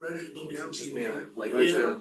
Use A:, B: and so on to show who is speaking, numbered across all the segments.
A: Like right there.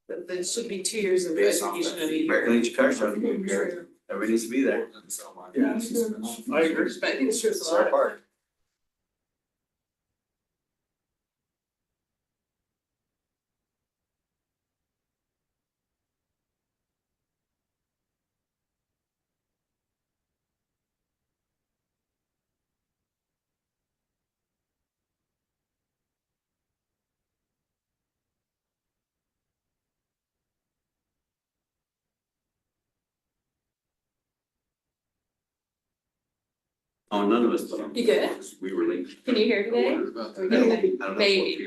B: But there should be 2 years of education of each.
A: American Legion car show. Everybody needs to be there.
C: Yeah. I agree.
B: But I think it's true, it's a lot of work.
A: Oh, none of us put on.
B: You good?
A: We were linked.
B: Can you hear today?
A: I don't know.
B: Maybe.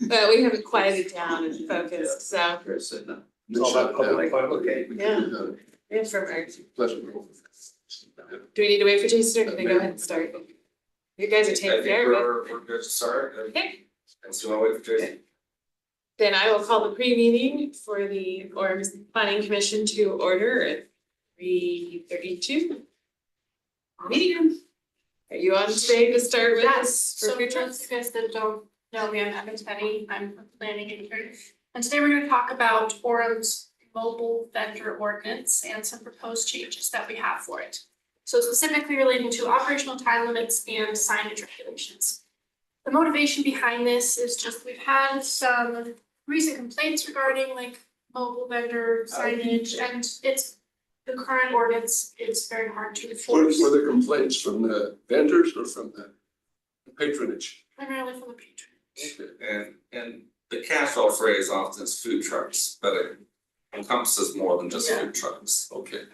B: But we haven't quieted down and focused, so.
A: Chris said no.
C: It's all about public fun.
A: Okay.
B: Yeah. It's from our.
C: Pleasure.
B: Do we need to wait for Jason or can we go ahead and start? You guys are taking care of it.
D: We're good to start.
B: Okay.
D: And so I'll wait for Jason.
B: Then I will call the pre-meeting for the Orem Planning Commission to order at 3:32. Meeting. Are you on today to start with?
E: Yes,
B: For
E: so
B: future?
E: just you guys that don't know me, I'm Evan Teddy, I'm a planning intern. And today we're gonna talk about Orem's mobile vendor ordinance and some proposed changes that we have for it. So specifically relating to operational time limits and signage regulations. The motivation behind this is just we've had some recent complaints regarding like mobile vendor signage and it's the current ordinance, it's very hard to enforce.
C: Were the complaints from the vendors or from the patronage?
E: Primarily from the patron.
D: And the catch-all phrase often is food trucks, but it encompasses more than just food trucks.
C: Okay.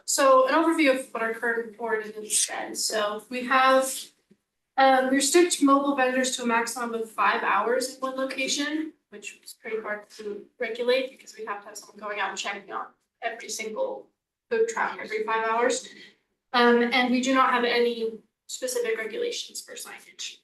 E: So an overview of what our current ordinance says, so we have. We restrict mobile vendors to a maximum of 5 hours in one location, which is pretty hard to regulate because we have to have someone going out and checking on every single food truck every 5 hours. And we do not have any specific regulations for signage.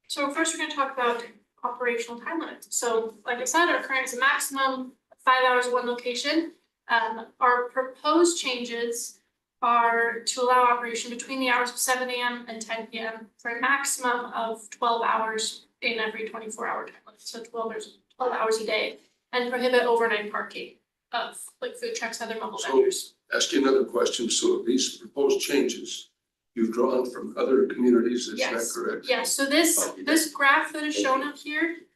E: So first, we're gonna talk about operational time limits. So like I said, our current is a maximum of 5 hours in one location. Our proposed changes are to allow operation between the hours of 7 AM and 10 PM for a maximum of 12 hours in every 24-hour time limit, so 12 hours a day, and prohibit overnight parking of like food trucks and other mobile
C: So-
E: vendors.
C: Ask you another question. So these proposed changes you've drawn from other communities, is that
E: Yes.
C: correct?
E: Yeah, so this graph that is shown up here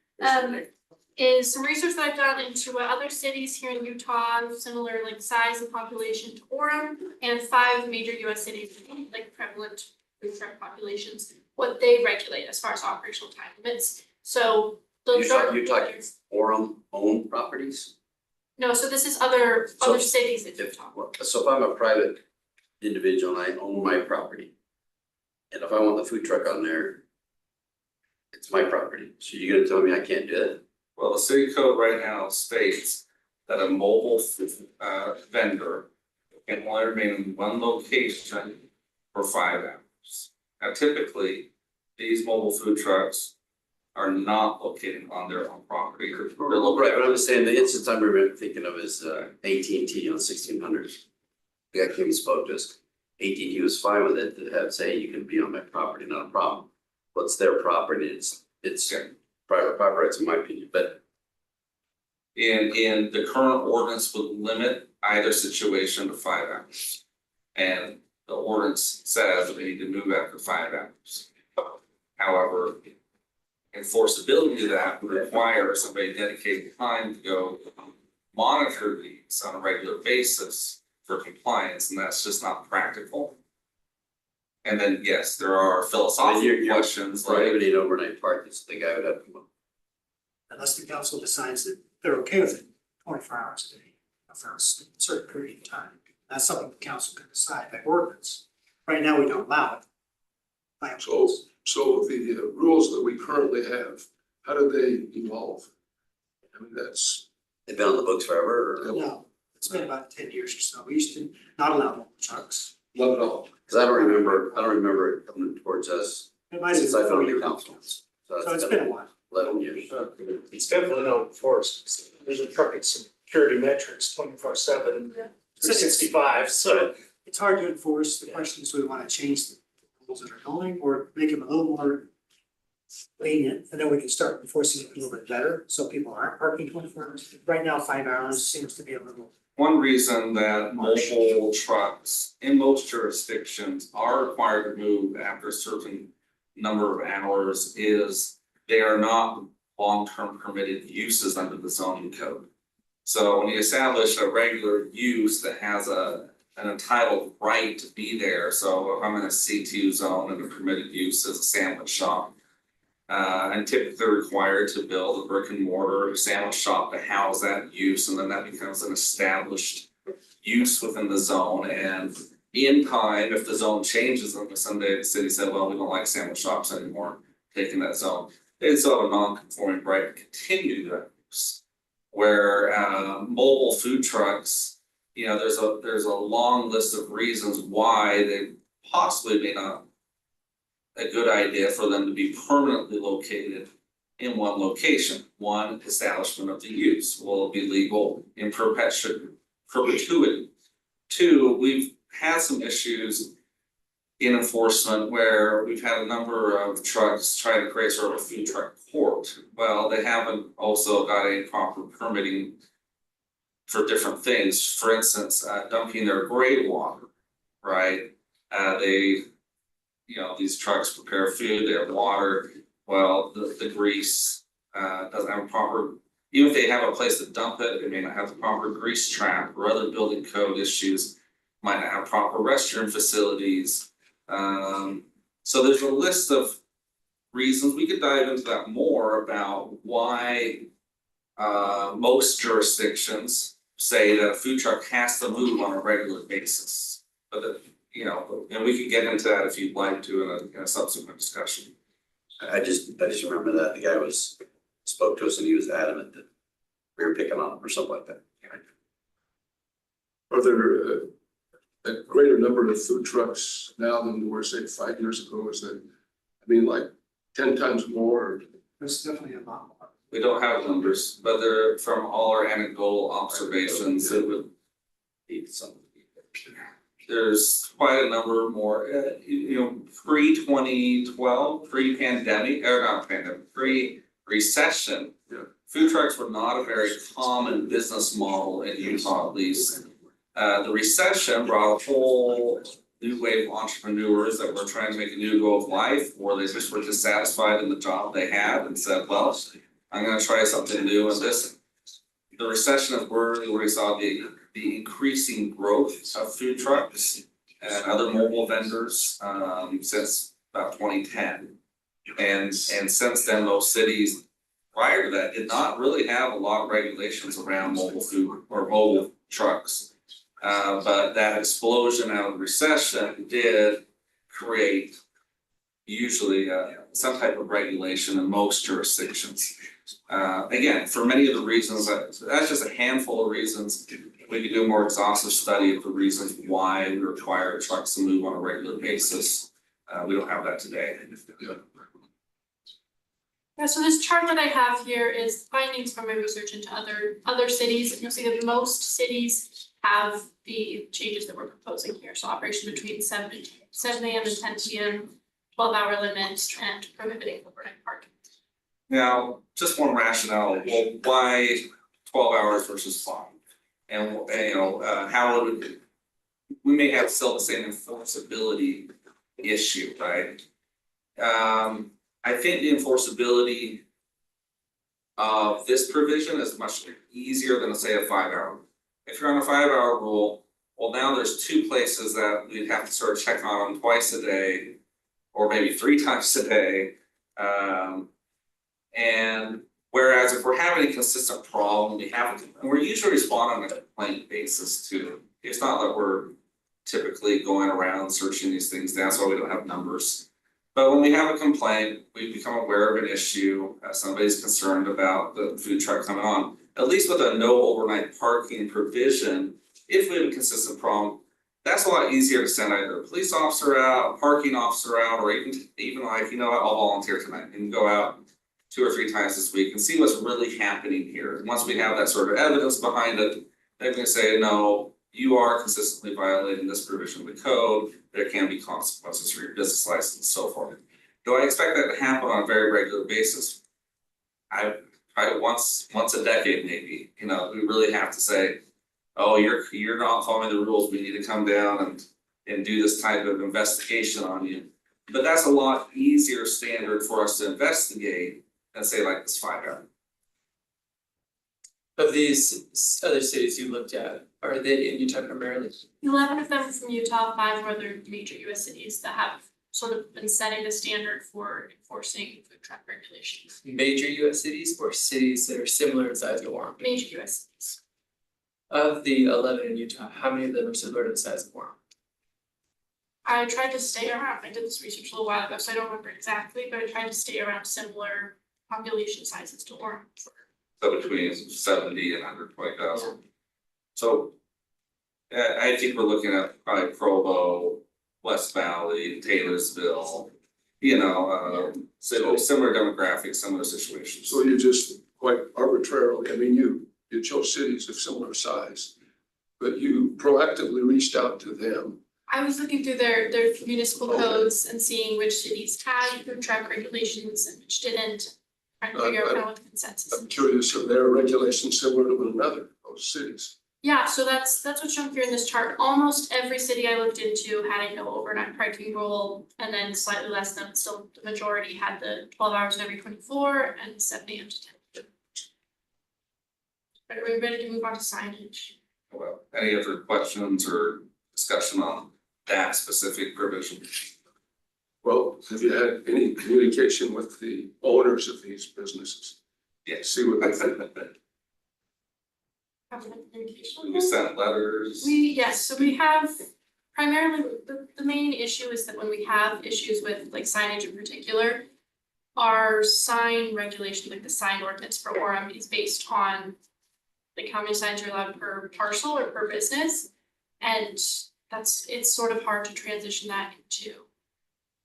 E: is some research that I've done into what other cities here in Utah, similar like size and population to Orem, and 5 major US cities, like prevalent food truck populations, what they regulate as far as operational time limits. So those are.
A: You're talking Orem owned properties?
E: No, so this is other
A: So
E: cities in
A: If,
E: Utah.
A: so if I'm a private individual and I own my property, and if I want the food truck on there, it's my property, so you're gonna tell me I can't do it?
D: Well, the city code right now states that a mobile vendor can only remain in one location for 5 hours. Now typically, these mobile food trucks are not located on their own property. They're located.
A: Right, but I'm just saying, the instance I'm thinking of is AT&T on 1600s. The guy came and spoke to us, AT&T was fine with it, to have, say, you can be on my property, not a problem. What's their property, it's private property rights in my opinion, but.
D: In the current ordinance would limit either situation to 5 hours. And the ordinance says that they need to move after 5 hours. However, enforceability of that would require somebody dedicated time to go monitor these on a regular basis for compliance, and that's just not practical. And then, yes, there are philosophical
A: you're
D: questions like,
A: prohibiting overnight parking, so the guy would have to come up.
F: Unless the council decides that they're okay with it 24 hours a day, for a certain period of time. That's something the council can decide by ordinance. Right now, we don't allow it. By ordinance.
C: So the rules that we currently have, how do they evolve? I mean, that's,
A: They've been on the books forever, or?
F: No, it's been about 10 years or so. We used to not allow mobile trucks.
C: not at all.
A: Cause I don't remember it coming towards us
F: It might have
A: since
F: been
A: I've
F: 4
A: been on
F: years.
A: the council.
F: So it's been a while.
A: 11 years.
G: It's definitely not enforced. There's a trucking security metrics 24/7,
E: Yeah.
G: 365, so.
F: It's hard to enforce. The question is, do we want to change the rules that are going or make them a little more lenient, and then we can start enforcing it a little bit better, so people aren't parking 24 hours. Right now, 5 hours seems to be a little.
D: one reason that mobile trucks in most jurisdictions are required to move after a certain number of hours is they are not long-term permitted uses under the zoning code. So when you establish a regular use that has an entitled right to be there, so if I'm in a C2 zone and a permitted use as a sandwich shop. And typically required to build a brick and mortar sandwich shop to house that use, and then that becomes an established use within the zone. And in time, if the zone changes, and someday the city said, well, we don't like sandwich shops anymore, taking that zone, they still have a non-conforming right to continue that use. Where mobile food trucks, you know, there's a long list of reasons why they possibly may not a good idea for them to be permanently located in one location. One, establishment of the use will be legal in perpetuity. Two, we've had some issues in enforcement where we've had a number of trucks trying to create sort of a food truck court. Well, they haven't also got a proper permitting for different things. For instance, dumping their gray water, right? These trucks prepare food, they have water, well, the grease doesn't have a proper, even if they have a place to dump it, they may not have the proper grease trap or other building code issues. Might not have proper restroom facilities. So there's a list of reasons, we could dive into that more about why most jurisdictions say that a food truck has to move on a regular basis. But and we could get into that if you'd like to in a subsequent discussion.
A: I just remember that the guy spoke to us and he was adamant that we were picking on him or something like that.
C: Are there a greater number of food trucks now than there were, say, 5 years ago? Is that, I mean, like 10 times more?
F: There's definitely a lot more.
D: We don't have numbers, but they're from all our anecdotal observations, it would
A: Need some.
D: there's quite a number more, pre-2012, pre-pandemic, or not pandemic, pre-recession.
C: Yeah.
D: Food trucks were not a very common business model in Utah, at least. The recession brought a whole new wave of entrepreneurs that were trying to make a new go of life, or they just were dissatisfied in the job they had and said, well, I'm gonna try something new in this. The recession is where we saw the increasing growth of food trucks and other mobile vendors since about 2010. And since then, those cities prior to that did not really have a lot of regulations around mobile food or mobile trucks. But that explosion out of the recession did create usually some type of regulation in most jurisdictions. Again, for many of the reasons, that's just a handful of reasons. We could do a more exhaustive study of the reasons why we require trucks to move on a regular basis. We don't have that today.
E: Yeah, so this chart that I have here is findings from my research into other cities, and you'll see that most cities have the changes that we're proposing here, so operation between 7 AM and 10 PM, 12-hour limit, and prohibiting overnight parking.
D: Now, just one rationale, well, why 12 hours versus 5? And how would we may have still the same enforceability issue, right? I think the enforceability of this provision is much easier than say a 5-hour. If you're on a 5-hour rule, well, now there's 2 places that we'd have to sort of check on them twice a day, or maybe 3 times a day. And whereas if we're having a consistent problem, and we're usually responding on a complaint basis too. It's not that we're typically going around searching these things, that's why we don't have numbers. But when we have a complaint, we become aware of an issue, somebody's concerned about the food truck coming on. At least with a no overnight parking provision, if we have a consistent problem, that's a lot easier to send either a police officer out, a parking officer out, or even like, you know what, I'll volunteer tonight and go out 2 or 3 times this week and see what's really happening here. And once we have that sort of evidence behind it, then we can say, no, you are consistently violating this provision of the code, there can be consequences for your business license and so forth. Do I expect that to happen on a very regular basis? Probably once a decade maybe, you know, we really have to say, oh, you're not following the rules, we need to come down and do this type of investigation on you. But that's a lot easier standard for us to investigate than say like this 5-hour.
H: Of these other cities you looked at, are they in Utah primarily?
E: 11 of them are from Utah, 5 are other major US cities that have sort of been setting the standard for enforcing food truck regulations.
H: Major US cities or cities that are similar in size to Orem?
E: Major US cities.
H: Of the 11 in Utah, how many of them are similar to the size of Orem?
E: I tried to stay around, I did this research a little while ago, so I don't remember exactly, but I tried to stay around similar population sizes to Orem.
D: So between 70 and 120,000. So I think we're looking at probably Provo, West Valley, Taylorsville, you know, similar demographics, similar situations.
C: So you just quite arbitrarily, I mean, you chose cities of similar size, but you proactively reached out to them.
E: I was looking through their municipal
C: Okay.
E: codes and seeing which cities had food truck regulations and which didn't. Trying to figure out kind of what the consensus
C: I'm
E: is.
C: curious, are their regulations similar to one another, those cities?
E: Yeah, so that's what's shown here in this chart. Almost every city I looked into had a no overnight parking rule, and then slightly less than, but still the majority had the 12 hours every 24 and 7 AM to 10. Are we ready to move on to signage?
D: Well, any other questions or discussion on that specific provision?
C: Well, have you had any communication with the owners of these businesses?
D: Yes.
C: See what they think?
E: Have that communication with
D: We
E: them?
D: sent letters.
E: Yes, so we have primarily, the main issue is that when we have issues with like signage in particular, our sign regulation, like the sign ordinance for Orem is based on like how many signs you're allowed per parcel or per business. And it's sort of hard to transition that into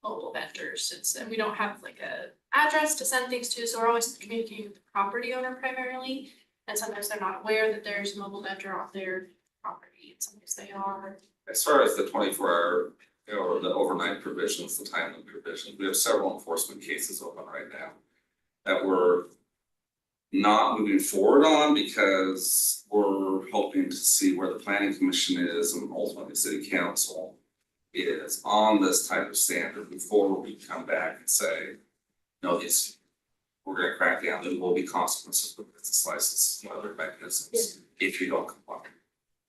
E: mobile vendors, and we don't have like a address to send things to, so we're always communicating with the property owner primarily. And sometimes they're not aware that there's a mobile vendor on their property, and sometimes they are.
D: As far as the 24-hour or the overnight provisions, the time limit provisions, we have several enforcement cases open right now that we're not moving forward on because we're hoping to see where the planning commission is and ultimately city council is on this type of standard before we come back and say, no, we're gonna crack down, there will be consequences with business licenses and other mechanisms if you don't comply.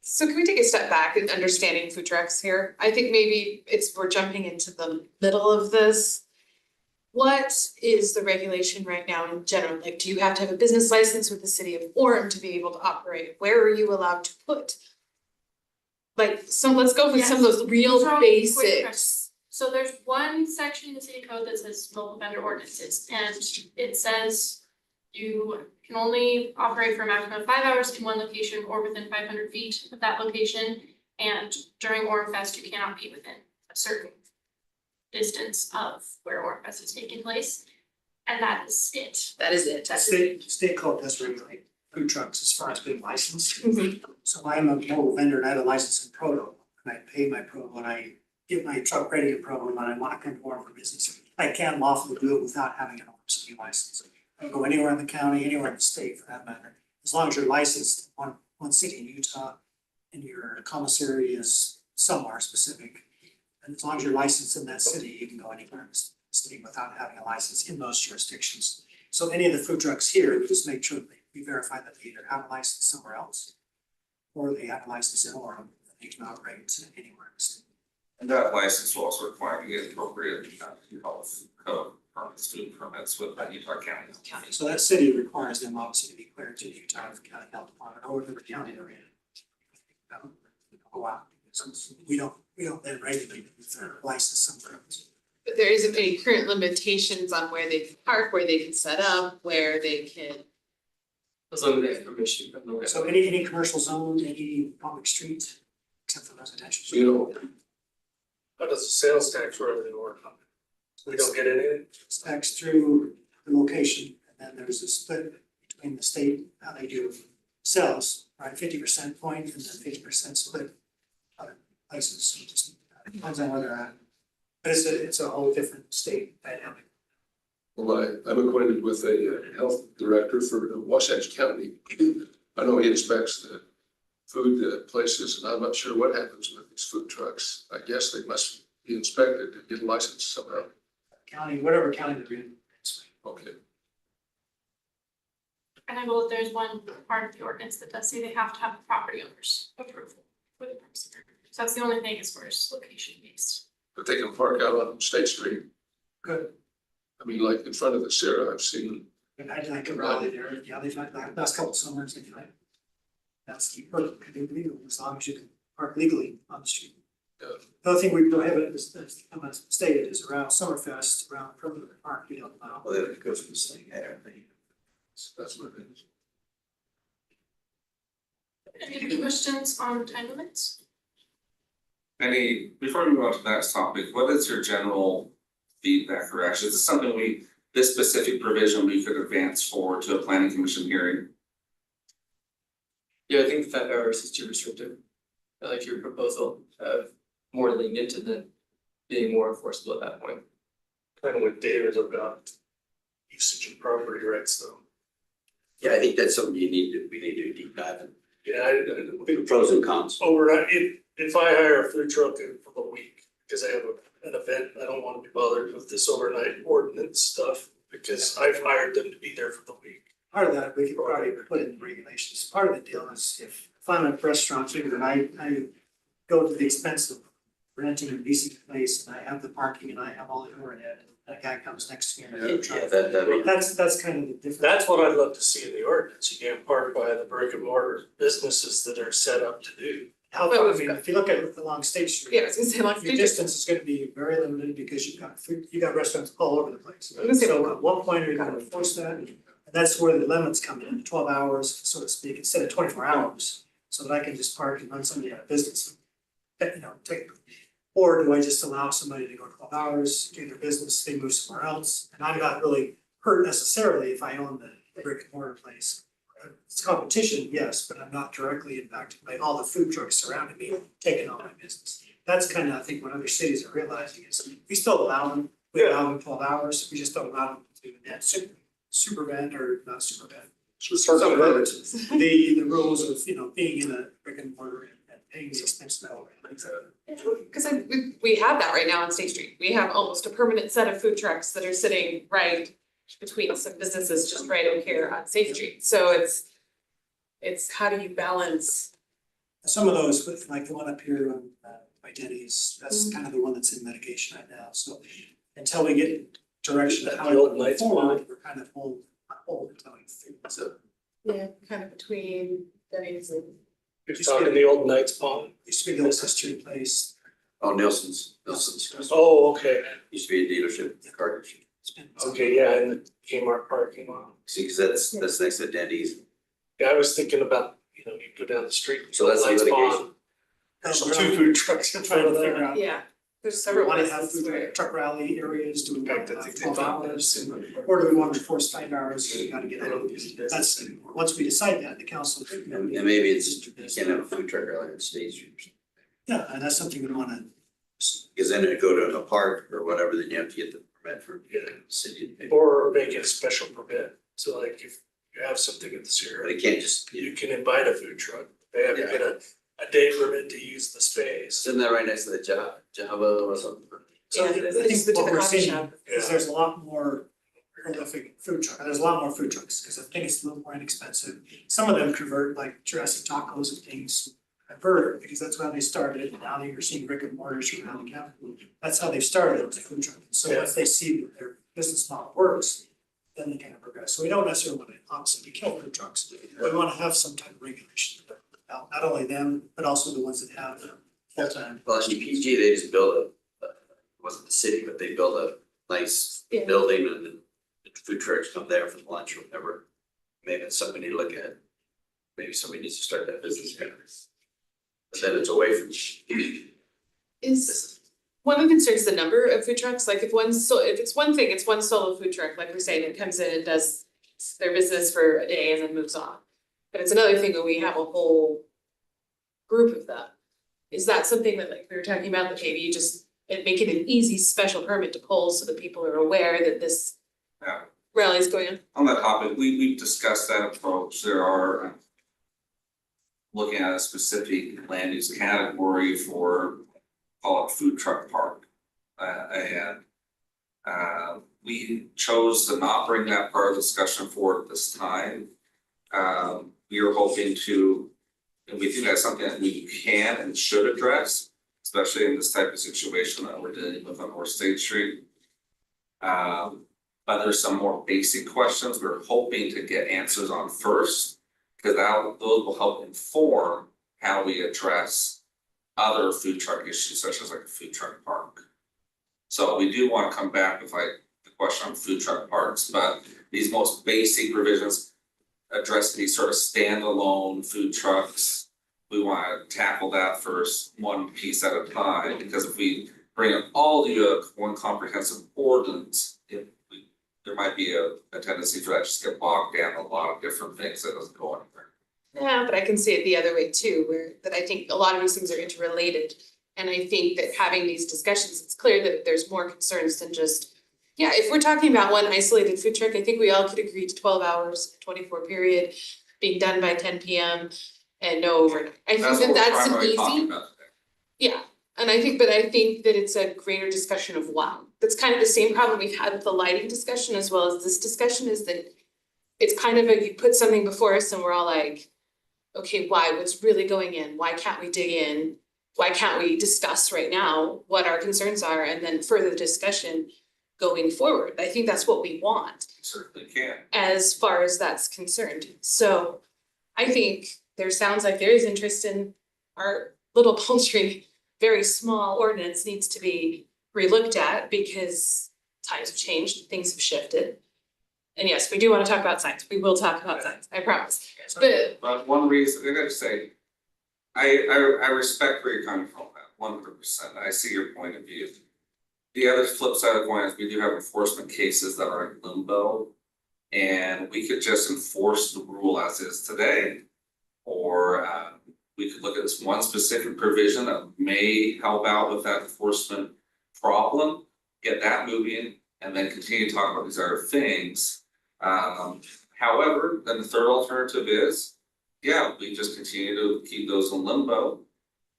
B: So can we take a step back in understanding food trucks here? I think maybe we're jumping into the middle of this. What is the regulation right now in general? Like, do you have to have a business license with the city of Orem to be able to operate? Where are you allowed to put? Like, so let's go with some of those real
E: Those are all quick
B: basics.
E: questions. So there's one section in the city code that says mobile vendor ordinances, and it says you can only operate for a maximum of 5 hours in one location or within 500 feet of that location. And during Orem Fest, you cannot be within a certain distance of where Orem Fest is taking place. And that is it.
B: That is it.
E: That's it.
F: State code does regulate food trucks as far as being licensed.
B: Mhm.
F: So I'm a mobile vendor and I have a license in Provo, and I pay my Provo, and I get my truck ready in Provo, and I want to come to Orem for business. I can't lawfully do it without having an Orem city license. I can go anywhere in the county, anywhere in the state for that matter, as long as you're licensed in one city in Utah and your commissary is some are specific. And as long as you're licensed in that city, you can go anywhere in the state without having a license in those jurisdictions. So any of the food trucks here, we just make sure that we verify that they either have a license somewhere else or they have a license in Orem, that they can operate anywhere in the state.
D: And that license will also require you to get appropriate health code permits, food permits with Utah County.
F: So that city requires them obviously to be cleared to the Utah County Health Department or whatever county they're in. Go out, since we don't then regulate if they're licensed somewhere else.
B: But there isn't any current limitations on where they can park, where they can set up, where they can.
H: As long as they have permission from the.
F: So any commercial zone, any public street, except for residential.
C: You know,
G: How does the sales tax revenue work? We don't get anything?
F: It's taxed through the location, and then there's a split between the state, how they do sales, right, 50% point and then 50% split other places, so it just depends on where they're at. But it's a whole different state dynamic.
C: well, I'm acquainted with a health director for Wasatch County. I know he inspects the food places, and I'm not sure what happens with these food trucks. I guess they must be inspected and get licensed somehow.
F: County, whatever county they're in.
C: Okay.
E: And I believe there's one part of the ordinance that does say they have to have the property owner's approval for the purpose. So that's the only thing as far as location based.
C: But they can park out on State Street.
F: Good.
C: I mean, like in front of the Sierra, I've seen,
F: And I like a rally there, yeah, they've had like last couple of summers, they've had. That's perfectly legal, as long as you can park legally on the street.
C: Yeah.
F: The other thing we prohibit is, as stated, is around Summerfest, around perimeter park, you don't allow.
A: Well, it goes from this thing,
C: that's what it is.
E: Any questions on time limits?
D: Before we move on to the next topic, what is your general feedback or reaction? Is this something this specific provision we could advance forward to a planning commission hearing?
H: Yeah, I think that hours is too restrictive. I like your proposal of more lenient and then being more enforceable at that point.
G: Kind of with David about usage of property rights though.
A: Yeah, I think that's something we need to deep dive in.
G: Yeah, I
A: The pros and cons.
G: if I hire a food truck for the week, because I have an event, I don't want to be bothered with this overnight ordinance stuff, because I've hired them to be there for the week.
F: Part of that, we could probably put in regulations, part of the deal is if I'm a restaurant too, then I go to the expense of renting and leasing a place, and I have the parking and I have all the overhead, and that guy comes next to me. and I
A: Yeah,
F: try-
A: that.
F: That's kind of the difference.
G: That's what I'd love to see in the ordinance. You can't park by the brick and mortar businesses that are set up to do.
F: How
B: But
F: far, I
B: we've
F: mean,
B: got-
F: if you look at it along State Street.
B: Yeah, I was gonna say, like,
F: Your distance is gonna be very limited because you've got food, you got restaurants all over the place.
B: I was gonna say-
F: So at what point are you gonna enforce that? And that's where the limits come in, 12 hours, so to speak, instead of 24 hours. So that I can just park and run somebody out of business. Or do I just allow somebody to go 12 hours, do their business, they move somewhere else? And I'm not really hurt necessarily if I own the brick and mortar place. It's competition, yes, but I'm not directly impacted by all the food trucks surrounding me taking all my business. That's kind of, I think, what other cities are realizing is we still allow them, we allow them 12 hours, we just don't allow them to do that super event or not super event. The rules of, being in a brick and mortar and paying the expense of that.
B: Cause we have that right now on State Street. We have almost a permanent set of food trucks that are sitting right between some businesses just right over here on State Street. So it's how do you balance?
F: Some of those, like the one up here on by Denny's, that's kind of the one that's in mitigation right now, so until we get direction of how
G: The old
F: to move
G: Knights
F: forward, we're kind of hold until we figure this out.
B: Yeah, kind of between Denny's and.
G: You're talking the old Knights Pond.
F: Used to be the old history place.
A: Oh, Nelson's.
G: Oh, okay,
A: Used to be a dealership, car dealership.
F: It's been-
G: okay, yeah, in the Kmart parking lot.
A: See, cause that's next to Denny's.
G: Yeah, I was thinking about, you go down the street.
A: So that's the
G: Knights
A: litigation.
G: Pond. There's two food trucks in
F: Trying
G: front
F: to
G: of
F: figure
G: there.
F: out.
B: Yeah, there's
F: Do we
B: several
F: want to
B: places
F: have food
B: where.
F: truck rally areas, do we
G: In
F: want
G: fact,
F: to
G: I
F: have
G: think they
F: 12
G: found
F: hours?
G: this.
F: Or do we want to enforce 5 hours, we gotta get out. That's, once we decide that, the council.
A: And maybe it's, you can't have a food truck rally on State Street. or something.
F: Yeah, and that's something we wanna,
A: Cause then it'd go to a park or whatever, then you have to get the permit from the city.
G: Or make it a special permit, so like if you have something at the
A: But
G: Sierra,
A: it can't just,
G: you can invite a food truck. They have to get a a day permit to use the space.
A: Isn't that right next to the Java or something?
F: So
B: Yeah,
F: I
B: it's
F: think
B: to the
F: what we're
B: coffee
F: seeing
B: shop.
F: is there's a lot more prolific food truck, there's a lot more food trucks, because I think it's a little more inexpensive. Some of them convert, like Jurassic Tacos and things, convert, because that's how they started, and now you're seeing brick and mortars around the capital. That's how they started, as a food truck, so once they see that their business model works, then they kind of progress, so we don't necessarily want to obviously kill food trucks, we want to have some type of regulation about not only them, but also the ones that have full-time.
A: Well, actually, PG, they just built it wasn't the city, but they built a nice
B: Yeah.
A: building and then the food trucks come there for lunch or whatever. Maybe it's something we need to look at. Maybe somebody needs to start that business again. But then it's away from.
B: Is one of the concerns the number of food trucks, like if it's one thing, it's one solo food truck, like we're saying, it comes in and does their business for a day and then moves on. But it's another thing when we have a whole group of them. Is that something that like we were talking about, that maybe you just make it an easy special permit to pull so that people are aware that this
D: Yeah.
B: rally is going on?
D: On that topic, we've discussed that approach, there are. Looking at a specific land use category for, call it food truck park. We chose to not bring that part of the discussion forward at this time. We are hoping to, and we think that's something that we can and should address, especially in this type of situation that we're dealing with on North State Street. But there's some more basic questions we're hoping to get answers on first, because those will help inform how we address other food truck issues, such as like a food truck park. So we do want to come back with like the question on food truck parks, but these most basic revisions address these sort of standalone food trucks. We want to tackle that first, one piece at a time, because if we bring it all to one comprehensive ordinance, there might be a tendency for that to just get bogged down a lot of different things that doesn't go anywhere.
B: Yeah, but I can see it the other way too, where that I think a lot of these things are interrelated. And I think that having these discussions, it's clear that there's more concerns than just, yeah, if we're talking about one isolated food truck, I think we all could agree to 12 hours, 24 period, being done by 10 PM and no overnight. I think that that's an
D: primarily talking
B: easy,
D: about today.
B: yeah. And I think that it's a greater discussion of why. That's kind of the same problem we've had with the lighting discussion as well as this discussion, is that it's kind of you put something before us and we're all like, okay, why, what's really going in? Why can't we dig in? Why can't we discuss right now what our concerns are and then further discussion going forward? I think that's what we want
D: You certainly can.
B: as far as that's concerned. So I think there sounds like there is interest in our little poultry, very small ordinance needs to be relooked at because times have changed, and things have shifted. And yes, we do want to talk about science. We will talk about science, I promise. But
D: One reason, I gotta say, I respect where you're coming from, 100%, I see your point of view. The other flip side of the coin is we do have enforcement cases that are in limbo. And we could just enforce the rule as is today. Or we could look at this one specific provision that may help out with that enforcement problem, get that moving, and then continue to talk about these other things. However, then the third alternative is, yeah, we just continue to keep those in limbo.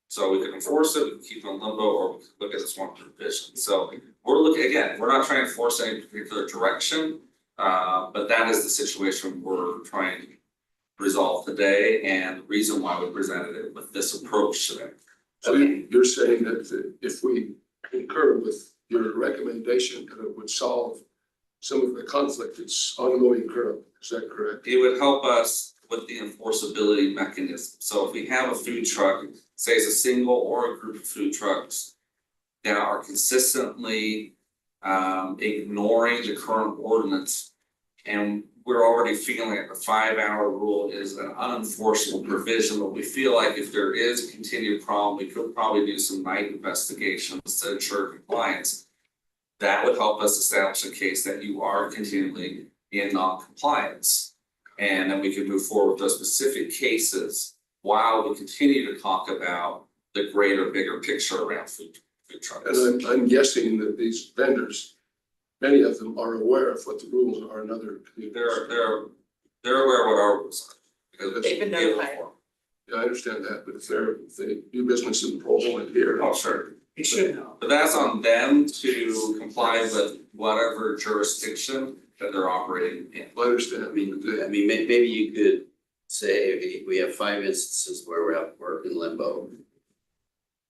D: So we can enforce it, we can keep them in limbo, or we can look at this one provision. So we're looking, again, we're not trying to force any particular direction. But that is the situation we're trying to resolve today, and the reason why we presented it with this approach today.
C: So you're saying that if we concur with your recommendation, that it would solve some of the conflict that's ongoing currently, is that correct?
D: It would help us with the enforceability mechanism. So if we have a food truck, say it's a single or a group of food trucks that are consistently ignoring the current ordinance, and we're already feeling like the 5-hour rule is an unenforceable provision, but we feel like if there is a continued problem, we could probably do some night investigations to ensure compliance. That would help us establish a case that you are continually in non-compliance. And then we can move forward with those specific cases while we continue to talk about the greater, bigger picture around food trucks.
C: And I'm guessing that these vendors, many of them are aware of what the rules are in other communities.
D: They're aware what our rules are. Because
B: They've been
D: we have
B: notified.
D: them.
C: Yeah, I understand that, but if they do business in Provo and here.
D: Oh, sure,
F: You should know.
D: but that's on them to comply with whatever jurisdiction that they're operating in.
C: I understand.
A: Maybe you could say, we have 5 instances where we're in limbo.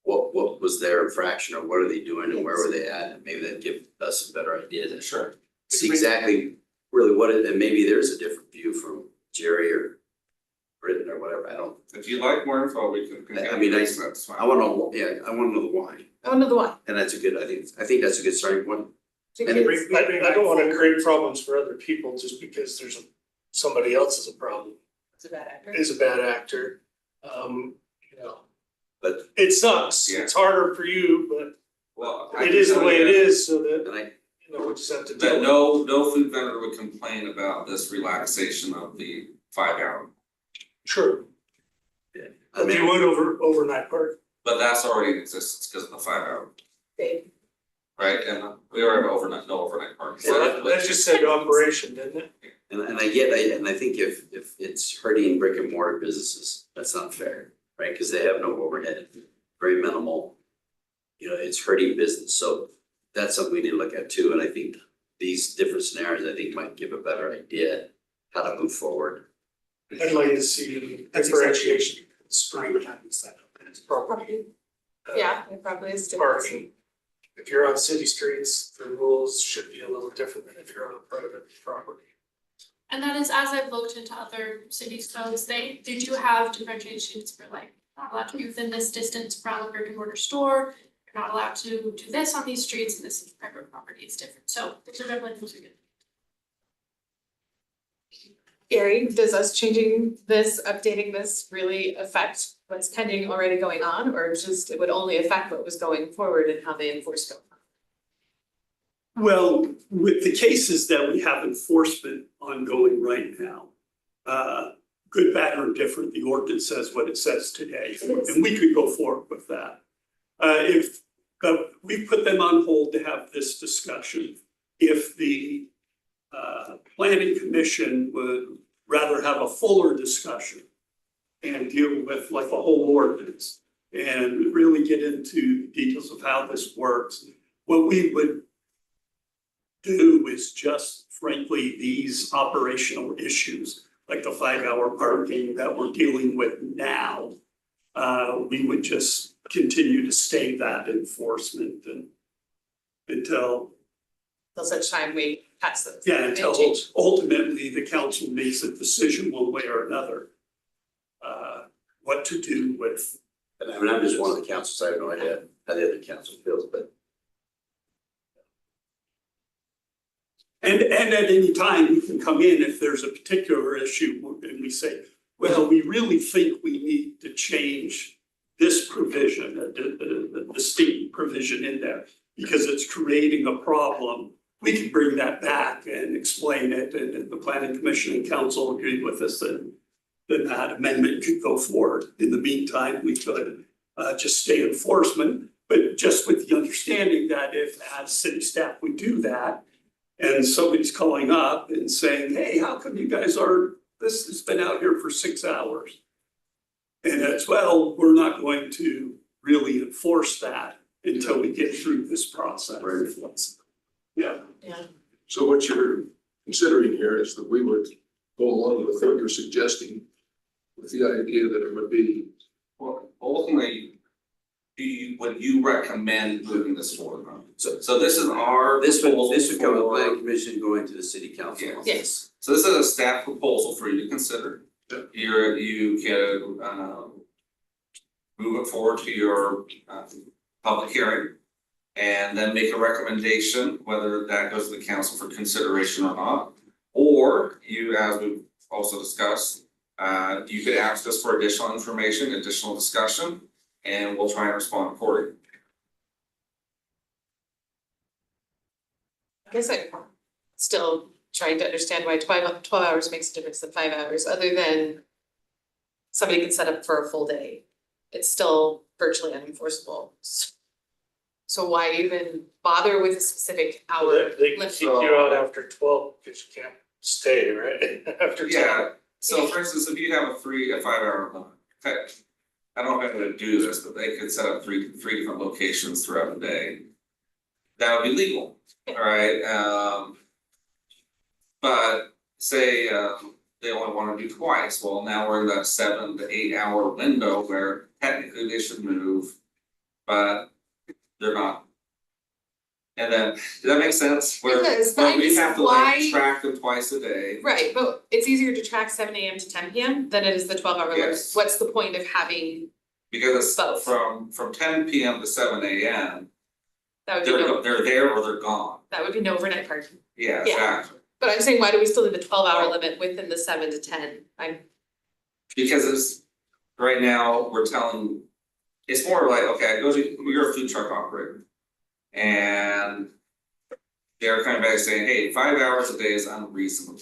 A: What was their infraction, or what are they doing, and where were they at, and maybe that'd give us a better idea to
D: Sure.
A: see exactly really what it, and maybe there's a different view from Jerry or Britton or whatever, I don't,
D: If you'd like more info, we can
A: I
D: get
A: mean,
D: it, that's fine.
A: I wanna know, yeah, I wanna know the why,
B: Oh, another one.
A: and that's a good, I think that's a good starting point.
B: To
A: And
B: kids.
G: I don't wanna create problems for other people just because somebody else is a problem,
B: It's a bad actor.
G: is a bad actor. You know.
A: But-
G: It sucks,
D: Yeah.
G: it's harder for you, but
D: Well, I
G: it
D: can
G: is the
D: tell
G: way
D: you
G: it is, so that,
A: And I,
G: we just have to deal
D: that
G: with it.
D: no food vendor would complain about this relaxation of the 5 hour,
G: True,
A: I
G: if you
A: mean,
G: would overnight park.
D: but that's already in existence because of the 5 hour,
B: Babe.
D: right? And we already have no overnight parking.
G: Well, that just said operation, didn't it?
A: and I think if it's hurting brick and mortar businesses, that's not fair, right? Cause they have no overhead, very minimal. You know, it's hurting business, so that's something we need to look at too, and I think these different scenarios, I think might give a better idea how to move forward.
G: I'd like to see differentiation,
F: Spring happens that.
G: property.
B: Yeah, it probably is different.
G: Parking. If you're on city streets, the rules should be a little different than if you're on a private property.
E: And that is, as I've looked into other cities' codes, they do have differentiations for like, not allowed to be within this distance from a brick and mortar store. You're not allowed to do this on these streets, and this is private property, it's different, so those are definitely things we can.
B: Gary, does us changing this, updating this really affect what's pending already going on, or just it would only affect what was going forward and how they enforce it?
I: Well, with the cases that we have enforcement ongoing right now, good, bad, or different, the ordinance says what it says today,
B: It is.
I: and we could go forward with that. We put them on hold to have this discussion. If the planning commission would rather have a fuller discussion and deal with like a whole ordinance and really get into details of how this works, what we would do is just frankly, these operational issues, like the 5 hour parking that we're dealing with now. We would just continue to stay that enforcement and until,
B: Till such time we pass this.
I: yeah,
B: and
I: until
B: change.
I: ultimately the council makes a decision one way or another. What to do with,
A: And I mean, I'm just one of the councils, I have no idea how the other council feels, but
I: and at any time, you can come in if there's a particular issue and we say, well, we really think we need to change this provision, the state provision in there, because it's creating a problem. We can bring that back and explain it, and the planning commission and council agreed with us, and then that amendment could go forward. In the meantime, we could just stay enforcement, but just with the understanding that if as city staff we do that, and somebody's calling up and saying, hey, how come you guys are, this has been out here for 6 hours? And it's, well, we're not going to really enforce that until we get through this process.
A: Right.
I: Yeah.
B: Yeah.
C: So what you're considering here is that we would go along with what you're suggesting with the idea that it would be,
D: Well, ultimately, would you recommend moving this forward? So this is our
A: this would come with
D: proposal
A: planning
D: for-
A: commission going to the city council.
D: Yes.
B: Yes.
D: So this is a staff proposal for you to consider.
C: Yeah.
D: You can move it forward to your public hearing. And then make a recommendation, whether that goes to the council for consideration or not. Or you, as we've also discussed, you could ask us for additional information, additional discussion, and we'll try and respond accordingly.
B: I guess I'm still trying to understand why 12 hours makes a difference than 5 hours, other than somebody can set up for a full day. It's still virtually unenforceable. So why even bother with a specific hour
G: They can
B: limit?
G: kick you out after 12 because you can't stay, right? After 12.
D: Yeah, so for instance, if you have a 5 hour limit, I don't know if I'm gonna do this, but they could set up three different locations throughout the day. That would be legal, alright, but say they only wanna do twice, well, now we're in that 7 to 8 hour window where technically they should move. But they're not. And then, does that make sense?
B: It does, but
D: Where
B: I
D: we
B: guess
D: have to
B: why-
D: like track them twice a day.
B: Right, but it's easier to track 7 a.m. to 10 p.m. than it is the 12-hour limit.
D: Yes.
B: What's the point of having,
D: Because
B: Both.
D: from 10 p.m. to 7 a.m.,
B: that would be no,
D: they're there or they're gone.
B: that would be no overnight parking.
D: Yeah,
B: Yeah.
D: exactly.
B: But I'm saying, why do we still need the 12-hour limit within the 7 to 10?
D: Because it's, right now, we're telling, it's more like, okay, you're a food truck operator. And they're coming back saying, hey, 5 hours a day is unreasonable.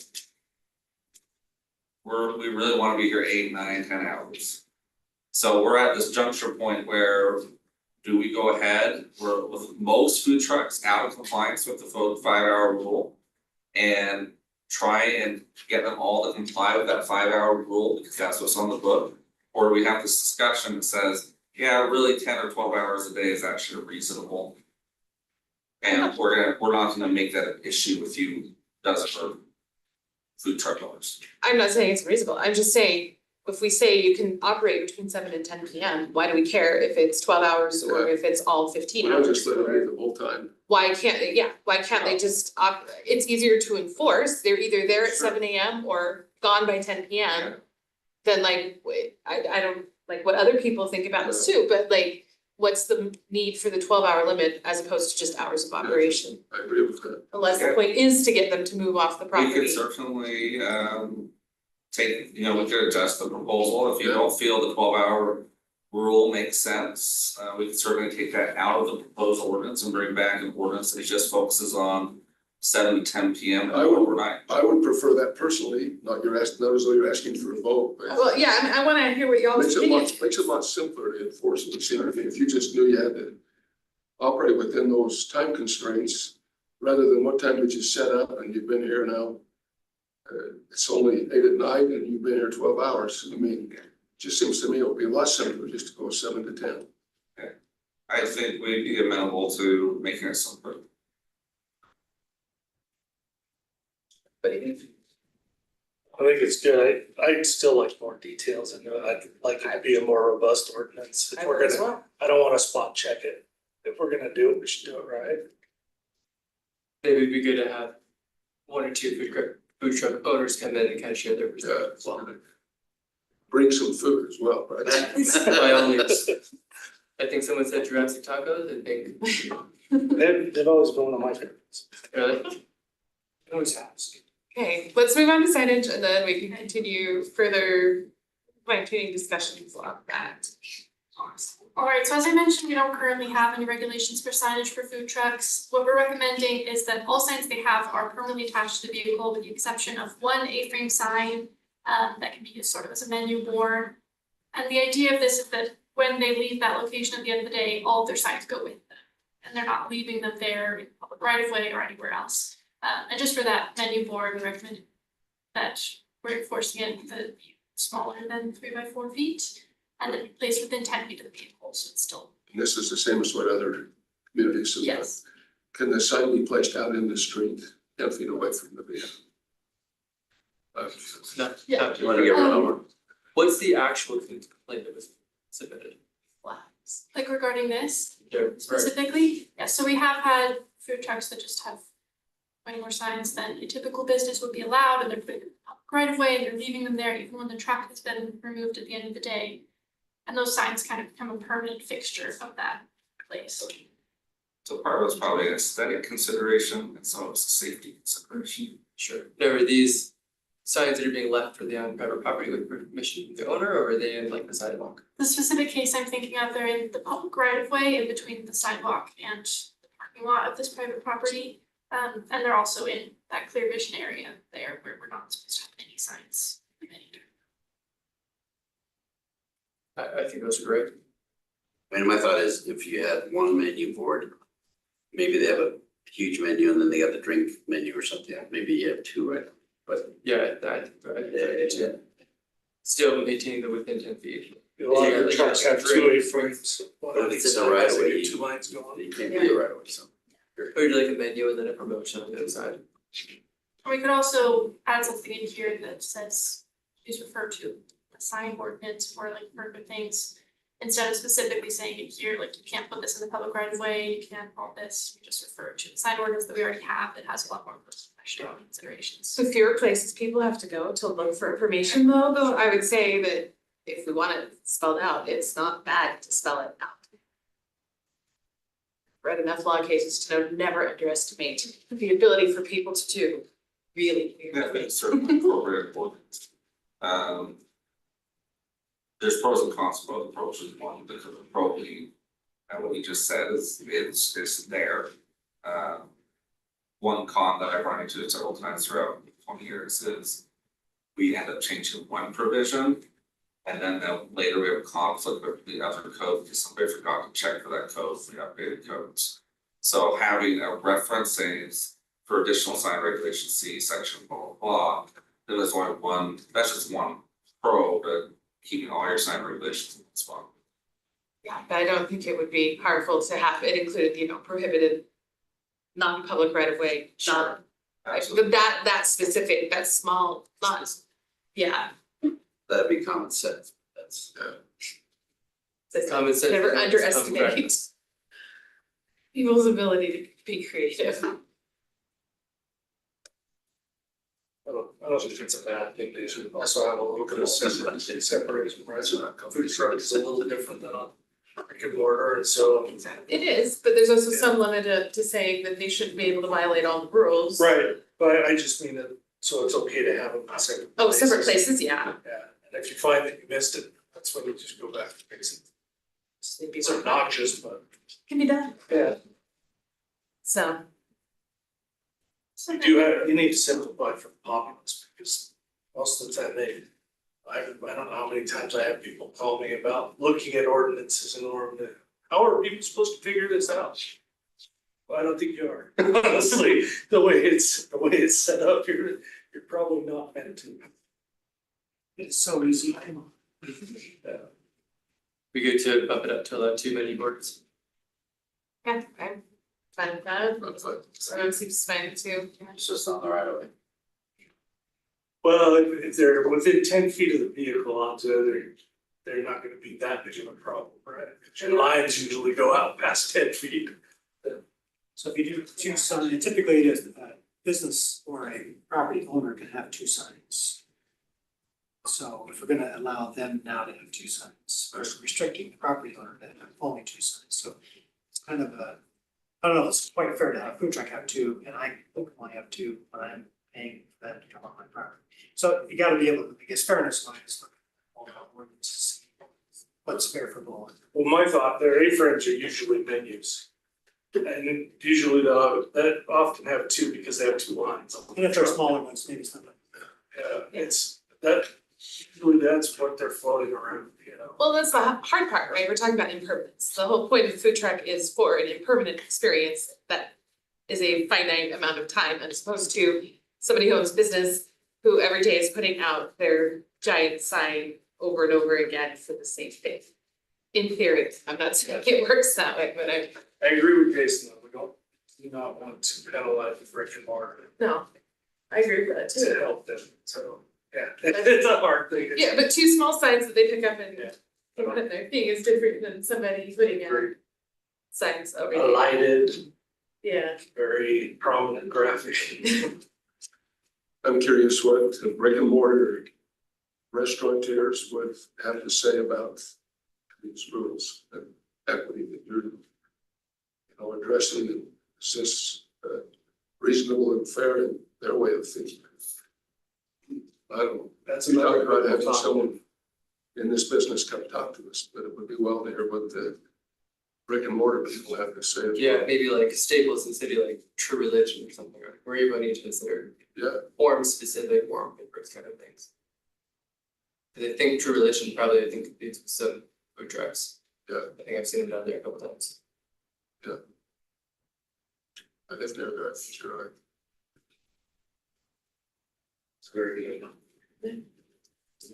D: We really wanna be here 8, 9, 10 hours. So we're at this juncture point where, do we go ahead, we're with most food trucks out of compliance with the 5-hour rule? And try and get them all to comply with that 5-hour rule, because that's what's on the book? Or do we have this discussion that says, yeah, really 10 or 12 hours a day is actually reasonable? And we're not gonna make that an issue with you, dozen food truck owners.
B: I'm not saying it's reasonable, I'm just saying, if we say you can operate between 7 and 10 p.m., why do we care if it's 12 hours or if it's all 15
C: Why
B: hours?
C: not just let it be the whole time?
B: Why can't they, why can't they just it's easier to enforce, they're either there at
D: Sure.
B: 7 a.m. or gone by 10 p.m.
D: Yeah.
B: Then like, I don't like what other people think about this too, but like, what's the need for the 12-hour limit as opposed to just hours of operation?
C: I agree with that.
B: Unless the
D: Yeah.
B: point is to get them to move off the
D: We
B: property.
D: could certainly take, we could adjust the proposal, if you don't feel the 12-hour rule makes sense. We could certainly take that out of the proposed ordinance and bring back an ordinance that just focuses on 7 to 10 p.m. and
C: I would-
D: overnight.
C: I would prefer that personally, not as though you're asking for a vote, but
B: Well, yeah, I wanna hear what y'all's
C: makes it
B: opinion.
C: makes it a lot simpler to enforce it. See, if you just knew you had to operate within those time constraints, rather than what time did you set up and you've been here now. It's only 8 at night and you've been here 12 hours. I mean, it just seems to me it would be a lot simpler just to go 7 to 10.
D: I think we'd be amenable to making it simpler.
B: What do you think?
G: I think it's good, I'd still like more details and I'd like it to be a more robust ordinance. If
B: I
G: we're
B: would as
G: gonna,
B: well.
G: I don't wanna spot check it. If we're gonna do it, we should do it right.
H: Maybe it'd be good to have 1 or 2 food truck owners come in and kind of share their perspective as well.
C: Bring some food as well, right?
H: By all means. I think someone said Jurassic tacos, I think,
G: They've always been one of my favorites.
H: really?
F: Always has.
B: Okay, let's move on to signage and then we can continue further fine-tuning discussions on that.
E: Alright, so as I mentioned, we don't currently have any regulations for signage for food trucks. What we're recommending is that all signs they have are permanently attached to the vehicle with the exception of one A-frame sign that can be used sort of as a menu board. And the idea of this is that when they leave that location at the end of the day, all of their signs go with them. And they're not leaving them there in public right of way or anywhere else. And just for that menu board, we recommend that we're enforcing it to be smaller than 3 by 4 feet. And then placed within 10 feet of the vehicle, so it's still.
C: And this is the same as what other communities have done.
E: Yes.
C: Can the sign be placed out in the street, 10 feet away from the vehicle?
H: Not,
E: Yeah.
H: not
A: You wanna get rid of them?
H: What's the actual complaint that was submitted?
B: Flags.
E: Like regarding this
H: Yeah, right.
E: specifically, yeah, so we have had food trucks that just have way more signs than a typical business would be allowed, and they're putting them right of way, and they're leaving them there even when the truck has been removed at the end of the day. And those signs kind of become a permanent fixture of that place.
D: So part of it's probably an aesthetic consideration and some of it's a safety consideration.
H: Sure. Now, are these signs that are being left for the on private property with permission of the owner, or are they in like the sidewalk?
E: The specific case I'm thinking of, they're in the public right of way in between the sidewalk and the parking lot of this private property. And they're also in that clear vision area there where we're not supposed to have any signs.
H: I think those are great.
A: I mean, my thought is if you had one menu board, maybe they have a huge menu and then they got the drink menu or something, maybe you have 2 right now, but
H: Yeah, I think
A: yeah.
H: still maintaining the within 10 feet.
G: fire trucks have two A-frames, one on
A: But
G: each
A: it's in the
G: side,
A: right
G: has
A: of
G: like
A: way,
G: two lines going.
A: You can't do it right away, so.
H: Or do like a menu and then a promotion on the other side.
E: We could also add something in here that says, please refer to a sign ordinance or like further things. Instead of specifically saying it here, like you can't put this in the public right of way, you can't all this, you just refer to the sign ordinance that we already have that has a lot more professional considerations.
B: So fewer places people have to go to look for information though, I would say that if we want it spelled out, it's not bad to spell it out. Read enough law cases to know never underestimate the ability for people to do really weird
D: Yeah,
B: things.
D: it's certainly appropriate. There's pros and cons to both approaches, one, because of probably, and what you just said is, it's there. One con that I've run into several times throughout 20 years is we end up changing one provision. And then later we have a conflict with the other code because somebody forgot to check for that code for the updated codes. So having a reference says for additional sign regulation C section blah blah blah, then there's only one, that's just one pro, but keeping all your sign regulations in one spot.
B: Yeah, but I don't think it would be harmful to have it included, prohibited non-public right of way, not,
D: Absolutely.
B: that specific, that small, not, yeah.
A: That'd be common sense, that's.
H: Common sense.
B: Never
H: and
B: underestimate
H: practice.
B: people's ability to be creative.
G: I don't think it's a bad thing, they should also have a little bit of separation, right, so food truck is a little different than a brick and mortar, and so.
B: It is, but there's also some limit to saying that they shouldn't be able to violate all the rules.
G: Right, but I just mean that, so it's okay to have them in separate
B: Oh,
G: places.
B: separate places, yeah.
G: Yeah, and if you find that you missed it, that's when you just go back to fix it.
B: Just need to be
G: It's
B: worked on.
G: obnoxious, but
B: Can be done,
G: yeah,
B: so.
G: you need to simplify for the populace because most of the time I don't know how many times I have people call me about looking at ordinances and how are people supposed to figure this out? Well, I don't think you are, honestly, the way it's set up, you're probably not meant to.
F: It's so easy.
H: Be good to bump it up to allow too many words.
B: Yeah, I'm fine with that.
A: But
B: Everyone seems fine too.
A: it's just on the right of way.
G: Well, if they're within 10 feet of the vehicle onto it, they're not gonna be that big of a problem, right? And lines usually go out past 10 feet.
F: So if you do two signs, typically it is a business or a property owner can have two signs. So if we're gonna allow them now to have two signs, versus restricting the property owner to have only two signs, so it's kind of a, I don't know, it's quite fair to have food truck have two, and I only have two, but I'm paying for them to come on my property. So you gotta be able to, I guess fairness wise, look at all the ordinances, what's fair for both.
G: Well, my thought, their A-frames are usually menus. And usually that often have two because they have two lines.
F: And if they're smaller ones, maybe something.
G: Yeah, usually that's what they're floating around,
B: Well, that's the hard part, right? We're talking about impermanence. The whole point of the food truck is for an impermanent experience that is a finite amount of time as opposed to somebody who owns business who every day is putting out their giant sign over and over again for the same thing. In theory, I'm not saying it works that way, but
G: I agree with Jason, though, do not want to penalize the brick and mortar
B: no, I agree with that
G: to
B: too.
G: help them, so, yeah, it's a hard thing.
B: Yeah, but two small signs that they pick up and
G: Yeah.
B: put in their thing is different than somebody putting out
G: Very
B: signs over
G: a
B: there.
G: lighted,
B: Yeah.
G: very prominent graphic.
C: I'm curious what the brick and mortar restaurateurs would have to say about these rules and equity that you're addressing, and is this reasonable and fair in their way of thinking? I don't know.
G: That's
C: We talk
G: another
C: about
G: good
C: having
G: one.
C: someone in this business come talk to us, but it would be well to hear what the brick and mortar people have to say. as
H: Yeah,
C: well.
H: maybe like staples in city like True Religion or something, right? Where you run each of their
C: Yeah,
H: form specific, form papers kind of things. Cause I think True Religion probably, I think competes with some food trucks.
C: Yeah.
H: I think I've seen them down there a couple times.
C: I live near there, sure.
G: It's very good.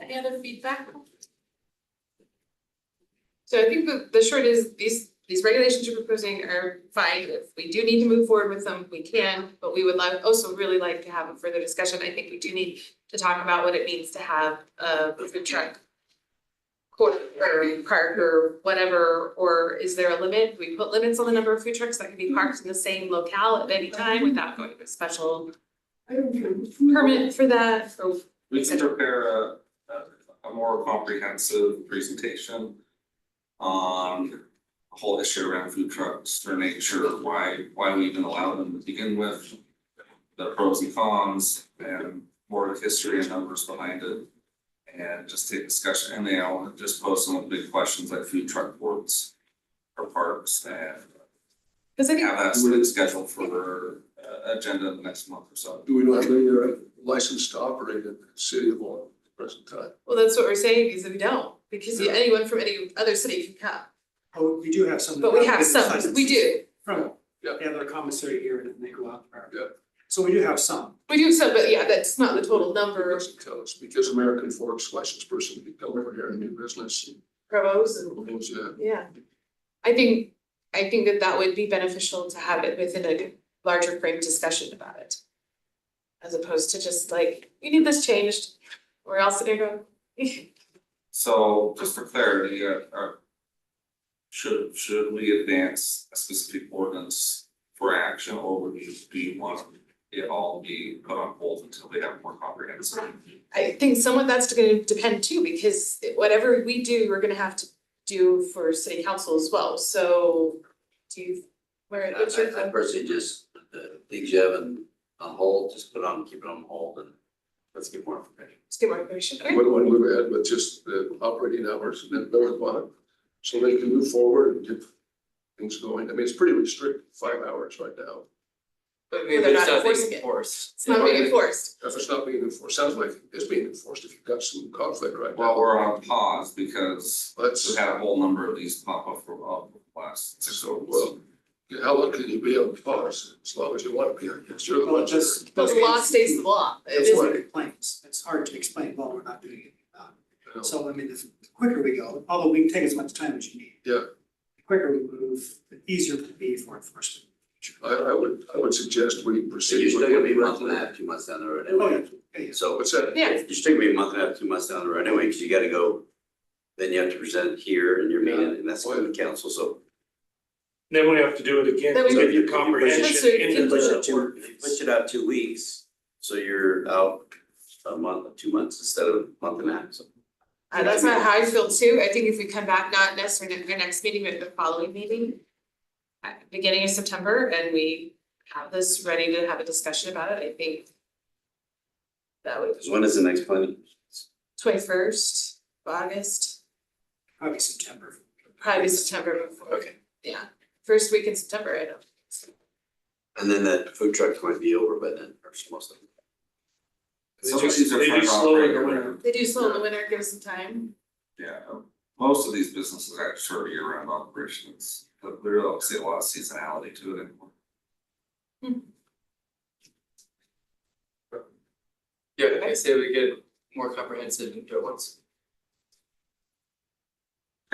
E: Any other feedback?
B: So I think the short is these regulations you're proposing are fine. If we do need to move forward with them, we can, but we would also really like to have a further discussion. I think we do need to talk about what it means to have a food truck court or park or whatever, or is there a limit? Do we put limits on the number of food trucks that can be parked in the same locale at any time without going to a special permit for that, or
D: We can prepare a more comprehensive presentation on the whole issue around food trucks to make sure why we even allow them to begin with, the pros and cons, and more of history and numbers behind it. And just take discussion, and they all just pose some big questions like food truck boards or parks, and
B: because I think
D: have that scheduled for agenda in the next month or so.
C: Do we not have any license to operate in the city of Orem at the present time?
B: well, that's what we're saying is that we don't, because anyone from any other city can come,
F: Oh, we do have some.
B: but we have
F: business
B: some,
F: licenses
B: we do.
F: From,
C: Yeah.
F: they have their commissary here and then they go out there.
C: Yeah.
F: So we do have some.
B: We do some, but yeah, that's not the total number of
C: Doesn't tell us, because American Forks licensed person can come over here and do business.
B: provos and,
C: Yeah.
B: yeah. I think that would be beneficial to have it within a larger frame discussion about it. As opposed to just like, we need this changed, or else they're gonna go.
D: So just for clarity, should we advance a specific ordinance for action, or do you want it all be put on hold until we have more comprehensive?
B: I think somewhat that's gonna depend too, because whatever we do, we're gonna have to do for city council as well, so do you, what's your?
A: I personally just, the things you have on hold, just keep it on hold and let's get more information.
B: Let's get more information, okay?
C: When we were at with just the operating hours and then build upon it, so they can move forward and get things going. I mean, it's pretty restricted, 5 hours right now.
H: But maybe
B: they're
H: it's
B: not
H: not being
B: enforcing it.
H: enforced.
B: It's not being enforced.
C: If it's not being enforced, sounds like it's being enforced if you've got some conflict right
D: Well,
C: now.
D: we're on pause because
C: Let's,
D: we've had a whole number of these pop up for the last 6
C: so,
D: months.
C: well, how long can you be on pause? As long as you want to be, I guess. You're the one just.
B: But the law stays the law, it
F: That's what
B: isn't,
F: it complains. It's hard to explain, well, we're not doing it.
C: You know,
F: So I mean, the quicker we go, although we can take as much time as you need.
C: Yeah.
F: The quicker we move, the easier it will be for enforcement.
C: I would suggest we
A: So
C: proceed.
A: you're still
C: with
A: gonna be a
C: what
A: month and a half, 2 months down the road
F: Oh,
A: anyway.
F: yeah.
A: So
C: What's that?
B: yeah,
A: you're still gonna be a month and a half, 2 months down the road anyway, because you gotta go. Then you have to present it here in your meeting, and that's going to council, so.
G: Then we have to do it again,
B: Then we-
G: so
A: So if you
G: your comprehension
B: So you
G: into
B: can
A: push
G: the
A: it if you push it out 2 weeks, so you're out a month, 2 months instead of a month and a half, so.
B: that's not how I feel too, I think if we come back, not necessarily our next meeting, but the following meeting. At the beginning of September, and we have this ready to have a discussion about it, I think. That would
A: So when is the next planning?
B: 21st of August,
F: Probably September.
B: probably September before,
A: Okay,
B: yeah, first week in September, I don't.
A: and then that food truck's going to be over by then, or most of them.
D: Some of these are
G: They do
D: front
G: slow in the
D: operator.
G: winter.
B: They do slow in the winter, give us some time.
D: Yeah, most of these businesses have short year-round operations, but we don't see a lot of seasonality to it anymore.
H: Yeah, I say we get more comprehensive and do it once.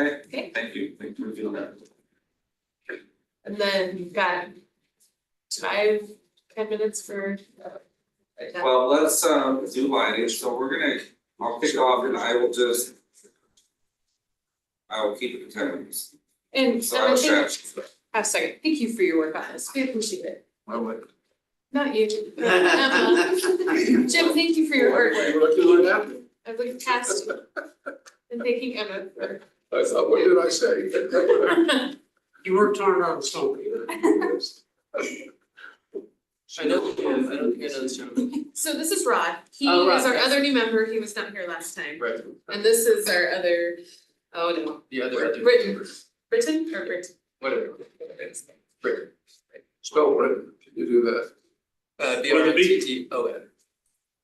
B: Okay.
D: Thank you for doing that.
B: And then you've got 5-10 minutes for.
D: Well, let's do lighting, so I'll kick off and I will keep it to 10 minutes.
B: And
D: So
B: I
D: I'll
B: think,
D: share.
B: have a second, thank you for your work on this, we appreciate it,
C: I would.
B: not you. Emma. Jim, thank you for your hard
C: You
B: work,
C: were looking right at me.
B: I've looked past you. And thanking Emma for.
C: I thought, what did I say?
F: You worked hard on the stone.
H: I don't think I know this gentleman.
B: So this is Rod, he
H: Oh, Rod,
B: is our
H: yes.
B: other new member, he was not here last time,
H: Right,
B: and this is our other, oh no,
H: the other.
B: Britain, Britain or Britain?
H: Whatever. Britain.
C: Spell Britain, can you do that?
H: B-R-I-T-T-O-N.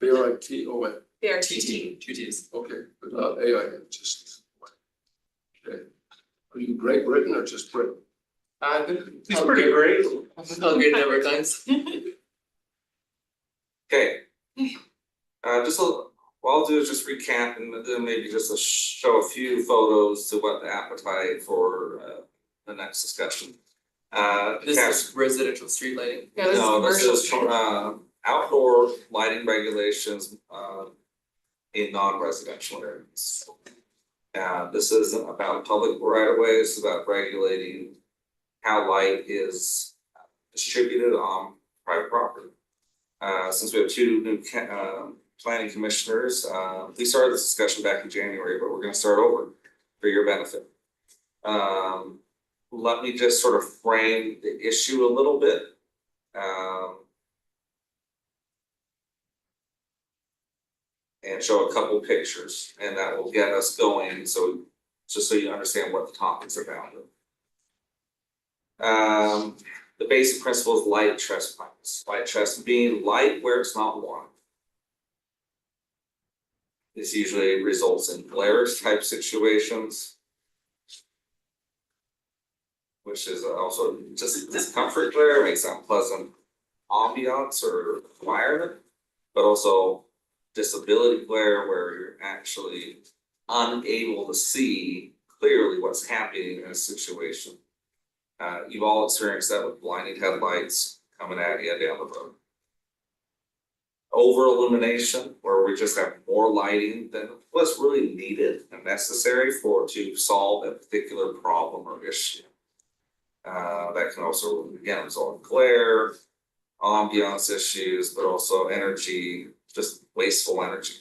C: B-R-I-T-O-N,
B: They are
H: T-T, two T's.
C: okay, but not A-I-N, just. Okay. Are you Great Britain or just Britain?
G: He's pretty great.
H: I've called great a number of times.
D: Okay. Just a what I'll do is just recap and then maybe just show a few photos to what the appetite for the next discussion.
H: This is residential street lighting.
B: No, this is
D: no, this
B: commercial.
D: is outdoor lighting regulations in non-residential areas. This isn't about public right of ways, it's about regulating how light is distributed on private property. Since we have two new planning commissioners, we started this discussion back in January, but we're gonna start over for your benefit. Let me just sort of frame the issue a little bit. And show a couple pictures, and that will get us going, so just so you understand what the topic's about. The basic principle is light trespass. Light trespass being light where it's not wanted. This usually results in glare type situations, which is also just discomfort glare, makes unpleasant ambiance or environment, but also disability glare where you're actually unable to see clearly what's happening in a situation. You've all experienced that with blinding headlights coming at you down the road. Over illumination, where we just have more lighting than what's really needed and necessary to solve a particular problem or issue. That can also, again, result in glare, ambiance issues, but also energy, just wasteful energy.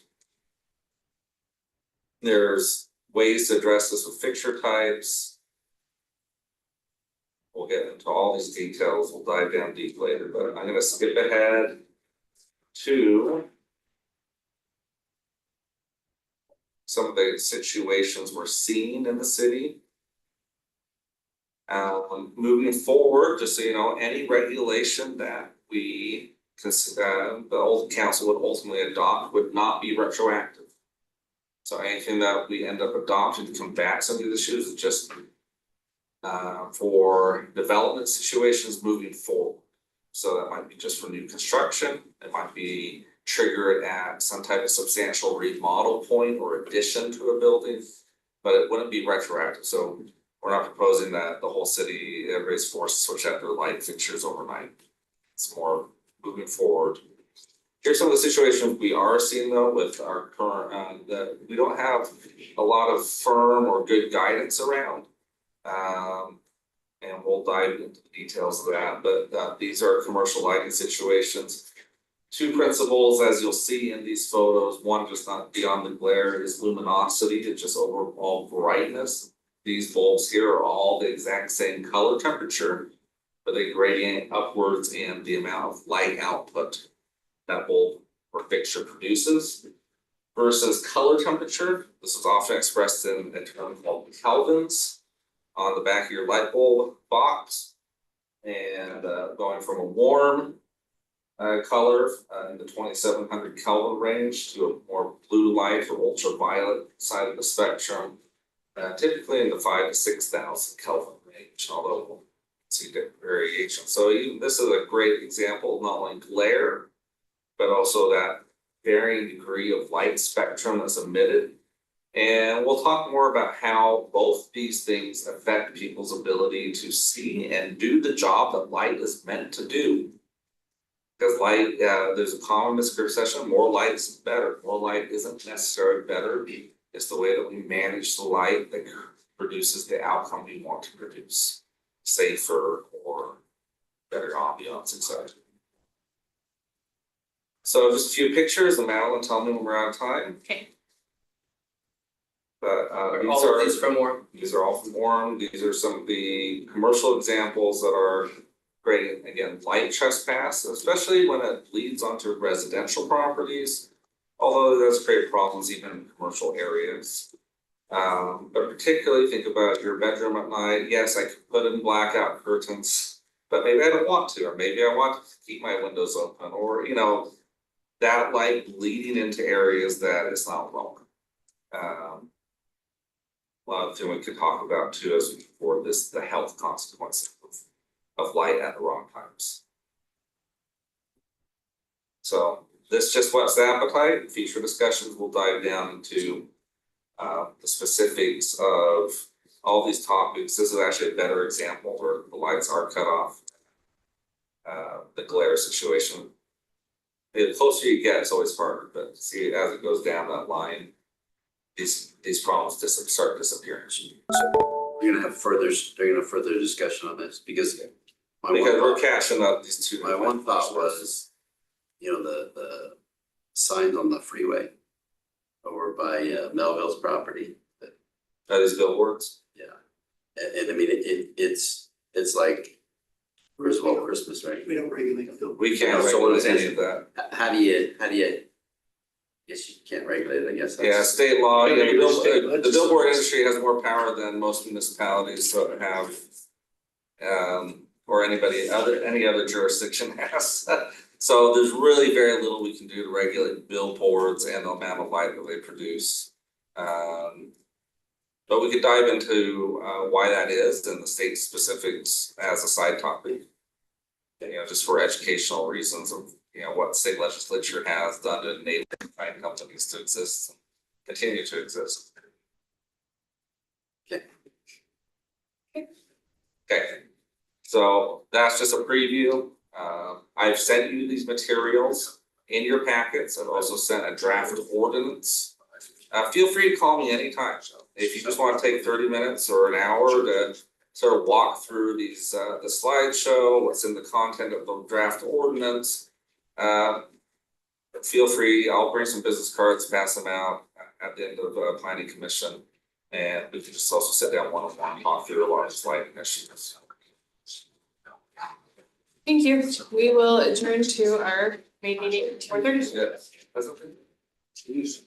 D: There's ways to address this with fixture types. We'll get into all these details, we'll dive down deep later, but I'm gonna skip ahead to some of the situations we're seeing in the city. Moving forward, just so you know, any regulation that we the old council would ultimately adopt would not be retroactive. So anything that we end up adopting to combat some of these issues is just for development situations moving forward. So that might be just for new construction, it might be triggered at some type of substantial remodel point or addition to a building, but it wouldn't be retroactive. So we're not proposing that the whole city, everybody's forced to switch out their light fixtures overnight. It's more moving forward. Here's some of the situations we are seeing though with our current, that we don't have a lot of firm or good guidance around. And we'll dive into the details of that, but these are commercial lighting situations. Two principles, as you'll see in these photos, one just not beyond the glare is luminosity, it's just overall brightness. These bulbs here are all the exact same color temperature, but they gradient upwards in the amount of light output that bulb or fixture produces. Versus color temperature, this is often expressed in a term called kelvins on the back of your light bulb box. And going from a warm color in the 2700 Kelvin range to a more blue light or ultraviolet side of the spectrum, typically in the 5,000 to 6,000 Kelvin range, although we'll see different variations. So this is a great example of not only glare, but also that varying degree of light spectrum that's emitted. And we'll talk more about how both these things affect people's ability to see and do the job that light is meant to do. Because light, there's a common misconception, more light is better. More light isn't necessarily better. It's the way that we manage the light that produces the outcome we want to produce. Safer or better ambiance inside. So just a few pictures, and Madeline, tell me when we're out of time.
B: Okay.
D: But
H: Are all of these from Orem?
D: these are all from Orem. These are some of the commercial examples that are creating, again, light trespass, especially when it leads onto residential properties. Although it does create problems even in commercial areas. But particularly think about your bedroom at night. Yes, I could put in blackout curtains, but maybe I don't want to, or maybe I want to keep my windows open, or that light bleeding into areas that is not welcome. One thing we could talk about too is for the health consequences of light at the wrong times. So this just whets the appetite. Future discussions will dive down into the specifics of all these topics. This is actually a better example where the lights are cut off. The glare situation. The closer you get, it's always harder, but see, as it goes down that line, these problems start disappearing.
A: We're gonna have further discussion on this, because my
D: Because
A: one
D: we're
A: thought,
D: cashing up these two.
A: my one thought was, you know, the signs on the freeway over by Melville's property,
D: That is billboards.
A: and I mean, it's like Roosevelt Christmas, right?
F: We don't regulate them.
D: We can't
A: So what
D: regulate
A: is
D: any of that.
A: How do you, yes, you can't regulate it, I guess.
D: Yeah,
A: That's-
D: state law,
G: Yeah,
D: yeah,
G: maybe the state
D: the billboard industry has more power than most municipalities sort of have. Or any other jurisdiction has. So there's really very little we can do to regulate billboards and the amount of light that they produce. But we could dive into why that is and the state specifics as a side topic. You know, just for educational reasons of, you know, what state legislature has done to enable fine companies to exist, and continue to exist. Okay, so that's just a preview. I've sent you these materials in your packets. I've also sent a draft ordinance. Feel free to call me anytime. If you just want to take 30 minutes or an hour to sort of walk through these, the slideshow, what's in the content of the draft ordinance. Feel free, I'll bring some business cards, pass them out at the end of planning commission. And we can just also sit down one-on-one, talk through a lot of slide initiatives.
B: Thank you. We will adjourn to our main meeting at 4:30.
D: Yeah, that's okay. Jeez.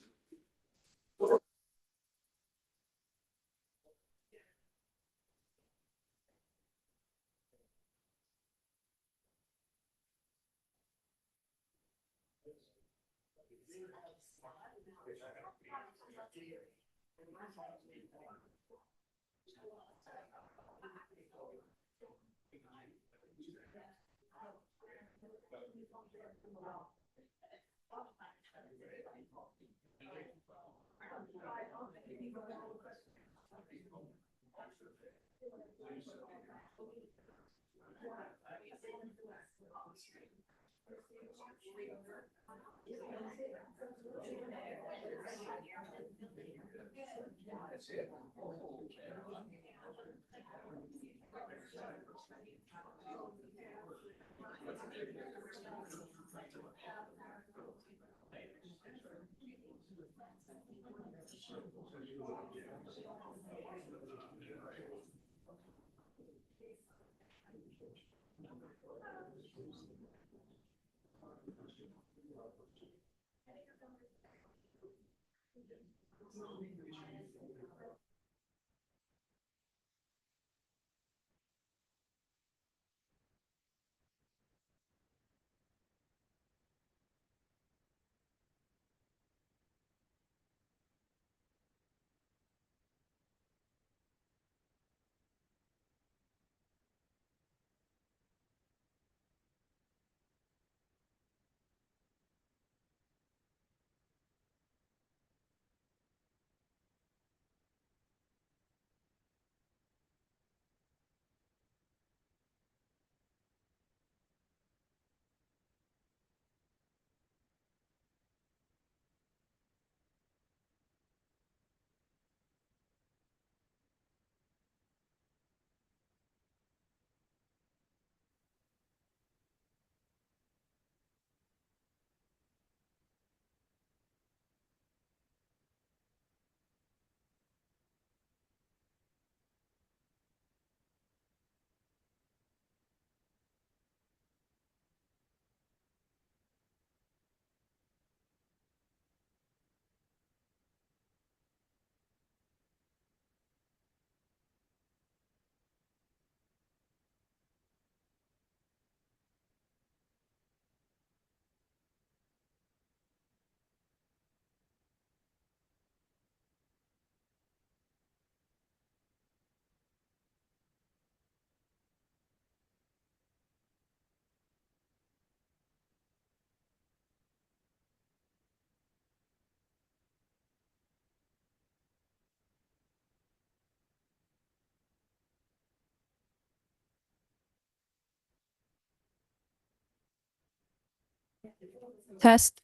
J: Test.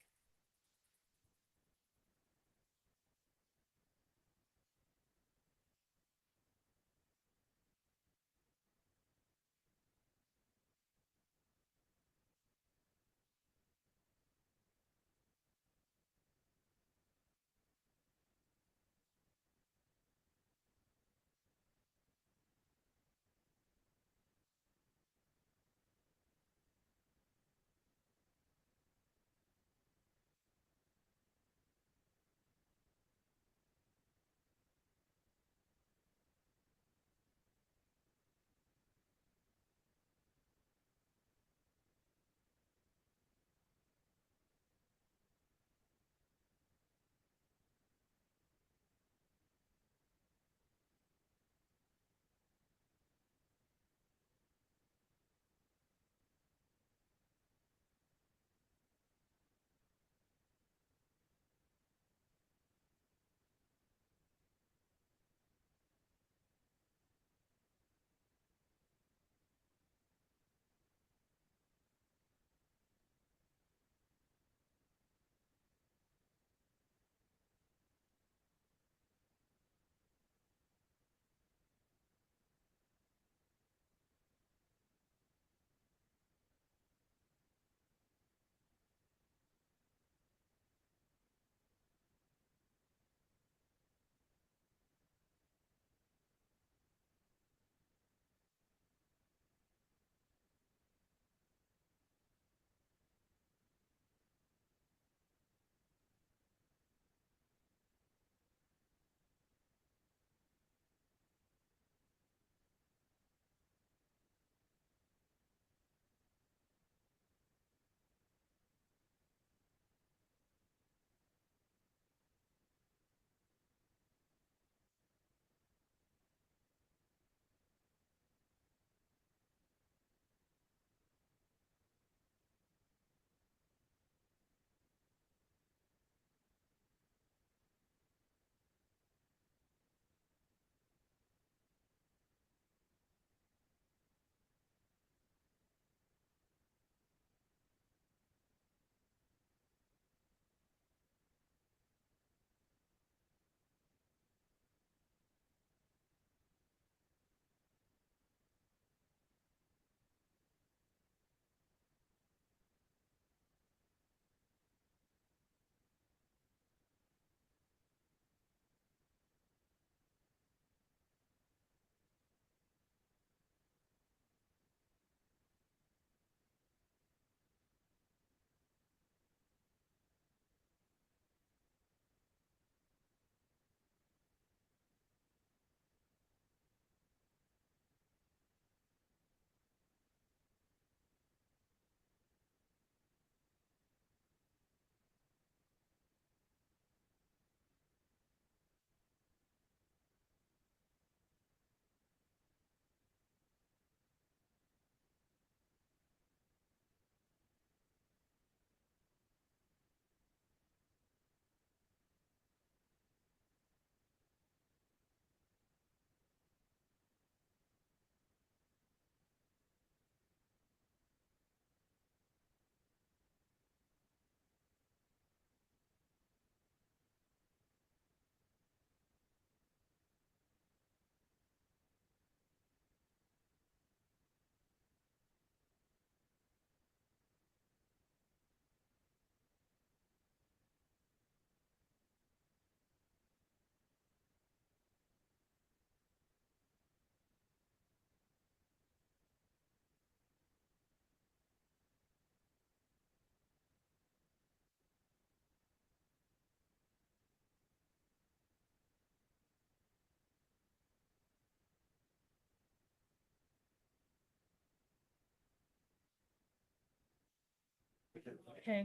J: Okay,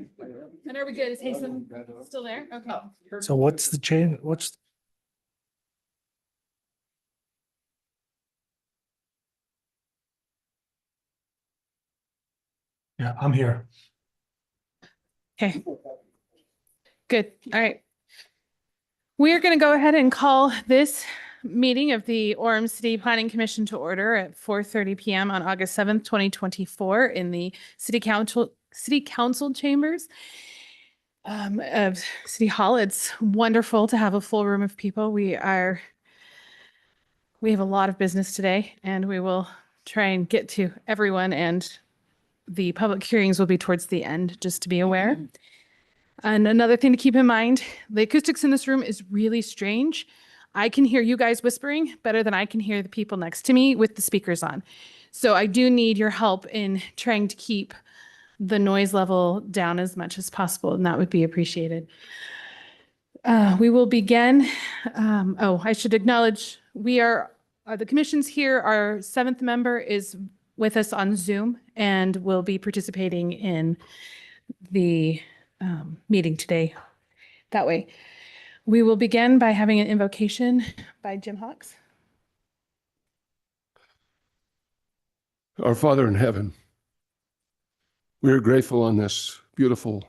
J: and are we good? Is Hasten still there? Okay.
G: So what's the change, what's? Yeah, I'm here.
B: Okay. Good, all right. We are going to go ahead and call this meeting of the Orem City Planning Commission to order at 4:30 PM on August 7th, 2024 in the City
J: City Council chambers of City Hall. It's wonderful to have a full room of people. We have a lot of business today, and we will try and get to everyone, and the public hearings will be towards the end, just to be aware. And another thing to keep in mind, the acoustics in this room is really strange. I can hear you guys whispering better than I can hear the people next to me with the speakers on. So I do need your help in trying to keep the noise level down as much as possible, and that would be appreciated. We will begin. I should acknowledge the commission's here. Our 7th member is with us on Zoom and will be participating in the meeting today. That way, we will begin by having an invocation by Jim Hawks.
C: Our Father in heaven, we are grateful on this beautiful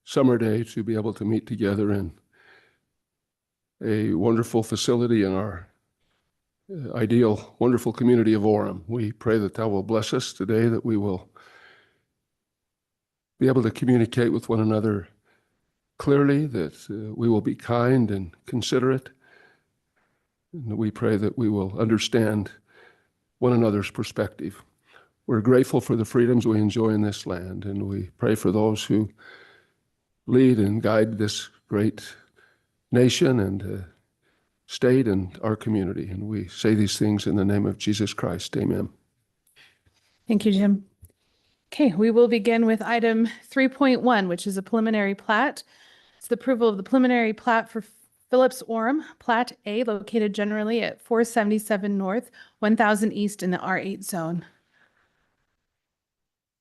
C: summer day to be able to meet together in a wonderful facility in our ideal, wonderful community of Orem. We pray that Thou will bless us today, that we will be able to communicate with one another clearly, that we will be kind and considerate. And we pray that we will understand one another's perspective. We're grateful for the freedoms we enjoy in this land, and we pray for those who lead and guide this great nation and state and our community. And we say these things in the name of Jesus Christ. Amen.
J: Thank you, Jim. Okay, we will begin with item 3.1, which is a preliminary plat. It's the approval of the preliminary plat for Phillips Orem, Plat A, located generally at 477 North, 1000 East in the R8 zone.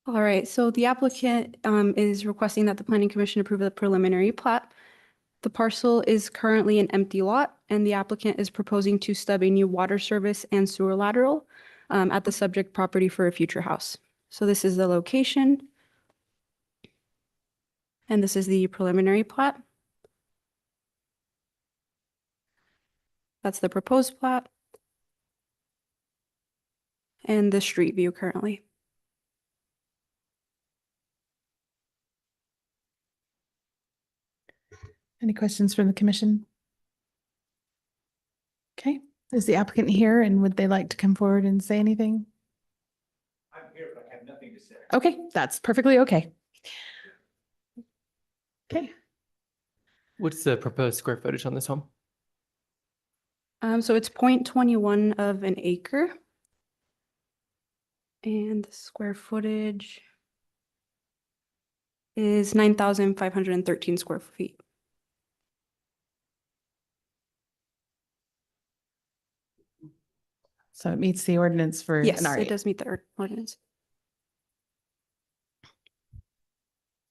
K: All right, so the applicant is requesting that the Planning Commission approve the preliminary plat. The parcel is currently an empty lot, and the applicant is proposing to stub a new water service and sewer lateral at the subject property for a future house. So this is the location. And this is the preliminary plat. That's the proposed plat. And the street view currently.
J: Any questions from the commission? Okay, is the applicant here and would they like to come forward and say anything?
F: I'm here, but I have nothing to say.
J: Okay, that's perfectly okay. Okay,
H: What's the proposed square footage on this home?
K: So it's 0.21 of an acre. And the square footage is 9,513 square feet.
J: so it meets the ordinance for
K: Yes,
J: an R8.
K: it does meet the ordinance.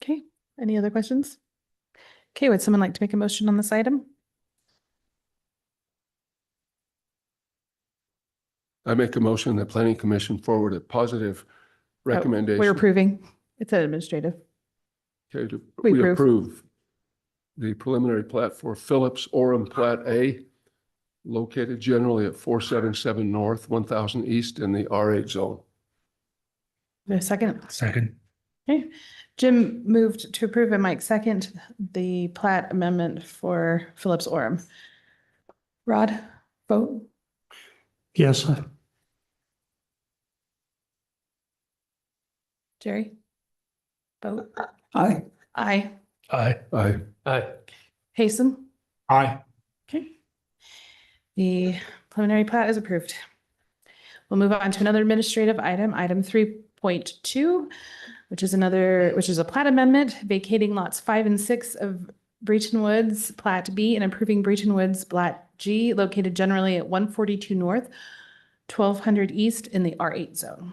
J: Okay, any other questions? Okay, would someone like to make a motion on this item?
C: I make a motion that Planning Commission forward a positive recommendation.
J: We're approving. It's administrative.
C: Okay,
J: We
C: we
J: approve.
C: approve the preliminary plat for Phillips Orem Plat A, located generally at 477 North, 1000 East in the R8 zone.
J: A second.
F: Second.
J: Okay, Jim moved to approve and Mike second the plat amendment for Phillips Orem. Rod, vote.
F: Yes.
J: Jerry? Vote.
F: Aye.
J: Aye.
F: Aye.
C: Aye.
H: Aye.
J: Hasten?
F: Aye.
J: Okay. The preliminary plat is approved. We'll move on to another administrative item, item 3.2, which is a plat amendment vacating lots 5 and 6 of Breton Woods Plat B and approving Breton Woods Plat G, located generally at 142 North, 1200 East in the R8 zone.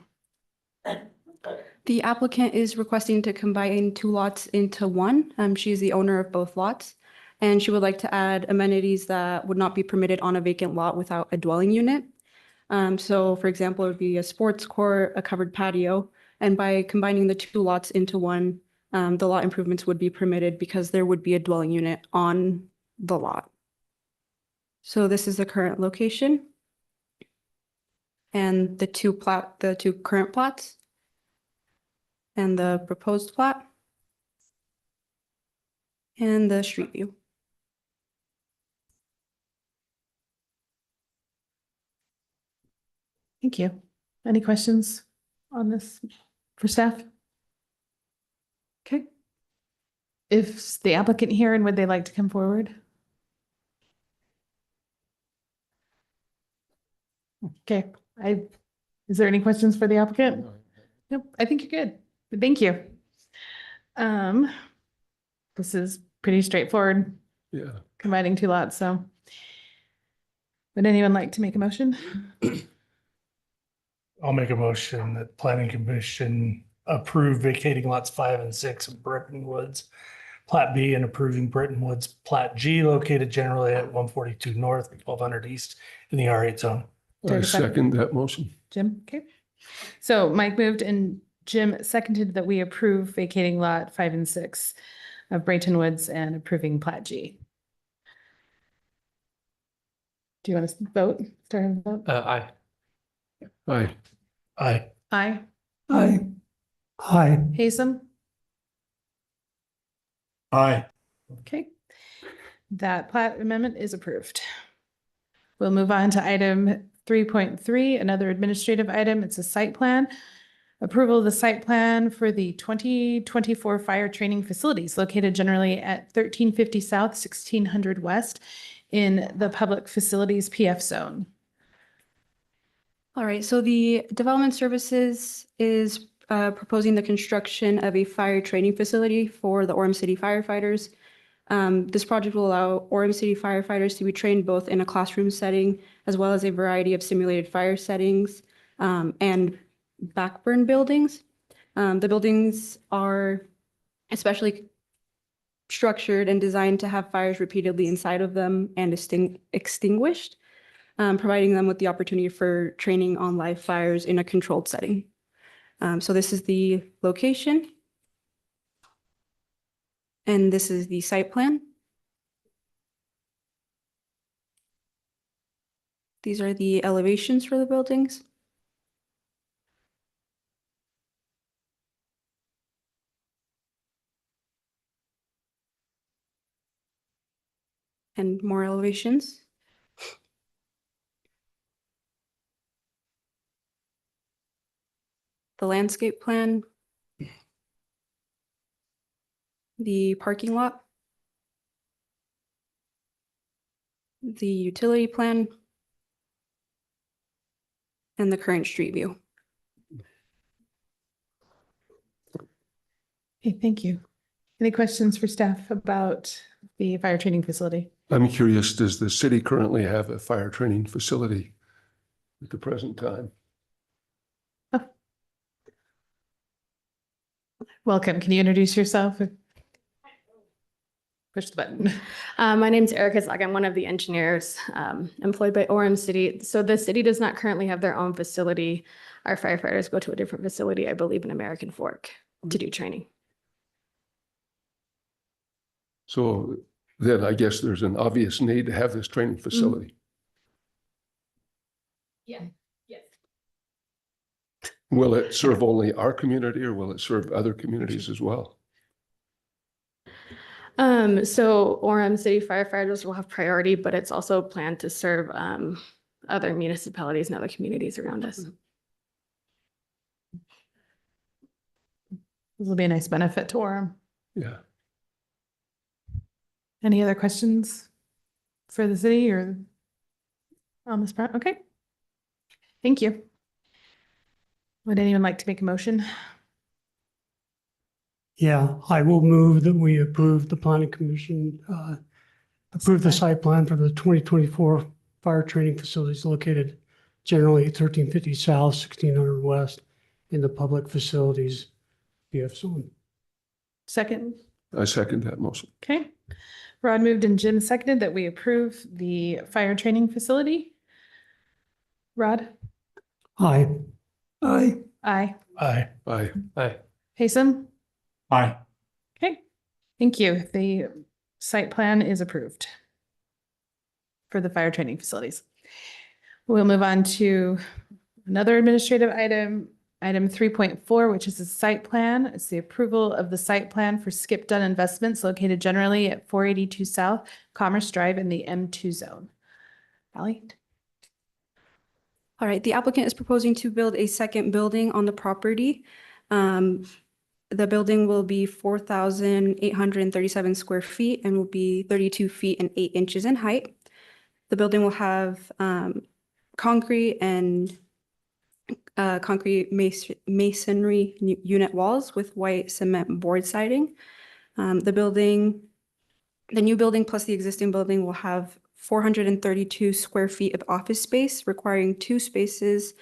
K: The applicant is requesting to combine 2 lots into one. She is the owner of both lots, and she would like to add amenities that would not be permitted on a vacant lot without a dwelling unit. So for example, it would be a sports court, a covered patio, and by combining the 2 lots into one, the lot improvements would be permitted because there would be a dwelling unit on the lot. So this is the current location. And the two current plots. And the proposed plat. and the street view.
J: Thank you. Any questions on this for staff? Okay. If the applicant here and would they like to come forward? Okay, is there any questions for the applicant? Nope, I think you're good. But thank you. This is pretty straightforward,
C: Yeah.
J: combining two lots, so. Would anyone like to make a motion?
L: I'll make a motion that planning commission approve vacating lots 5 and 6 of Britton Woods. Plat B and approving Britton Woods Plat G located generally at 142 North, 1200 East in the R8 zone.
J: Do I
C: I
J: have a second?
C: second that motion.
J: Jim, okay. So Mike moved and Jim seconded that we approve vacating lot 5 and 6 of Brayton Woods and approving Plat G. Do you want to vote? Start a vote?
H: Aye.
C: Aye.
L: Aye.
J: Aye.
F: Aye. Aye.
J: Hasem?
L: Aye.
J: Okay. That plat amendment is approved. We'll move on to item 3.3, another administrative item. It's a site plan. Approval of the site plan for the 2024 fire training facilities located generally at 1350 South, 1600 West in the public facilities PF zone.
K: All right, so the Development Services is proposing the construction of a fire training facility for the Orem City firefighters. This project will allow Orem City firefighters to be trained both in a classroom setting as well as a variety of simulated fire settings and backburn buildings. The buildings are especially structured and designed to have fires repeatedly inside of them and extinguished, providing them with the opportunity for training on live fires in a controlled setting. So this is the location. And this is the site plan. These are the elevations for the buildings. And more elevations. The landscape plan. The parking lot. The utility plan. And the current street view.
J: Okay, thank you. Any questions for staff about the fire training facility?
C: I'm curious, does the city currently have a fire training facility at the present time?
J: Welcome. Can you introduce yourself? Push the button.
M: My name's Erica Zlag. I'm one of the engineers employed by Orem City. So the city does not currently have their own facility. Our firefighters go to a different facility, I believe in American Fork, to do training.
C: So then I guess there's an obvious need to have this training facility.
M: Yeah. Yes.
C: Will it serve only our community or will it serve other communities as well?
M: So Orem City firefighters will have priority, but it's also planned to serve other municipalities and other communities around us.
J: This will be a nice benefit to Orem.
C: Yeah.
J: Any other questions for the city or on this part? Okay. Thank you. Would anyone like to make a motion?
N: Yeah, I will move that we approve the planning commission, approve the site plan for the 2024 fire training facilities located generally at 1350 South, 1600 West in the public facilities PF zone.
J: Second.
C: I second that motion.
J: Okay. Rod moved and Jim seconded that we approve the fire training facility. Rod?
N: Aye.
F: Aye.
J: Aye.
L: Aye.
C: Aye.
H: Aye.
J: Hasem?
L: Aye.
J: Okay. Thank you. The site plan is approved for the fire training facilities. We'll move on to another administrative item, Item 3.4, which is a site plan. It's the approval of the site plan for Skip Dunn Investments located generally at 482 South Commerce Drive in the M2 zone. Ally?
K: All right, the applicant is proposing to build a second building on the property. The building will be 4,837 square feet and will be 32 feet and 8 inches in height. The building will have concrete and concrete masonry unit walls with white cement board siding. The new building plus the existing building will have 432 square feet of office space, requiring 2 spaces.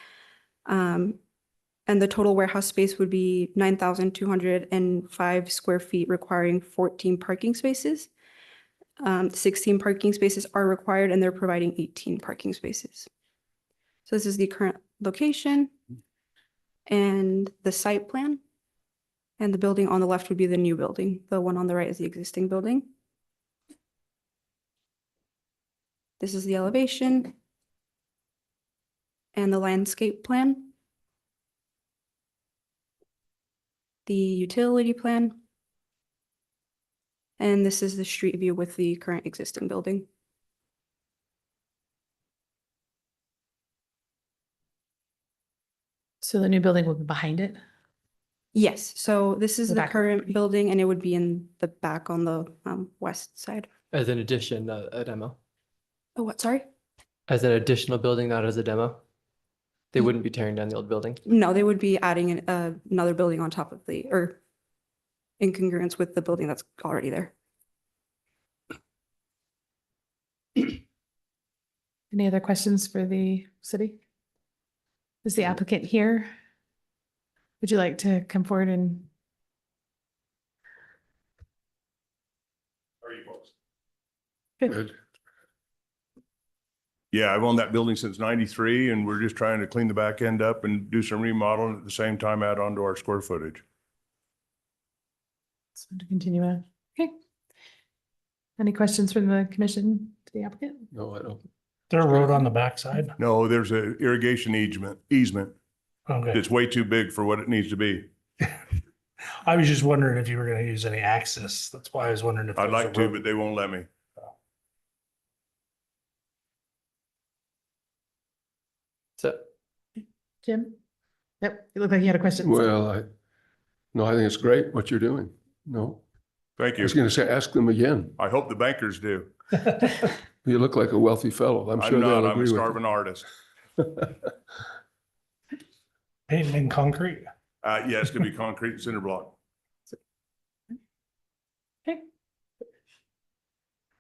K: And the total warehouse space would be 9,205 square feet, requiring 14 parking spaces. 16 parking spaces are required, and they're providing 18 parking spaces. So this is the current location and the site plan. And the building on the left would be the new building. The one on the right is the existing building. This is the elevation and the landscape plan, the utility plan, and this is the street view with the current existing building.
J: So the new building will be behind it?
K: Yes, so this is
J: The
K: the
J: back.
K: current building and it would be in the back on the west side.
H: As an addition, a demo.
K: Oh, what, sorry?
H: As an additional building, not as a demo. They wouldn't be tearing down the old building.
K: No, they would be adding another building on top of or in congruence with the building that's already there.
J: Any other questions for the city? Is the applicant here? Would you like to come forward and?
O: How are you folks?
C: Good.
O: Yeah, I've owned that building since '93 and we're just trying to clean the back end up and do some remodeling at the same time add on to our square footage.
J: So to continue on. Okay. Any questions from the commission to the applicant?
C: No, I don't.
L: There a road on the backside?
O: No, there's a irrigation easement.
L: Okay.
O: It's way too big for what it needs to be.
L: I was just wondering if you were gonna use any access. That's why I was wondering if.
O: I'd
L: there's a
O: like to,
L: road.
O: but they won't let me.
H: So
J: Jim? Yep, you look like you had a question.
C: Well, I think it's great what you're doing. No,
O: Thank
C: I
O: you.
C: was gonna say, ask them again.
O: I hope the bankers do.
C: You look like a wealthy fellow. I'm sure
O: I'm
C: they'll
O: not, I'm
C: agree
O: a
C: with
O: starving artist.
C: you.
L: Painting in concrete.
O: Yeah, it's gonna be concrete and cinder block.
J: Okay.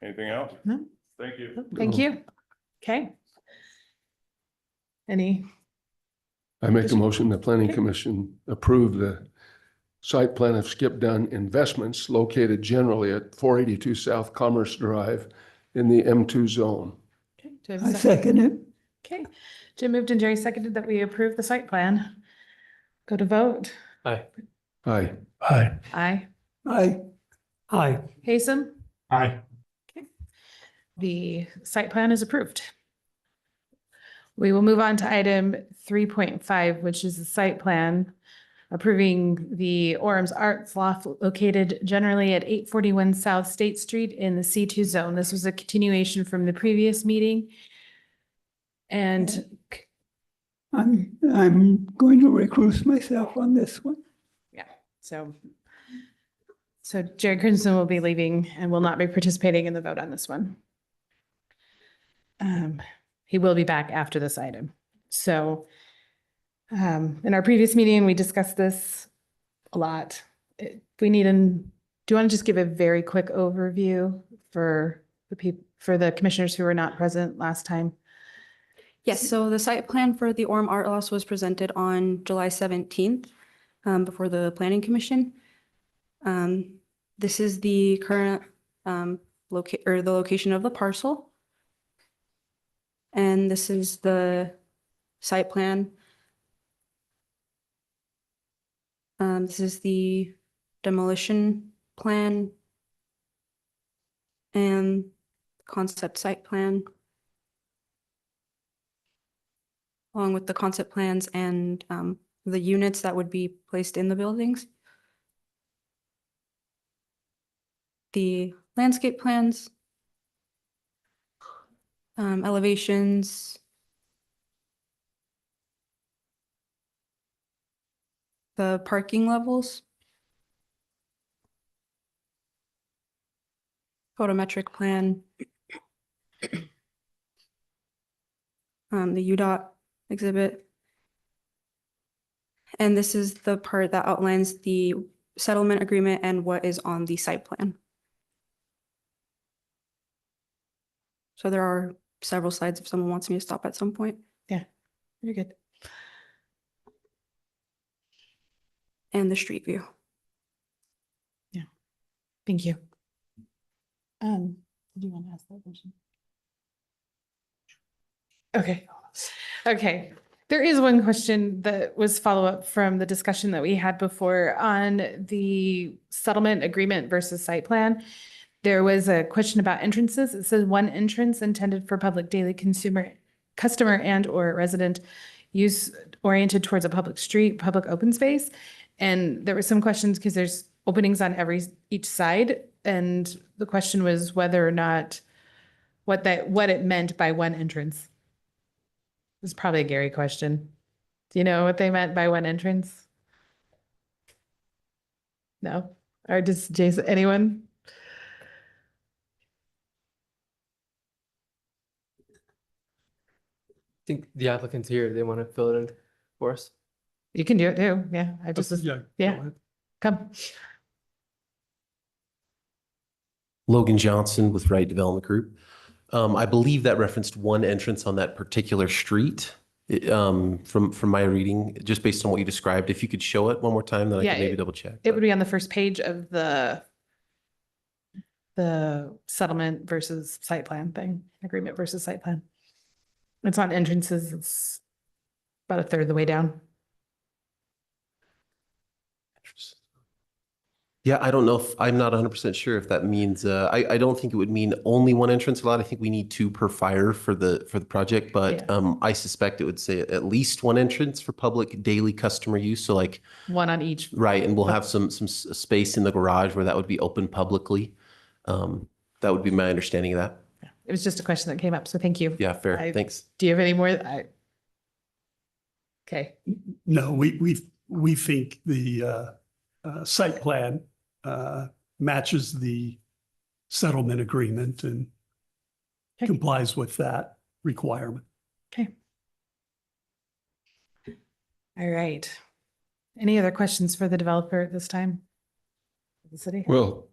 O: Anything else?
J: No.
O: Thank you.
J: Thank you. Okay. Any,
C: I make a motion, the planning
J: Okay.
C: commission approve the site plan of Skip Dunn Investments located generally at 482 South Commerce Drive in the M2 zone.
J: okay, do I have a second?
N: second it.
J: Okay, Jim moved and Jerry seconded that we approve the site plan. Go to vote.
H: Aye.
C: Aye.
L: Aye.
J: Aye.
N: Aye. Aye.
J: Hasem?
L: Aye.
J: The site plan is approved. We will move on to item 3.5, which is the site plan approving the Orem's Arts Loft located generally at 841 South State Street in the C2 zone. This was a continuation from the previous meeting. And
N: I'm going to recuse myself on this one.
J: so Jerry Crimson will be leaving and will not be participating in the vote on this one. He will be back after this item. So in our previous meeting, we discussed this a lot. Do you want to just give a very quick overview for the commissioners who were not present last time?
K: Yes, so the site plan for the Orem Art Loss was presented on July 17th before the Planning Commission. This is the current the location of the parcel. And this is the site plan. This is the demolition plan and concept site plan, along with the concept plans and the units that would be placed in the buildings. The landscape plans, elevations, the parking levels, photometric plan, the UDOT exhibit. And this is the part that outlines the settlement agreement and what is on the site plan. So there are several slides if someone wants me to stop at some point.
J: Very good.
K: And the street view.
J: Thank you. Do you want to ask that question? Okay. Okay. There is one question that was follow-up from the discussion that we had before on the settlement agreement versus site plan. There was a question about entrances. It says one entrance intended for public daily customer and or resident use oriented towards a public street, public open space. And there were some questions because there's openings on each side. And the question was whether or not what it meant by one entrance. It's probably a Gary question. Do you know what they meant by one entrance? No? Or does Jason, anyone?
H: I think the applicant's here. They want to fill it in for us.
J: You can do it too. Yeah, I just,
N: Yeah.
J: yeah, come.
P: Logan Johnson with Wright Development Group. I believe that referenced one entrance on that particular street. From my reading, just based on what you described. If you could show it one more time, then I
J: Yeah,
P: could maybe double check.
J: It would be on the first page of the settlement versus site plan thing, agreement versus site plan. It's on entrances. It's about a third of the way down.
P: Yeah, I don't know if I'm not 100% sure if that means I don't think it would mean only one entrance a lot. I think we need two per fire for the project, but I suspect it would say at least one entrance for public daily customer use. So like
J: one on each.
P: Right, and we'll have some space in the garage where that would be open publicly. That would be my understanding of that.
J: It was just a question that came up, so thank you.
P: Yeah, fair. Thanks.
J: Do you have any more? Okay.
I: No, we think the site plan matches the settlement agreement and complies with that requirement.
J: Okay. All right. Any other questions for the developer at this time? The city?
C: Well,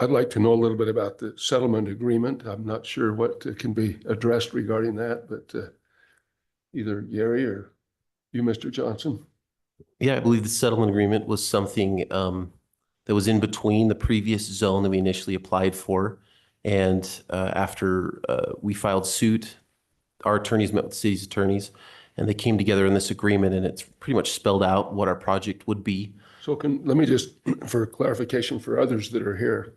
C: I'd like to know a little bit about the settlement agreement. I'm not sure what can be addressed regarding that, but either Gary or you, Mr. Johnson.
P: Yeah, I believe the settlement agreement was something that was in between the previous zone that we initially applied for. And after we filed suit, our attorneys met with the city's attorneys, and they came together in this agreement, and it's pretty much spelled out what our project would be.
C: So let me just, for clarification for others that are here,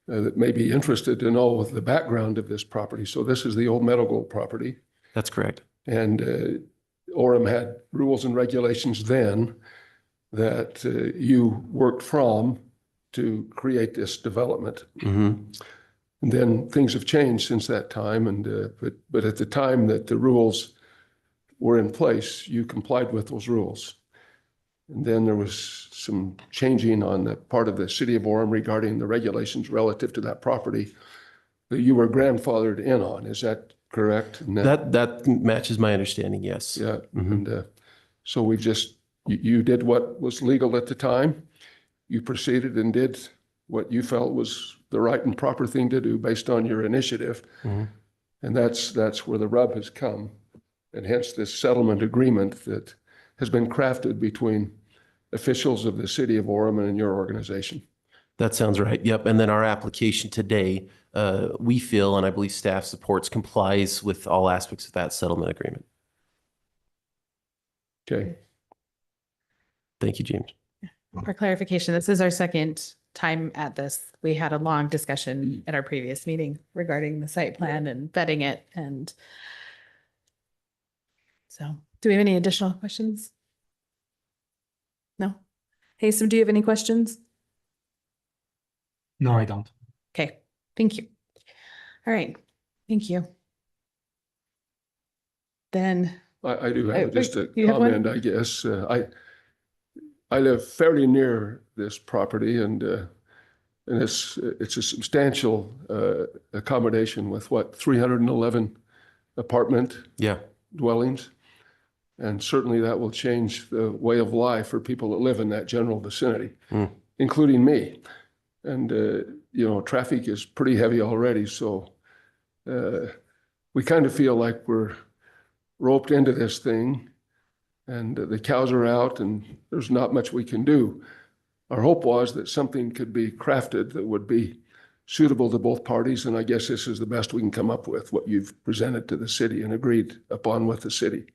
C: that may be interested to know the background of this property. So this is the old Meadowgold property.
P: That's correct.
C: And Orem had rules and regulations then that you worked from to create this development.
P: Mm-hmm.
C: And then things have changed since that time. And but at the time that the rules were in place, you complied with those rules. And then there was some changing on the part of the city of Orem regarding the regulations relative to that property that you were grandfathered in on. Is that correct? And
P: That matches my understanding, yes.
C: yeah.
P: Mm-hmm.
C: And so we've just, you did what was legal at the time. You proceeded and did what you felt was the right and proper thing to do based on your initiative.
P: Mm-hmm.
C: And that's where the rub has come. And hence this settlement agreement that has been crafted between officials of the city of Orem and your organization.
P: That sounds right. Yep. And then our application today, we feel, and I believe staff supports, complies with all aspects of that settlement agreement.
C: Okay.
P: Thank you, James.
J: For clarification, this is our second time at this. We had a long discussion at our previous meeting regarding the site plan and vetting it. And so, do we have any additional questions? Haysom, do you have any questions?
L: No, I don't.
J: Okay, thank you. All right, thank you. Then,
C: I do have just a
J: you have one?
C: comment, I guess. I live fairly near this property and it's a substantial accommodation with what, 311 apartment
P: Yeah.
C: dwellings? And certainly that will change the way of life for people that live in that general vicinity, including me. And, traffic is pretty heavy already, so we kind of feel like we're roped into this thing and the cows are out and there's not much we can do. Our hope was that something could be crafted that would be suitable to both parties, and I guess this is the best we can come up with, what you've presented to the city and agreed upon with the city.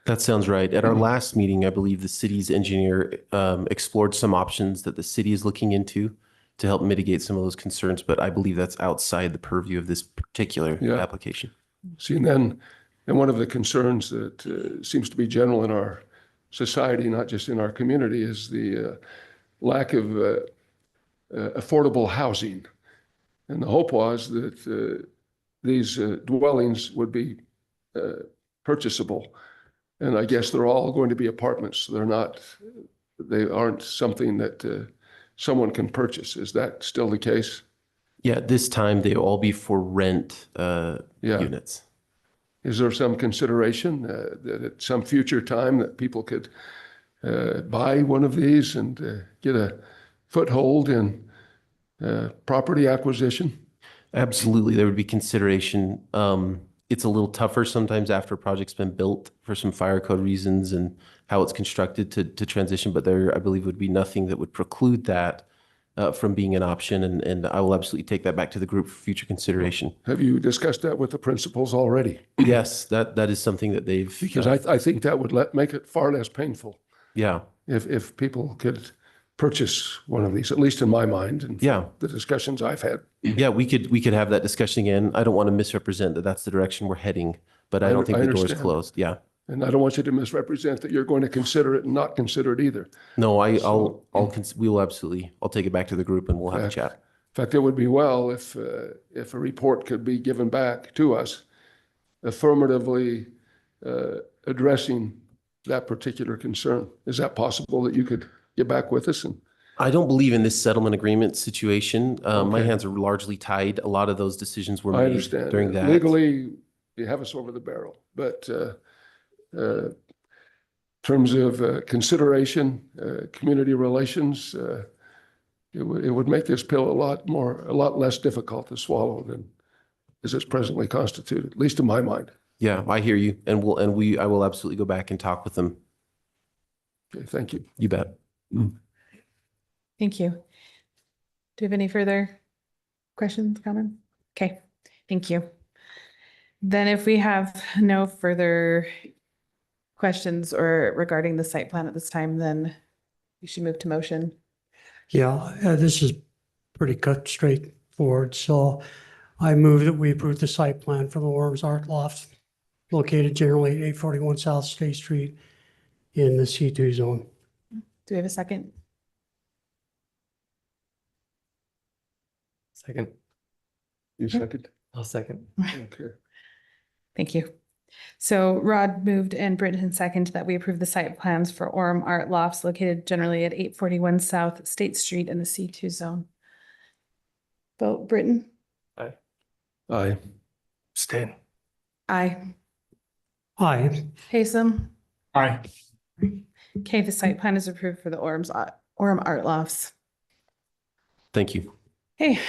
P: That sounds right. At our last meeting, I believe the city's engineer explored some options that the city is looking into to help mitigate some of those concerns, but I believe that's outside the purview of this particular application.
C: See, and one of the concerns that seems to be general in our society, not just in our community, is the lack of affordable housing. And the hope was that these dwellings would be purchasable. And I guess they're all going to be apartments. They aren't something that someone can purchase. Is that still the case?
P: Yeah, at this time, they all be for rent units.
C: Is there some consideration that at some future time that people could buy one of these and get a foothold in property acquisition?
P: Absolutely, there would be consideration. It's a little tougher sometimes after a project's been built for some fire code reasons and how it's constructed to transition, but there, I believe, would be nothing that would preclude that from being an option, and I will absolutely take that back to the group for future consideration.
C: Have you discussed that with the principals already?
P: Yes, that is something that they've.
C: Because I think that would make it far less painful.
P: Yeah.
C: If people could purchase one of these, at least in my mind, and the discussions I've had.
P: Yeah, we could have that discussion again. I don't want to misrepresent that that's the direction we're heading, but I don't think the door's closed. Yeah.
C: And I don't want you to misrepresent that you're going to consider it and not consider it either.
P: No, we will absolutely. I'll take it back to the group and we'll have a chat.
C: In fact, it would be well if a report could be given back to us affirmatively addressing that particular concern. Is that possible that you could get back with us? And
P: I don't believe in this settlement agreement situation. My hands are largely tied. A lot of those decisions were made during that.
C: Legally, you have us over the barrel, but in terms of consideration, community relations, it would make this pill a lot less difficult to swallow than as it's presently constituted, at least in my mind.
P: Yeah, I hear you, and I will absolutely go back and talk with them.
C: Okay, thank you.
P: You bet.
J: Thank you. Do you have any further questions, comments? Okay, thank you. Then if we have no further questions or regarding the site plan at this time, then we should move to motion.
N: Yeah, this is pretty cut straightforward. So I move that we approve the site plan for the Orem Art Loft located generally at 841 South State Street in the C2 zone.
J: Do we have a second?
H: Second.
C: You second?
H: I'll second.
C: Okay.
J: Thank you. So Rod moved and Britton seconded that we approve the site plans for Orem Art Lofts located generally at 841 South State Street in the C2 zone. Vote Britton?
H: Aye.
C: Aye.
L: Abstain.
J: Aye.
N: Aye.
J: Haysom?
L: Aye.
J: Okay, the site plan is approved for the Orem Art Lofts.
P: Thank you.
J: Hey.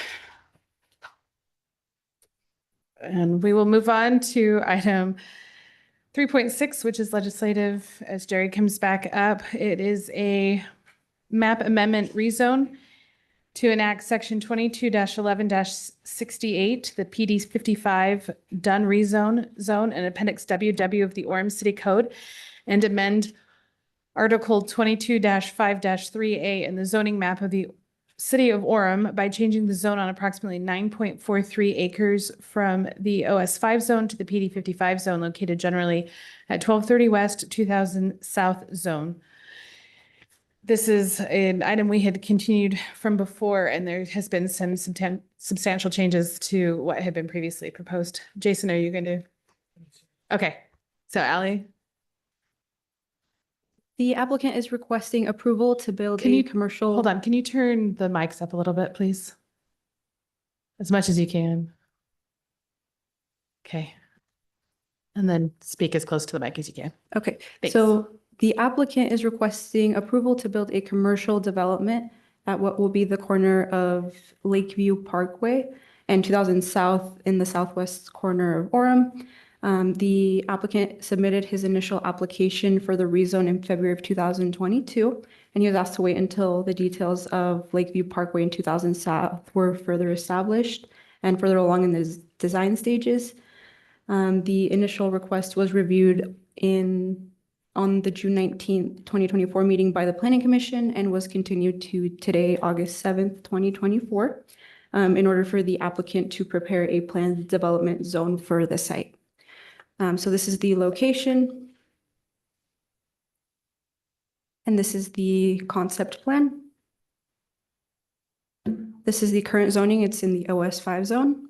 J: And we will move on to item 3.6, which is legislative. As Jerry comes back up, it is a map amendment rezone to enact section 22-11-68, the PD 55 Dunn rezone zone and appendix WW of the Orem City Code, and amend article 22-5-3A in the zoning map of the City of Orem by changing the zone on approximately 9.43 acres from the OS5 zone to the PD 55 zone located generally at 1230 West, 2000 South zone. This is an item we had continued from before, and there has been some substantial changes to what had been previously proposed. Jason, are you going to? Okay, so Ally,
K: The applicant is requesting approval to build
J: Can
K: a
J: you-
K: commercial.
J: hold on, can you turn the mics up a little bit, please? As much as you can. Okay. And then speak as close to the mic as you can.
K: Okay,
J: Thanks.
K: so the applicant is requesting approval to build a commercial development at what will be the corner of Lakeview Parkway and 2000 South in the southwest corner of Orem. The applicant submitted his initial application for the rezone in February of 2022, and he was asked to wait until the details of Lakeview Parkway and 2000 South were further established and further along in the design stages. The initial request was reviewed on the June 19th, 2024 meeting by the Planning Commission and was continued to today, August 7th, 2024, in order for the applicant to prepare a planned development zone for the site. So this is the location. And this is the concept plan. This is the current zoning. It's in the OS5 zone.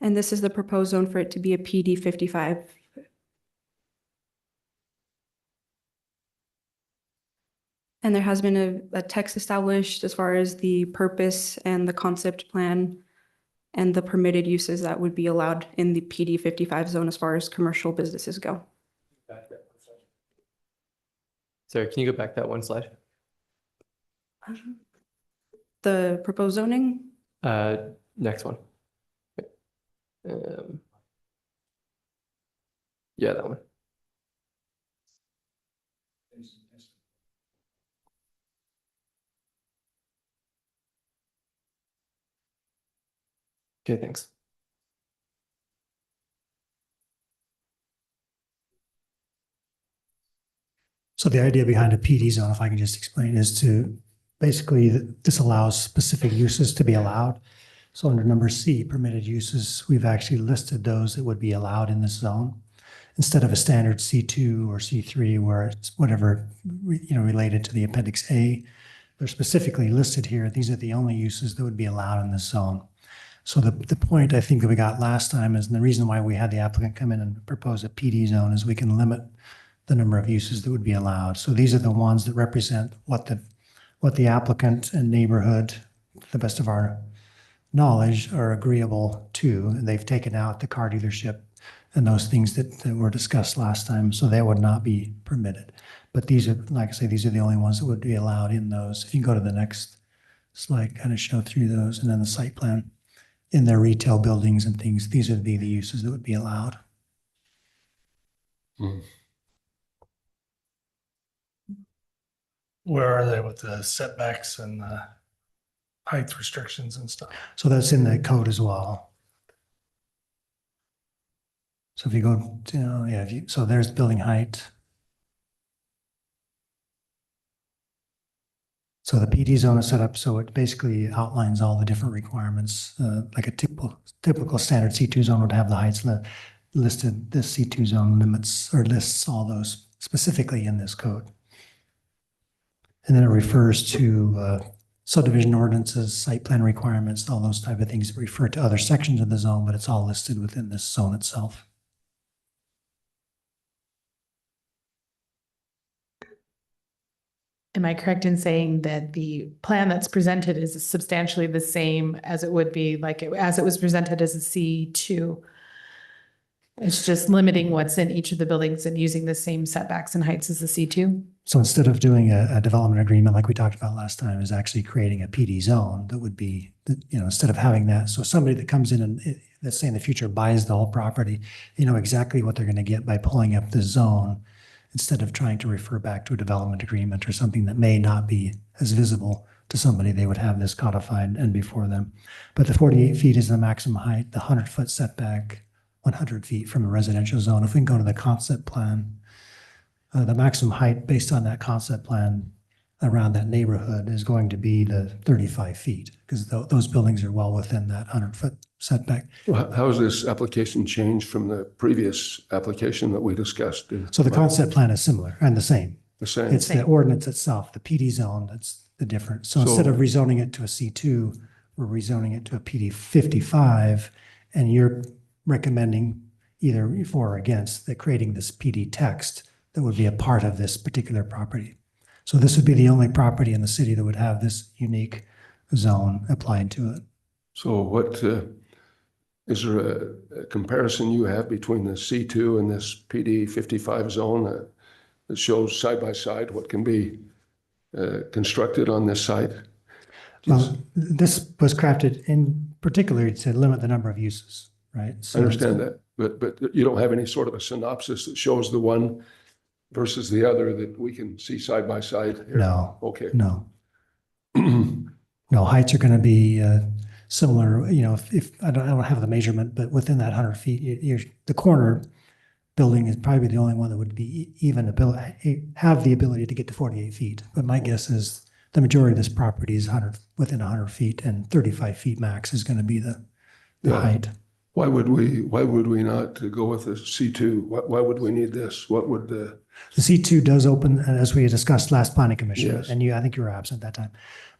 K: And this is the proposed zone for it to be a PD 55. And there has been a text established as far as the purpose and the concept plan and the permitted uses that would be allowed in the PD 55 zone as far as commercial businesses go.
H: Sorry, can you go back that one slide?
K: The proposed zoning,
H: Next one. Yeah, that one. Okay, thanks.
F: So the idea behind a PD zone, if I can just explain, is to basically this allows specific uses to be allowed. So under number C, permitted uses, we've actually listed those that would be allowed in this zone instead of a standard C2 or C3 where it's whatever, related to the Appendix A. They're specifically listed here. These are the only uses that would be allowed in this zone. So the point I think that we got last time is, and the reason why we had the applicant come in and propose a PD zone is we can limit the number of uses that would be allowed. So these are the ones that represent what the applicant and neighborhood, to the best of our knowledge, are agreeable to. And they've taken out the car dealership and those things that were discussed last time, so they would not be permitted. But these are, like I say, these are the only ones that would be allowed in those. If you go to the next slide, kind of show through those, and then the site plan in their retail buildings and things, these would be the uses that would be allowed.
L: Where are they with the setbacks and the height restrictions and stuff?
F: So that's in the code as well. So if you go to, so there's building height. So the PD zone is set up so it basically outlines all the different requirements, like a typical standard C2 zone would have the heights listed. This C2 zone limits or lists all those specifically in this code. And then it refers to subdivision ordinances, site plan requirements, all those type of things that refer to other sections of the zone, but it's all listed within this zone itself.
J: Am I correct in saying that the plan that's presented is substantially the same as it would be as it was presented as a C2? It's just limiting what's in each of the buildings and using the same setbacks and heights as the C2?
F: So instead of doing a development agreement like we talked about last time, is actually creating a PD zone that would be, instead of having that. So somebody that comes in and let's say in the future buys the whole property, exactly what they're going to get by pulling up the zone instead of trying to refer back to a development agreement or something that may not be as visible to somebody. They would have this codified and before them. But the 48 feet is the maximum height, the 100-foot setback, 100 feet from a residential zone. If we can go to the concept plan, the maximum height based on that concept plan around that neighborhood is going to be the 35 feet because those buildings are well within that 100-foot setback.
C: Well, how has this application changed from the previous application that we discussed?
F: So the concept plan is similar and the same.
C: The same.
F: It's the ordinance itself, the PD zone, that's the difference. So
C: So-
F: instead of rezoning it to a C2, we're rezoning it to a PD 55, and you're recommending either for or against the creating this PD text that would be a part of this particular property. So this would be the only property in the city that would have this unique zone applied to it.
C: So what, is there a comparison you have between the C2 and this PD 55 zone that shows side by side what can be constructed on this site?
F: Well, this was crafted in particular to limit the number of uses, right?
C: I understand that, but you don't have any sort of a synopsis that shows the one versus the other that we can see side by side here?
F: No.
C: Okay.
F: No. No, heights are going to be similar, you know, if I don't have the measurement, but within that 100 feet, the corner building is probably the only one that would be even have the ability to get to 48 feet. But my guess is the majority of this property is within 100 feet, and 35 feet max is going to be the height.
C: Why would we not go with the C2? Why would we need this? What would the
F: C2 does open, as we discussed last planning commission,
C: Yes.
F: and I think you were absent that time.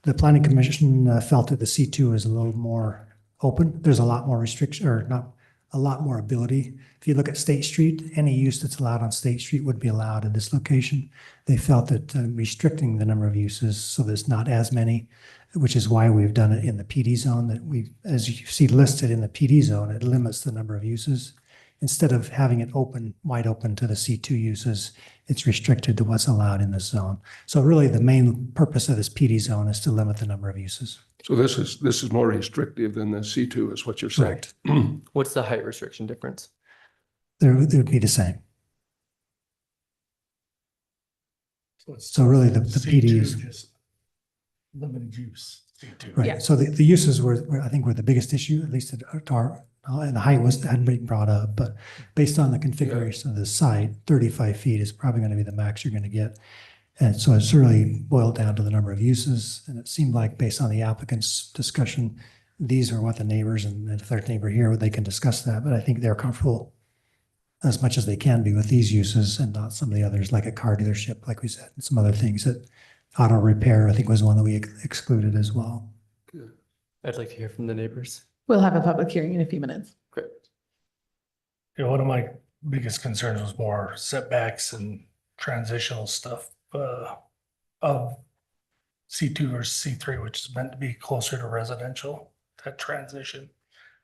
F: The planning commission felt that the C2 is a little more open. There's a lot more restriction, or not a lot more ability. If you look at State Street, any use that's allowed on State Street would be allowed in this location. They felt that restricting the number of uses so there's not as many, which is why we've done it in the PD zone, that as you see listed in the PD zone, it limits the number of uses. Instead of having it wide open to the C2 uses, it's restricted to what's allowed in this zone. So really the main purpose of this PD zone is to limit the number of uses.
C: So this is more restrictive than the C2 is what you're saying?
F: Correct.
H: What's the height restriction difference?
F: They would be the same. So really the PD is.
L: Just limited use. C2.
F: Right, so the uses I think were the biggest issue, at least at our, and the height hadn't been brought up, but based on the configuration of the site, 35 feet is probably going to be the max you're going to get. And so it's really boiled down to the number of uses, and it seemed like based on the applicant's discussion, these are what the neighbors, and if there's a neighbor here, they can discuss that, but I think they're comfortable as much as they can be with these uses and not some of the others, like a car dealership, like we said, and some other things that auto repair, I think, was one that we excluded as well.
H: I'd like to hear from the neighbors.
J: We'll have a public hearing in a few minutes.
H: Great.
L: Yeah, one of my biggest concerns was more setbacks and transitional stuff of C2 versus C3, which is meant to be closer to residential, that transition.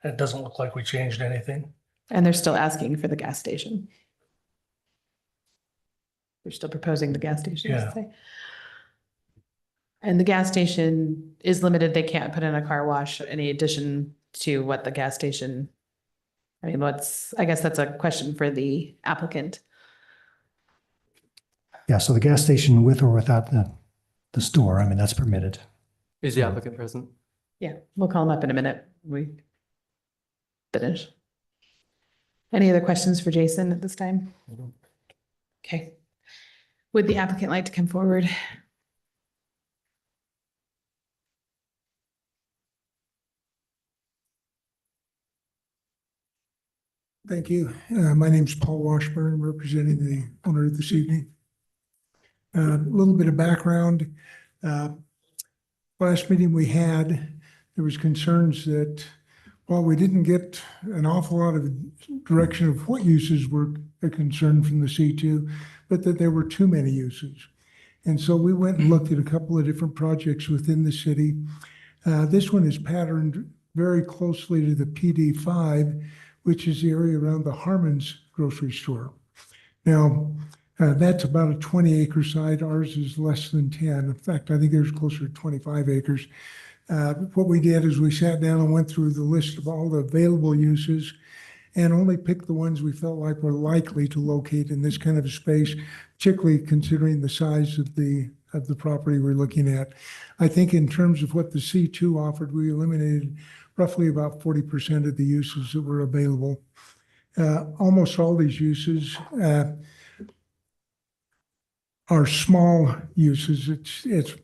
L: And it doesn't look like we changed anything.
J: And they're still asking for the gas station. They're still proposing the gas station. I should
L: Yeah.
J: say. And the gas station is limited. They can't put in a car wash any addition to what the gas station. I mean, I guess that's a question for the applicant.
F: Yeah, so the gas station with or without the store, I mean, that's permitted.
H: Is the applicant present?
J: Yeah, we'll call them up in a minute. We finish. Any other questions for Jason at this time? Okay. Would the applicant like to come forward?
Q: Thank you. My name's Paul Washburn, representing the owner this evening. A little bit of background. Last meeting we had, there was concerns that while we didn't get an awful lot of direction of what uses were a concern from the C2, but that there were too many uses. And so we went and looked at a couple of different projects within the city. This one is patterned very closely to the PD5, which is the area around the Harmon's grocery store. Now, that's about a 20-acre site. Ours is less than 10. In fact, I think there's closer to 25 acres. What we did is we sat down and went through the list of all the available uses and only picked the ones we felt like were likely to locate in this kind of a space, particularly considering the size of the property we're looking at. I think in terms of what the C2 offered, we eliminated roughly about 40% of the uses that were available. Almost all these uses are small uses. It's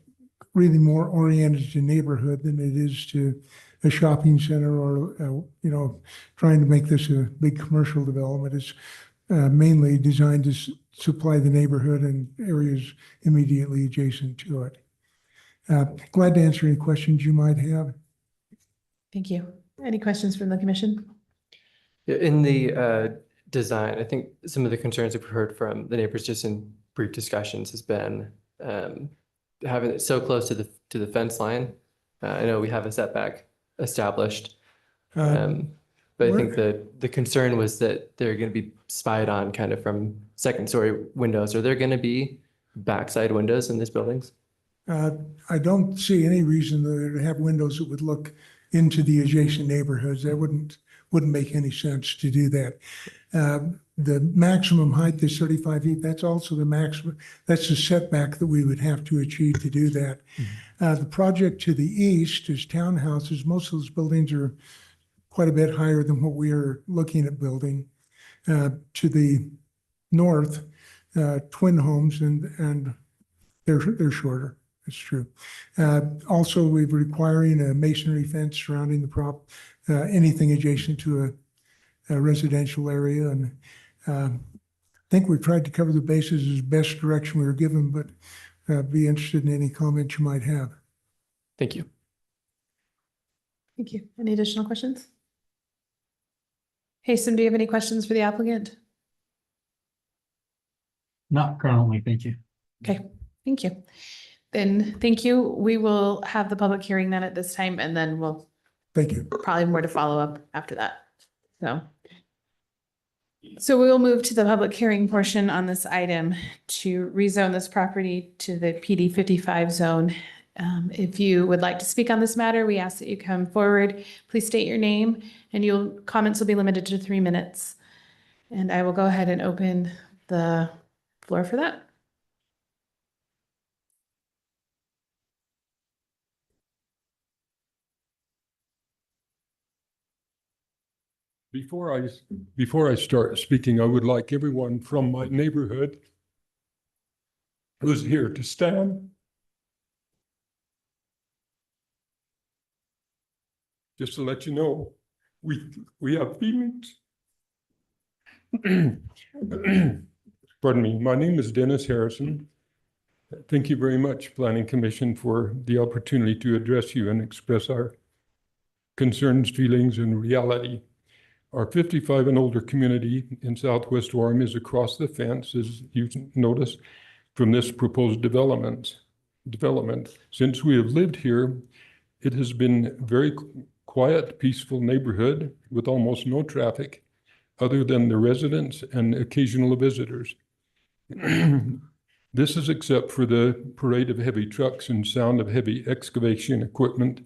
Q: really more oriented to neighborhood than it is to a shopping center or, trying to make this a big commercial development. It's mainly designed to supply the neighborhood and areas immediately adjacent to it. Glad to answer any questions you might have.
J: Thank you. Any questions from the commission?
H: Yeah, in the design, I think some of the concerns that we've heard from the neighbors just in brief discussions has been having it so close to the fence line. I know we have a setback established. But I think the concern was that they're going to be spied on kind of from second story windows. Are there going to be backside windows in these buildings?
Q: I don't see any reason to have windows that would look into the adjacent neighborhoods. That wouldn't make any sense to do that. The maximum height is 35 feet. That's also the maximum, that's the setback that we would have to achieve to do that. The project to the east is townhouses. Most of those buildings are quite a bit higher than what we are looking at building. To the north, twin homes and they're shorter. That's true. Also, we're requiring a masonry fence surrounding the anything adjacent to a residential area. And I think we've tried to cover the bases as best direction we were given, but be interested in any comments you might have.
H: Thank you.
J: Thank you. Any additional questions? Haysom, do you have any questions for the applicant?
L: Not currently, thank you.
J: Okay, thank you. Then, thank you. We will have the public hearing then at this time, and then we'll
Q: Thank you.
J: probably more to follow up after that. So we will move to the public hearing portion on this item to rezone this property to the PD 55 zone. If you would like to speak on this matter, we ask that you come forward. Please state your name, and your comments will be limited to 3 minutes. And I will go ahead and open the floor for that.
R: Before I start speaking, I would like everyone from my neighborhood who's here to stand. Just to let you know, we have feelings. Pardon me, my name is Dennis Harrison. Thank you very much, Planning Commission, for the opportunity to address you and express our concerns, feelings, and reality. Our 55 and older community in Southwest Orem is across the fence, as you notice, from this proposed development. Since we have lived here, it has been very quiet, peaceful neighborhood with almost no traffic other than the residents and occasional visitors. This is except for the parade of heavy trucks and sound of heavy excavation equipment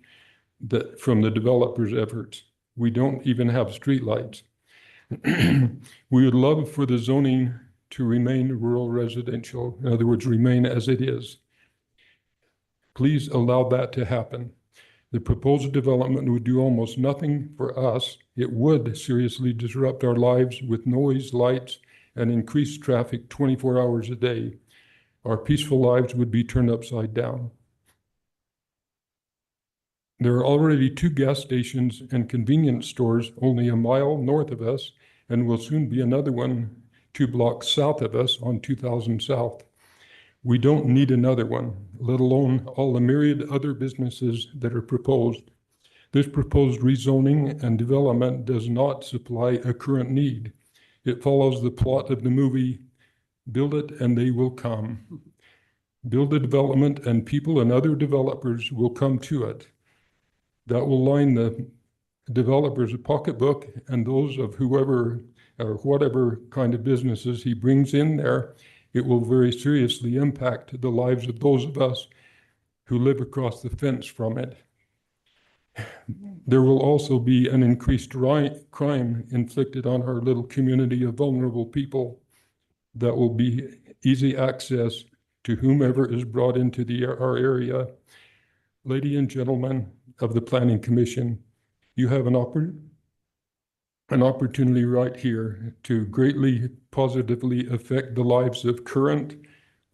R: that from the developers' efforts. We don't even have streetlights. We would love for the zoning to remain rural residential, in other words, remain as it is. Please allow that to happen. The proposed development would do almost nothing for us. It would seriously disrupt our lives with noise, lights, and increased traffic 24 hours a day. Our peaceful lives would be turned upside down. There are already 2 gas stations and convenience stores only a mile north of us, and will soon be another one 2 blocks south of us on 2000 South. We don't need another one, let alone all the myriad other businesses that are proposed. This proposed rezoning and development does not supply a current need. It follows the plot of the movie, Build It and They Will Come. Build the development and people and other developers will come to it. That will line the developer's pocketbook and those of whoever or whatever kind of businesses he brings in there. It will very seriously impact the lives of those of us who live across the fence from it. There will also be an increased crime inflicted on our little community of vulnerable people that will be easy access to whomever is brought into our area. Ladies and gentlemen of the Planning Commission, you have an opportunity right here to greatly positively affect the lives of current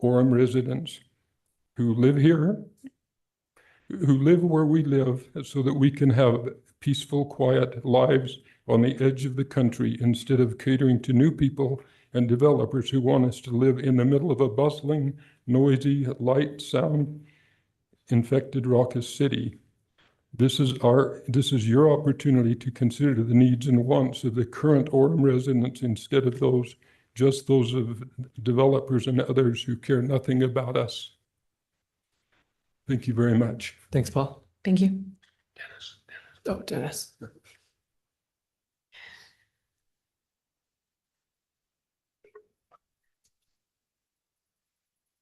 R: Orem residents who live here, who live where we live, so that we can have peaceful, quiet lives on the edge of the country instead of catering to new people and developers who want us to live in the middle of a bustling, noisy, light, sound infected, raucous city. This is your opportunity to consider the needs and wants of the current Orem residents instead of just those of developers and others who care nothing about us. Thank you very much.
H: Thanks, Paul.
J: Thank you.
H: Oh, Dennis.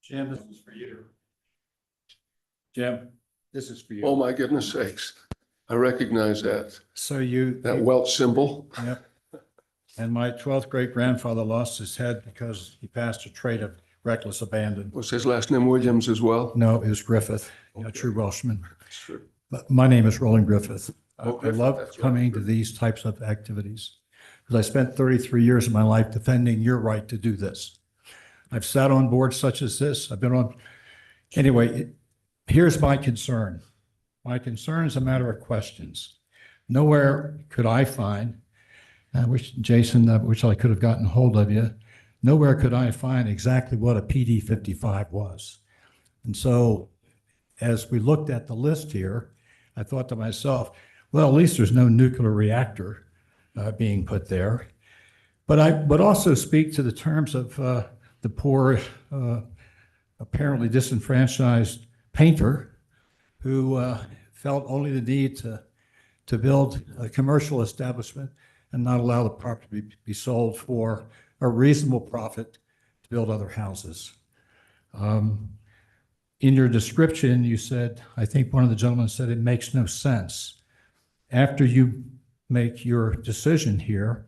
S: Jim, this is for you. Jim, this is for you.
C: Oh, my goodness sakes. I recognize that.
S: So you.
C: That Welch symbol.
S: Yep. And my 12th great grandfather lost his head because he passed a trait of reckless abandon.
C: Was his last name Williams as well?
S: No, it was Griffith, a true Welshman.
C: Sure.
S: But my name is Roland Griffith.
C: Oh,
S: I
C: Griffith,
S: love
C: that's right.
S: coming to these types of activities because I spent 33 years of my life defending your right to do this. I've sat on boards such as this. I've been on. Anyway, here's my concern. My concern is a matter of questions. Nowhere could I find, I wish, Jason, I wish I could have gotten hold of you. Nowhere could I find exactly what a PD 55 was. And so as we looked at the list here, I thought to myself, well, at least there's no nuclear reactor being put there. But I would also speak to the terms of the poor, apparently disenfranchised painter who felt only the need to build a commercial establishment and not allow the property to be sold for a reasonable profit to build other houses. In your description, you said, I think one of the gentlemen said it makes no sense. After you make your decision here,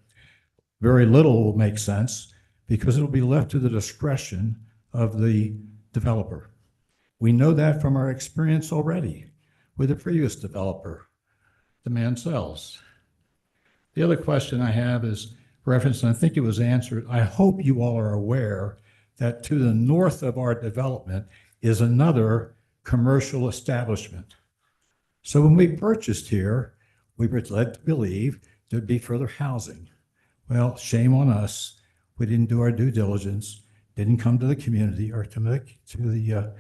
S: very little will make sense because it'll be left to the discretion of the developer. We know that from our experience already with the previous developer. The man sells. The other question I have is reference, and I think it was answered. I hope you all are aware that to the north of our development is another commercial establishment. So when we purchased here, we were led to believe there'd be further housing. Well, shame on us. We didn't do our due diligence, didn't come to the community or to the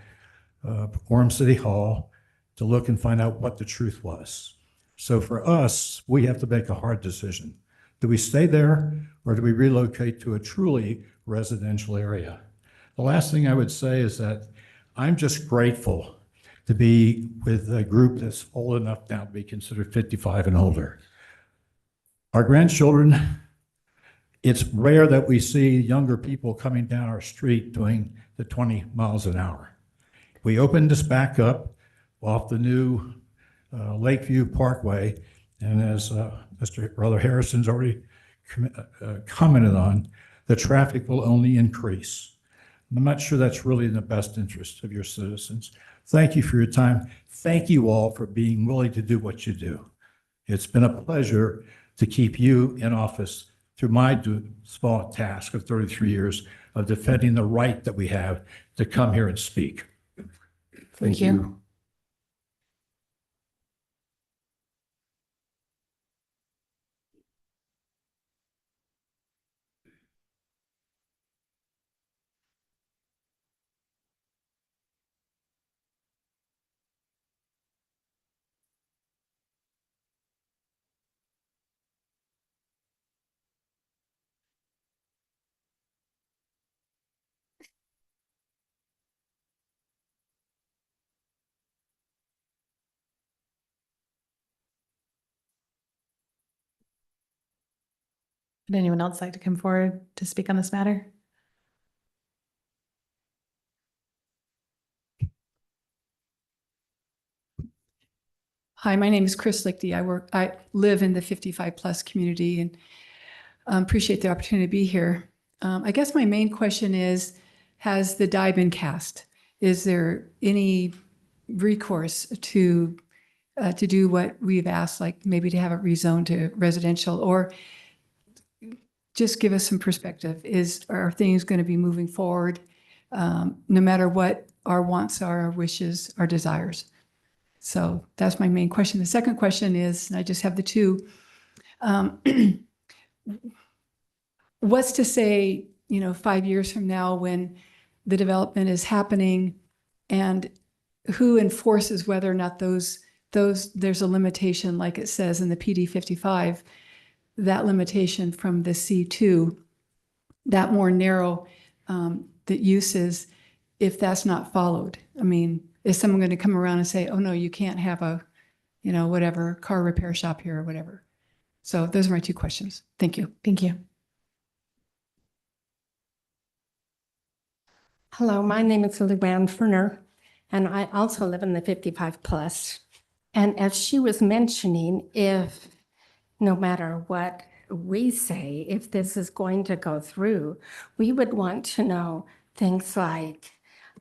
S: Orem City Hall to look and find out what the truth was. So for us, we have to make a hard decision. Do we stay there or do we relocate to a truly residential area? The last thing I would say is that I'm just grateful to be with a group that's old enough now to be considered 55 and older. Our grandchildren, it's rare that we see younger people coming down our street doing the 20 miles an hour. We opened this back up off the new Lakeview Parkway, and as Mr. Brother Harrison's already commented on, the traffic will only increase. I'm not sure that's really in the best interest of your citizens. Thank you for your time. Thank you all for being willing to do what you do. It's been a pleasure to keep you in office through my small task of 33 years of defending the right that we have to come here and speak.
J: Thank you. Would anyone else like to come forward to speak on this matter?
T: Hi, my name is Chris Lichty. I live in the 55 plus community and appreciate the opportunity to be here. I guess my main question is, has the die been cast? Is there any recourse to do what we've asked, like maybe to have it rezoned to residential, or just give us some perspective? Are things going to be moving forward no matter what our wants are, our wishes, our desires? So that's my main question. The second question is, and I just have the two, what's to say, 5 years from now when the development is happening, and who enforces whether or not those there's a limitation, like it says in the PD 55, that limitation from the C2, that more narrow the uses, if that's not followed. I mean, is someone going to come around and say, oh no, you can't have a, whatever, car repair shop here or whatever? So those are my two questions. Thank you.
J: Thank you.
U: Hello, my name is Luann Ferner, and I also live in the 55 plus. And as she was mentioning, if no matter what we say, if this is going to go through, we would want to know things like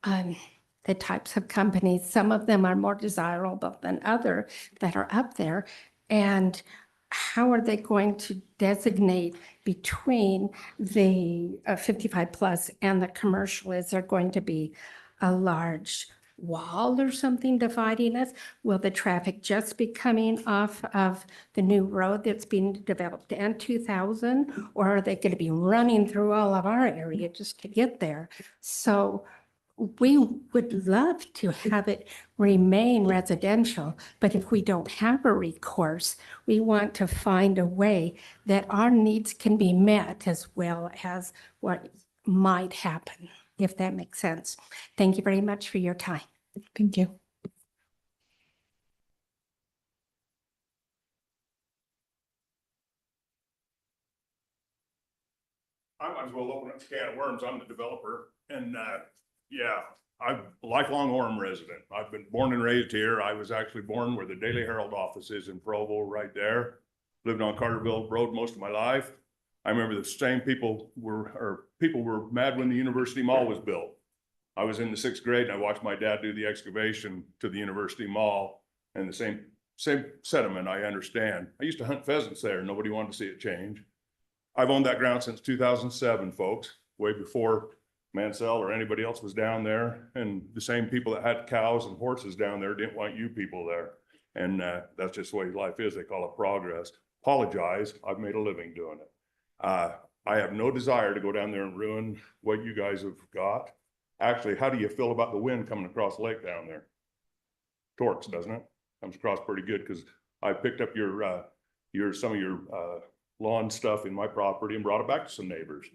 U: the types of companies. Some of them are more desirable than other that are up there. And how are they going to designate between the 55 plus and the commercial? Is there going to be a large wall or something dividing us? Will the traffic just be coming off of the new road that's being developed in 2000? Or are they going to be running through all of our area just to get there? So we would love to have it remain residential, but if we don't have a recourse, we want to find a way that our needs can be met as well as what might happen, if that makes sense. Thank you very much for your time.
J: Thank you.
O: I might as well open up a can of worms. I'm the developer and, yeah, I'm a lifelong Orem resident. I've been born and raised here. I was actually born where the Daily Herald office is in Provo, right there. Lived on Carterville Road most of my life. I remember the same people were mad when the University Mall was built. I was in the 6th grade and I watched my dad do the excavation to the University Mall, and the same sentiment I understand. I used to hunt pheasants there. Nobody wanted to see it change. I've owned that ground since 2007, folks, way before Mansell or anybody else was down there. And the same people that had cows and horses down there didn't want you people there. And that's just the way life is. They call it progress. Apologize. I've made a living doing it. I have no desire to go down there and ruin what you guys have got. Actually, how do you feel about the wind coming across the lake down there? Torques, doesn't it? Comes across pretty good because I picked up some of your lawn stuff in my property and brought it back to some neighbors.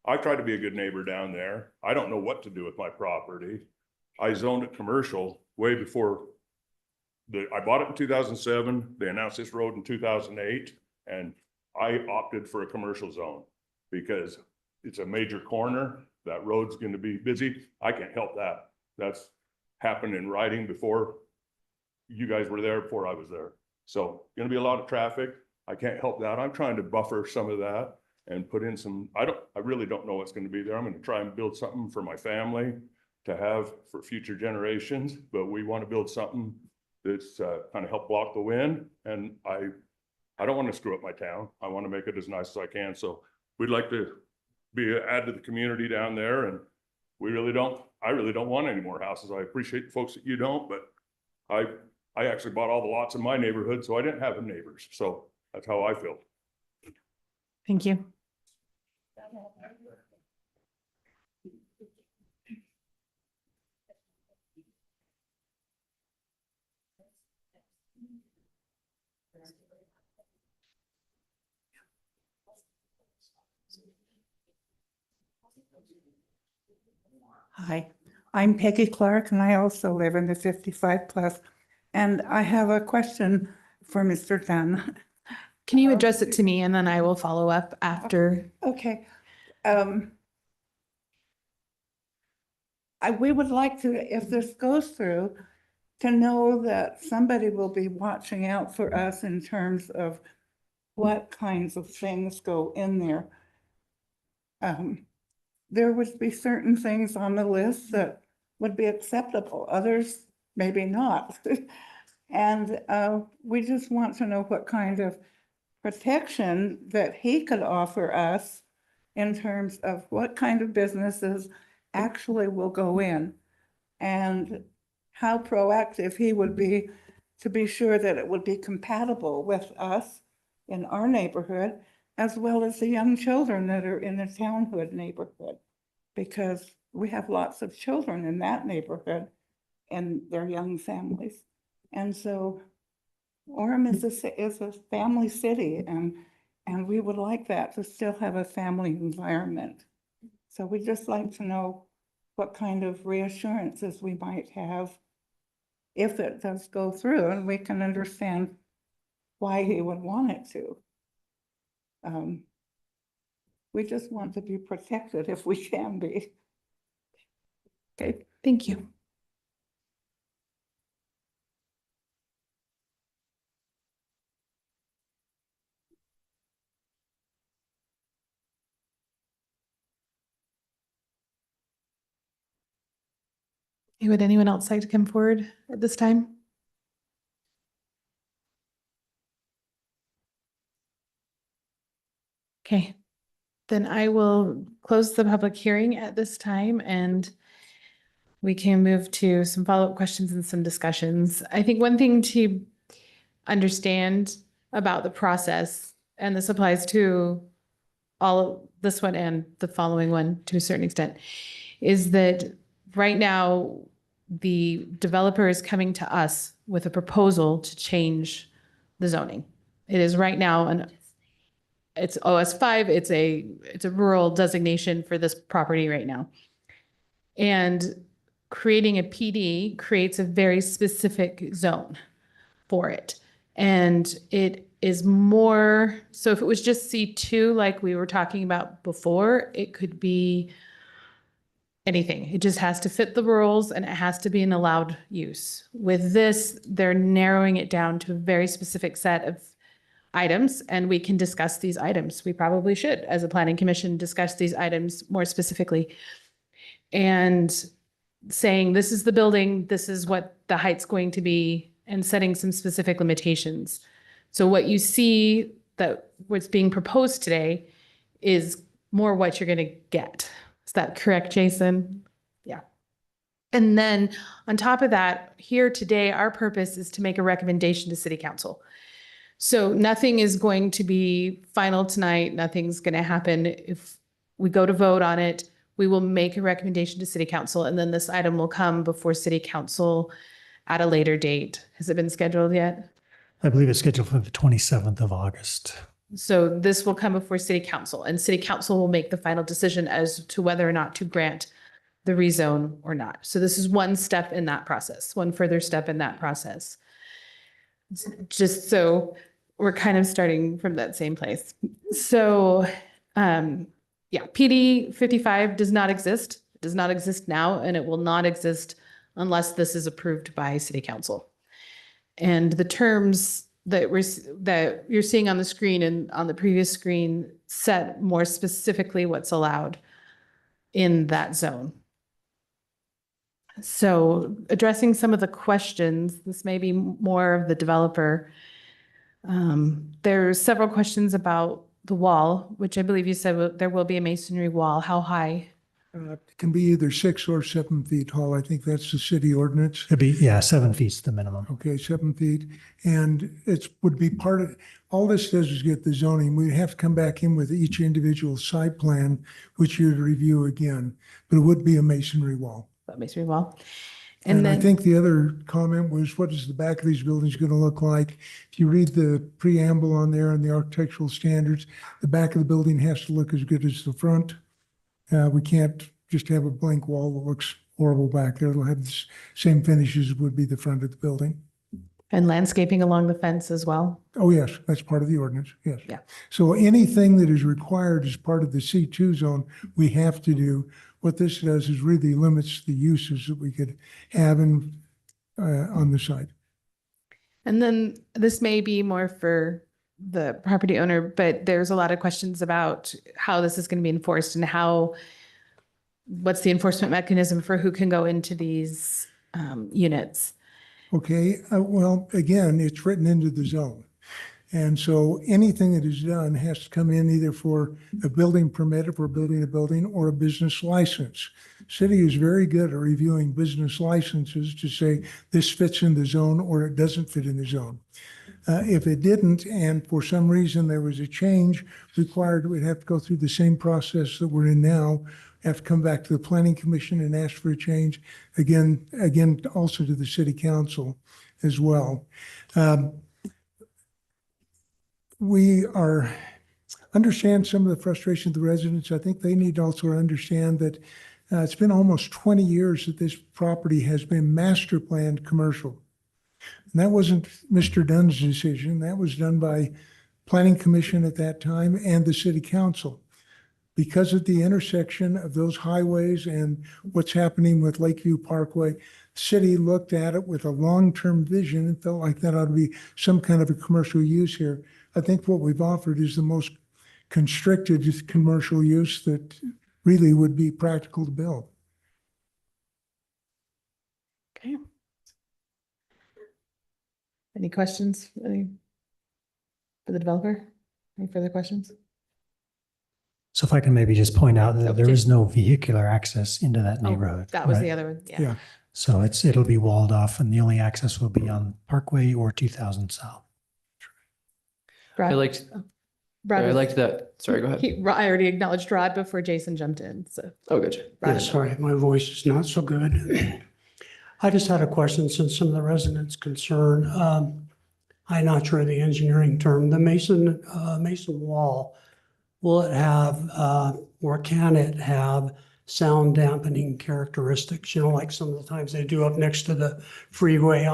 O: I tried to be a good neighbor down there. I don't know what to do with my property. I zoned it commercial way before I bought it in 2007. They announced this road in 2008, and I opted for a commercial zone because it's a major corner. That road's going to be busy. I can't help that. That's happened in writing before you guys were there, before I was there. So going to be a lot of traffic. I can't help that. I'm trying to buffer some of that and put in some, I really don't know what's going to be there. I'm going to try and build something for my family to have for future generations, but we want to build something that's kind of help block the wind. And I don't want to screw up my town. I want to make it as nice as I can. So we'd like to add to the community down there. And I really don't want any more houses. I appreciate the folks that you don't, but I actually bought all the lots in my neighborhood, so I didn't have neighbors. So that's how I feel.
J: Thank you.
V: Hi, I'm Peggy Clark, and I also live in the 55 plus. And I have a question for Mr. Dunn.
J: Can you address it to me and then I will follow up after?
V: Okay. We would like to, if this goes through, to know that somebody will be watching out for us in terms of what kinds of things go in there. There would be certain things on the list that would be acceptable, others maybe not. And we just want to know what kind of protection that he could offer us in terms of what kind of businesses actually will go in and how proactive he would be to be sure that it would be compatible with us in our neighborhood as well as the young children that are in the Townhood neighborhood. Because we have lots of children in that neighborhood and their young families. And so Orem is a family city, and we would like that to still have a family environment. So we'd just like to know what kind of reassurances we might have if it does go through, and we can understand why he would want it to. We just want to be protected if we can be.
J: Okay, thank you. Would anyone else like to come forward at this time? Okay, then I will close the public hearing at this time and we can move to some follow-up questions and some discussions. I think one thing to understand about the process, and this applies to all this one and the following one to a certain extent, is that right now the developer is coming to us with a proposal to change the zoning. It is right now it's OS5, it's a rural designation for this property right now. And creating a PD creates a very specific zone for it. And it is more, so if it was just C2, like we were talking about before, it could be anything. It just has to fit the rules and it has to be an allowed use. With this, they're narrowing it down to a very specific set of items, and we can discuss these items. We probably should, as a planning commission, discuss these items more specifically. And saying, this is the building, this is what the height's going to be, and setting some specific limitations. So what you see that what's being proposed today is more what you're going to get. Is that correct, Jason? Yeah. And then on top of that, here today, our purpose is to make a recommendation to City Council. So nothing is going to be final tonight. Nothing's going to happen. If we go to vote on it, we will make a recommendation to City Council, and then this item will come before City Council at a later date. Has it been scheduled yet?
F: I believe it's scheduled for the 27th of August.
J: So this will come before City Council, and City Council will make the final decision as to whether or not to grant the rezone or not. So this is one step in that process, one further step in that process. Just so we're kind of starting from that same place. So, yeah, PD 55 does not exist. It does not exist now, and it will not exist unless this is approved by City Council. And the terms that you're seeing on the screen and on the previous screen set more specifically what's allowed in that zone. So addressing some of the questions, this may be more of the developer. There's several questions about the wall, which I believe you said there will be a masonry wall. How high?
Q: It can be either 6 or 7 feet tall. I think that's the city ordinance.
F: It'd be, yeah, 7 feet's the minimum.
Q: Okay, 7 feet. And it would be part of, all this does is get the zoning. We'd have to come back in with each individual site plan, which you'd review again, but it would be a masonry wall.
J: Masonry wall.
Q: And I think the other comment was, what is the back of these buildings going to look like? If you read the preamble on there and the architectural standards, the back of the building has to look as good as the front. We can't just have a blank wall that looks horrible back there. It'll have the same finishes as would be the front of the building.
J: And landscaping along the fence as well?
Q: Oh, yes, that's part of the ordinance, yes.
J: Yeah.
Q: So anything that is required as part of the C2 zone, we have to do. What this does is really limits the uses that we could have on the site.
J: And then this may be more for the property owner, but there's a lot of questions about how this is going to be enforced and what's the enforcement mechanism for who can go into these units.
Q: Okay, well, again, it's written into the zone. And so anything that is done has to come in either for a building permit if we're building a building or a business license. City is very good at reviewing business licenses to say this fits in the zone or it doesn't fit in the zone. If it didn't, and for some reason there was a change required, we'd have to go through the same process that we're in now, have to come back to the Planning Commission and ask for a change, again, also to the City Council as well. We understand some of the frustration of the residents. I think they need to also understand that it's been almost 20 years that this property has been master planned commercial. And that wasn't Mr. Dunn's decision. That was done by Planning Commission at that time and the City Council. Because of the intersection of those highways and what's happening with Lakeview Parkway, the city looked at it with a long-term vision and felt like that ought to be some kind of a commercial use here. I think what we've offered is the most constricted commercial use that really would be practical to build.
J: Okay. Any questions? For the developer? Any further questions?
F: So if I can maybe just point out that there
J: Okay.
F: is no vehicular access into that
J: Oh,
F: neighborhood.
J: that was
F: right?
J: the other one, yeah.
Q: Yeah.
F: So it'll be walled off and the only access will be on Parkway or 2000 South.
J: Brad?
H: I liked,
J: Brad
H: I
J: was-
H: liked that. Sorry, go ahead.
J: I already acknowledged Rod before Jason jumped in, so.
H: Oh, good.
J: Brad
N: Yeah,
J: is-
N: sorry, my voice is not so good. I just had a question since some of the residents concerned. I'm not sure of the engineering term, the mason wall, will it have, or can it have sound dampening characteristics? You know, like some of the times they do up next to the freeway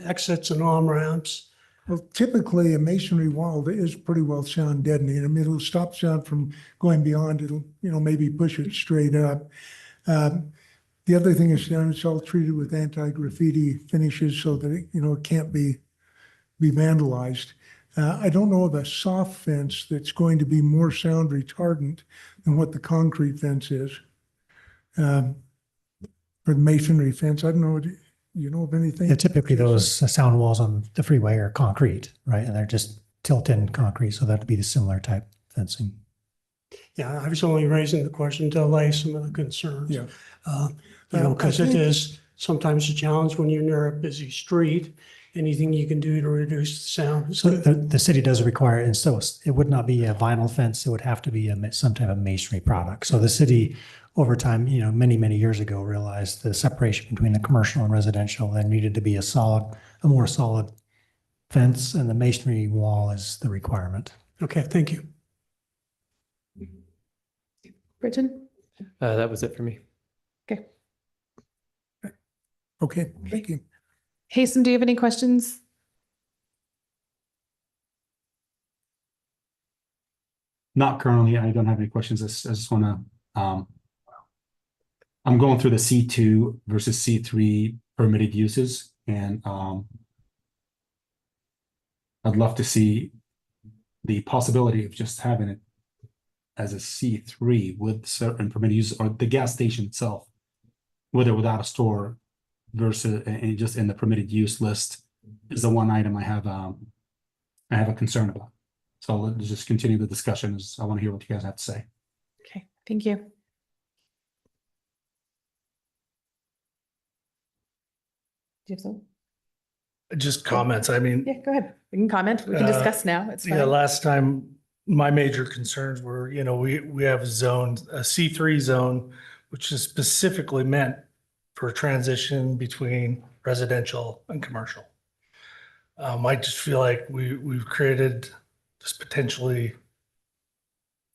N: exits and on-ramps.
Q: Well, typically a masonry wall is pretty well sound deadening. I mean, it'll stop sound from going beyond. It'll, maybe push it straight up. The other thing is done, it's all treated with anti-graffiti finishes so that it can't be vandalized. I don't know of a soft fence that's going to be more sound retardant than what the concrete fence is. Or the masonry fence. I don't know. Do you know of anything?
F: Yeah, typically those sound walls on the freeway are concrete, right? And they're just tilt-in concrete, so that'd be the similar type fencing.
N: Yeah, I was only raising the question to allay some of the concerns.
Q: Yeah.
N: Because it is sometimes a challenge when you're near a busy street, anything you can do to reduce the sound.
F: So the city does require, and so it would not be a vinyl fence, it would have to be some type of masonry product. So the city, over time, many, many years ago, realized the separation between the commercial and residential, there needed to be a more solid fence, and the masonry wall is the requirement.
N: Okay, thank you.
J: Bridget?
H: That was it for me.
J: Okay.
Q: Okay, thank you.
J: Hasten, do you have any questions?
A: Not currently. I don't have any questions. I just want to, I'm going through the C2 versus C3 permitted uses, and I'd love to see the possibility of just having it as a C3 with certain permitted uses, or the gas station itself, whether without a store versus and just in the permitted use list is the one item I have a concern about. So let's just continue the discussion, as I want to hear what you guys have to say.
J: Okay, thank you. Do you have some?
L: Just comments. I mean,
J: Yeah, go ahead. We can comment. We can discuss now. It's fine.
L: last time my major concerns were, we have a C3 zone, which is specifically meant for transition between residential and commercial. I just feel like we've created this potentially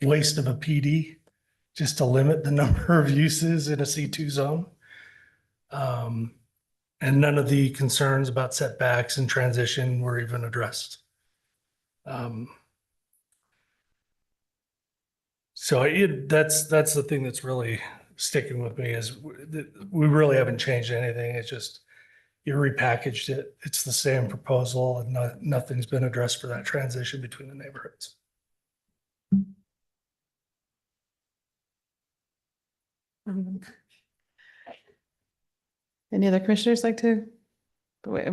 L: waste of a PD just to limit the number of uses in a C2 zone. And none of the concerns about setbacks and transition were even addressed. So that's the thing that's really sticking with me is we really haven't changed anything. It's just you repackaged it. It's the same proposal and nothing's been addressed for that transition between the neighborhoods.
J: Any other commissioners like to? Wait,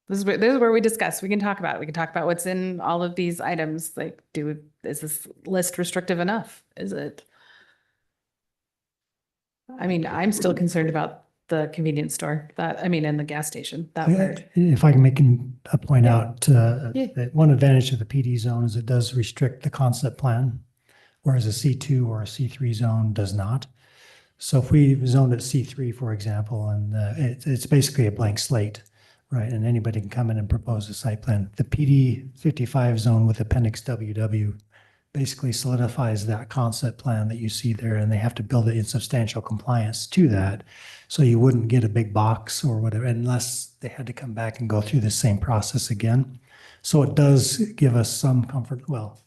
J: this is where we discuss. We can talk about it. We can talk about what's in all of these items. Like, is this list restrictive enough? Is it? I mean, I'm still concerned about the convenience store, and the gas station, that part.
N: If I can make a point
J: Yeah.
N: out,
J: Yeah.
N: that one advantage of the PD zone is it does restrict the concept plan, whereas a C2 or a C3 zone does not. So if we zoned it C3, for example, and it's basically a blank slate, right? And anybody can come in and propose a site plan. The PD 55 zone with Appendix WW basically solidifies that concept plan that you see there, and they have to build it in substantial compliance to that. So you wouldn't get a big box or whatever unless they had to come back and go through the same process again. So it does give us some comfort. Well,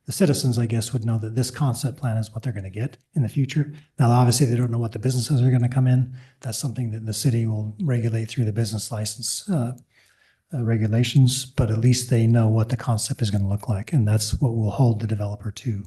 N: the citizens, I guess, would know that this concept plan is what they're going to get in the future. Now, obviously, they don't know what the businesses are going to come in. That's something that the city will regulate through the business license regulations, but at least they know what the concept is going to look like, and that's what will hold the developer to.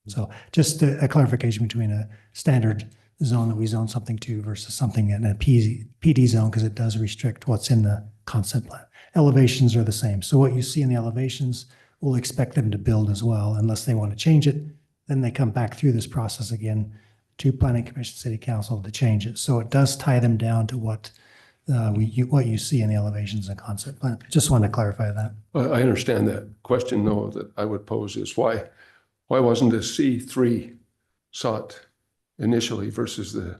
N: So just a clarification between a standard zone that we zone something to versus something in a PD zone, because it does restrict what's in the concept plan. Elevations are the same. So what you see in the elevations, we'll expect them to build as well, unless they want to change it. Then they come back through this process again to Planning Commission, City Council to change it. So it does tie them down to what you see in the elevations and concept plan. Just wanted to clarify that.
C: I understand that. Question though that I would pose is why wasn't a C3 sought initially versus the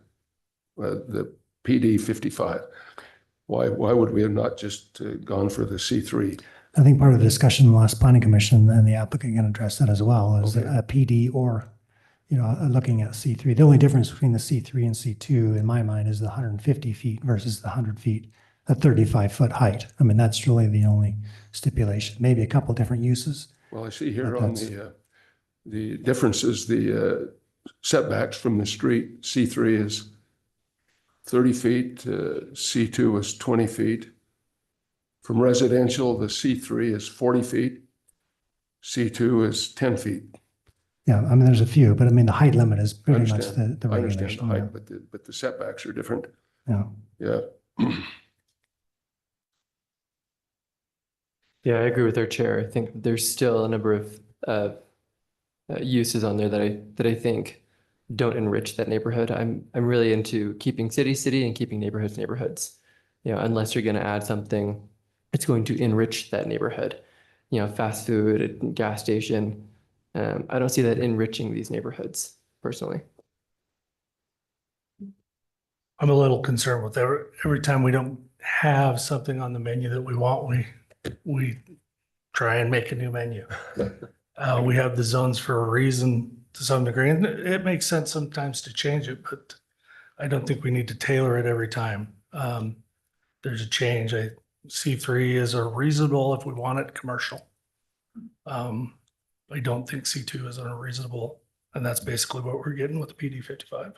C: PD 55? Why would we have not just gone for the C3?
N: I think part of the discussion in the last planning commission, and the applicant can address that as well, is
C: Okay.
N: a PD or, looking at C3. The only difference between the C3 and C2 in my mind is the 150 feet versus the 100 feet, a 35-foot height. I mean, that's really the only stipulation, maybe a couple different uses.
C: Well, I see here
N: But
C: on
N: that's-
C: the differences, the setbacks from the street, C3 is 30 feet, C2 is 20 feet. From residential, the C3 is 40 feet, C2 is 10 feet.
N: Yeah, I mean, there's a few, but I mean, the height limit is
C: I
N: pretty much
C: understand.
N: the
C: I understand
N: regulation.
C: the
N: yeah.
C: height, but the setbacks are different.
N: Yeah.
C: Yeah.
H: Yeah, I agree with our chair. I think there's still a number of uses on there that I think don't enrich that neighborhood. I'm really into keeping city and keeping neighborhoods. Unless you're going to add something, it's going to enrich that neighborhood. Fast food, a gas station. I don't see that enriching these neighborhoods personally.
L: I'm a little concerned with every time we don't have something on the menu that we want, we try and make a new menu. We have the zones for a reason to some degree, and it makes sense sometimes to change it, but I don't think we need to tailor it every time. There's a change. C3 is a reasonable if we want it commercial. I don't think C2 is unreasonable, and that's basically what we're getting with the PD 55.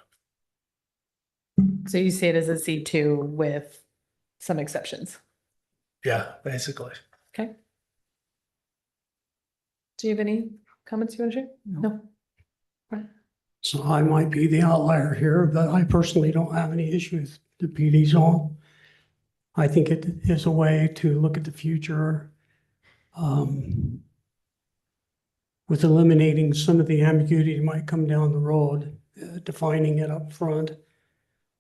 J: So you see it as a C2 with some exceptions.
L: Yeah, basically.
J: Okay. Do you have any comments you want to share? No.
N: So I might be the outlier here, but I personally don't have any issues with the PD zone. I think it is a way to look at the future with eliminating some of the ambiguity that might come down the road, defining it up front.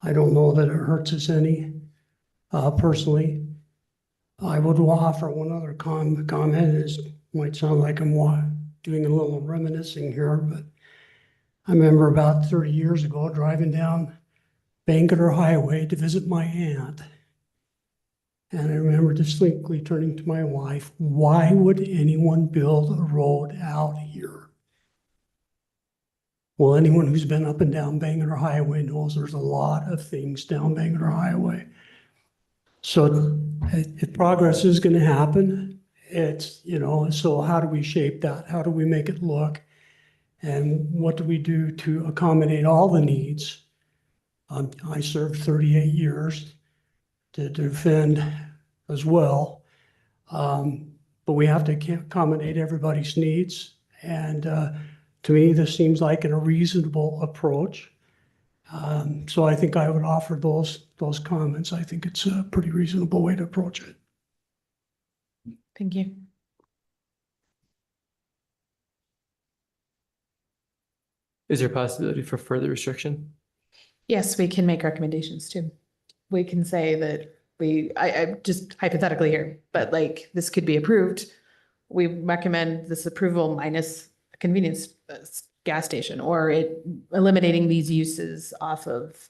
N: I don't know that it hurts us any. Personally, I would offer one other comment. Is might sound like I'm doing a little reminiscing here, but I remember about 30 years ago driving down Bangerter Highway to visit my aunt. And I remember distinctly turning to my wife, why would anyone build a road out here? Well, anyone who's been up and down Bangerter Highway knows there's a lot of things down Bangerter Highway. So if progress is going to happen, it's, so how do we shape that? How do we make it look? And what do we do to accommodate all the needs? I served 38 years to defend as well. But we have to accommodate everybody's needs. And to me, this seems like a reasonable approach. So I think I would offer those comments. I think it's a pretty reasonable way to approach it.
J: Thank you.
H: Is there a possibility for further restriction?
J: Yes, we can make recommendations too. we can say that I just hypothetically here, but like this could be approved. We recommend this approval minus a convenience gas station or eliminating these uses off of.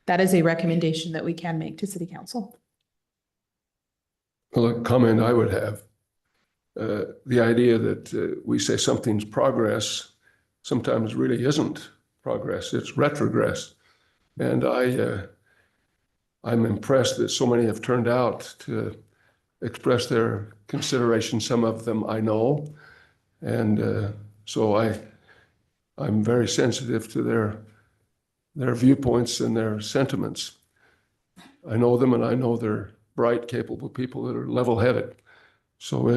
J: That is a recommendation that we can make to city council.
C: Well, a comment I would have, the idea that we say something's progress sometimes really isn't progress, it's retrogress. And I'm impressed that so many have turned out to express their consideration. Some of them I know. And so I'm very sensitive to their viewpoints and their sentiments. I know them and I know they're bright, capable people that are level-headed. So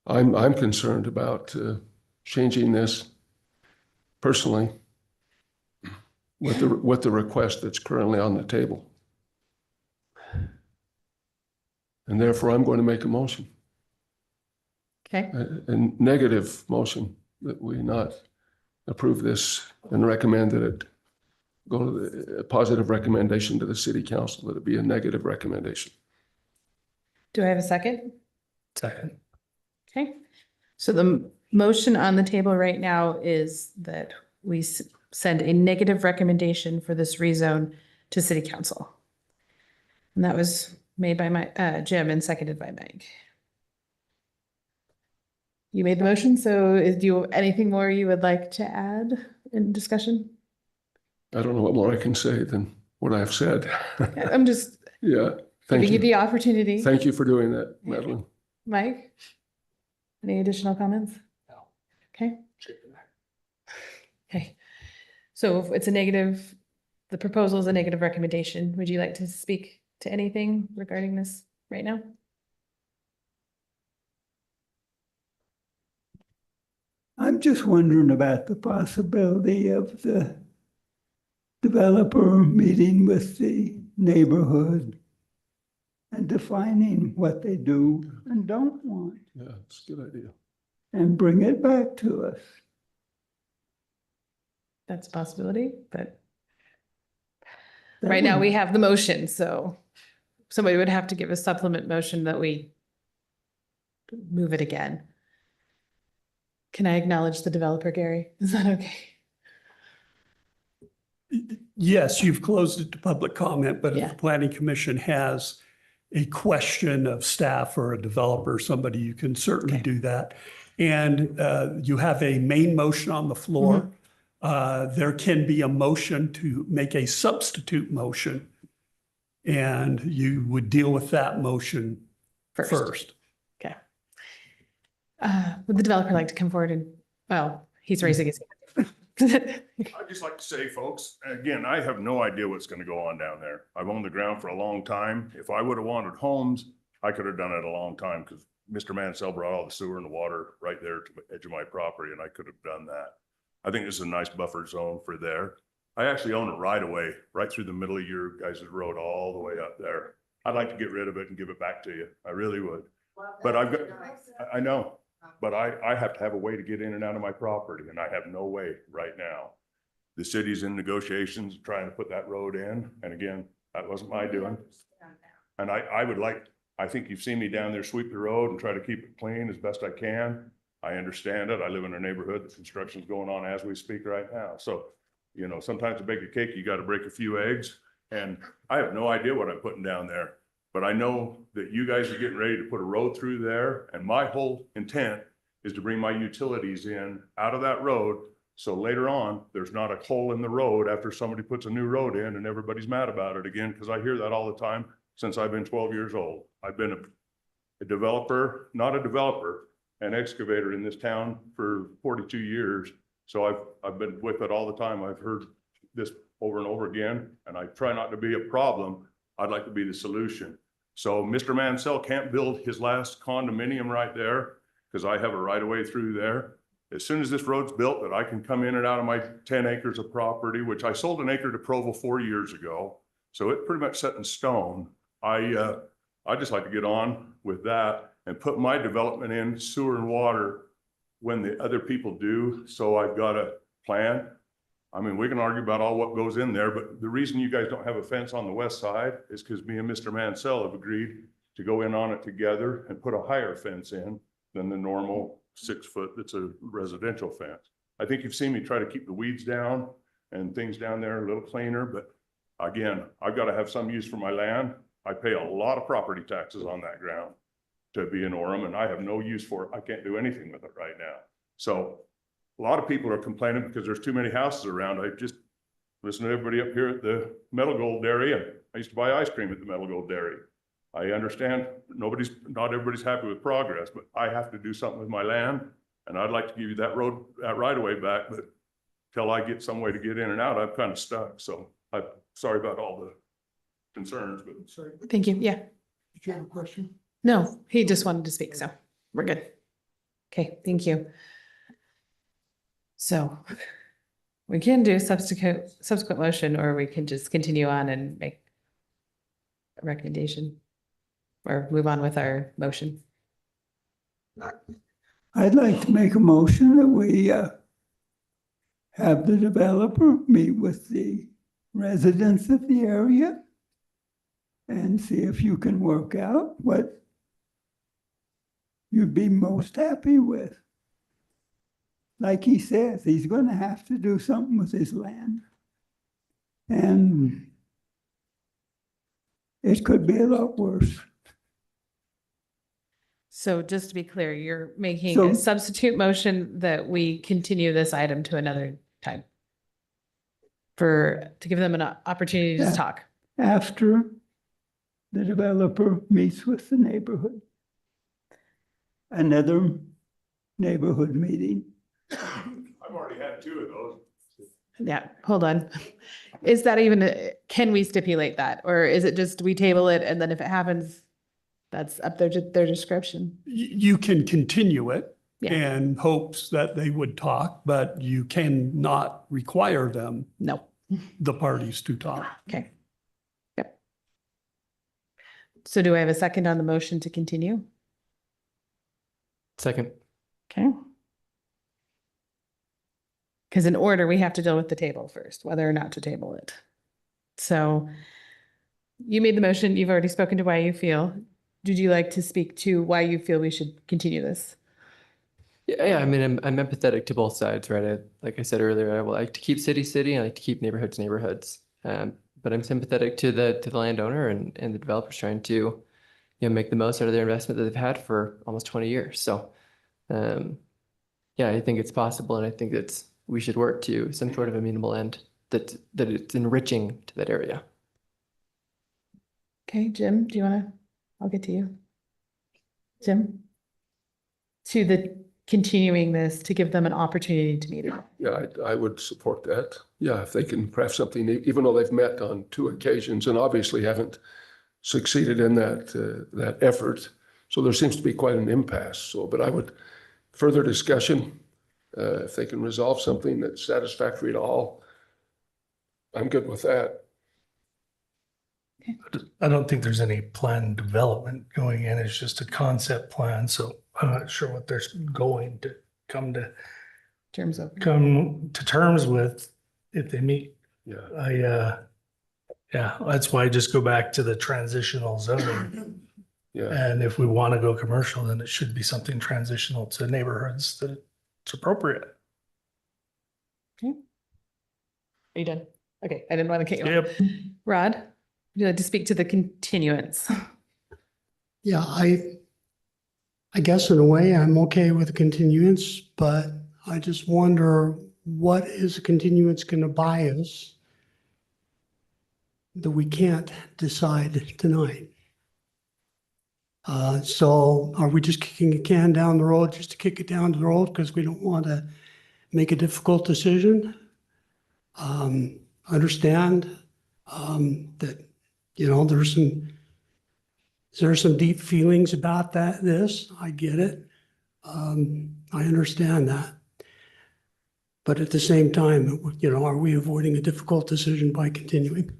C: I'm concerned about changing this personally with the request that's currently on the table. And therefore, I'm going to make a motion.
J: Okay.
C: A negative motion that we not approve this and recommend that it go to a positive recommendation to the city council, that it be a negative recommendation.
J: Do I have a second?
L: Second.
J: Okay. So the motion on the table right now is that we send a negative recommendation for this rezone to city council. And that was made by Jim and seconded by Mike. You made the motion, so do you have anything more you would like to add in discussion?
C: I don't know what more I can say than what I've said.
J: I'm just
C: Yeah, thank
J: giving you
C: you.
J: the opportunity.
C: Thank you for doing that, Madeline.
J: Mike? Any additional comments?
L: No.
J: Okay. Okay. So if it's a negative, the proposal is a negative recommendation. Would you like to speak to anything regarding this right now?
D: I'm just wondering about the possibility of the developer meeting with the neighborhood and defining what they do and don't want.
C: Yeah, it's a good idea.
D: And bring it back to us.
J: That's a possibility, but right now we have the motion, so somebody would have to give a supplement motion that we move it again. Can I acknowledge the developer, Gary? Is that okay?
I: Yes, you've closed it to public comment, but if
J: Yeah.
I: the planning commission has a question of staff or a developer, somebody, you can certainly do that. And you have a main motion on the floor. There can be a motion to make a substitute motion. And you would deal with that motion first.
J: Okay. Would the developer like to come forward and, well, he's raising his hand.
O: I'd just like to say, folks, again, I have no idea what's gonna go on down there. I've owned the ground for a long time. If I would have wanted homes, I could have done it a long time because Mr. Mansell brought all the sewer and the water right there to the edge of my property and I could have done that. I think this is a nice buffer zone for there. I actually own it right away, right through the middle of your guys' road, all the way up there. I'd like to get rid of it and give it back to you. I really would. But I've got, I know, but I have to have a way to get in and out of my property and I have no way right now. The city's in negotiations trying to put that road in. And again, that wasn't my doing. And I would like, I think you've seen me down there sweep the road and try to keep it clean as best I can. I understand it. I live in a neighborhood, the construction's going on as we speak right now. So, you know, sometimes to bake a cake, you got to break a few eggs. And I have no idea what I'm putting down there. But I know that you guys are getting ready to put a road through there. And my whole intent is to bring my utilities in out of that road. So later on, there's not a hole in the road after somebody puts a new road in and everybody's mad about it again, because I hear that all the time since I've been 12 years old. I've been a developer, not a developer, an excavator in this town for 42 years. So I've been with it all the time. I've heard this over and over again, and I try not to be a problem. I'd like to be the solution. So Mr. Mansell can't build his last condominium right there because I have a right of way through there. As soon as this road's built, that I can come in and out of my 10 acres of property, which I sold an acre to Provo 4 years ago. So it's pretty much set in stone. I just like to get on with that and put my development in sewer and water when the other people do. So I've got a plan. I mean, we can argue about all what goes in there, but the reason you guys don't have a fence on the west side is because me and Mr. Mansell have agreed to go in on it together and put a higher fence in than the normal 6 foot that's a residential fence. I think you've seen me try to keep the weeds down and things down there a little cleaner, but again, I've got to have some use for my land. I pay a lot of property taxes on that ground to be in Orem, and I have no use for it. I can't do anything with it right now. So a lot of people are complaining because there's too many houses around. I just listen to everybody up here at the Metal Gold Dairy, and I used to buy ice cream at the Metal Gold Dairy. I understand not everybody's happy with progress, but I have to do something with my land, and I'd like to give you that right of way back, but till I get some way to get in and out, I'm kind of stuck. So I'm sorry about all the concerns, but.
Q: Sorry,
J: Thank you. Yeah.
Q: did you have a question?
J: No, he just wanted to speak, so we're good. Okay, thank you. So we can do subsequent motion, or we can just continue on and make a recommendation or move on with our motion.
D: I'd like to make a motion that we have the developer meet with the residents of the area and see if you can work out what you'd be most happy with. Like he says, he's going to have to do something with his land. And it could be a lot worse.
J: So just to be clear, you're making
D: So-
J: a substitute motion that we continue this item to another time to give them an opportunity to
D: Yeah.
J: talk.
D: After the developer meets with the neighborhood. Another neighborhood meeting.
O: I've already had 2 of those.
J: Yeah, hold on. Is that even, can we stipulate that? Or is it just we table it and then if it happens, that's up their description?
I: You can continue it
J: Yeah.
I: in hopes that they would talk, but you cannot require them,
J: No.
I: the parties, to talk.
J: Okay. Yep. So do I have a second on the motion to continue?
H: Second.
J: Okay. Because in order, we have to deal with the table first, whether or not to table it. So you made the motion, you've already spoken to why you feel. Would you like to speak to why you feel we should continue this?
H: Yeah, I mean, I'm empathetic to both sides, right? Like I said earlier, I would like to keep city, I like to keep neighborhoods. But I'm sympathetic to the landowner and the developers trying to, make the most out of their investment that they've had for almost 20 years. So, yeah, I think it's possible, and I think we should work to some sort of amenable end that it's enriching to that area.
J: Okay, Jim, do you want to, I'll get to you. Jim? To the continuing this, to give them an opportunity to meet.
C: Yeah, I would support that. Yeah, if they can craft something, even though they've met on 2 occasions and obviously haven't succeeded in that effort. So there seems to be quite an impasse. So, but I would further discussion, if they can resolve something that's satisfactory to all, I'm good with that.
L: I don't think there's any planned development going in. It's just a concept plan. So I'm not sure what they're going to come to terms with if they meet.
C: Yeah.
L: Yeah, that's why I just go back to the transitional zoning.
C: Yeah.
L: And if we want to go commercial, then it should be something transitional to neighborhoods that it's appropriate.
J: Okay. Are you done? Okay, I didn't want to cut you off. Rod, would you like to speak to the continuance?
N: Yeah, I guess in a way I'm okay with the continuance, but I just wonder what is a continuance going to buy us that we can't decide tonight? So are we just kicking a can down the road just to kick it down the road because we don't want to make a difficult decision? Understand that, there's some deep feelings about this. I get it. I understand that. But at the same time, are we avoiding a difficult decision by continuing?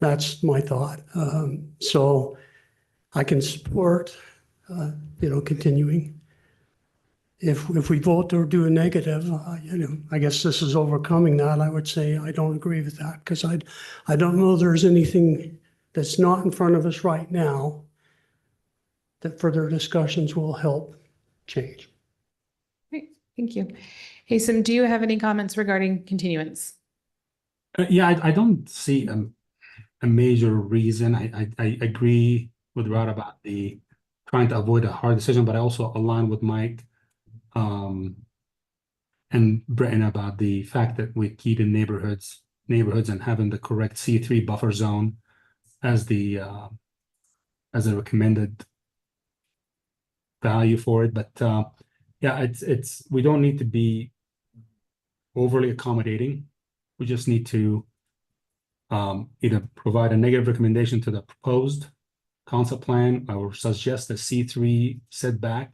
N: That's my thought. So I can support, continuing if we vote to do a negative, I guess this is overcoming that. I would say I don't agree with that because I don't know there's anything that's not in front of us right now that further discussions will help change.
J: Great, thank you. Haysom, do you have any comments regarding continuance?
A: Yeah, I don't see a major reason. I agree with Rod about the trying to avoid a hard decision, but I also align with Mike and Britton about the fact that we keep in neighborhoods and having the correct C3 buffer zone as as a recommended value for it. But yeah, it's we don't need to be overly accommodating. We just need to either provide a negative recommendation to the proposed concept plan or suggest a C3 setback.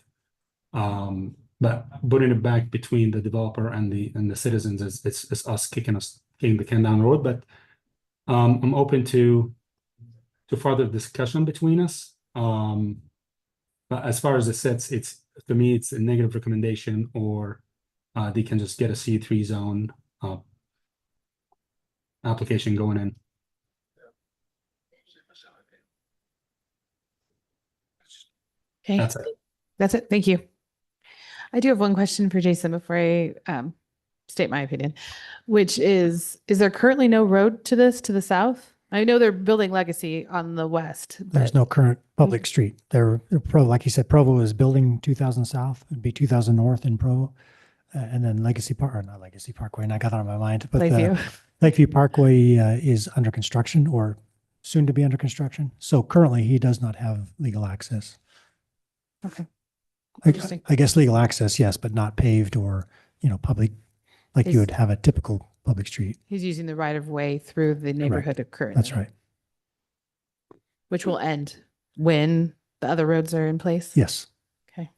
A: But putting it back between the developer and the citizens is it's us kicking the can down the road. But I'm open to further discussion between us. But as far as it sits, it's to me it's a negative recommendation, or they can just get a C3 zone application going in.
J: Okay, that's it. Thank you. I do have one question for Jason before I state my opinion, which is there currently no road to the south? I know they're building Legacy on the west.
E: There's no current public street. They're like you said, Provo is building 2000 south. It'd be 2000 north in Provo. And then Legacy Park, or not Legacy Parkway, and I got that on my mind, but Lakeview Parkway is under construction or soon to be under construction. So currently he does not have legal access.
J: Okay.
E: I guess legal access, yes, but not paved or, public, like you would have a typical public street.
J: He's using the right of way through the neighborhood currently.
E: That's right.
J: Which will end when the other roads are in place?
E: Yes.
J: Okay.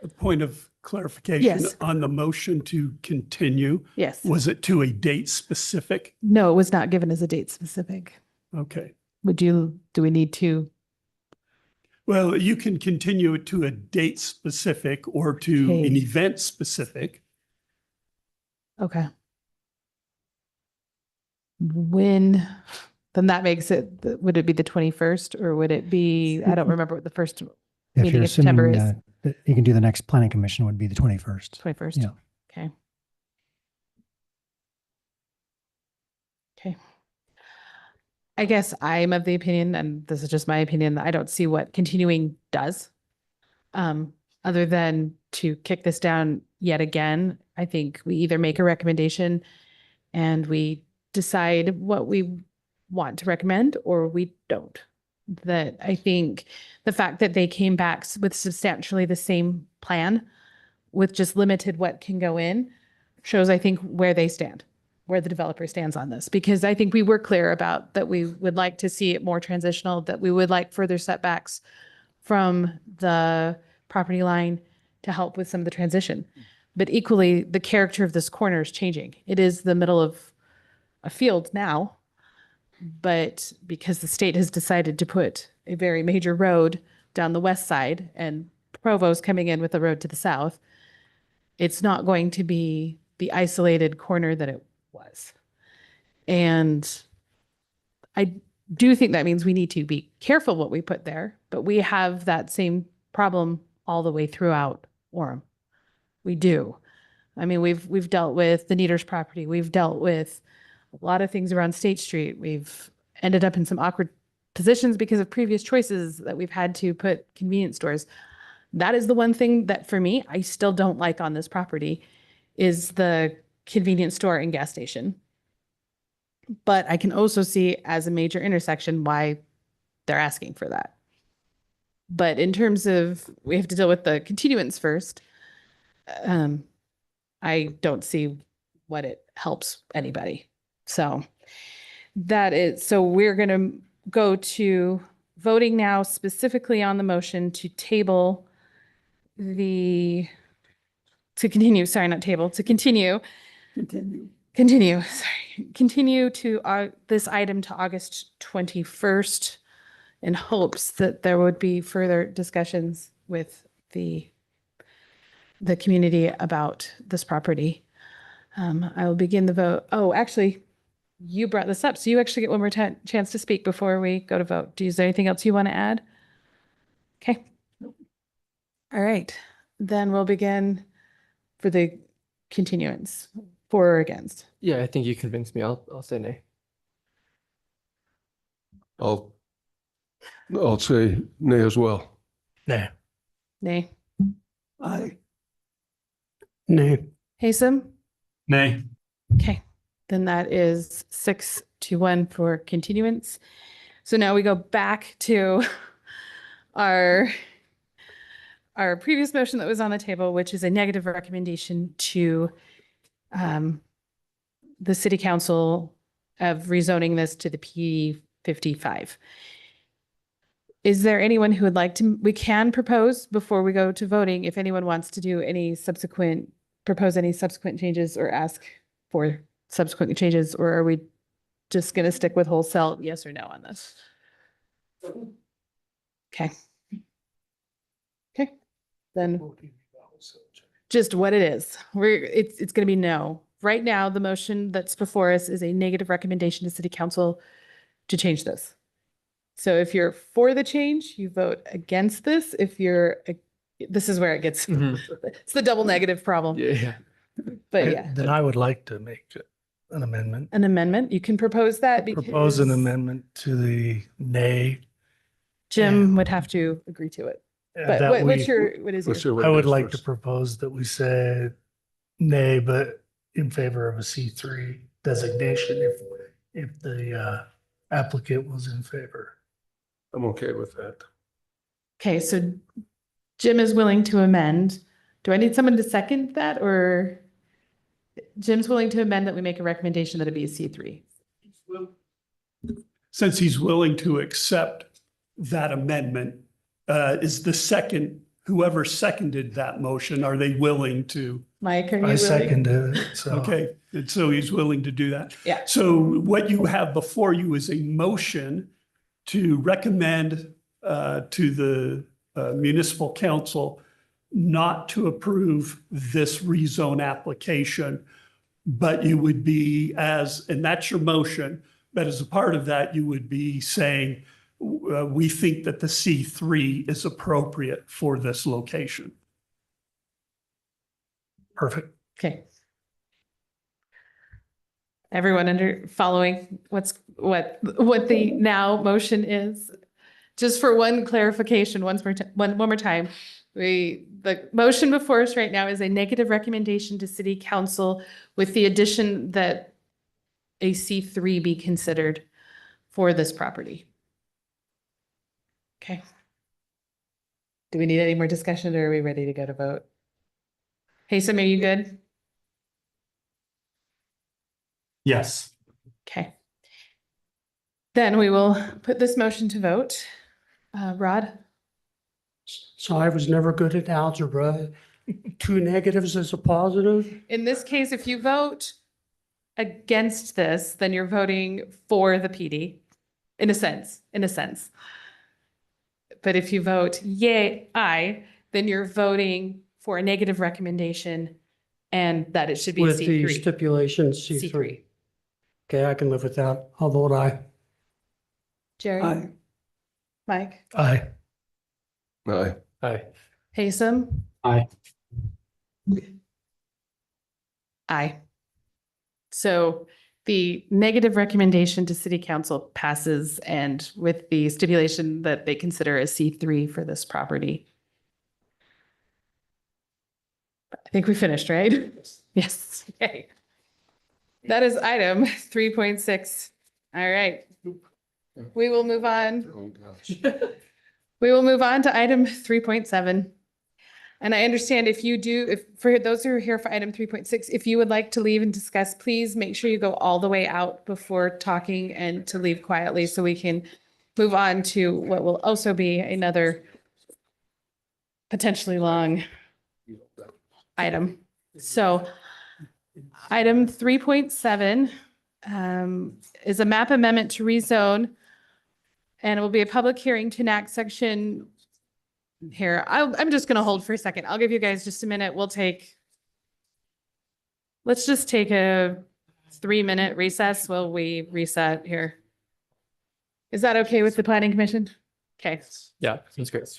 I: A point of clarification.
J: Yes.
I: On the motion to continue.
J: Yes.
I: Was it to a date specific?
J: No, it was not given as a date specific.
I: Okay.
J: Do we need to?
I: Well, you can continue it to a date specific or to an event specific.
J: Okay. When, then that makes it, would it be the 21st or would it be, I don't remember what the first
E: If
J: meeting
E: you're
J: in September
E: assuming
J: is.
E: that you can do the next planning commission would be the 21st.
J: 21st?
E: Yeah.
J: Okay. Okay. I guess I'm of the opinion, and this is just my opinion, I don't see what continuing does. Other than to kick this down yet again. I think we either make a recommendation and we decide what we want to recommend or we don't. That I think the fact that they came back with substantially the same plan with just limited what can go in shows, I think, where they stand, where the developer stands on this, because I think we were clear about that we would like to see it more transitional, that we would like further setbacks from the property line to help with some of the transition. But equally, the character of this corner is changing. It is the middle of a field now, but because the state has decided to put a very major road down the west side and Provo's coming in with a road to the south, it's not going to be the isolated corner that it was. And I do think that means we need to be careful what we put there, but we have that same problem all the way throughout Orem. We do. I mean, we've dealt with the Nieder's property. We've dealt with a lot of things around State Street. We've ended up in some awkward positions because of previous choices that we've had to put convenience stores. That is the one thing that for me, I still don't like on this property is the convenience store and gas station. But I can also see as a major intersection why they're asking for that. But in terms of, we have to deal with the continuance first. I don't see what it helps anybody. So we're going to go to voting now specifically on the motion to table to continue to this item to August 21st in hopes that there would be further discussions with the the community about this property. I will begin the vote. Oh, actually, you brought this up, so you actually get one more chance to speak before we go to vote. Is there anything else you want to add? Okay. All right, then we'll begin for the continuance, for or against.
H: Yeah, I think you convinced me. I'll say nay.
C: I'll say nay as well.
L: Nay.
J: Nay.
D: Aye.
N: Nay.
J: Haysom?
L: Nay.
J: Okay, then that is 6-1 for continuance. So now we go back to our previous motion that was on the table, which is a negative recommendation to the city council of rezoning this to the P55. Is there anyone who would like to, we can propose before we go to voting, if anyone wants to do any subsequent, propose any subsequent changes or ask for subsequent changes, or are we just going to stick with wholesale yes or no on this? Okay. Okay, then just what it is. It's going to be no. Right now, the motion that's before us is a negative recommendation to city council to change this. So if you're for the change, you vote against this. If you're, this is where it gets, it's the double negative problem.
H: Yeah.
J: But yeah.
L: Then I would like to make an amendment.
J: An amendment, you can propose that.
L: Propose an
J: because
L: amendment to the nay.
J: Jim would have to agree to it. But
L: that
J: what is your?
L: I would like to propose that we say nay, but in favor of a C3 designation if the applicant was in favor.
C: I'm okay with that.
J: Okay, so Jim is willing to amend. Do I need someone to second that, or Jim's willing to amend that we make a recommendation that it be a C3?
I: Since he's willing to accept that amendment, is the second, whoever seconded that motion, are they willing to?
J: Mike, are you willing?
L: I seconded it, so.
I: Okay, and so he's willing to do that.
J: Yeah.
I: So what you have before you is a motion to recommend to the municipal council not to approve this rezone application, but you would be and that's your motion, but as a part of that, you would be saying, we think that the C3 is appropriate for this location.
L: Perfect.
J: Okay. Everyone following what the now motion is? Just for one clarification, one more time. The motion before us right now is a negative recommendation to city council with the addition that a C3 be considered for this property. Okay. Do we need any more discussion, or are we ready to go to vote? Haysom, are you good?
A: Yes.
J: Okay. Then we will put this motion to vote. Rod?
N: So I was never good at algebra. 2 negatives is a positive?
J: In this case, if you vote against this, then you're voting for the PD, in a sense. But if you vote aye, then you're voting for a negative recommendation and that it should be a
N: With the
J: C3.
N: stipulation C3. Okay, I can live with that. I'll vote aye.
J: Jerry?
D: Aye.
J: Mike?
L: Aye.
C: Aye.
H: Aye.
J: Haysom?
A: Aye.
J: Aye. So the negative recommendation to city council passes, and with the stipulation that they consider a C3 for this property. I think we finished, right? Yes. Okay. That is item 3.6. All right. We will move on.
C: Oh, gosh.
J: We will move on to item 3.7. And I understand if for those who are here for item 3.6, if you would like to leave and discuss, please make sure you go all the way out before talking and to leave quietly so we can move on to what will also be another potentially long item. So item 3.7 is a map amendment to rezone, and it will be a public hearing to enact section here. I'm just gonna hold for a second. I'll give you guys just a minute. Let's just take a 3-minute recess while we reset here. Is that okay with the planning commission? Okay.
H: Yeah, that's great.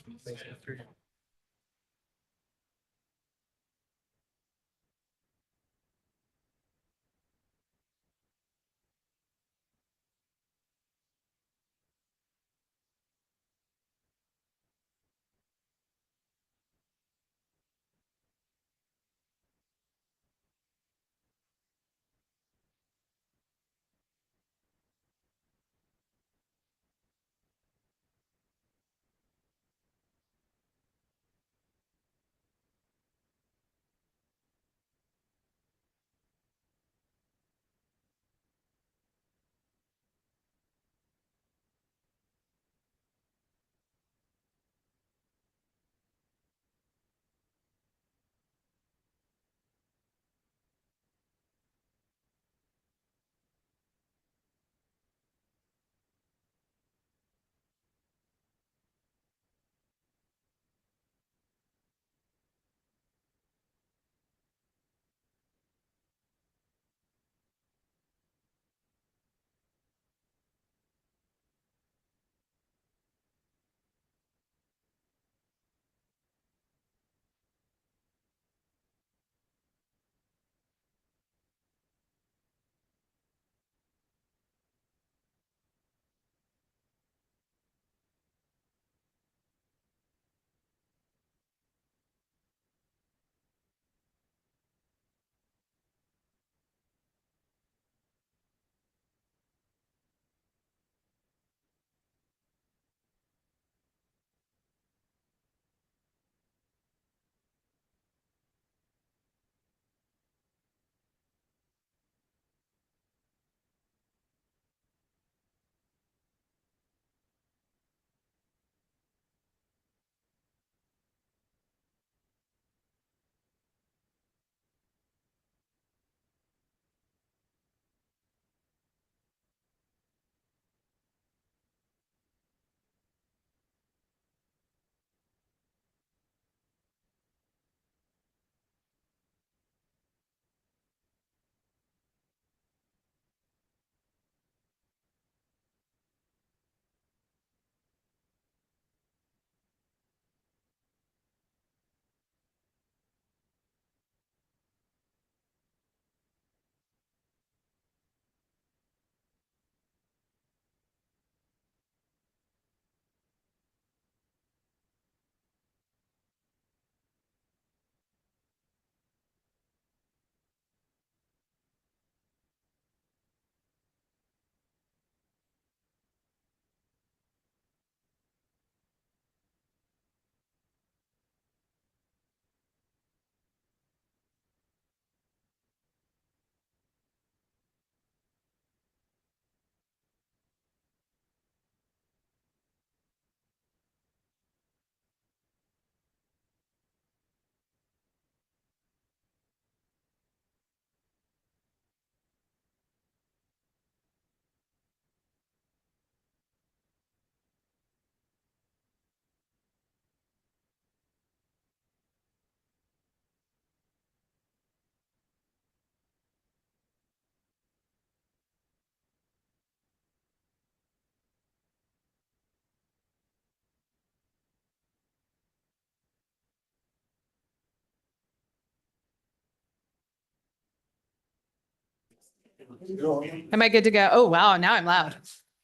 J: Am I good to go? Oh, wow. Now I'm loud.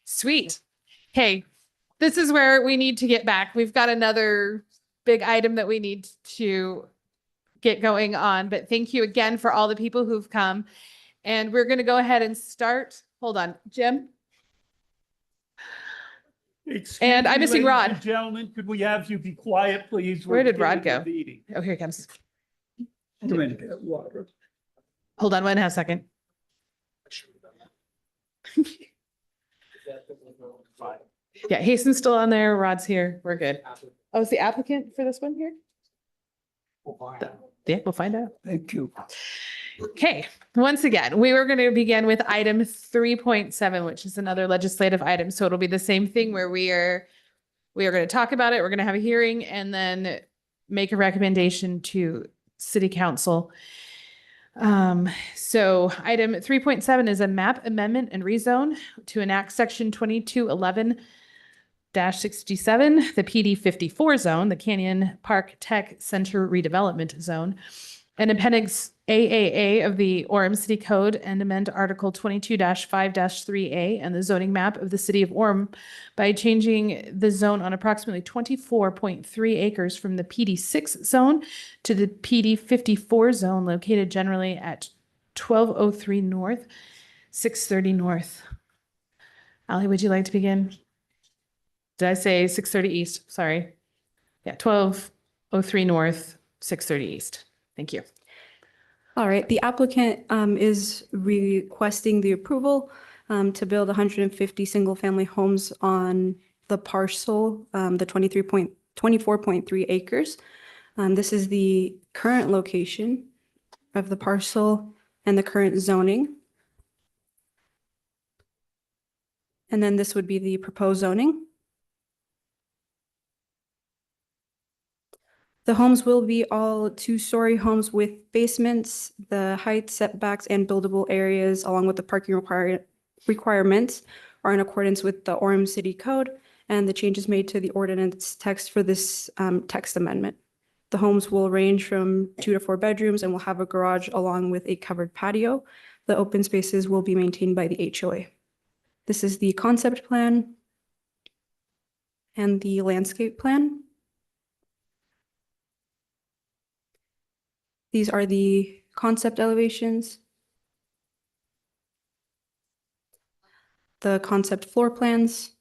J: Sweet. Okay. This is where we need to get back. We've got another big item that we need to get going on, but thank you again for all the people who've come. And we're going to go ahead and start. Hold on, Jim. And I'm missing Rod.
I: Ladies and gentlemen, could we have you be quiet, please?
J: Where
I: We're
J: did Rod
I: beginning
J: go?
I: the meeting.
J: Oh, here he comes.
I: Come in, get water.
J: Hold on 1 second. Yeah, Hasten's still on there. Rod's here. We're good. Oh, is the applicant for this one here? Yeah, we'll find out.
D: Thank you.
J: Okay, once again, we were going to begin with item 3.7, which is another legislative item. So it'll be the same thing where we are We are going to talk about it. We're going to have a hearing and then make a recommendation to city council. So item 3.7 is a map amendment and rezone to enact section 2211-67, the PD 54 zone, the Canyon Park Tech Center redevelopment zone, and appendix AAA of the Orem City Code, and amend Article 22-5-3A and the zoning map of the city of Orem by changing the zone on approximately 24.3 acres from the PD 6 zone to the PD 54 zone located generally at 1203 North, 630 North. Ali, would you like to begin? Did I say 630 East? Sorry. Yeah, 1203 North, 630 East. Thank you.
K: All right, the applicant is requesting the approval to build 150 single-family homes on the parcel, the 24.3 acres. This is the current location of the parcel and the current zoning. And then this would be the proposed zoning. The homes will be all two-story homes with basements. The height, setbacks, and buildable areas, along with the parking requirements, are in accordance with the Orem City Code and the changes made to the ordinance text for this text amendment. The homes will range from 2 to 4 bedrooms and will have a garage along with a covered patio. The open spaces will be maintained by the HOA. This is the concept plan and the landscape plan. These are the concept elevations, the concept floor plans,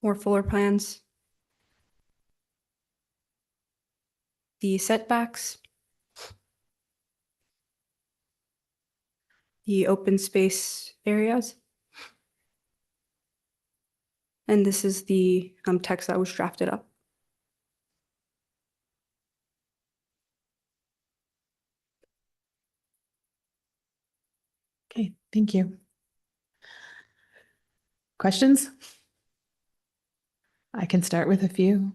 K: or floor plans, the setbacks, the open space areas, and this is the text that was drafted up.
J: Okay, thank you. Questions? I can start with a few.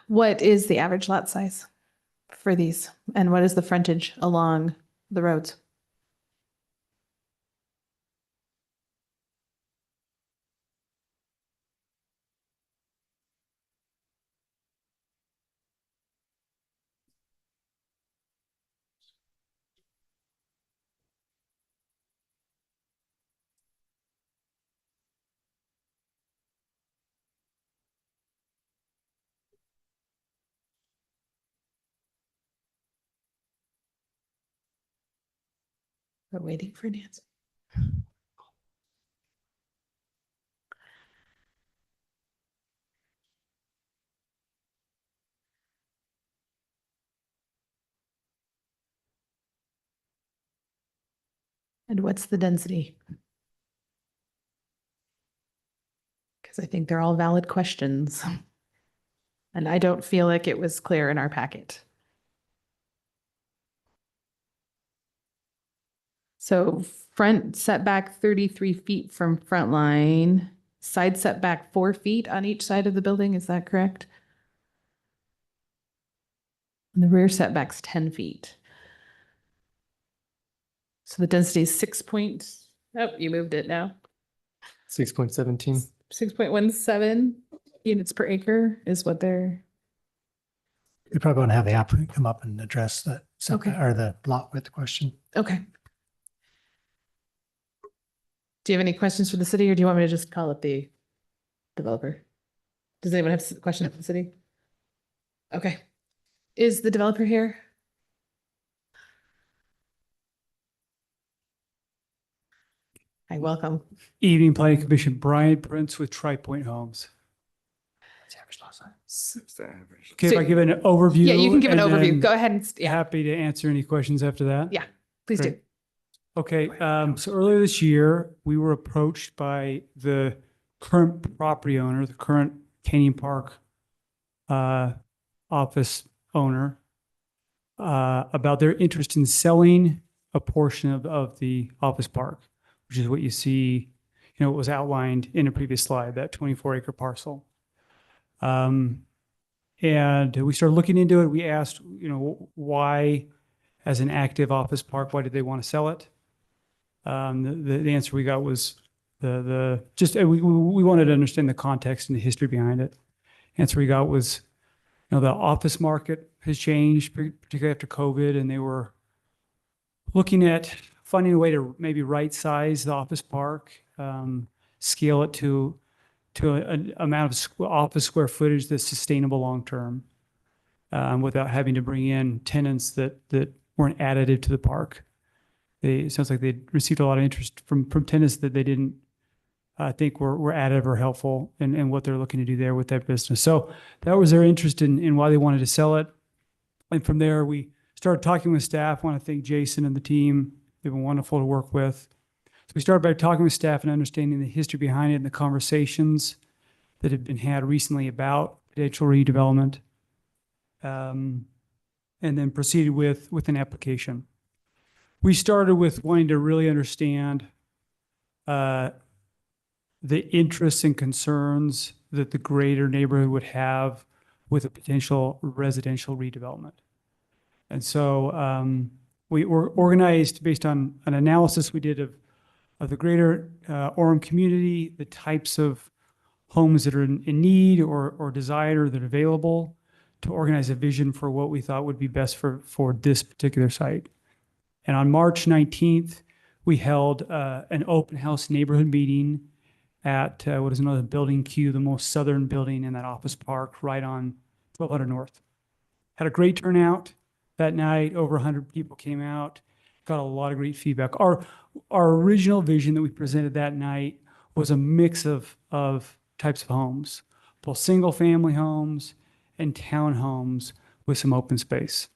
J: What is the average lot size for these? And what is the frontage along the roads? We're waiting for an answer. And what's the density? Because I think they're all valid questions. And I don't feel like it was clear in our packet. So front setback 33 feet from front line, side setback 4 feet on each side of the building, is that correct? And the rear setback's 10 feet. So the density is 6 point, oh, you moved it now.
H: 6.17.
J: 6.17 units per acre is what they're,
E: We probably want to have the applicant come up and address that
J: Okay.
E: or the lot width question.
J: okay. Do you have any questions for the city, or do you want me to just call up the developer? Does anyone have questions for the city? Okay. Is the developer here? Hi, welcome.
B: Evening Planning Commission, Brian Prince with Tri Point Homes. Okay, if I give an overview.
J: Yeah, you can give an
B: and
J: overview.
B: then
J: Go ahead and, yeah,
B: Happy to answer any questions after that.
J: yeah, please do.
B: Great. Okay, so earlier this year, we were approached by the current property owner, the current Canyon Park office owner, about their interest in selling a portion of the office park, which is what you see, what was outlined in a previous slide, that 24-acre parcel. And we started looking into it. We asked, why, as an active office park, why did they want to sell it? The answer we got was we wanted to understand the context and the history behind it. Answer we got was, the office market has changed, particularly after COVID, and they were looking at finding a way to maybe right size the office park, scale it to an amount of office square footage that's sustainable long term, without having to bring in tenants that weren't additive to the park. It sounds like they received a lot of interest from tenants that they didn't think were additive or helpful in what they're looking to do there with that business. So that was their interest in why they wanted to sell it. And from there, we started talking with staff. I want to thank Jason and the team. They've been wonderful to work with. So we started by talking with staff and understanding the history behind it and the conversations that have been had recently about potential redevelopment, and then proceeded with an application. We started with wanting to really understand the interests and concerns that the greater neighborhood would have with a potential residential redevelopment. And so we were organized based on an analysis we did of the greater Orem community, the types of homes that are in need or desired or that are available, to organize a vision for what we thought would be best for this particular site. And on March 19th, we held an open house neighborhood meeting at what is another building Q, the most southern building in that office park, right on 1200 North. Had a great turnout that night. Over 100 people came out. Got a lot of great feedback. Our original vision that we presented that night was a mix of types of homes, both single-family homes and townhomes with some open space.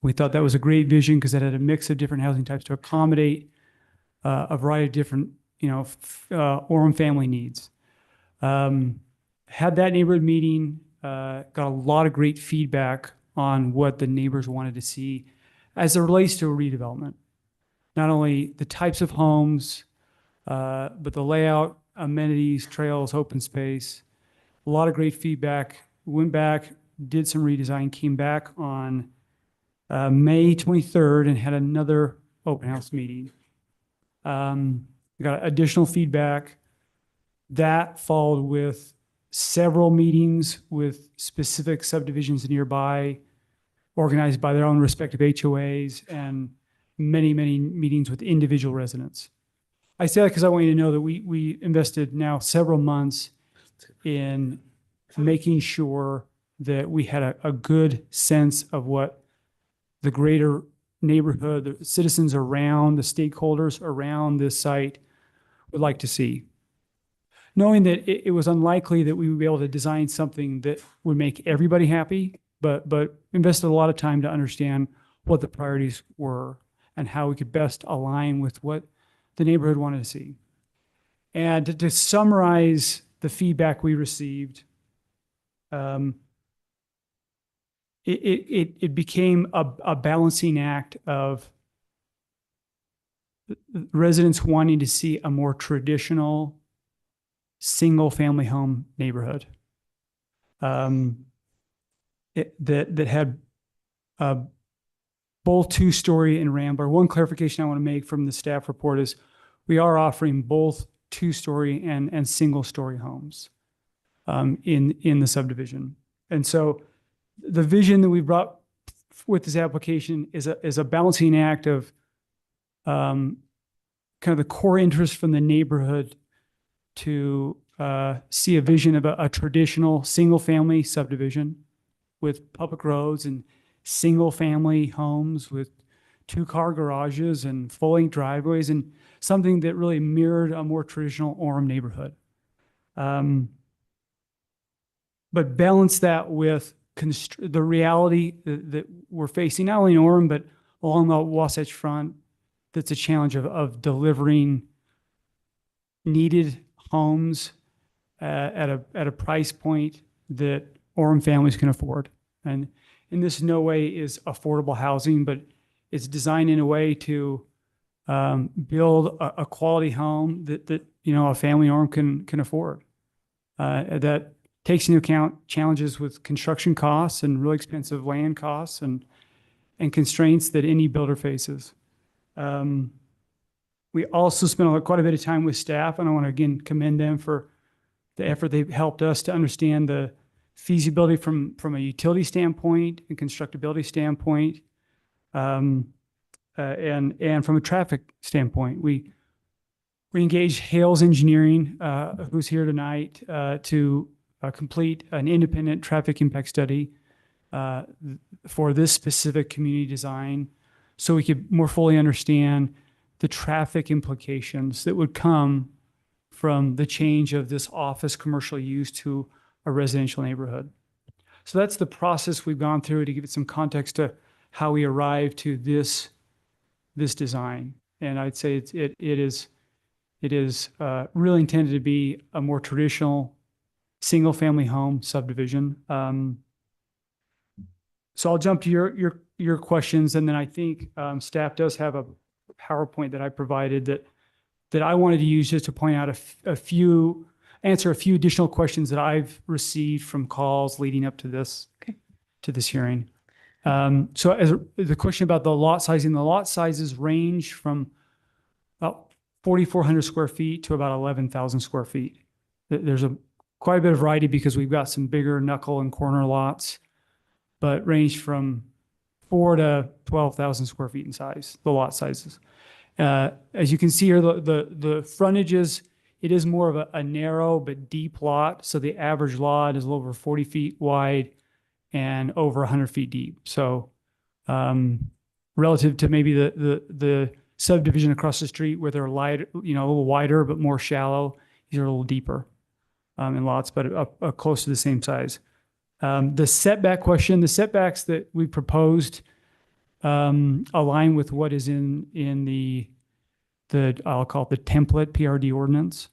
B: We thought that was a great vision because it had a mix of different housing types to accommodate a variety of different, Orem family needs. Had that neighborhood meeting, got a lot of great feedback on what the neighbors wanted to see as it relates to a redevelopment. Not only the types of homes, but the layout, amenities, trails, open space. A lot of great feedback. Went back, did some redesign, came back on May 23rd and had another open house meeting. Got additional feedback. That followed with several meetings with specific subdivisions nearby, organized by their own respective HOAs, and many, many meetings with individual residents. I say that because I want you to know that we invested now several months in making sure that we had a good sense of what the greater neighborhood, the citizens around, the stakeholders around this site would like to see. Knowing that it was unlikely that we would be able to design something that would make everybody happy, but invested a lot of time to understand what the priorities were and how we could best align with what the neighborhood wanted to see. And to summarize the feedback we received, it became a balancing act of residents wanting to see a more traditional single-family home neighborhood that had both two-story and rambler. One clarification I want to make from the staff report is we are offering both two-story and single-story homes in the subdivision. And so the vision that we brought with this application is a balancing act of kind of the core interest from the neighborhood to see a vision of a traditional single-family subdivision with public roads and single-family homes with two-car garages and full-length driveways, and something that really mirrored a more traditional Orem neighborhood. But balance that with the reality that we're facing, not only in Orem, but along the Wasatch Front, that's a challenge of delivering needed homes at a price point that Orem families can afford. And this in no way is affordable housing, but it's designed in a way to build a quality home that you know, a family Orem can afford. That takes into account challenges with construction costs and really expensive land costs and constraints that any builder faces. We also spent quite a bit of time with staff, and I want to again commend them for the effort they've helped us to understand the feasibility from a utility standpoint and constructability standpoint, and from a traffic standpoint. We engaged Hales Engineering, who's here tonight, to complete an independent traffic impact study for this specific community design, so we could more fully understand the traffic implications that would come from the change of this office commercial use to a residential neighborhood. So that's the process we've gone through to give it some context to how we arrived to this design. And I'd say it is really intended to be a more traditional single-family home subdivision. So I'll jump to your questions, and then I think staff does have a PowerPoint that I provided that I wanted to use just to point out answer a few additional questions that I've received from calls leading up to this hearing. So as the question about the lot sizes range from about 4,400 square feet to about 11,000 square feet. There's quite a bit of variety because we've got some bigger knuckle and corner lots, but range from 4,000 to 12,000 square feet in size, the lot sizes. As you can see here, the frontages, it is more of a narrow but deep lot. So the average lot is a little over 40 feet wide and over 100 feet deep. So relative to maybe the subdivision across the street where they're light, you know, a little wider but more shallow, these are a little deeper in lots, but close to the same size. The setback question, the setbacks that we proposed align with what is in the I'll call it the template PRD ordinance.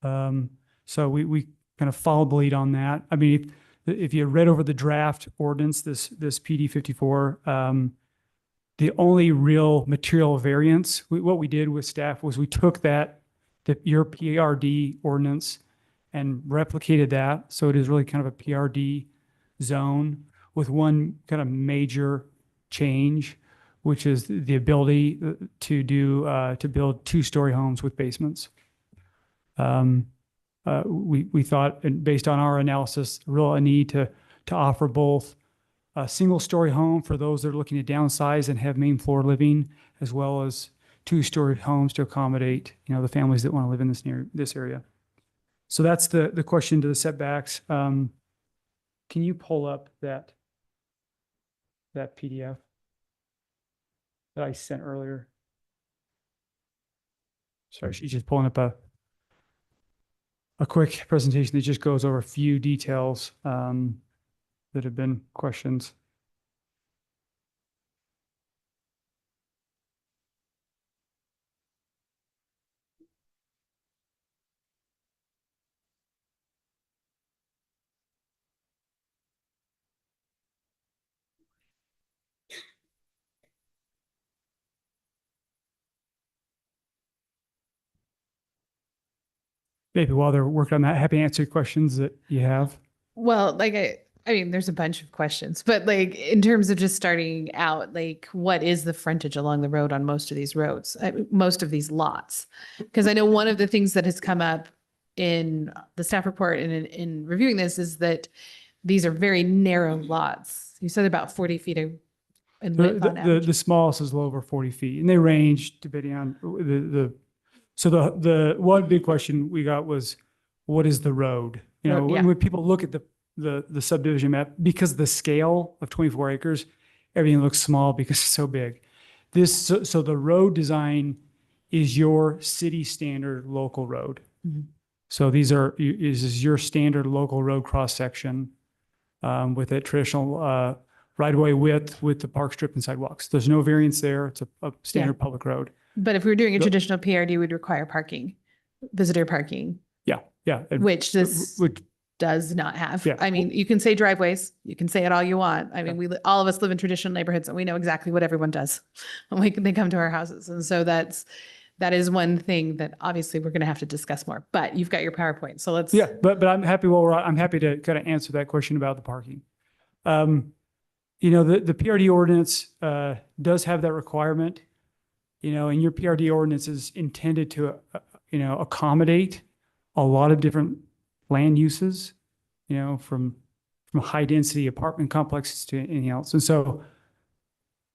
B: So we kind of followed the lead on that. I mean, if you read over the draft ordinance, this PD 54, the only real material variance, what we did with staff was we took your PRD ordinance and replicated that. So it is really kind of a PRD zone with one kind of major change, which is the ability to build two-story homes with basements. We thought, and based on our analysis, a need to offer both a single-story home for those that are looking to downsize and have main floor living, as well as two-story homes to accommodate, you know, the families that want to live in this area. So that's the question to the setbacks. Can you pull up that PDF that I sent earlier? Sorry, she's just pulling up a quick presentation that just goes over a few details that have been questions. Maybe while they're working on that, happy to answer questions that you have.
J: Well, like I mean, there's a bunch of questions, but like in terms of just starting out, like what is the frontage along the road on most of these roads, most of these lots? Because I know one of the things that has come up in the staff report and in reviewing this is that these are very narrow lots. You said about 40 feet in width on average.
B: The smallest is a little over 40 feet, and they range depending on So the one big question we got was, what is the road? You know, when people look at the subdivision map, because the scale of 24 acres, everything looks small because it's so big. So the road design is your city standard local road.
J: Mm-hmm.
B: So this is your standard local road cross section with a traditional right-of-way width with the park strip and sidewalks. There's no variance there. It's a standard public road.
J: But if we were doing a traditional PRD, we'd require parking, visitor parking.
B: Yeah.
J: Which this. does not have.
B: Yeah.
J: I mean, you can say driveways, you can say it all you want. I mean, all of us live in traditional neighborhoods and we know exactly what everyone does when they come to our houses. And so that is one thing that obviously we're going to have to discuss more, but you've got your PowerPoint. So let's.
B: Yeah, but I'm happy I'm happy to kind of answer that question about the parking. You know, the PRD ordinance does have that requirement, you know, and your PRD ordinance is intended to, you know, accommodate a lot of different land uses, you know, from high density apartment complexes to anything else. And so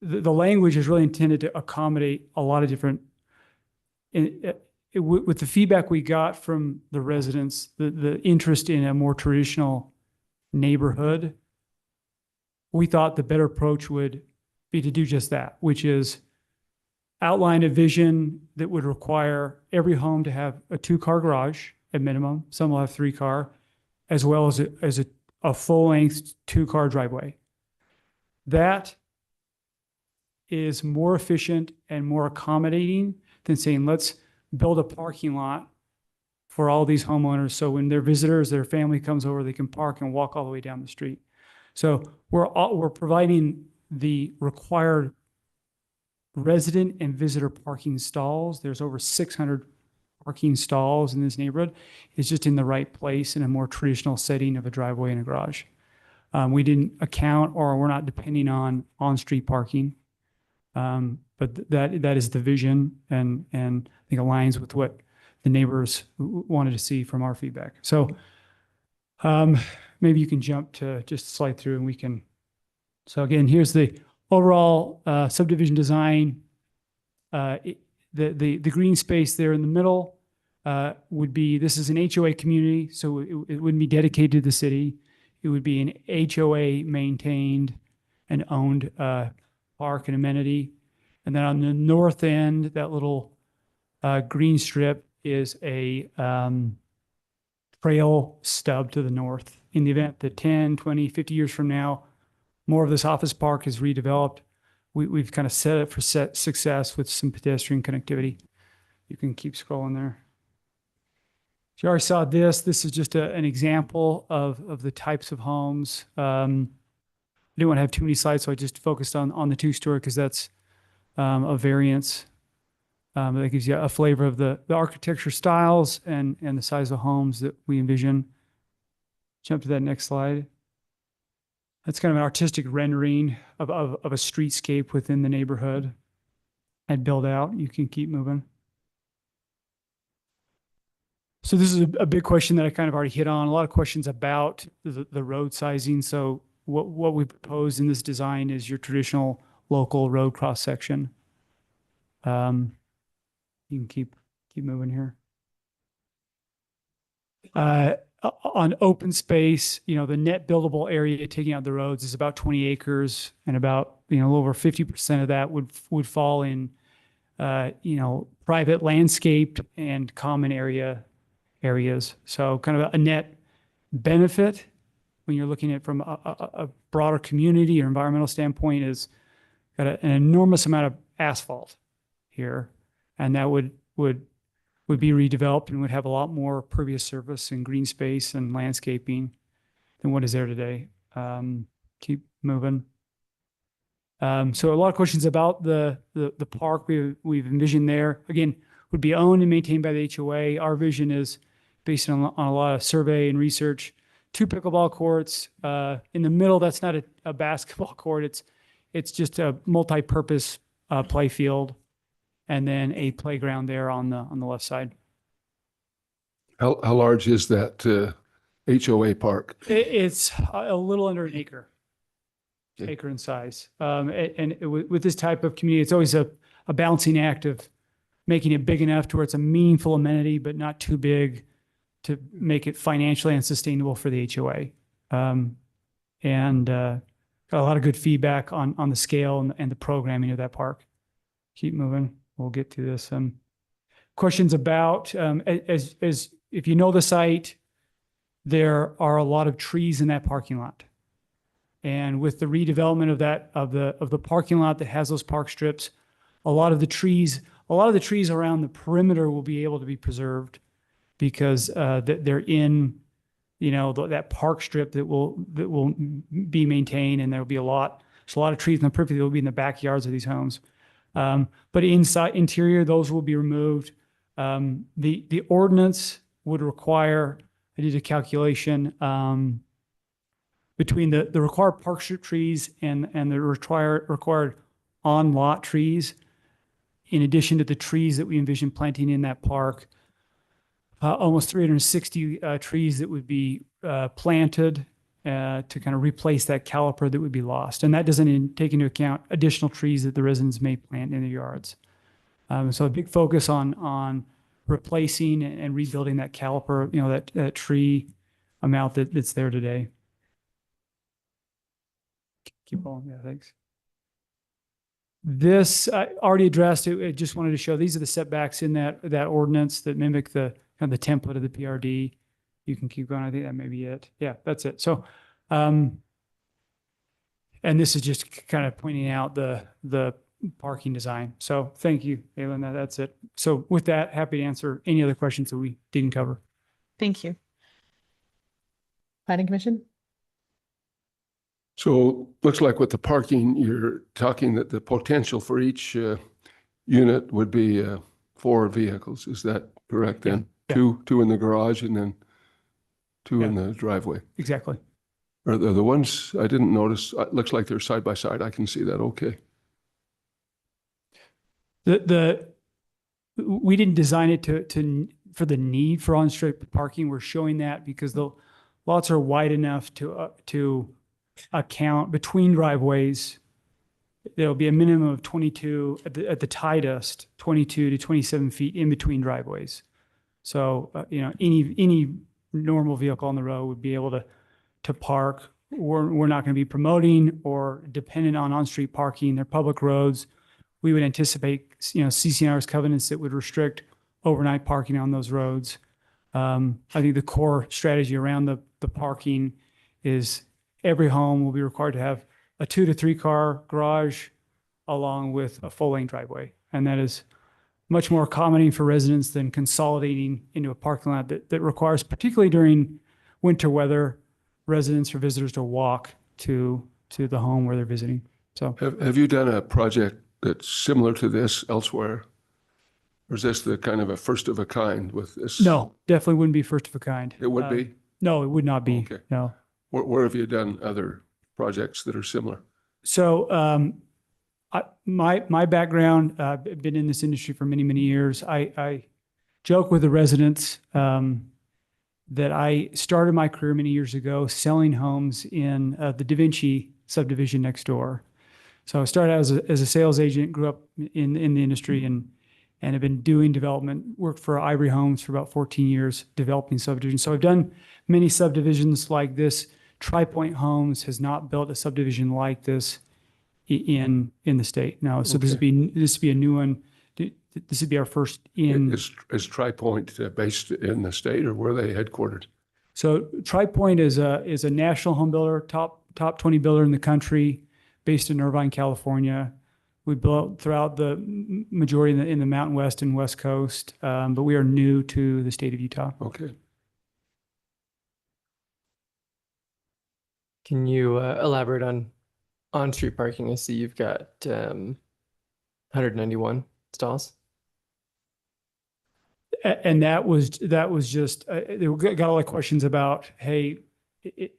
B: the language is really intended to accommodate a lot of different, with the feedback we got from the residents, the interest in a more traditional neighborhood, we thought the better approach would be to do just that, which is outline a vision that would require every home to have a 2-car garage at minimum. Some will have 3-car, as well as a full-length 2-car driveway. That is more efficient and more accommodating than saying, let's build a parking lot for all these homeowners. So when their visitors, their family comes over, they can park and walk all the way down the street. So we're providing the required resident and visitor parking stalls. There's over 600 parking stalls in this neighborhood. It's just in the right place in a more traditional setting of a driveway and a garage. We didn't account, or we're not depending on-street parking. But that is the vision, and I think aligns with what the neighbors wanted to see from our feedback. So maybe you can jump to just slide through and we can. So again, here's the overall subdivision design. The green space there in the middle would be, this is an HOA community, so it wouldn't be dedicated to the city. It would be an HOA maintained and owned park and amenity. And then on the north end, that little green strip is a trail stub to the north. In the event that 10, 20, 50 years from now, more of this office park is redeveloped, we've kind of set it for success with some pedestrian connectivity. You can keep scrolling there. You already saw this. This is just an example of the types of homes. I didn't want to have too many slides, so I just focused on the 2-story because that's a variance. That gives you a flavor of the architecture styles and the size of homes that we envision. Jump to that next slide. That's kind of an artistic rendering of a streetscape within the neighborhood and build out. You can keep moving. So this is a big question that I kind of already hit on. A lot of questions about the road sizing. So what we propose in this design is your traditional local road cross section. You can keep moving here. On open space, you know, the net buildable area taking out the roads is about 20 acres, and about, you know, a little over 50% of that would fall in, you know, private landscaped and common areas. So kind of a net benefit when you're looking at from a broader community or environmental standpoint is got an enormous amount of asphalt here, and that would be redeveloped and would have a lot more pervious surface and green space and landscaping than what is there today. Keep moving. So a lot of questions about the park we've envisioned there. Again, would be owned and maintained by the HOA. Our vision is based on a lot of survey and research. 2 pickleball courts. In the middle, that's not a basketball court. It's just a multi-purpose play field, and then a playground there on the left side.
C: How large is that HOA park?
B: It's a little under an acre.
C: Okay.
B: Acre in size. With this type of community, it's always a balancing act of making it big enough to where it's a meaningful amenity, but not too big to make it financially unsustainable for the HOA. Got a lot of good feedback on the scale and the programming of that park. Keep moving. We'll get to this. Questions about, as if you know the site, there are a lot of trees in that parking lot. And with the redevelopment of the parking lot that has those park strips, a lot of the trees around the perimeter will be able to be preserved because they're in that park strip that will be maintained, and there'll be there's a lot of trees in the periphery that will be in the backyards of these homes. But interior, those will be removed. The ordinance would require, I did a calculation, between the required park strip trees and the required on-lot trees, in addition to the trees that we envision planting in that park, almost 360 trees that would be planted to kind of replace that caliper that would be lost. And that doesn't take into account additional trees that the residents may plant in their yards. So a big focus on replacing and rebuilding that caliper, that tree amount that's there today. Keep going. Yeah, thanks. This I already addressed it. I just wanted to show these are the setbacks in that ordinance that mimic the kind of the template of the PRD. You can keep going. I think that may be it. Yeah, that's it. So, and this is just kind of pointing out the parking design. So thank you, Aylin. That's it. So with that, happy to answer any other questions that we didn't cover.
J: Thank you. Planning Commission?
C: So looks like with the parking, you're talking that the potential for each unit would be 4 vehicles. Is that correct then?
B: Yeah.
C: Two in the garage and then 2 in the driveway.
B: Exactly.
C: Are the ones I didn't notice? It looks like they're side by side. I can see that. Okay.
B: We didn't design it for the need for on-street parking. We're showing that because the lots are wide enough to account between driveways. There'll be a minimum of 22 at the tightest, 22 to 27 feet in between driveways. So any normal vehicle on the road would be able to park. We're not going to be promoting or dependent on-street parking. They're public roads. We would anticipate CCNR's covenants that would restrict overnight parking on those roads. I think the core strategy around the parking is every home will be required to have a 2 to 3 car garage along with a full lane driveway. And that is much more accommodating for residents than consolidating into a parking lot that requires, particularly during winter weather, residents or visitors to walk to the home where they're visiting. So
C: Have you done a project that's similar to this elsewhere? Or is this the kind of a first of a kind with this?
B: no, definitely wouldn't be first of a kind.
C: It would be?
B: No, it would not be.
C: Okay.
B: No.
C: Where have you done other projects that are similar?
B: So my background, I've been in this industry for many, many years. I joke with the residents that I started my career many years ago selling homes in the Da Vinci subdivision next door. So I started out as a sales agent, grew up in the industry, and have been doing development, worked for Ivory Homes for about 14 years, developing subdivisions. So I've done many subdivisions like this. Tri-Point Homes has not built a subdivision like this in the state. No, so this would be a new one. This would be our first in.
C: Is Tri-Point based in the state, or where are they headquartered?
B: So Tri-Point is a national home builder, top 20 builder in the country, based in Irvine, California. We built throughout the majority in the Mountain West and West Coast, but we are new to the state of Utah.
C: Okay.
H: Can you elaborate on street parking? I see you've got 191 stalls.
B: And that was just, they got a lot of questions about, hey,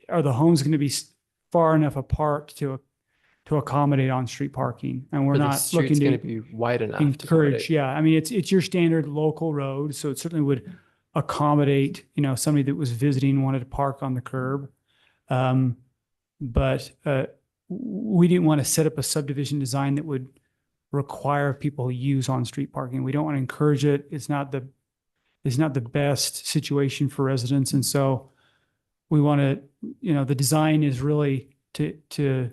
B: are the homes going to be far enough apart to accommodate on-street parking? And we're not looking
H: to be wide enough to
B: encourage. Yeah, I mean, it's your standard local road, so it certainly would accommodate, somebody that was visiting wanted to park on the curb. But we didn't want to set up a subdivision design that would require people to use on-street parking. We don't want to encourage it. It's not the best situation for residents. And so we want to, the design is really to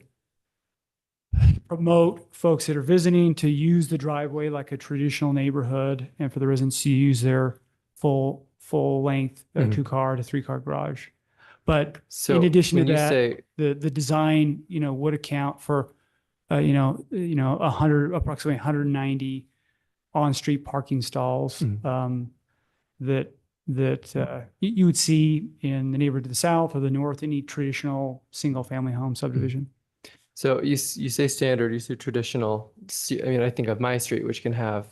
B: promote folks that are visiting to use the driveway like a traditional neighborhood, and for the residents to use their full length 2-car to 3-car garage. But
H: So
B: in addition to
H: when you
B: that,
H: say-
B: the design, would account for, approximately 190 on-street parking stalls that that you would see in the neighborhood to the south or the north, any traditional single-family home subdivision.
H: So you say standard, you say traditional. I mean, I think of my street, which can have,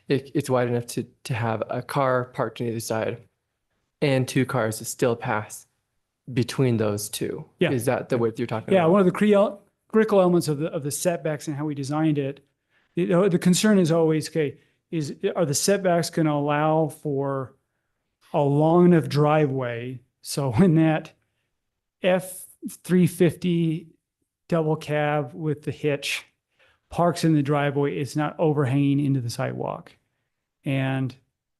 H: it's wide enough to have a car parked on either side and two cars that still pass between those two.
B: Yeah.
H: Is that the width you're talking
B: Yeah,
H: about?
B: one of the critical elements of the setbacks and how we designed it, the concern is always, okay, are the setbacks going to allow for a long enough driveway so when that F-350 double cab with the hitch parks in the driveway, it's not overhanging into the sidewalk. And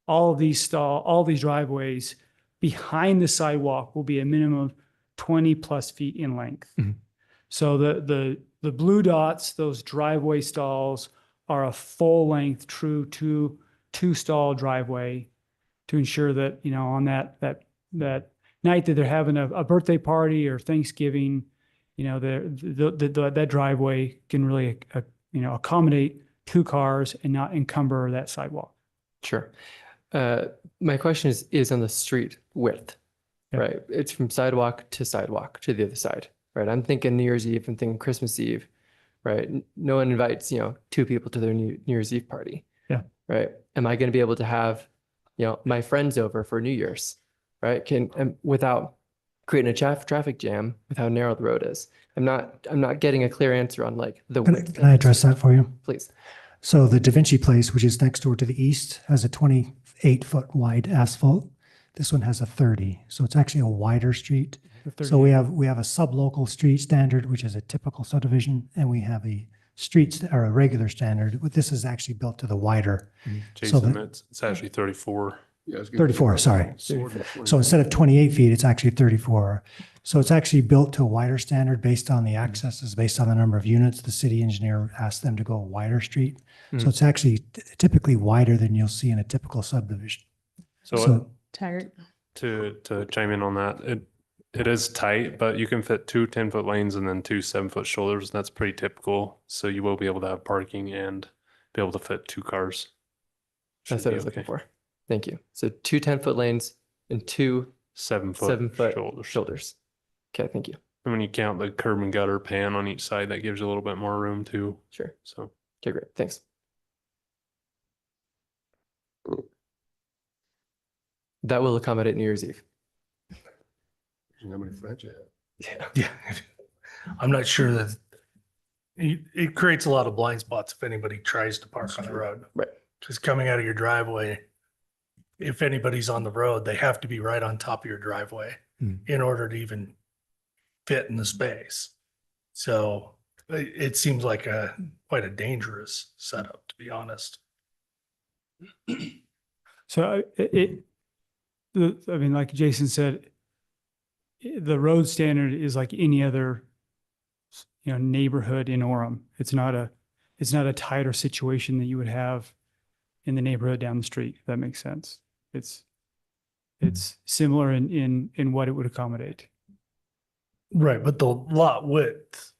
B: all these driveways behind the sidewalk will be a minimum of 20 plus feet in length.
H: Mhm.
B: So the blue dots, those driveway stalls, are a full length true two stall driveway to ensure that, on that night that they're having a birthday party or Thanksgiving, that driveway can really, accommodate two cars and not encumber that sidewalk.
H: Sure. My question is on the street width,
B: Yeah.
H: right? It's from sidewalk to the other side, right? I'm thinking New Year's Eve, I'm thinking Christmas Eve, right? No one invites, two people to their New Year's Eve party.
B: Yeah.
H: Right. Am I going to be able to have, my friends over for New Year's, right? Without creating a traffic jam with how narrow the road is? I'm not getting a clear answer on like the width.
E: Can I address that for you?
H: Please.
E: So the Da Vinci Place, which is next door to the east, has a 28-foot wide asphalt. This one has a 30, so it's actually a wider street. So we have a sublocal street standard, which is a typical subdivision, and we have a or a regular standard. But this is actually built to the wider. So
G: Jason, it's actually 34.
C: Yeah, I was gonna-
E: 34, sorry. So instead of 28 feet, it's actually 34. So it's actually built to a wider standard based on the accesses, based on the number of units. The city engineer asked them to go a wider street. So it's actually typically wider than you'll see in a typical subdivision.
G: So
J: Taggart.
G: to chime in on that, it is tight, but you can fit two 10-foot lanes and then two 7-foot shoulders. That's pretty typical. So you will be able to have parking and be able to fit two cars.
H: That's what I was looking for. Thank you. So two 10-foot lanes and two
G: 7-foot
H: shoulders. Okay, thank you.
G: And when you count the curb and gutter pan on each side, that gives you a little bit more room too.
H: Sure.
G: So,
H: Okay, great. Thanks. That will accommodate New Year's Eve.
C: How many friends you have?
L: Yeah. I'm not sure that it creates a lot of blind spots if anybody tries to park on the road.
H: Right.
L: Just coming out of your driveway, if anybody's on the road, they have to be right on top of your driveway in order to even fit in the space. So it seems like quite a dangerous setup, to be honest.
B: So I mean, like Jason said, the road standard is like any other, neighborhood in Orem. It's not a tighter situation that you would have in the neighborhood down the street, if that makes sense. It's similar in what it would accommodate.
L: Right, but the lot width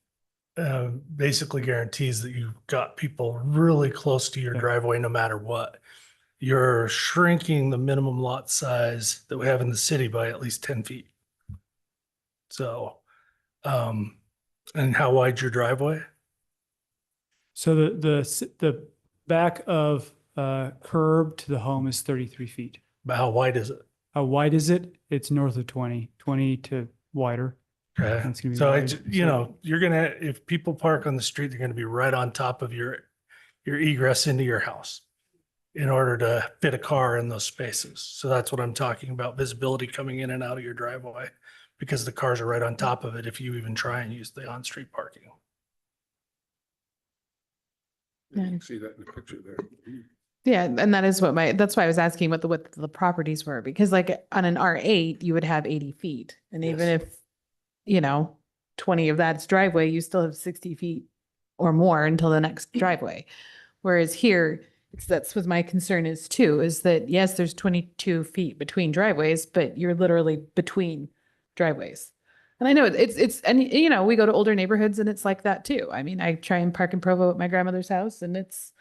L: basically guarantees that you've got people really close to your driveway no matter what. You're shrinking the minimum lot size that we have in the city by at least 10 feet. So, and how wide's your driveway?
B: So the back of curb to the home is 33 feet.
L: But how wide is it?
B: How wide is it? It's north of 20 to wider.
L: Okay.
B: It's gonna be
L: So
B: wide.
L: you're gonna, if people park on the street, they're gonna be right on top of your egress into your house in order to fit a car in those spaces. So that's what I'm talking about, visibility coming in and out of your driveway, because the cars are right on top of it if you even try and use the on-street parking.
C: You can see that in the picture there.
J: Yeah, and that is that's why I was asking what the width of the properties were, because like on an R8, you would have 80 feet. And even if, 20 of that's driveway, you still have 60 feet or more until the next driveway. Whereas here, that's what my concern is too, is that yes, there's 22 feet between driveways, but you're literally between driveways. And I know and we go to older neighborhoods and it's like that too. I mean, I try and park in Provo at my grandmother's house and it's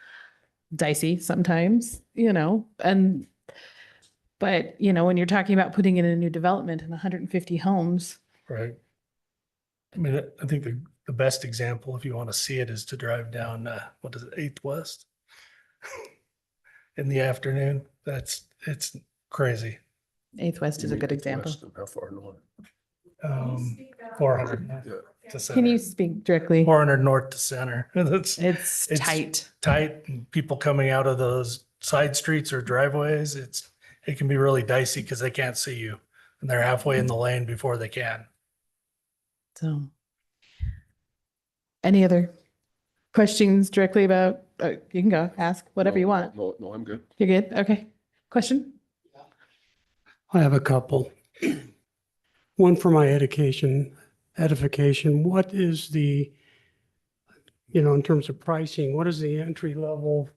J: dicey sometimes, and But, you know, when you're talking about putting in a new development and 150 homes,
L: Right. I mean, I think the best example, if you want to see it, is to drive down, what is it, 8th West? In the afternoon. It's crazy.
J: 8th West is a good example.
C: How far north?
L: 400
C: Yeah.
L: to
J: Can
L: center.
J: you speak directly?
L: 400 north to center.
J: It's tight.
L: Tight, and people coming out of those side streets or driveways, it can be really dicey because they can't see you. And they're halfway in the lane before they can.
J: So, any other questions directly about, you can go ask whatever you want.
C: No, I'm good.
J: You're good? Okay. Question?
N: I have a couple. One for my edification. What is the, in terms of pricing, what is the entry level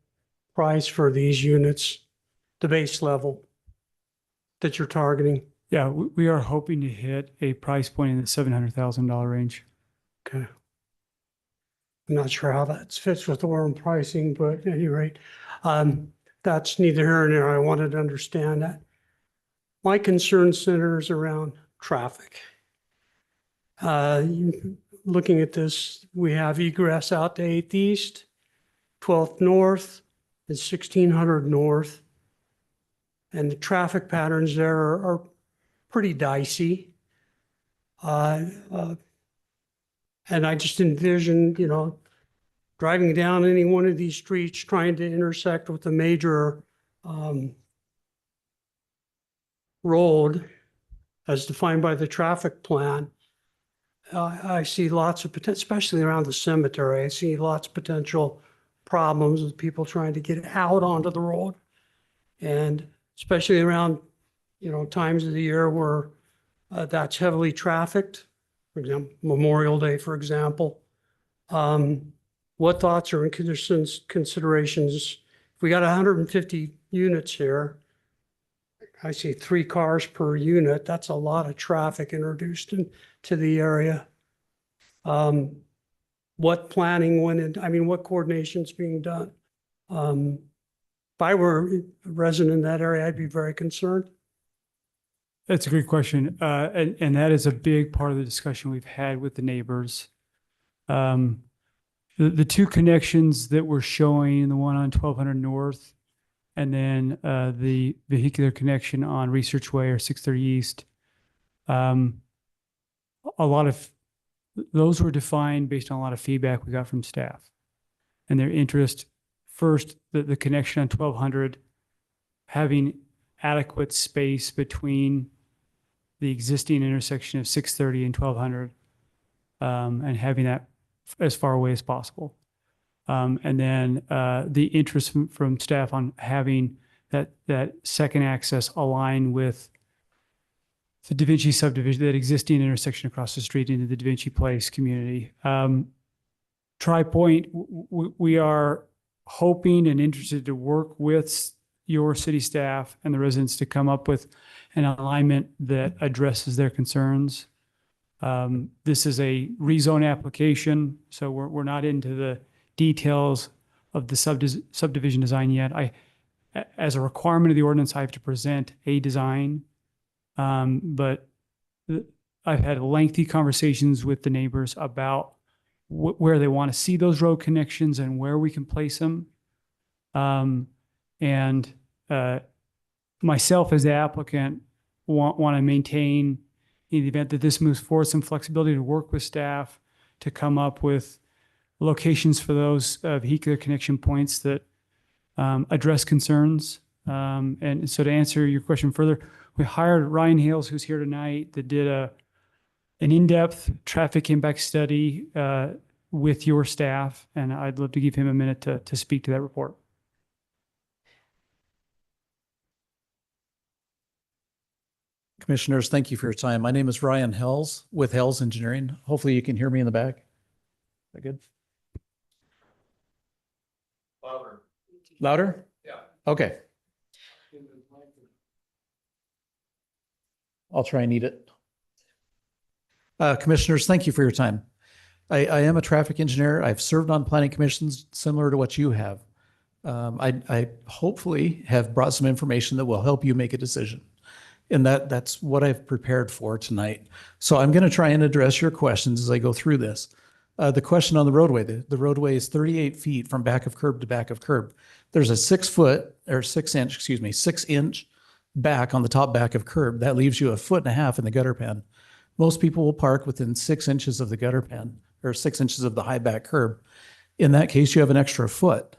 N: price for these units, the base level that you're targeting?
B: Yeah, we are hoping to hit a price point in the $700,000 range.
N: Okay. I'm not sure how that fits with Orem pricing, but at any rate, that's neither here nor there. I wanted to understand that. My concern centers around traffic. Looking at this, we have egress out to 8th East, 12th North, and 1600 North. And the traffic patterns there are pretty dicey. And I just envision, driving down any one of these streets, trying to intersect with a major road as defined by the traffic plan. I see lots of potential, especially around the cemetery. I see lots of potential problems with people trying to get out onto the road. And especially around, times of the year where that's heavily trafficked. For example, Memorial Day, for example. What thoughts or considerations? If we got 150 units here, I see 3 cars per unit. That's a lot of traffic introduced into the area. What planning went in? What coordination's being done? If I were a resident in that area, I'd be very concerned.
B: That's a good question. And that is a big part of the discussion we've had with the neighbors. The 2 connections that we're showing, the one on 1200 North, and then the vehicular connection on Research Way or 630 East. A lot of those were defined based on a lot of feedback we got from staff and their interest. First, the connection on 1200, having adequate space between the existing intersection of 630 and 1200, and having that as far away as possible. And then the interest from staff on having that second access align with the Da Vinci subdivision, that existing intersection across the street into the Da Vinci Place community. Tri-Point, we are hoping and interested to work with your city staff and the residents to come up with an alignment that addresses their concerns. This is a rezone application, so we're not into the details of the subdivision design yet. As a requirement of the ordinance, I have to present a design, but I've had lengthy conversations with the neighbors about where they want to see those road connections and where we can place them. And myself as the applicant want to maintain, in the event that this moves forward, some flexibility to work with staff to come up with locations for those vehicular connection points that address concerns. And so to answer your question further, we hired Ryan Hales, who's here tonight, that did an in-depth traffic impact study with your staff, and I'd love to give him a minute to speak to that report.
M: Commissioners, thank you for your time. My name is Ryan Hells with Hells Engineering. Hopefully you can hear me in the back. Is that good?
C: Louder.
M: Louder?
C: Yeah.
M: Okay. I'll try and eat it. Commissioners, thank you for your time. I am a traffic engineer. I've served on planning commissions similar to what you have. I hopefully have brought some information that will help you make a decision. And that's what I've prepared for tonight. So I'm going to try and address your questions as I go through this. The question on the roadway, the roadway is 38 feet from back of curb to back of curb. There's a 6-inch back on the top back of curb. That leaves you 1.5 feet in the gutter pan. Most people will park within 6 inches of the gutter pan or 6 inches of the high back curb. In that case, you have an extra foot.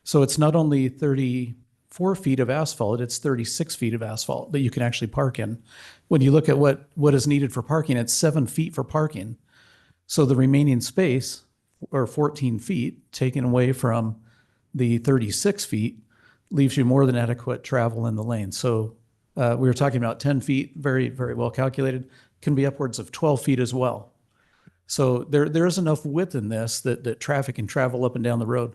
M: So it's not only 34 feet of asphalt, it's 36 feet of asphalt that you can actually park in. When you look at what is needed for parking, it's 7 feet for parking. So the remaining space, or 14 feet, taken away from the 36 feet, leaves you more than adequate travel in the lane. So we were talking about 10 feet, very, very well calculated, can be upwards of 12 feet as well. So there is enough width in this that traffic can travel up and down the road.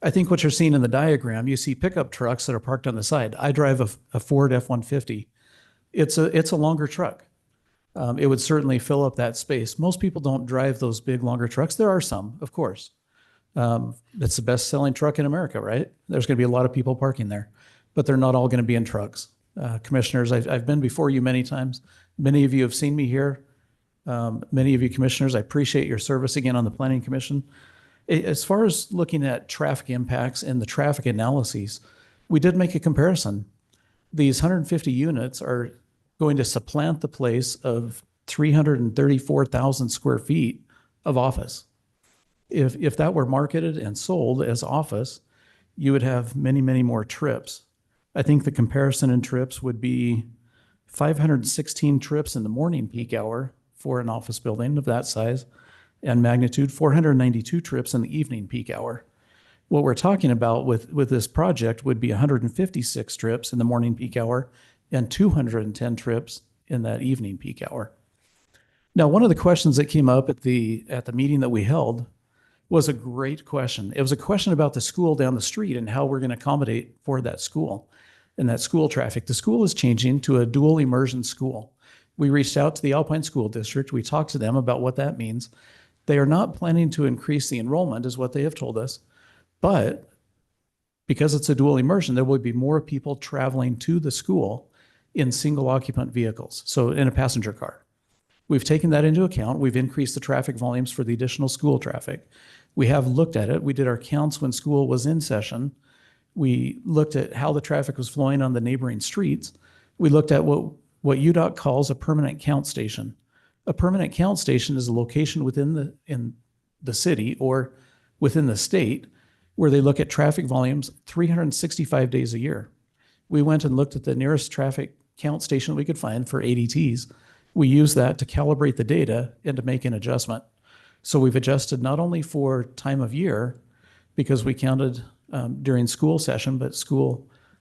M: I think what you're seeing in the diagram, you see pickup trucks that are parked on the side. I drive a Ford F-150. It's a longer truck. It would certainly fill up that space. Most people don't drive those big, longer trucks. There are some, of course. It's the best-selling truck in America, right? There's going to be a lot of people parking there, but they're not all going to be in trucks. Commissioners, I've been before you many times. Many of you have seen me here. Many of you commissioners, I appreciate your service again on the Planning Commission. As far as looking at traffic impacts and the traffic analyses, we did make a comparison. These 150 units are going to supplant the place of 334,000 square feet of office. If that were marketed and sold as office, you would have many, many more trips. I think the comparison in trips would be 516 trips in the morning peak hour for an office building of that size and magnitude, 492 trips in the evening peak hour. What we're talking about with this project would be 156 trips in the morning peak hour and 210 trips in that evening peak hour. Now, one of the questions that came up at the meeting that we held was a great question. It was a question about the school down the street and how we're going to accommodate for that school and that school traffic. The school is changing to a dual immersion school. We reached out to the Alpine School District. We talked to them about what that means. They are not planning to increase the enrollment, is what they have told us. But because it's a dual immersion, there will be more people traveling to the school in single occupant vehicles, so in a passenger car. We've taken that into account. We've increased the traffic volumes for the additional school traffic. We have looked at it. We did our counts when school was in session. We looked at how the traffic was flowing on the neighboring streets. We looked at what UDOT calls a permanent count station. A permanent count station is a location within the city or within the state where they look at traffic volumes 365 days a year. We went and looked at the nearest traffic count station we could find for ADTs. We use that to calibrate the data and to make an adjustment. So we've adjusted not only for time of year, because we counted during school session, but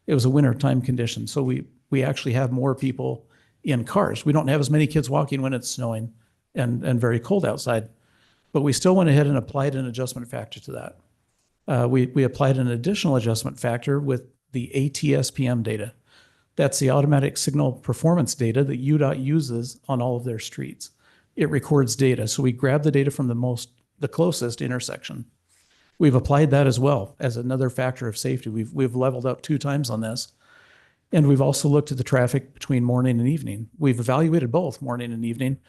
M: it was a winter time condition. So we actually have more people in cars. We don't have as many kids walking when it's snowing and very cold outside, but we still went ahead and applied an adjustment factor to that. We applied an additional adjustment factor with the ATSPM data. That's the automatic signal performance data that UDOT uses on all of their streets. It records data. So we grab the data from the closest intersection. We've applied that as well as another factor of safety. We've leveled up 2 times on this. And we've also looked at the traffic between morning and evening. We've evaluated both morning and evening.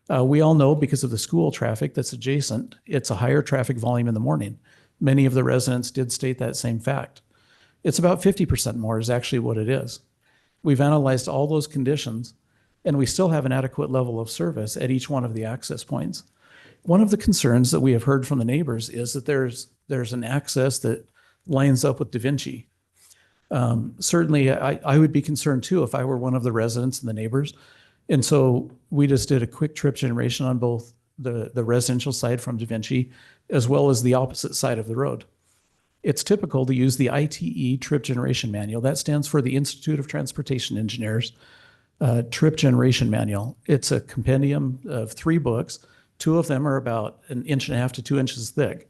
M: We all know because of the school traffic that's adjacent, it's a higher traffic volume in the morning. Many of the residents did state that same fact. It's about 50% more is actually what it is. We've analyzed all those conditions, and we still have an adequate level of service at each one of the access points. One of the concerns that we have heard from the neighbors is that there's an access that lines up with Da Vinci. Certainly, I would be concerned too if I were one of the residents and the neighbors. And so we just did a quick trip generation on both the residential side from Da Vinci as well as the opposite side of the road. It's typical to use the ITE trip generation manual. That stands for the Institute of Transportation Engineers trip generation manual. It's a compendium of 3 books. 2 of them are about 1.5 inches to 2 inches thick.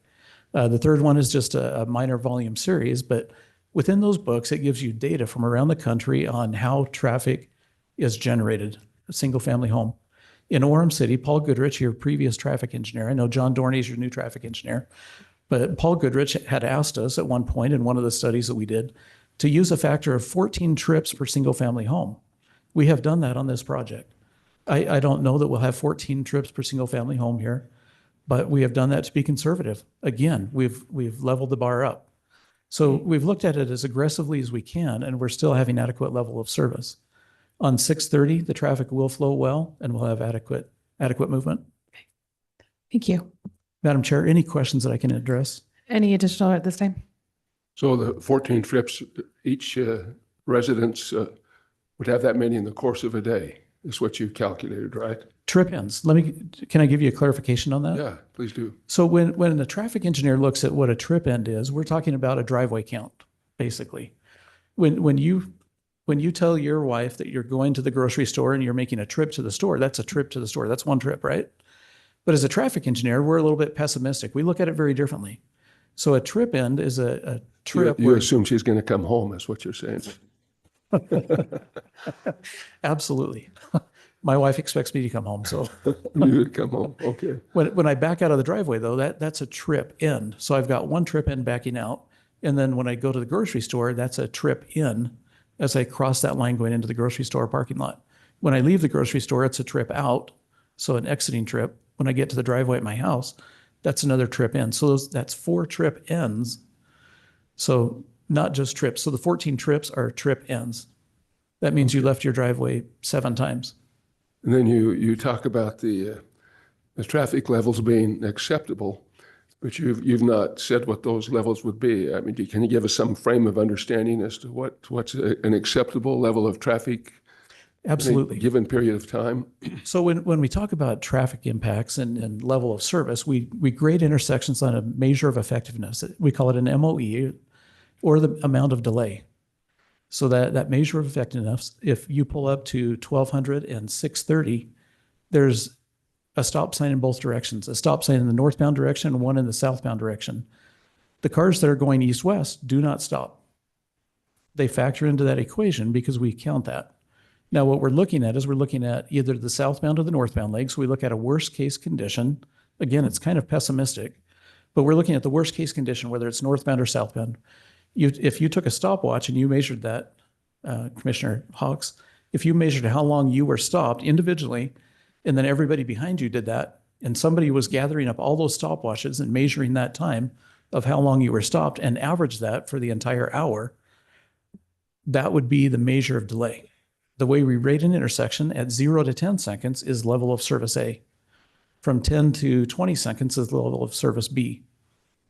M: The third one is just a minor volume series, but within those books, it gives you data from around the country on how traffic is generated, a single-family home. In Orem City, Paul Goodrich, your previous traffic engineer, I know John Dorney is your new traffic engineer. But Paul Goodrich had asked us at one point in one of the studies that we did to use a factor of 14 trips per single family home. We have done that on this project. I don't know that we'll have 14 trips per single family home here, but we have done that to be conservative. Again, we've leveled the bar up. So we've looked at it as aggressively as we can, and we're still having adequate level of service. On 6:30, the traffic will flow well and we'll have adequate movement.
J: Thank you.
M: Madam Chair, any questions that I can address?
J: Any additional at this time?
C: So the 14 trips, each residence would have that many in the course of a day, is what you calculated, right?
M: Trip ends. Can I give you a clarification on that?
C: Yeah, please do.
M: So when the traffic engineer looks at what a trip end is, we're talking about a driveway count, basically. When you tell your wife that you're going to the grocery store and you're making a trip to the store, that's a trip to the store. That's one trip, right? But as a traffic engineer, we're a little bit pessimistic. We look at it very differently. So a trip end is a trip.
C: You assume she's going to come home, is what you're saying.
M: Absolutely. My wife expects me to come home, so.
C: You would come home, okay.
M: When I back out of the driveway, though, that's a trip in. So I've got one trip in backing out. And then when I go to the grocery store, that's a trip in as I cross that line going into the grocery store parking lot. When I leave the grocery store, it's a trip out, so an exiting trip. When I get to the driveway at my house, that's another trip in. So that's 4 trip ends. So not just trips. So the 14 trips are trip ends. That means you left your driveway 7 times.
C: And then you talk about the traffic levels being acceptable, but you've not said what those levels would be. I mean, can you give us some frame of understanding as to what's an acceptable level of traffic?
M: Absolutely.
C: In a given period of time?
M: So when we talk about traffic impacts and level of service, we grade intersections on a measure of effectiveness. We call it an MOE, or the amount of delay. So that measure of effectiveness, if you pull up to 1200 and 630, there's a stop sign in both directions, a stop sign in the northbound direction and one in the southbound direction. The cars that are going east-west do not stop. They factor into that equation because we count that. Now, what we're looking at is we're looking at either the southbound or the northbound leg. So we look at a worst case condition. Again, it's kind of pessimistic, but we're looking at the worst case condition, whether it's northbound or southbound. If you took a stopwatch and you measured that, Commissioner Hawks, if you measured how long you were stopped individually, and then everybody behind you did that, and somebody was gathering up all those stopwatches and measuring that time of how long you were stopped and averaged that for the entire hour, that would be the measure of delay. The way we rate an intersection at 0 to 10 seconds is level of service A. From 10 to 20 seconds is level of service B.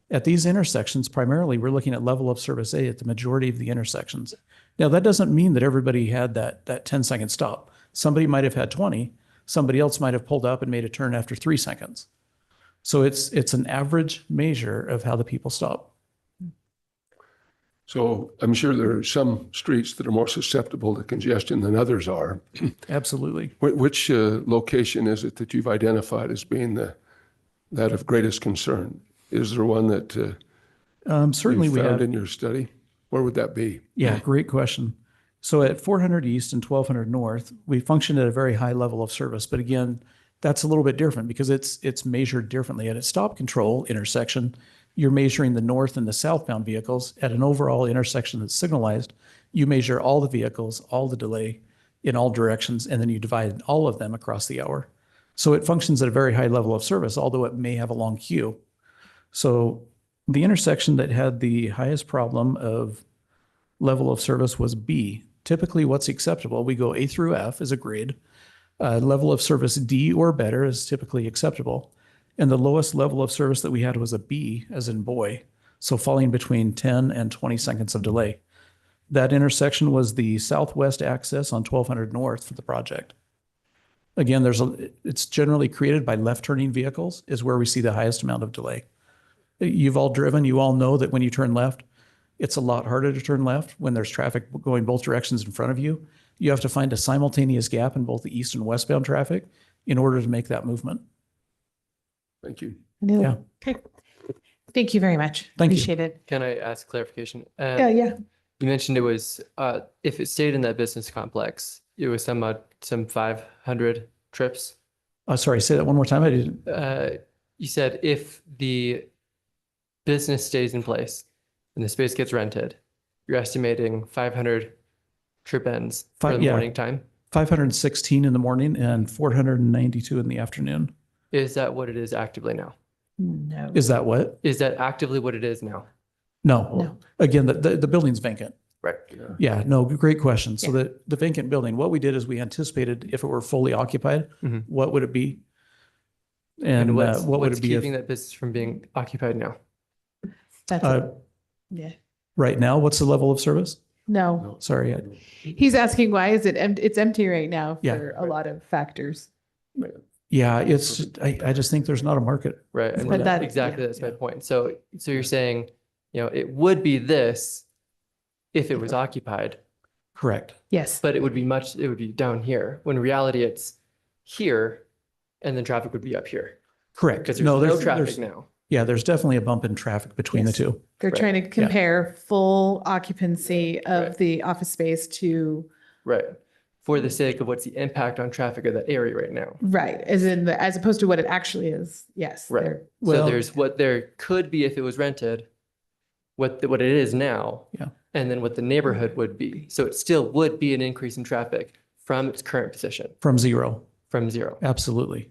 M: At these intersections, primarily, we're looking at level of service A at the majority of the intersections. Now, that doesn't mean that everybody had that 10-second stop. Somebody might have had 20. Somebody else might have pulled up and made a turn after 3 seconds. So it's an average measure of how the people stop.
C: So I'm sure there are some streets that are more susceptible to congestion than others are.
M: Absolutely.
C: Which location is it that you've identified as being that of greatest concern? Is there one that
M: certainly we
C: found
M: have
C: in your study? Where would that be?
M: Yeah, great question. So at 400 East and 1200 North, we function at a very high level of service. But again, that's a little bit different because it's measured differently. At a stop control intersection, you're measuring the north and the southbound vehicles. At an overall intersection that's signalized, you measure all the vehicles, all the delay in all directions, and then you divide all of them across the hour. So it functions at a very high level of service, although it may have a long queue. So the intersection that had the highest problem of level of service was B. Typically, what's acceptable, we go A through F as a grade. Level of service D or better is typically acceptable. And the lowest level of service that we had was a B, as in boy. So falling between 10 and 20 seconds of delay. That intersection was the southwest access on 1200 North for the project. Again, it's generally created by left-turning vehicles is where we see the highest amount of delay. You've all driven, you all know that when you turn left, it's a lot harder to turn left when there's traffic going both directions in front of you. You have to find a simultaneous gap in both the east and westbound traffic in order to make that movement.
C: Thank you.
M: Yeah.
J: Okay. Thank you very much.
M: Thank you.
J: Appreciate it.
H: Can I ask clarification?
J: Yeah.
H: You mentioned it was, if it stayed in that business complex, it was some 500 trips.
M: Sorry, say that one more time. I didn't.
H: You said if the business stays in place and the space gets rented, you're estimating 500 trip ends for the
M: Yeah.
H: morning time.
M: 516 in the morning and 492 in the afternoon.
H: Is that what it is actively now?
J: No.
M: Is that what?
H: Is that actively what it is now?
M: No.
J: No.
M: Again, the building's vacant.
H: Right.
M: Yeah, no, great question. So the vacant building, what we did is we anticipated if it were fully occupied,
H: Mhm.
M: what would it be?
H: And
M: And
H: what's,
M: what would
H: what's
M: it be if,
H: keeping that business from being occupied now?
J: That's
M: uh,
J: yeah.
M: right now, what's the level of service?
J: No,
M: Sorry.
J: he's asking why is it empty? It's empty right now
M: Yeah.
J: for a lot of factors.
M: Yeah, I just think there's not a market.
H: Right. And
J: But that-
H: exactly,
J: yeah.
H: that's my point. So you're saying, it would be this if it was occupied,
M: Correct.
J: Yes.
H: but it would be down here. When in reality it's here and then traffic would be up here.
M: Correct.
H: Because there's no traffic now.
M: Yeah, there's definitely a bump in traffic between
J: Yes.
M: the two.
J: They're
H: Right.
J: trying to compare full occupancy of the office space to,
H: Right. For the sake of what's the impact on traffic of that area right now.
J: right, as opposed to what it actually is. Yes.
H: Right.
J: they're-
M: Well-
H: So there's what there could be if it was rented, what it is now.
M: Yeah.
H: And then what the neighborhood would be. So it still would be an increase in traffic from its current position,
M: From zero.
H: from zero.
M: Absolutely.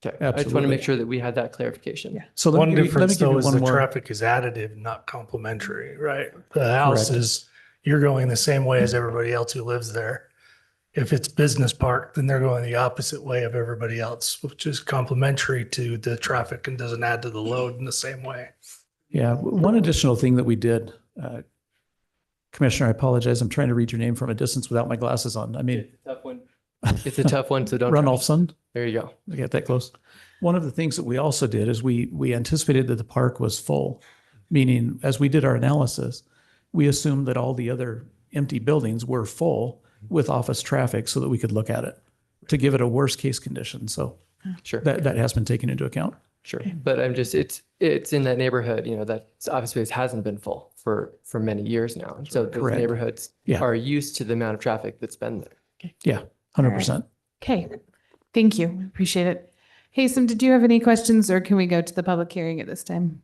H: Okay. I just want to
M: Absolutely.
H: make sure that we had that clarification.
J: Yeah.
M: So
L: One
M: let me
L: difference
M: give you
L: though is
M: one
L: the
M: more.
L: traffic is additive, not complementary, right? The house
M: Correct.
L: is, you're going the same way as everybody else who lives there. If it's business park, then they're going the opposite way of everybody else, which is complementary to the traffic and doesn't add to the load in the same way.
M: Yeah, one additional thing that we did, Commissioner, I apologize. I'm trying to read your name from a distance without my glasses on. I mean,
H: It's a tough one. It's a tough one, so don't.
M: Runolfson.
H: There you go.
M: I get that close. One of the things that we also did is we anticipated that the park was full, meaning as we did our analysis, we assumed that all the other empty buildings were full with office traffic so that we could look at it to give it a worst case condition. So
H: Sure.
M: that has been taken into account.
H: Sure. But I'm just, it's in that neighborhood, that office space hasn't been full for many years now. And so those
M: Correct.
H: neighborhoods
M: Yeah.
H: are used to the amount of traffic that's been there.
M: Yeah, 100%.
J: Okay, thank you. Appreciate it. Haysom, did you have any questions or can we go to the public hearing at this time?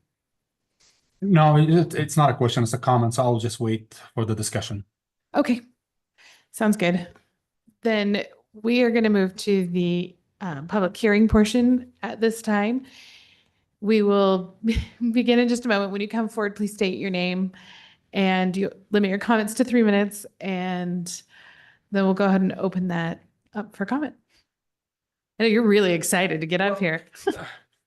A: No, it's not a question, it's a comment, so I'll just wait for the discussion.
J: Okay, sounds good. Then we are going to move to the public hearing portion at this time. We will begin in just a moment. When you come forward, please state your name and you limit your comments to 3 minutes, and then we'll go ahead and open that up for comment. I know you're really excited to get up here.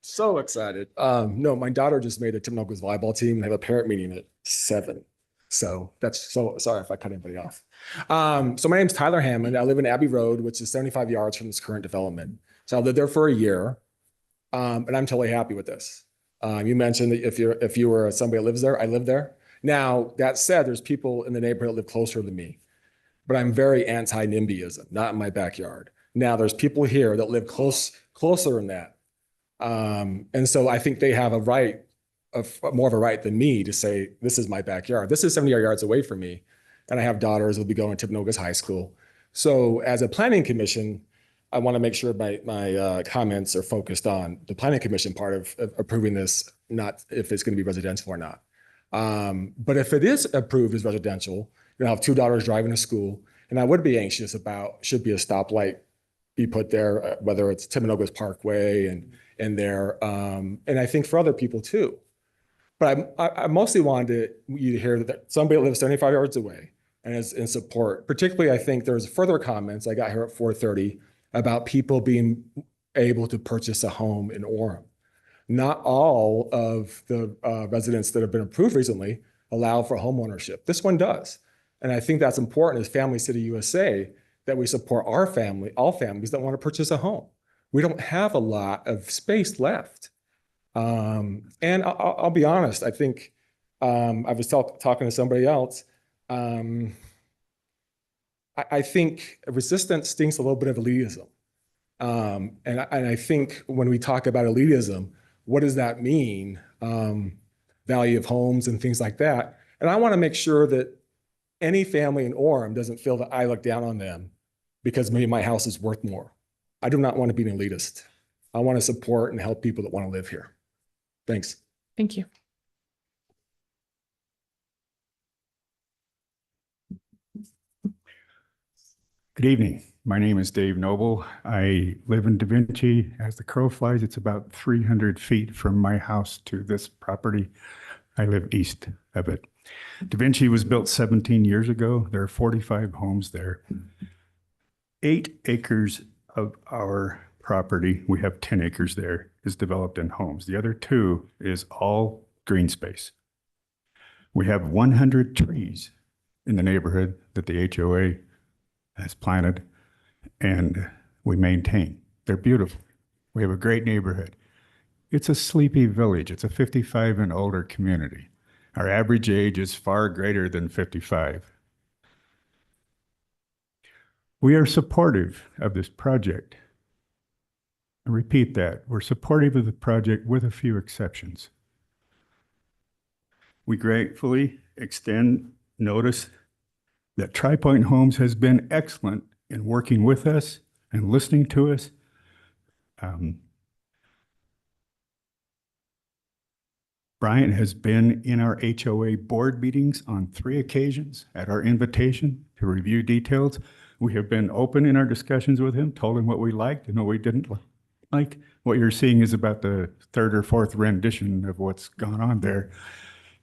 P: So excited. No, my daughter just made a Timberwolves volleyball team. They have a parent meeting at 7. So that's so sorry if I cut anybody off. So my name's Tyler Hammond. I live in Abbey Road, which is 75 yards from this current development. So I lived there for a year. And I'm totally happy with this. You mentioned that if you were somebody that lives there, I live there. Now, that said, there's people in the neighborhood that live closer to me, but I'm very anti-NIMBYism, not in my backyard. Now, there's people here that live closer than that. And so I think they have more of a right than me to say, this is my backyard. This is 70 yards away from me. And I have daughters who'll be going to Timberwolves High School. So as a planning commission, I want to make sure my comments are focused on the planning commission part of approving this, not if it's going to be residential or not. But if it is approved as residential, I have 2 daughters driving to school, and I would be anxious about, should be a stoplight be put there, whether it's Timberwolves Parkway and there, and I think for other people too. But I mostly wanted you to hear that somebody lives 75 yards away and is in support. Particularly, I think there's further comments I got here at 4:30 about people being able to purchase a home in Orem. Not all of the residents that have been approved recently allow for home ownership. This one does. And I think that's important as Family City USA, that we support all families that want to purchase a home. We don't have a lot of space left. And I'll be honest, I think I was talking to somebody else. I think resistance stinks a little bit of elitism. And I think when we talk about elitism, what does that mean? Value of homes and things like that. And I want to make sure that any family in Orem doesn't feel that I look down on them because maybe my house is worth more. I do not want to be an elitist. I want to support and help people that want to live here. Thanks.
J: Thank you.
R: Good evening. My name is Dave Noble. I live in Da Vinci. As the crow flies, it's about 300 feet from my house to this property. I live east of it. Da Vinci was built 17 years ago. There are 45 homes there. 8 acres of our property, we have 10 acres there, is developed in homes. The other 2 is all green space. We have 100 trees in the neighborhood that the HOA has planted and we maintain. They're beautiful. We have a great neighborhood. It's a sleepy village. It's a 55 and older community. Our average age is far greater than 55. We are supportive of this project. I repeat that. We're supportive of the project with a few exceptions. We gratefully extend notice that Tri Point Homes has been excellent in working with us and listening to us. Bryant has been in our HOA board meetings on 3 occasions at our invitation to review details. We have been open in our discussions with him, told him what we liked and what we didn't like. What you're seeing is about the 3rd or 4th rendition of what's gone on there.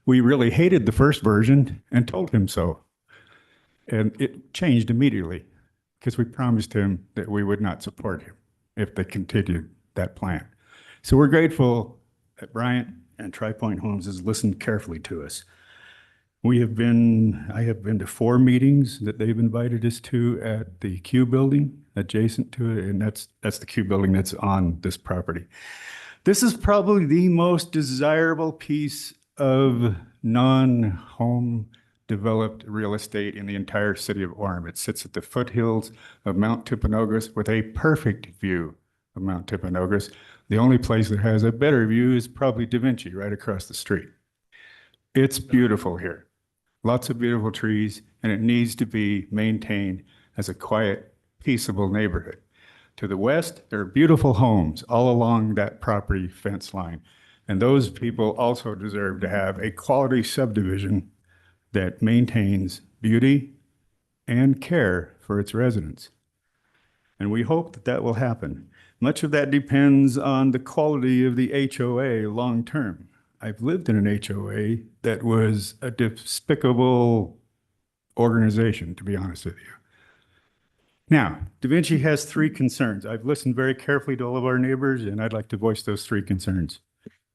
R: We really hated the first version and told him so. And it changed immediately because we promised him that we would not support him if they continued that plan. So we're grateful that Bryant and Tri Point Homes has listened carefully to us. I have been to 4 meetings that they've invited us to at the Q building adjacent to it, and that's the Q building that's on this property. This is probably the most desirable piece of non-home developed real estate in the entire city of Orem. It sits at the foothills of Mount Timpanogos with a perfect view of Mount Timpanogos. The only place that has a better view is probably Da Vinci, right across the street. It's beautiful here. Lots of beautiful trees, and it needs to be maintained as a quiet, peaceable neighborhood. To the west, there are beautiful homes all along that property fence line. And those people also deserve to have a quality subdivision that maintains beauty and care for its residents. And we hope that that will happen. Much of that depends on the quality of the HOA long term. I've lived in an HOA that was a despicable organization, to be honest with you. Now, Da Vinci has 3 concerns. I've listened very carefully to all of our neighbors, and I'd like to voice those 3 concerns.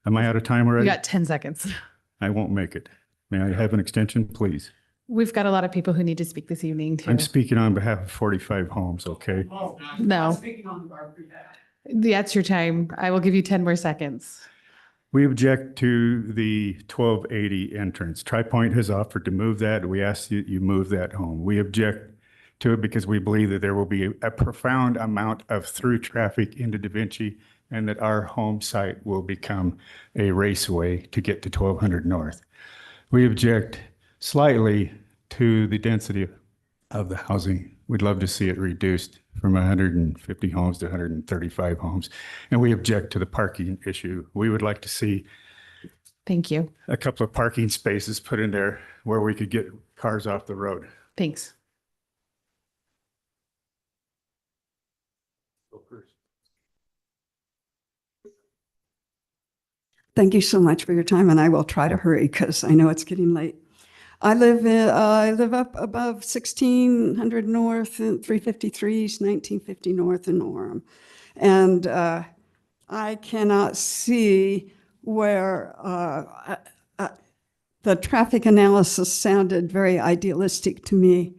R: Am I out of time already?
J: You got 10 seconds.
R: I won't make it. May I have an extension, please?
J: We've got a lot of people who need to speak this evening too.
R: I'm speaking on behalf of 45 homes, okay?
J: No. That's your time. I will give you 10 more seconds.
R: We object to the 1280 entrance. Tri Point has offered to move that. We ask you move that home. We object to it because we believe that there will be a profound amount of through traffic into Da Vinci and that our home site will become a raceway to get to 1200 North. We object slightly to the density of the housing. We'd love to see it reduced from 150 homes to 135 homes. And we object to the parking issue. We would like to see
J: Thank you.
R: a couple of parking spaces put in there where we could get cars off the road.
J: Thanks.
S: Thank you so much for your time, and I will try to hurry because I know it's getting late. I live up above 1600 North and 353 East, 1950 North in Orem. And I cannot see where the traffic analysis sounded very idealistic to me.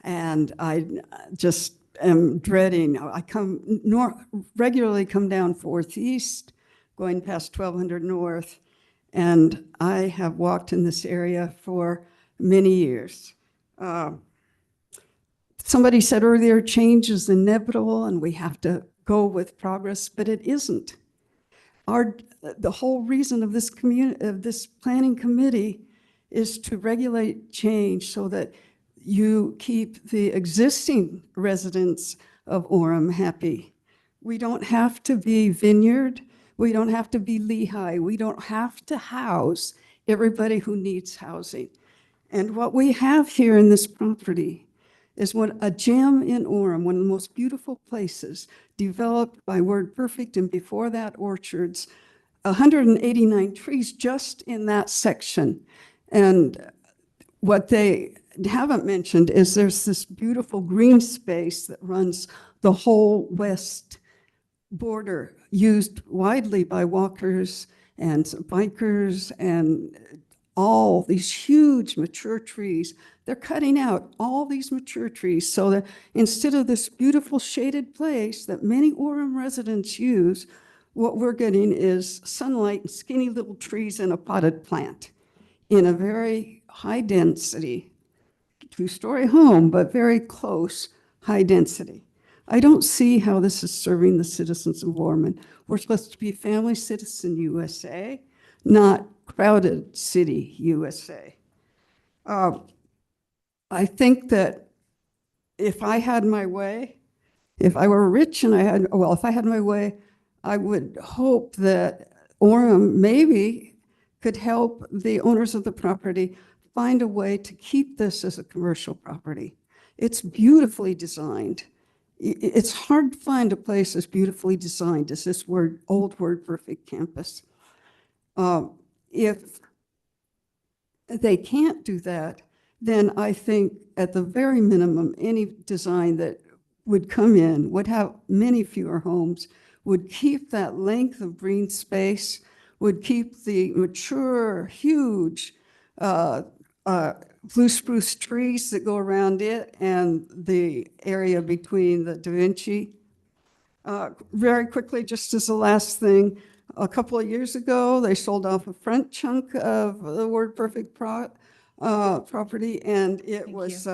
S: And I just am dreading, I regularly come down 4th East, going past 1200 North, and I have walked in this area for many years. Somebody said earlier, change is inevitable and we have to go with progress, but it isn't. The whole reason of this planning committee is to regulate change so that you keep the existing residents of Orem happy. We don't have to be Vineyard. We don't have to be Lehigh. We don't have to house everybody who needs housing. And what we have here in this property is a gem in Orem, one of the most beautiful places, developed by Word Perfect, and before that, orchards, 189 trees just in that section. And what they haven't mentioned is there's this beautiful green space that runs the whole west border, used widely by walkers and bikers, and all these huge mature trees. They're cutting out all these mature trees so that instead of this beautiful shaded place that many Orem residents use, what we're getting is sunlight and skinny little trees and a potted plant in a very high density, two-story home, but very close, high density. I don't see how this is serving the citizens of Orem. We're supposed to be family citizen USA, not crowded city USA. I think that if I had my way, if I were rich and if I had my way, I would hope that Orem maybe could help the owners of the property find a way to keep this as a commercial property. It's beautifully designed. It's hard to find a place as beautifully designed as this old Word Perfect campus. If they can't do that, then I think at the very minimum, any design that would come in would have many fewer homes, would keep that length of green space, would keep the mature, huge blue spruce trees that go around it and the area between the Da Vinci. Very quickly, just as the last thing, a couple of years ago, they sold off a front chunk of the Word Perfect property, and it was.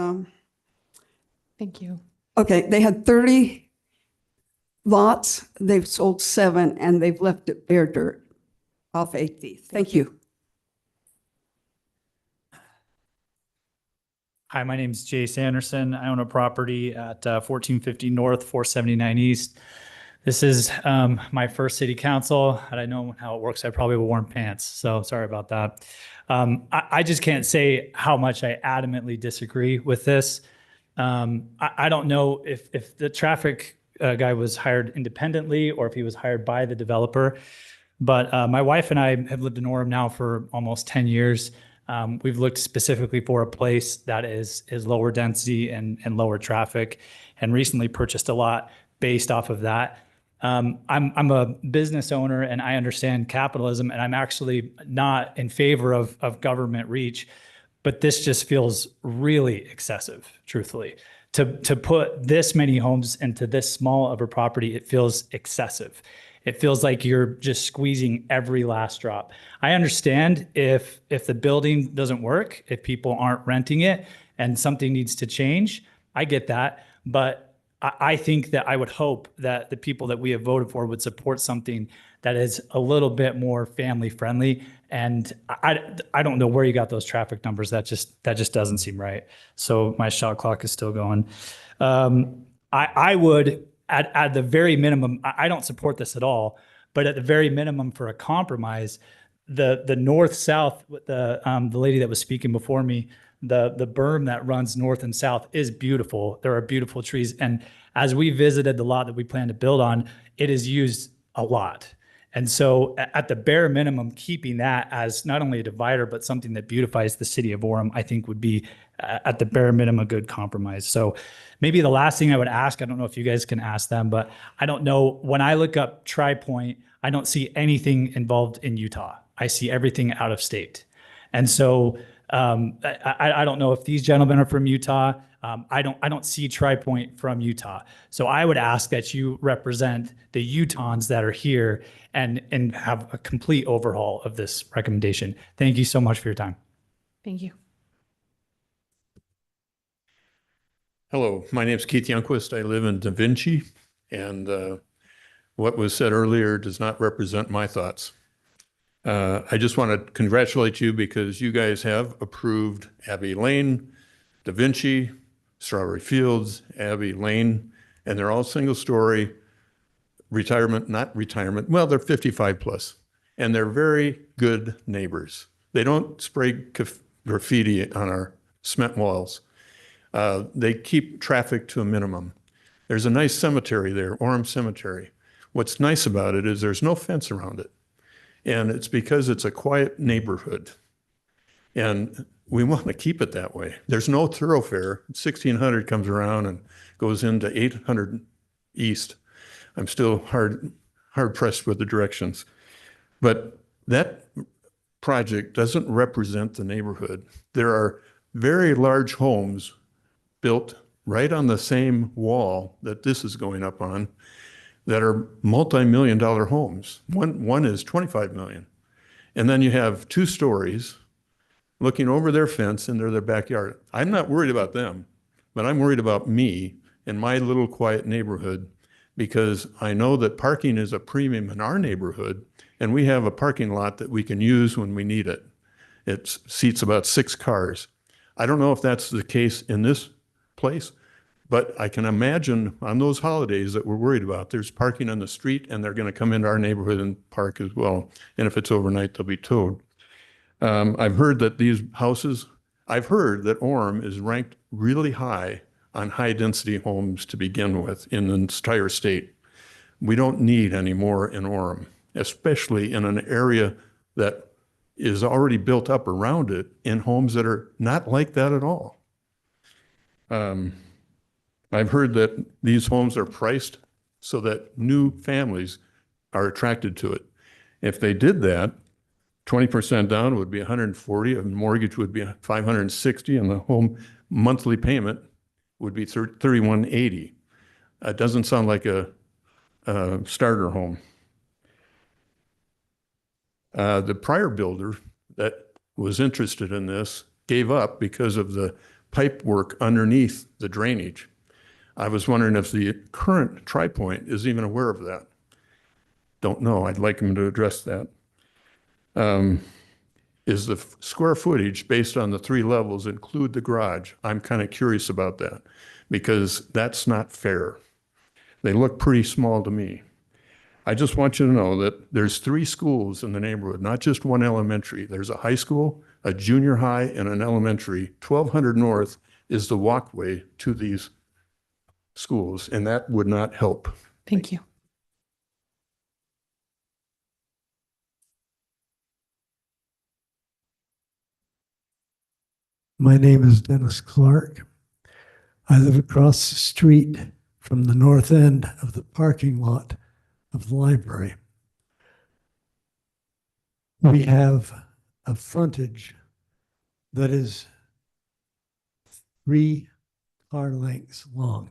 J: Thank you.
S: Okay, they had 30 lots. They've sold 7, and they've left it bare dirt off 8th. Thank you.
T: Hi, my name is Jace Anderson. I own a property at 1450 North, 479 East. This is my first city council, and I know how it works. I probably will worn pants, so sorry about that. I just can't say how much I adamantly disagree with this. I don't know if the traffic guy was hired independently or if he was hired by the developer, but my wife and I have lived in Orem now for almost 10 years. We've looked specifically for a place that is lower density and lower traffic, and recently purchased a lot based off of that. I'm a business owner and I understand capitalism, and I'm actually not in favor of government reach, but this just feels really excessive, truthfully. To put this many homes into this small of a property, it feels excessive. It feels like you're just squeezing every last drop. I understand if the building doesn't work, if people aren't renting it and something needs to change, I get that. But I think that I would hope that the people that we have voted for would support something that is a little bit more family friendly. And I don't know where you got those traffic numbers. That just doesn't seem right. So my shot clock is still going. I would, at the very minimum, I don't support this at all, but at the very minimum for a compromise, the north-south, the lady that was speaking before me, the berm that runs north and south is beautiful. There are beautiful trees. And as we visited the lot that we plan to build on, it is used a lot. And so at the bare minimum, keeping that as not only a divider, but something that beautifies the city of Orem, I think would be at the bare minimum a good compromise. So maybe the last thing I would ask, I don't know if you guys can ask them, but I don't know, when I look up Tri-Point, I don't see anything involved in Utah. I see everything out of state. And so I don't know if these gentlemen are from Utah. I don't see Tri-Point from Utah. So I would ask that you represent the Utahns that are here and have a complete overhaul of this recommendation. Thank you so much for your time.
J: Thank you.
U: Hello, my name is Keith Youngquist. I live in Da Vinci, and what was said earlier does not represent my thoughts. I just want to congratulate you because you guys have approved Abbey Lane, Da Vinci, Strawberry Fields, Abbey Lane, and they're all single-story retirement, not retirement. Well, they're 55 plus, and they're very good neighbors. They don't spray graffiti on our cement walls. They keep traffic to a minimum. There's a nice cemetery there, Orem Cemetery. What's nice about it is there's no fence around it. And it's because it's a quiet neighborhood. And we want to keep it that way. There's no thoroughfare. 1600 comes around and goes into 800 east. I'm still hard pressed with the directions. But that project doesn't represent the neighborhood. There are very large homes built right on the same wall that this is going up on that are multi-million-dollar homes. One is 25 million. And then you have 2 stories looking over their fence into their backyard. I'm not worried about them, but I'm worried about me and my little quiet neighborhood, because I know that parking is a premium in our neighborhood, and we have a parking lot that we can use when we need it. It seats about 6 cars. I don't know if that's the case in this place, but I can imagine on those holidays that we're worried about, there's parking on the street and they're going to come into our neighborhood and park as well. And if it's overnight, they'll be towed. I've heard that I've heard that Orem is ranked really high on high density homes to begin with in the entire state. We don't need any more in Orem, especially in an area that is already built up around it in homes that are not like that at all. I've heard that these homes are priced so that new families are attracted to it. If they did that, 20% down would be 140, a mortgage would be 560, and the home monthly payment would be 3180. It doesn't sound like a starter home. The prior builder that was interested in this gave up because of the pipe work underneath the drainage. I was wondering if the current Tri-Point is even aware of that. Don't know. I'd like him to address that. Is the square footage based on the 3 levels include the garage? I'm kind of curious about that, because that's not fair. They look pretty small to me. I just want you to know that there's 3 schools in the neighborhood, not just one elementary. There's a high school, a junior high, and an elementary. 1200 North is the walkway to these schools, and that would not help.
J: Thank you.
F: My name is Dennis Clark. I live across the street from the north end of the parking lot of the library. We have a frontage that is 3 car lengths long.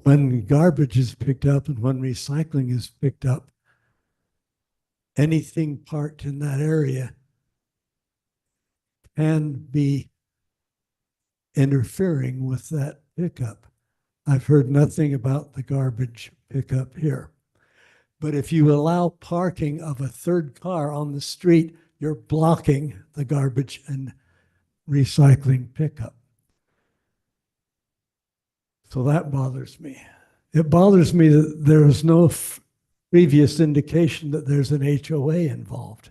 F: When garbage is picked up and when recycling is picked up, anything parked in that area can be interfering with that pickup. I've heard nothing about the garbage pickup here. But if you allow parking of a 3rd car on the street, you're blocking the garbage and recycling pickup. So that bothers me. It bothers me that there is no previous indication that there's an HOA involved.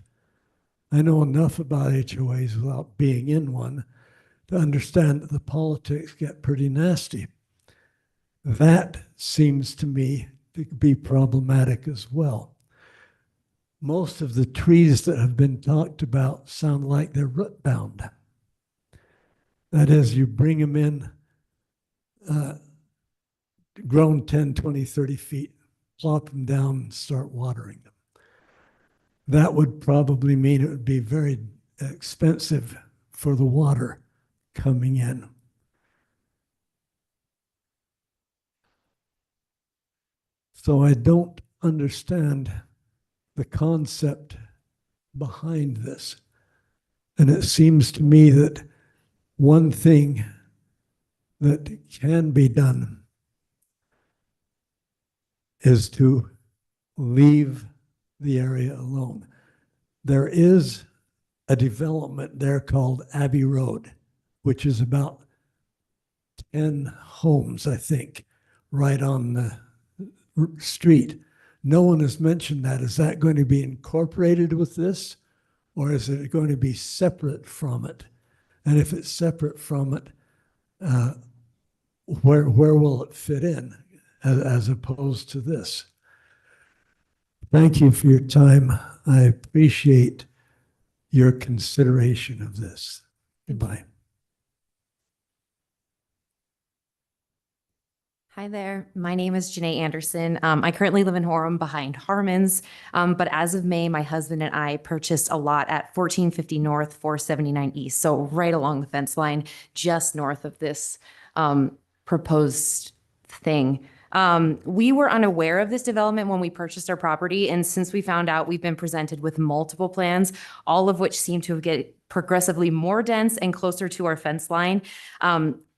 F: I know enough about HOAs without being in one to understand that the politics get pretty nasty. That seems to me to be problematic as well. Most of the trees that have been talked about sound like they're root bound. That is, you bring them in grown 10, 20, 30 feet, plop them down and start watering them. That would probably mean it would be very expensive for the water coming in. So I don't understand the concept behind this. And it seems to me that one thing that can be done is to leave the area alone. There is a development there called Abbey Road, which is about 10 homes, I think, right on the street. No one has mentioned that. Is that going to be incorporated with this, or is it going to be separate from it? And if it's separate from it, where will it fit in as opposed to this? Thank you for your time. I appreciate your consideration of this. Goodbye.
Q: Hi there. My name is Janae Anderson. I currently live in Orem behind Harmon's, but as of May, my husband and I purchased a lot at 1450 North, 479 East, so right along the fence line, just north of this proposed thing. We were unaware of this development when we purchased our property, and since we found out, we've been presented with multiple plans, all of which seem to get progressively more dense and closer to our fence line.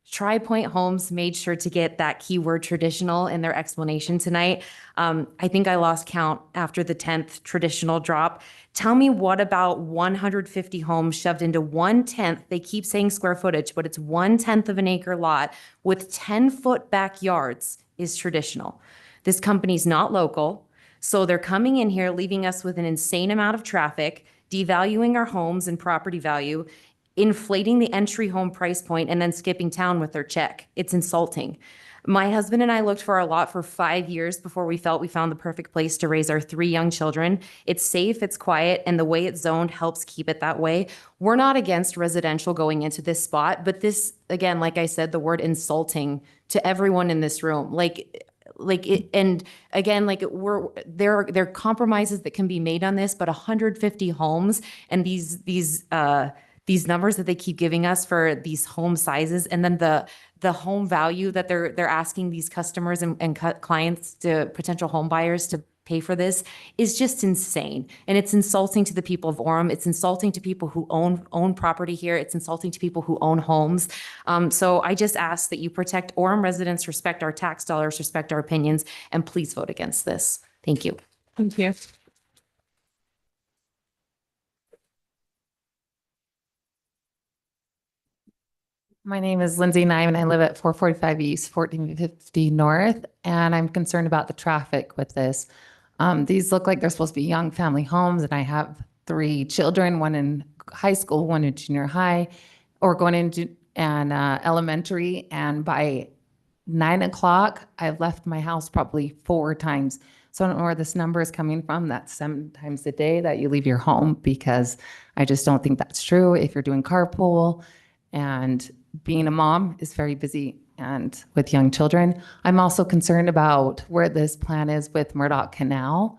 Q: Tri-Point Homes made sure to get that keyword traditional in their explanation tonight. I think I lost count after the 10th traditional drop. Tell me, what about 150 homes shoved into 1/10? They keep saying square footage, but it's 1/10 of an acre lot with 10-foot backyards is traditional. This company's not local, so they're coming in here, leaving us with an insane amount of traffic, devaluing our homes and property value, inflating the entry home price point, and then skipping town with their check. It's insulting. My husband and I looked for a lot for 5 years before we felt we found the perfect place to raise our 3 young children. It's safe, it's quiet, and the way it's zoned helps keep it that way. We're not against residential going into this spot, but this, again, like I said, the word insulting to everyone in this room. And again, there are compromises that can be made on this, but 150 homes and these numbers that they keep giving us for these home sizes, and then the home value that they're asking these customers and clients, to potential home buyers, to pay for this is just insane. And it's insulting to the people of Orem. It's insulting to people who own property here. It's insulting to people who own homes. So I just ask that you protect Orem residents, respect our tax dollars, respect our opinions, and please vote against this. Thank you.
J: Thank you.
V: My name is Lindsay Nye, and I live at 445 East, 1450 North, and I'm concerned about the traffic with this. These look like they're supposed to be young family homes, and I have 3 children, one in high school, one in junior high, or going into elementary, and by 9 o'clock, I've left my house probably 4 times. So I don't know where this number is coming from. That's 7 times a day that you leave your home, because I just don't think that's true. If you're doing carpool, and being a mom is very busy and with young children. I'm also concerned about where this plan is with Murdoch Canal.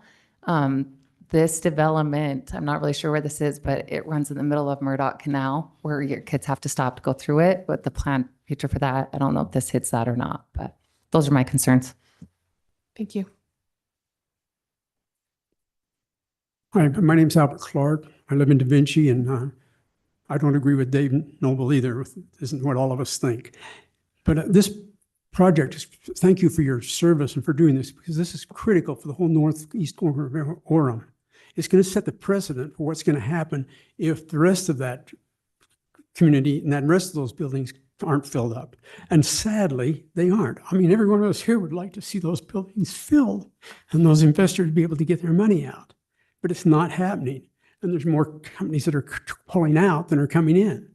V: This development, I'm not really sure where this is, but it runs in the middle of Murdoch Canal where your kids have to stop to go through it. But the plan future for that, I don't know if this hits that or not, but those are my concerns.
J: Thank you.
W: Hi, my name's Albert Clark. I live in Da Vinci, and I don't agree with Dave Noble either. Isn't what all of us think. But this project, thank you for your service and for doing this, because this is critical for the whole northeast corner of Orem. It's going to set the precedent for what's going to happen if the rest of that community and that rest of those buildings aren't filled up. And sadly, they aren't. I mean, every one of us here would like to see those buildings filled and those investors be able to get their money out. But it's not happening. And there's more companies that are pulling out than are coming in.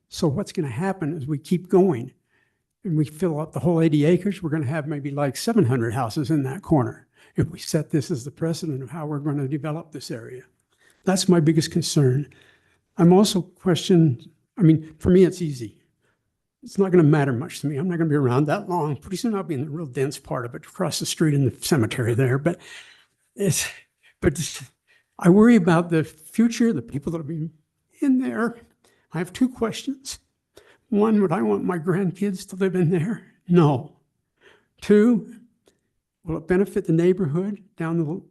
W: So what's going to happen is we keep going and we fill up the whole 80 acres. We're going to have maybe like 700 houses in that corner if we set this as the precedent of how we're going to develop this area. That's my biggest concern. I'm also questioning, I mean, for me, it's easy. It's not going to matter much to me. I'm not going to be around that long. Pretty soon I'll be in the real dense part of it, across the street in the cemetery there. But I worry about the future, the people that will be in there. I have 2 questions. 1, would I want my grandkids to live in there? No. 2, will it benefit the neighborhood down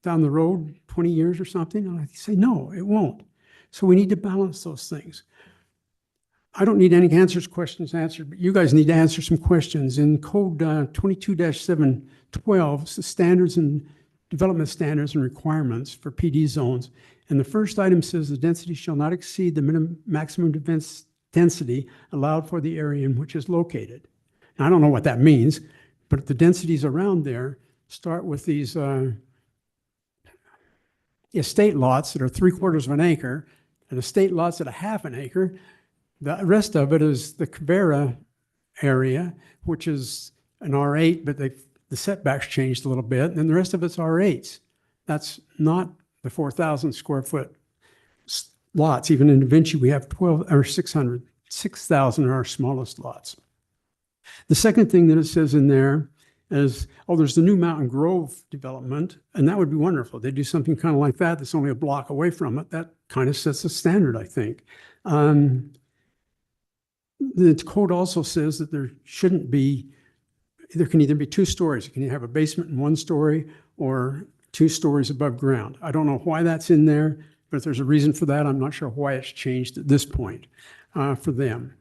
W: the road 20 years or something? And I say, no, it won't. So we need to balance those things. I don't need any questions answered, but you guys need to answer some questions. In Code 22-712, it's the standards and development standards and requirements for PD zones. And the first item says the density shall not exceed the maximum density allowed for the area in which is located. Now, I don't know what that means, but the densities around there start with these estate lots that are 3/4 of an acre and estate lots at 1/2 an acre. The rest of it is the Cabrera area, which is an R8, but the setbacks changed a little bit, and the rest of it's R8s. That's not the 4,000 square foot lots. Even in Da Vinci, we have 6,000 are our smallest lots. The second thing that it says in there is, oh, there's the new Mountain Grove development, and that would be wonderful. They do something kind of like that that's only a block away from it. That kind of sets the standard, I think. The code also says that there shouldn't be, there can either be 2 stories. You can have a basement and 1 story, or 2 stories above ground. I don't know why that's in there, but if there's a reason for that, I'm not sure why it's changed at this point for them.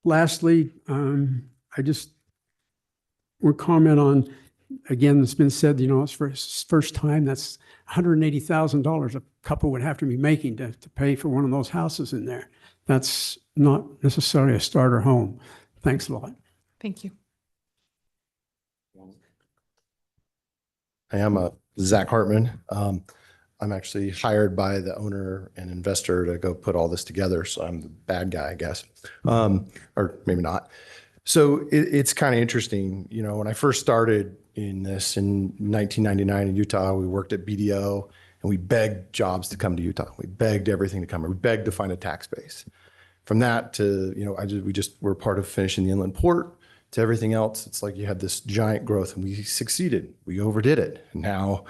W: Lastly, I just would comment on, again, it's been said, you know, it's for first time, that's $180,000 a couple would have to be making to pay for one of those houses in there. That's not necessarily a starter home. Thanks a lot.
J: Thank you.
D: Hi, I'm Zach Hartman. I'm actually hired by the owner and investor to go put all this together. So I'm the bad guy, I guess, or maybe not. So it's kind of interesting. You know, when I first started in this in 1999 in Utah, we worked at BDO and we begged jobs to come to Utah. We begged everything to come. We begged to find a tax base. From that to, you know, we just were part of finishing the inland port to everything else. It's like you had this giant growth and we succeeded. We overdid it. And now,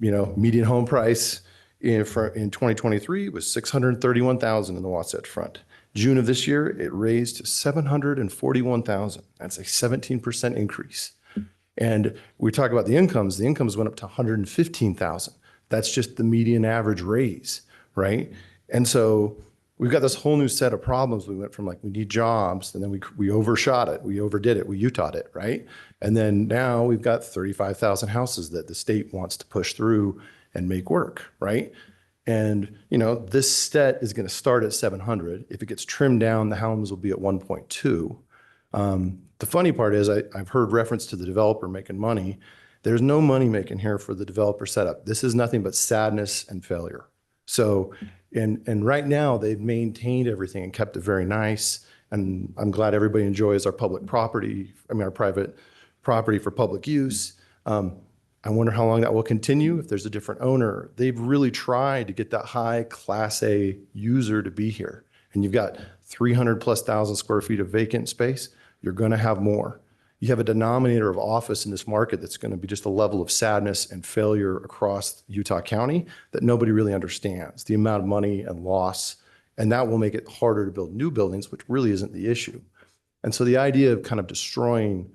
D: you know, median home price in 2023 was $631,000 in the Wasatch Front. June of this year, it raised to $741,000. That's a 17% increase. And we talk about the incomes went up to $115,000. That's just the median average raise, right? And so we've got this whole new set of problems. We went from like, we need jobs, and then we overshot it, we overdid it, we Utah'd it, right? And then now we've got 35,000 houses that the state wants to push through and make work, right? And, you know, this set is going to start at 700. If it gets trimmed down, the homes will be at 1.2. The funny part is I've heard reference to the developer making money. There's no money making here for the developer setup. This is nothing but sadness and failure. So, and right now they've maintained everything and kept it very nice. And I'm glad everybody enjoys our public property, our private property for public use. I wonder how long that will continue if there's a different owner. They've really tried to get that high Class A user to be here. And you've got 300,000+ square feet of vacant space. You're going to have more. You have a denominator of office in this market that's going to be just a level of sadness and failure across Utah County that nobody really understands, the amount of money and loss. And that will make it harder to build new buildings, which really isn't the issue. And so the idea of kind of destroying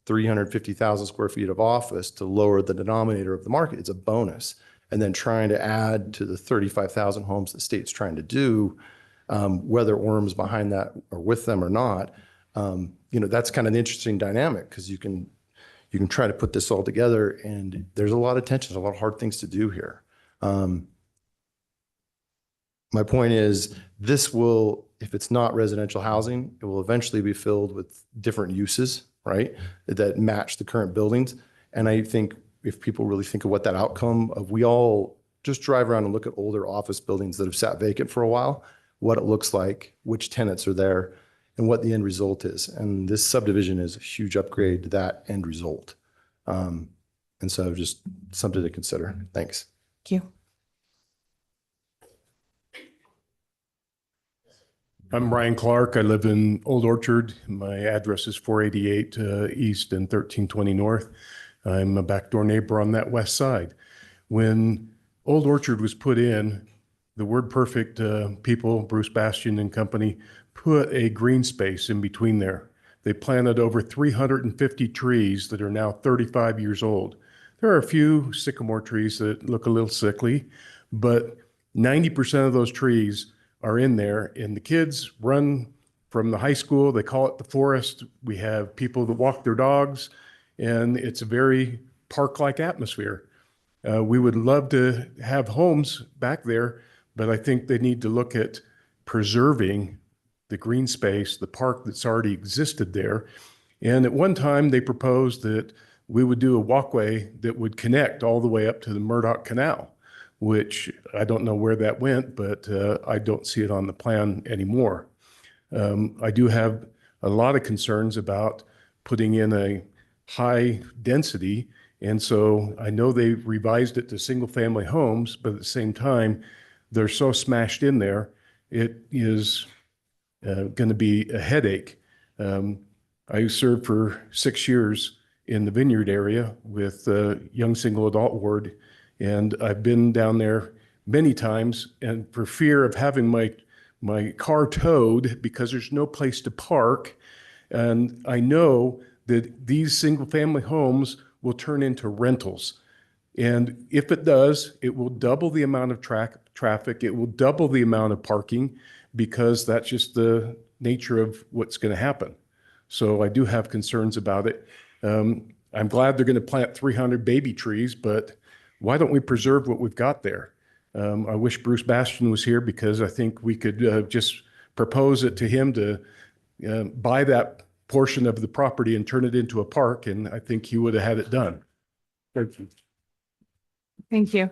D: 350,000 square feet of office to lower the denominator of the market is a bonus. And then trying to add to the 35,000 homes the state's trying to do, whether Orem's behind that or with them or not, you know, that's kind of an interesting dynamic because you can try to put this all together, and there's a lot of tension, a lot of hard things to do here. My point is, this will, if it's not residential housing, it will eventually be filled with different uses, right, that match the current buildings. And I think if people really think of what that outcome of, we all just drive around and look at older office buildings that have sat vacant for a while, what it looks like, which tenants are there, and what the end result is. And this subdivision is a huge upgrade to that end result. And so just something to consider. Thanks.
J: Thank you.
U: I'm Ryan Clark. I live in Old Orchard. My address is 488 East and 1320 North. I'm a backdoor neighbor on that west side. When Old Orchard was put in, the Word Perfect people, Bruce Bastian and company, put a green space in between there. They planted over 350 trees that are now 35 years old. There are a few sycamore trees that look a little sickly, but 90% of those trees are in there, and the kids run from the high school. They call it the forest. We have people that walk their dogs, and it's a very park-like atmosphere. We would love to have homes back there, but I think they need to look at preserving the green space, the park that's already existed there. And at one time, they proposed that we would do a walkway that would connect all the way up to the Murdoch Canal, which I don't know where that went, but I don't see it on the plan anymore.
I: I do have a lot of concerns about putting in a high density. And so I know they revised it to single family homes, but at the same time, they're so smashed in there, it is going to be a headache. I served for 6 years in the Vineyard area with the young single adult ward, and I've been down there many times, and for fear of having my car towed because there's no place to park, and I know that these single family homes will turn into rentals. And if it does, it will double the amount of traffic. It will double the amount of parking because that's just the nature of what's going to happen. So I do have concerns about it. I'm glad they're going to plant 300 baby trees, but why don't we preserve what we've got there? I wish Bruce Bastian was here because I think we could just propose it to him to buy that portion of the property and turn it into a park, and I think he would have had it done. Thank you.
J: Thank you.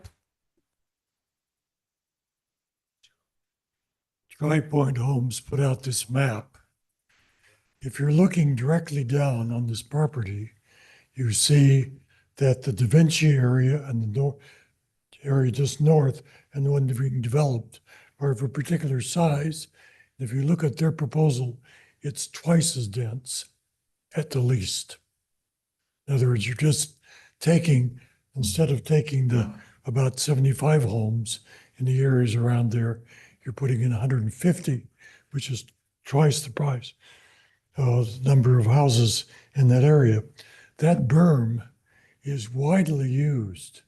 F: Tri Point Homes put out this map. If you're looking directly down on this property, you see that the Da Vinci area and the area just north and the one being developed are of a particular size. If you look at their proposal, it's twice as dense at the least. In other words, you're just taking, instead of taking the about 75 homes in the areas around there, you're putting in 150, which is twice the price, number of houses in that area. That berm is widely used,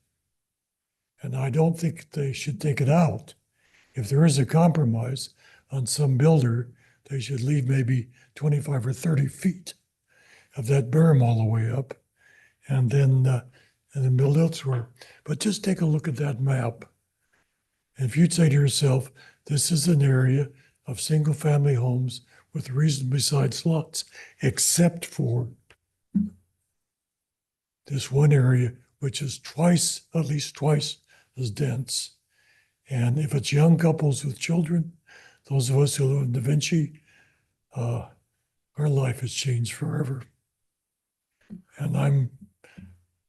F: and I don't think they should take it out. If there is a compromise on some builder, they should leave maybe 25 or 30 feet of that berm all the way up, and then build elsewhere. But just take a look at that map. And if you'd say to yourself, this is an area of single family homes with reasonably sized lots, except for this one area, which is at least twice as dense. And if it's young couples with children, those of us who live in Da Vinci, our life has changed forever. And I'm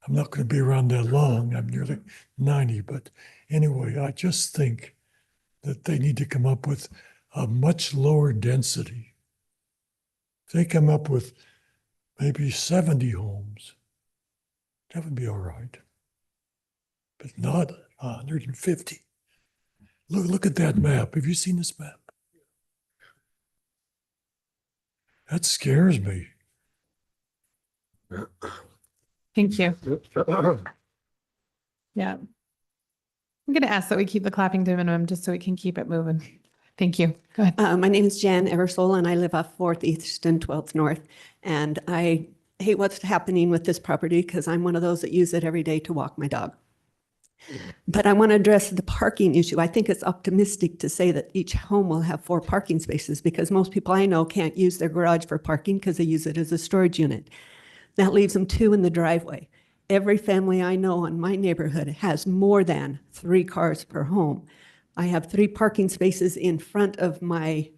F: not going to be around that long. I'm nearly 90, but anyway, I just think that they need to come up with a much lower density. If they come up with maybe 70 homes, that would be all right, but not 150. Look at that map. Have you seen this map? That scares me.
J: Thank you. Yeah. I'm going to ask that we keep the clapping to a minimum just so we can keep it moving. Thank you. Go ahead.
K: My name is Jan Eversole, and I live off 4th East and 12th North. And I hate what's happening with this property because I'm one of those that use it every day to walk my dog. But I want to address the parking issue. I think it's optimistic to say that each home will have 4 parking spaces because most people I know can't use their garage for parking because they use it as a storage unit. That leaves them 2 in the driveway. Every family I know in my neighborhood has more than 3 cars per home. I have 3 parking spaces in front of my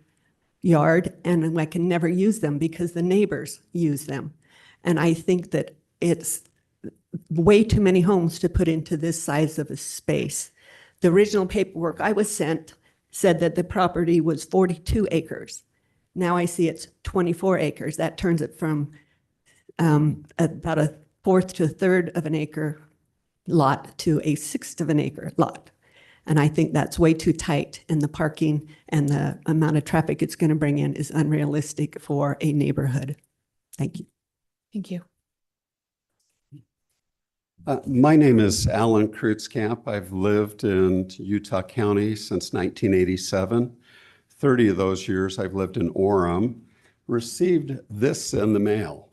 K: yard, and I can never use them because the neighbors use them. And I think that it's way too many homes to put into this size of a space. The original paperwork I was sent said that the property was 42 acres. Now I see it's 24 acres. That turns it from about a fourth to a third of an acre lot to a sixth of an acre lot. And I think that's way too tight, and the parking and the amount of traffic it's going to bring in is unrealistic for a neighborhood. Thank you.
J: Thank you.
O: My name is Alan Kreutzkamp. I've lived in Utah County since 1987. 30 of those years I've lived in Orem. Received this in the mail.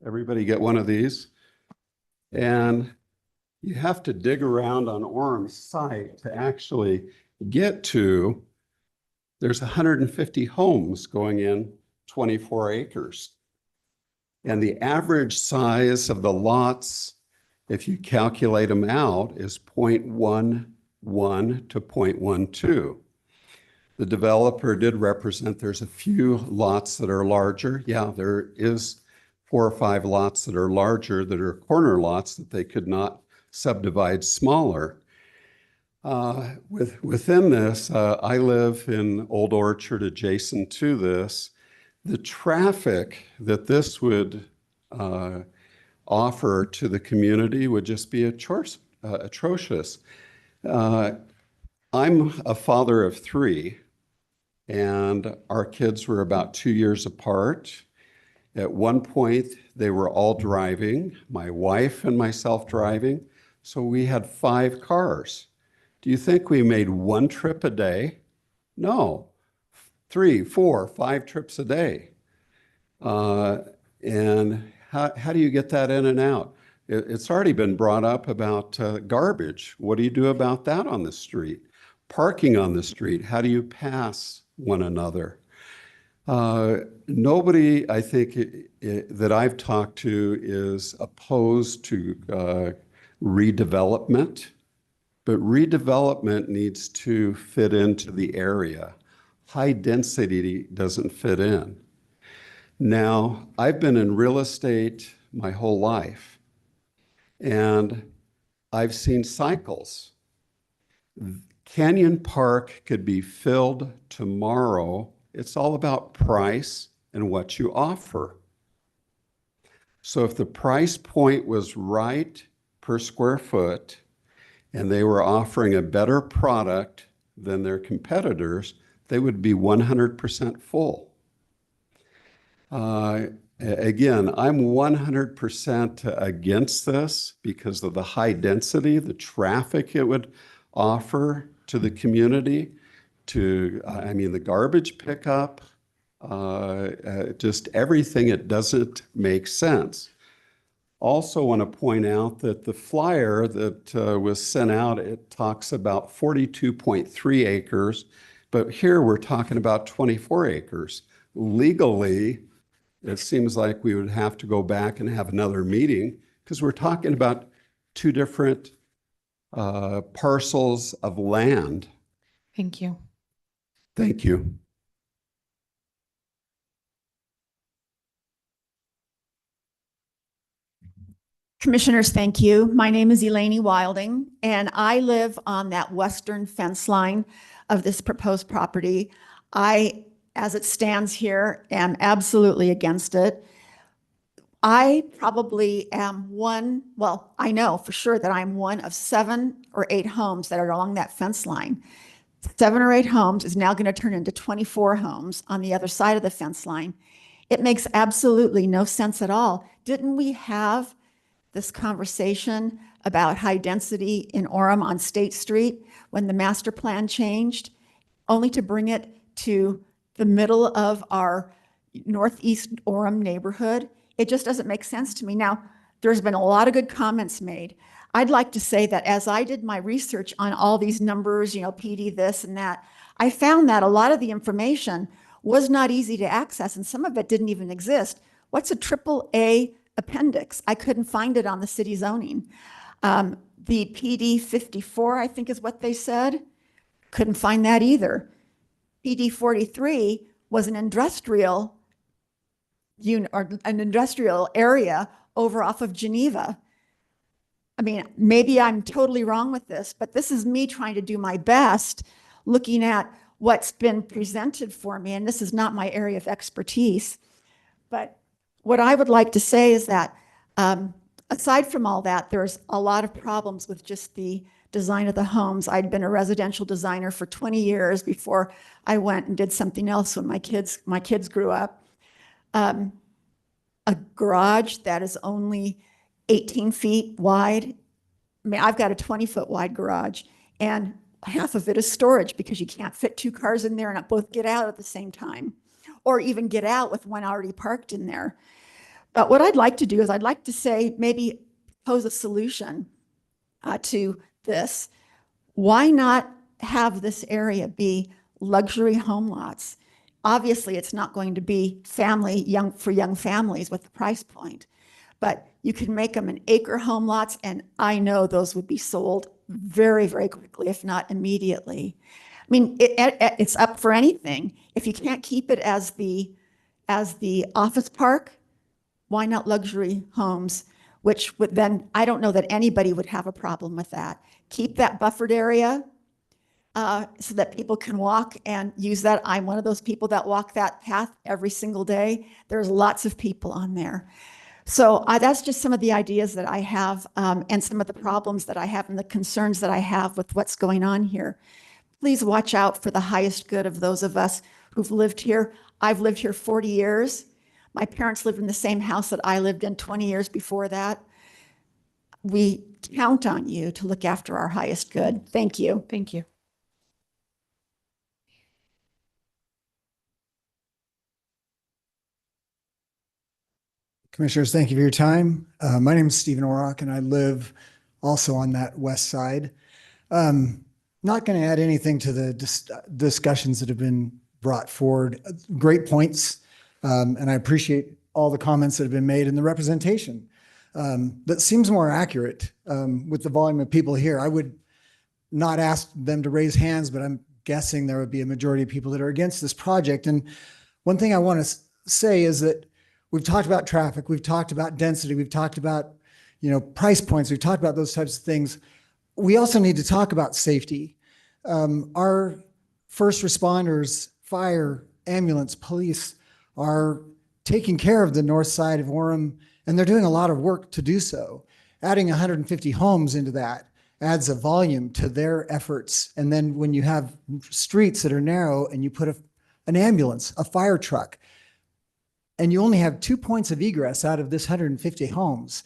O: Everybody get one of these? And you have to dig around on Orem's site to actually get to, there's 150 homes going in 24 acres. And the average size of the lots, if you calculate them out, is 0.11 to 0.12. The developer did represent there's a few lots that are larger. Yeah, there is 4 or 5 lots that are larger that are corner lots that they could not subdivide smaller. Within this, I live in Old Orchard adjacent to this. The traffic that this would offer to the community would just be atrocious. I'm a father of 3, and our kids were about 2 years apart. At one point, they were all driving, my wife and myself driving, so we had 5 cars. Do you think we made 1 trip a day? No, 3, 4, 5 trips a day. And how do you get that in and out? It's already been brought up about garbage. What do you do about that on the street? Parking on the street, how do you pass one another? Nobody, I think, that I've talked to is opposed to redevelopment, but redevelopment needs to fit into the area. High density doesn't fit in. Now, I've been in real estate my whole life, and I've seen cycles. Canyon Park could be filled tomorrow. It's all about price and what you offer. So if the price point was right per square foot and they were offering a better product than their competitors, they would be 100% full. Again, I'm 100% against this because of the high density, the traffic it would offer to the community, the garbage pickup, just everything. It doesn't make sense. Also want to point out that the flyer that was sent out, it talks about 42.3 acres, but here we're talking about 24 acres. Legally, it seems like we would have to go back and have another meeting because we're talking about 2 different parcels of land.
J: Thank you.
O: Thank you.
E: Commissioners, thank you. My name is Eleni Wilding, and I live on that western fence line of this proposed property. I, as it stands here, am absolutely against it. I probably am I know for sure that I'm one of 7 or 8 homes that are along that fence line. 7 or 8 homes is now going to turn into 24 homes on the other side of the fence line. It makes absolutely no sense at all. Didn't we have this conversation about high density in Orem on State Street when the master plan changed, only to bring it to the middle of our northeast Orem neighborhood? It just doesn't make sense to me. Now, there's been a lot of good comments made. I'd like to say that as I did my research on all these numbers, PD this and that, I found that a lot of the information was not easy to access, and some of it didn't even exist. What's a AAA appendix? I couldn't find it on the city zoning. The PD 54, I think is what they said. Couldn't find that either. PD 43 was an industrial area over off of Geneva. I mean, maybe I'm totally wrong with this, but this is me trying to do my best, looking at what's been presented for me, and this is not my area of expertise. But what I would like to say is that aside from all that, there's a lot of problems with just the design of the homes. I'd been a residential designer for 20 years before I went and did something else when my kids grew up. A garage that is only 18 feet wide. I mean, I've got a 20-foot wide garage, and half of it is storage because you can't fit 2 cars in there and not both get out at the same time, or even get out with one already parked in there. But what I'd like to do is I'd like to say, maybe pose a solution to this. Why not have this area be luxury home lots? Obviously, it's not going to be for young families with the price point, but you can make them an acre home lots, and I know those would be sold very, very quickly, if not immediately. mean, it's up for anything. If you can't keep it as the office park, why not luxury homes? Which would then, I don't know that anybody would have a problem with that. Keep that buffered area so that people can walk and use that. I'm one of those people that walk that path every single day. There's lots of people on there. So that's just some of the ideas that I have and some of the problems that I have and the concerns that I have with what's going on here. Please watch out for the highest good of those of us who've lived here. I've lived here 40 years. My parents lived in the same house that I lived in 20 years before that. We count on you to look after our highest good. Thank you.
J: Thank you.
B: Commissioners, thank you for your time. My name is Stephen Orrock, and I live also on that west side. Not going to add anything to the discussions that have been brought forward. Great points, and I appreciate all the comments that have been made and the representation. That seems more accurate with the volume of people here. I would not ask them to raise hands, but I'm guessing there would be a majority of people that are against this project. And one thing I want to say is that we've talked about traffic, we've talked about density, we've talked about, price points, we've talked about those types of things. We also need to talk about safety. Our first responders, fire, ambulance, police are taking care of the north side of Orem, and they're doing a lot of work to do so. Adding 150 homes into that adds a volume to their efforts. And then when you have streets that are narrow and you put an ambulance, a fire truck, and you only have 2 points of egress out of this 150 homes,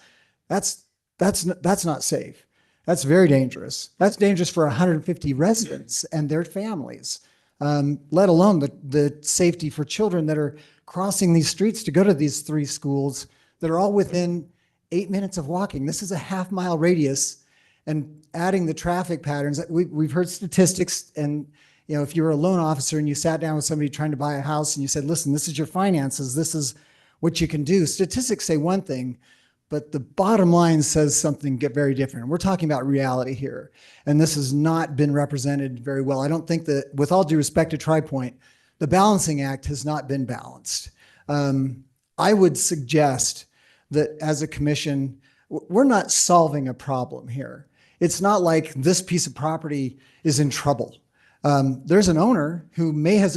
B: that's not safe. That's very dangerous. That's dangerous for 150 residents and their families, let alone the safety for children that are crossing these streets to go to these 3 schools that are all within 8 minutes of walking. This is a half-mile radius, and adding the traffic patterns. We've heard statistics, and if you were a loan officer and you sat down with somebody trying to buy a house and you said, listen, this is your finances, this is what you can do. Statistics say one thing, but the bottom line says something very different. We're talking about reality here, and this has not been represented very well. I don't think that, with all due respect to TriPoint, the balancing act has not been balanced. I would suggest that as a commission, we're not solving a problem here. It's not like this piece of property is in trouble. There's an owner who may have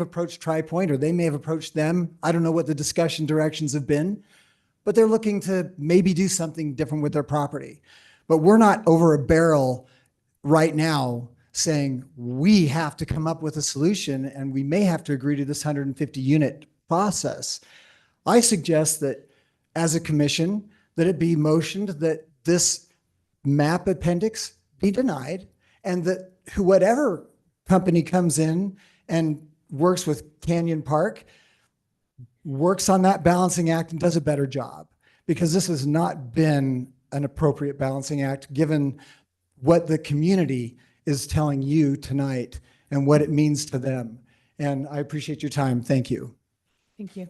B: approached TriPoint, or they may have approached them. I don't know what the discussion directions have been, but they're looking to maybe do something different with their property. But we're not over a barrel right now saying we have to come up with a solution and we may have to agree to this 150 unit process. I suggest that as a commission, that it be motioned that this map appendix be denied, and that whatever company comes in and works with Canyon Park works on that balancing act and does a better job, because this has not been an appropriate balancing act given what the community is telling you tonight and what it means to them. And I appreciate your time. Thank you.
J: Thank you.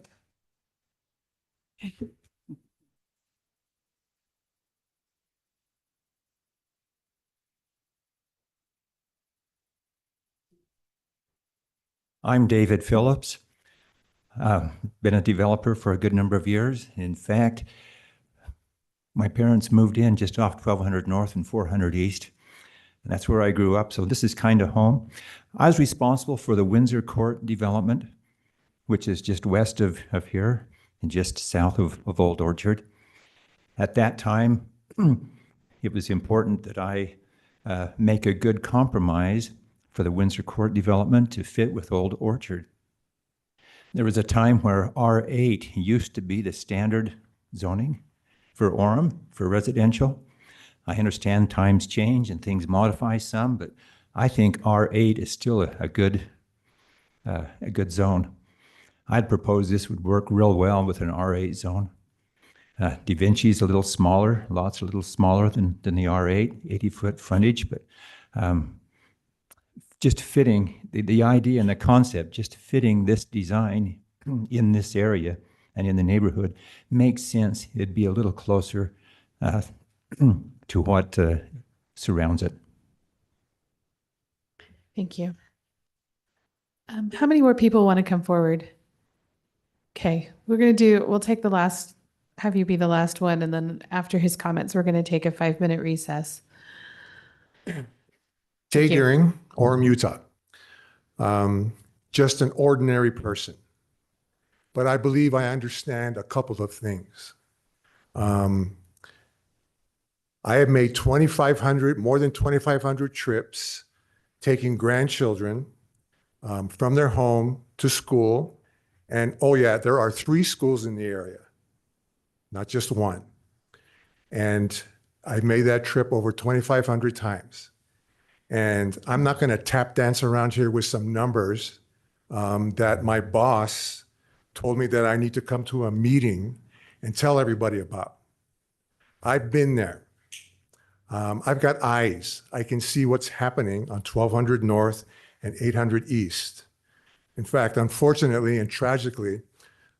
G: I'm David Phillips. Been a developer for a good number of years. In fact, my parents moved in just off 1200 North and 400 East. And that's where I grew up, so this is kind of home. I was responsible for the Windsor Court development, which is just west of here and just south of Old Orchard. At that time, it was important that I make a good compromise for the Windsor Court development to fit with Old Orchard. There was a time where R8 used to be the standard zoning for Orem, for residential. I understand times change and things modify some, but I think R8 is still a good zone. I'd propose this would work real well with an R8 zone. Da Vinci is a little smaller, lots a little smaller than the R8, 80-foot frontage, but just fitting, the idea and the concept, just fitting this design in this area and in the neighborhood makes sense. It'd be a little closer to what surrounds it.
J: Thank you. How many more people want to come forward? Okay, we'll take have you be the last one, and then after his comments, we're going to take a 5-minute recess.
C: Jay
J: Thank you.
C: Gearing, Orem, Utah. Just an ordinary person, but I believe I understand a couple of things. I have made more than 2,500 trips, taking grandchildren from their home to school. And oh yeah, there are 3 schools in the area, not just one. And I've made that trip over 2,500 times. And I'm not going to tap dance around here with some numbers that my boss told me that I need to come to a meeting and tell everybody about. I've been there. I've got eyes. I can see what's happening on 1200 North and 800 East. In fact, unfortunately and tragically,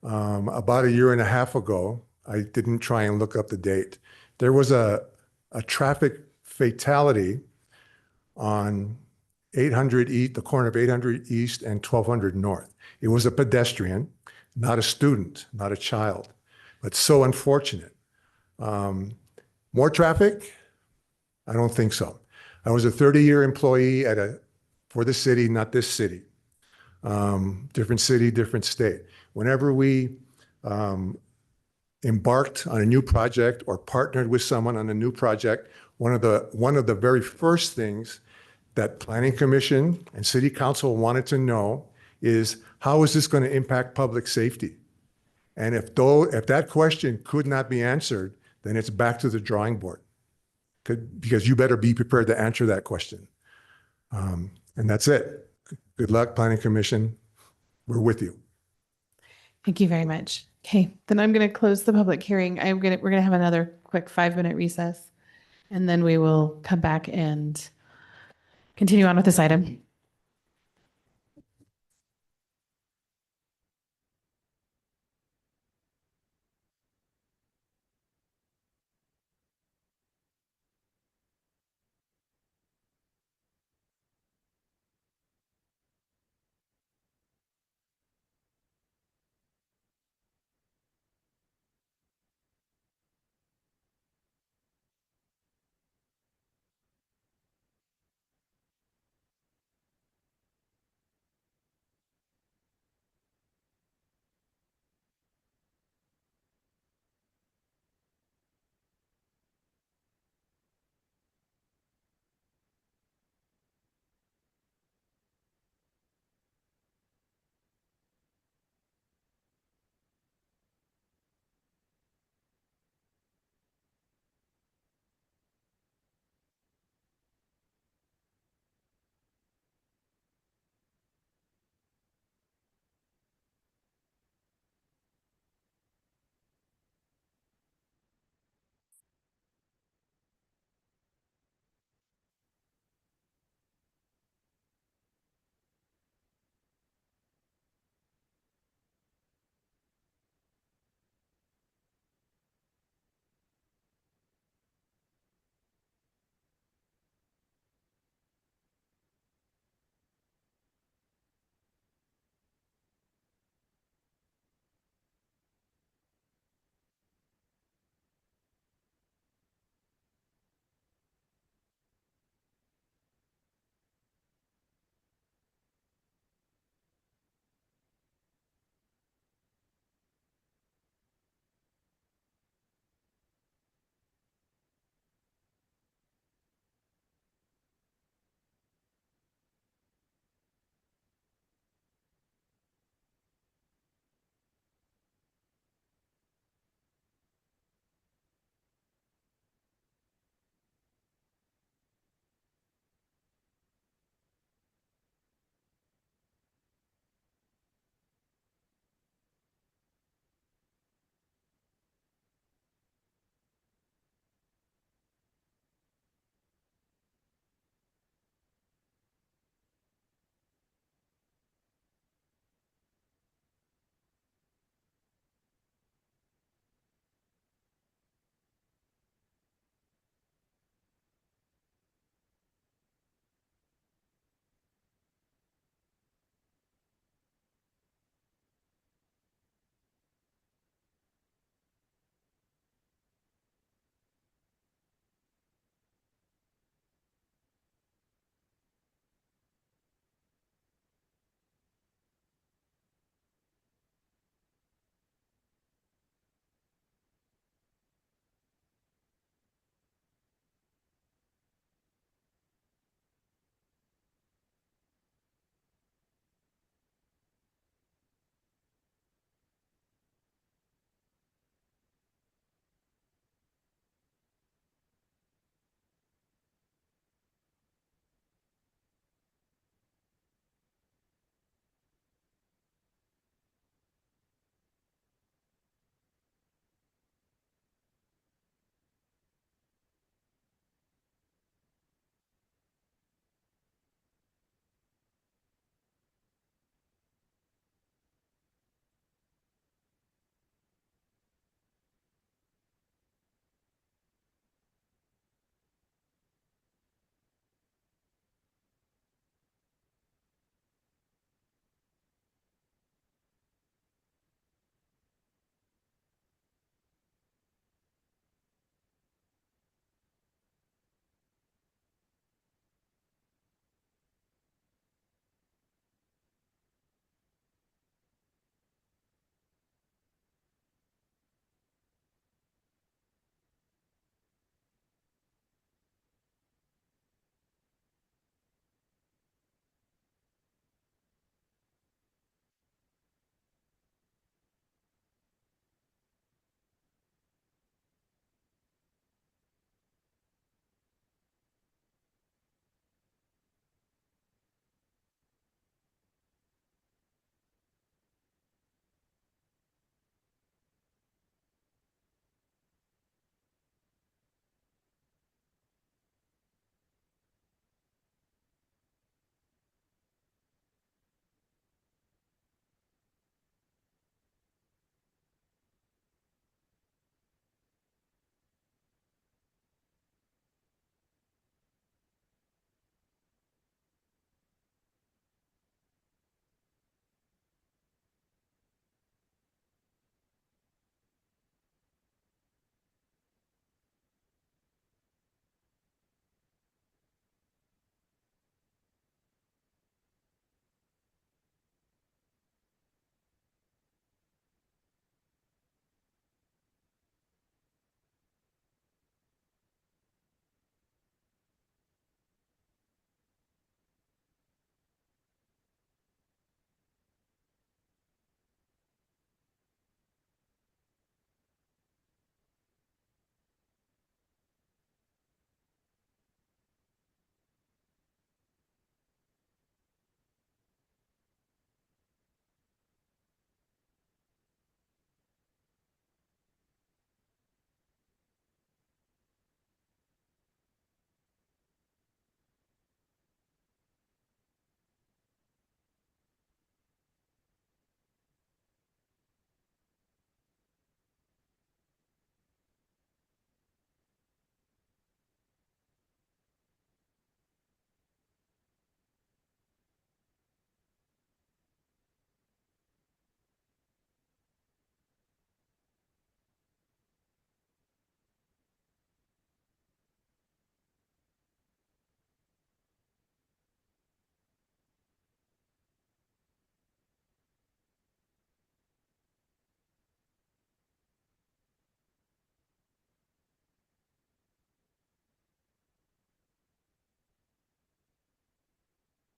C: about 1.5 years ago, I didn't try and look up the date. There was a traffic fatality on 800 East, the corner of 800 East and 1200 North. It was a pedestrian, not a student, not a child, but so unfortunate. More traffic? I don't think so. I was a 30-year employee for the city, not this city. Different city, different state. Whenever we embarked on a new project or partnered with someone on a new project, one of the very first things that Planning Commission and City Council wanted to know is, how is this going to impact public safety? And if that question could not be answered, then it's back to the drawing board, because you better be prepared to answer that question. And that's it. Good luck, Planning Commission. We're with you.
J: Thank you very much. Okay, then I'm going to close the public hearing. We're going to have another quick 5-minute recess, and then we will come back and continue on with this item.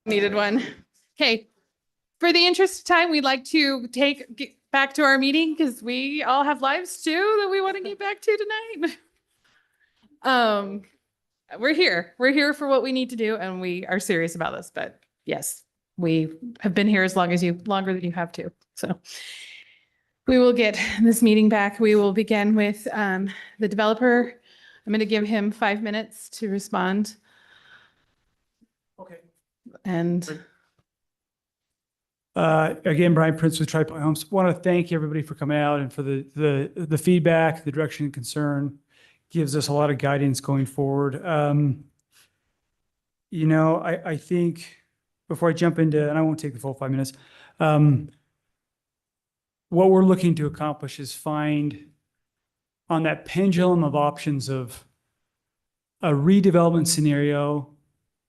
J: Needed one. Okay. For the interest of time, we'd like to get back to our meeting because we all have lives too that we want to get back to tonight. We're here. We're here for what we need to do, and we are serious about this. But yes, we have been here as longer than you have to. So we will get this meeting back. We will begin with the developer. I'm going to give him 5 minutes to respond.
H: Okay.
J: And
H: again, Brian Prince with Tri Point Homes. Want to thank everybody for coming out and for the feedback, the direction and concern. Gives us a lot of guidance going forward. You know, I think before I jump into, and I won't take the full 5 minutes, what we're looking to accomplish is find on that pendulum of options of a redevelopment scenario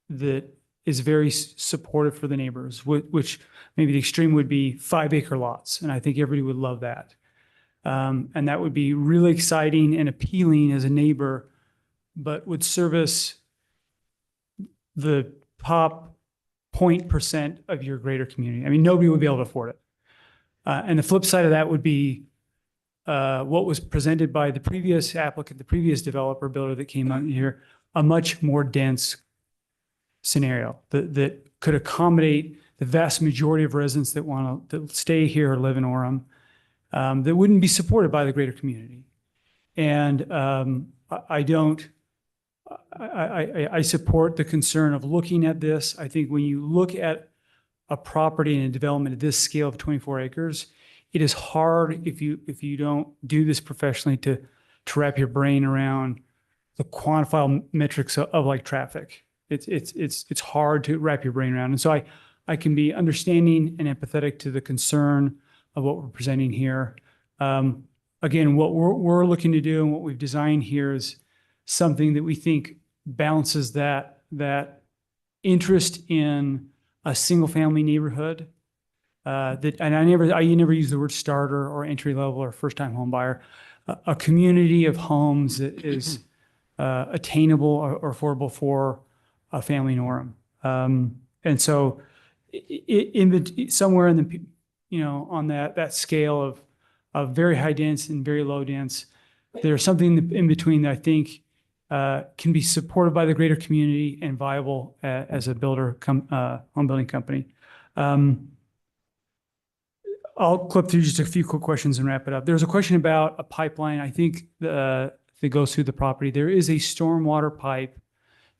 H: that is very supportive for the neighbors, which maybe the extreme would be 5-acre lots. And I think everybody would love that. And that would be really exciting and appealing as a neighbor, but would service the top 0.% of your greater community. I mean, nobody would be able to afford it. And the flip side of that would be what was presented by the previous applicant, the previous developer builder that came out here, a much more dense scenario that could accommodate the vast majority of residents that want to stay here or live in Orem, that wouldn't be supported by the greater community. And I support the concern of looking at this. I think when you look at a property and a development at this scale of 24 acres, it is hard if you don't do this professionally to wrap your brain around the quantifiable metrics of like traffic. It's hard to wrap your brain around. And so I can be understanding and empathetic to the concern of what we're presenting here. Again, what we're looking to do and what we've designed here is something that we think balances that interest in a single family neighborhood. And I never use the word starter or entry level or first time home buyer. A community of homes that is attainable or affordable for a family in Orem. And so somewhere in the, on that scale of very high dense and very low dense, there's something in between that I think can be supported by the greater community and viable as a home building company. I'll clip through just a few quick questions and wrap it up. There's a question about a pipeline. I think that goes through the property. There is a stormwater pipe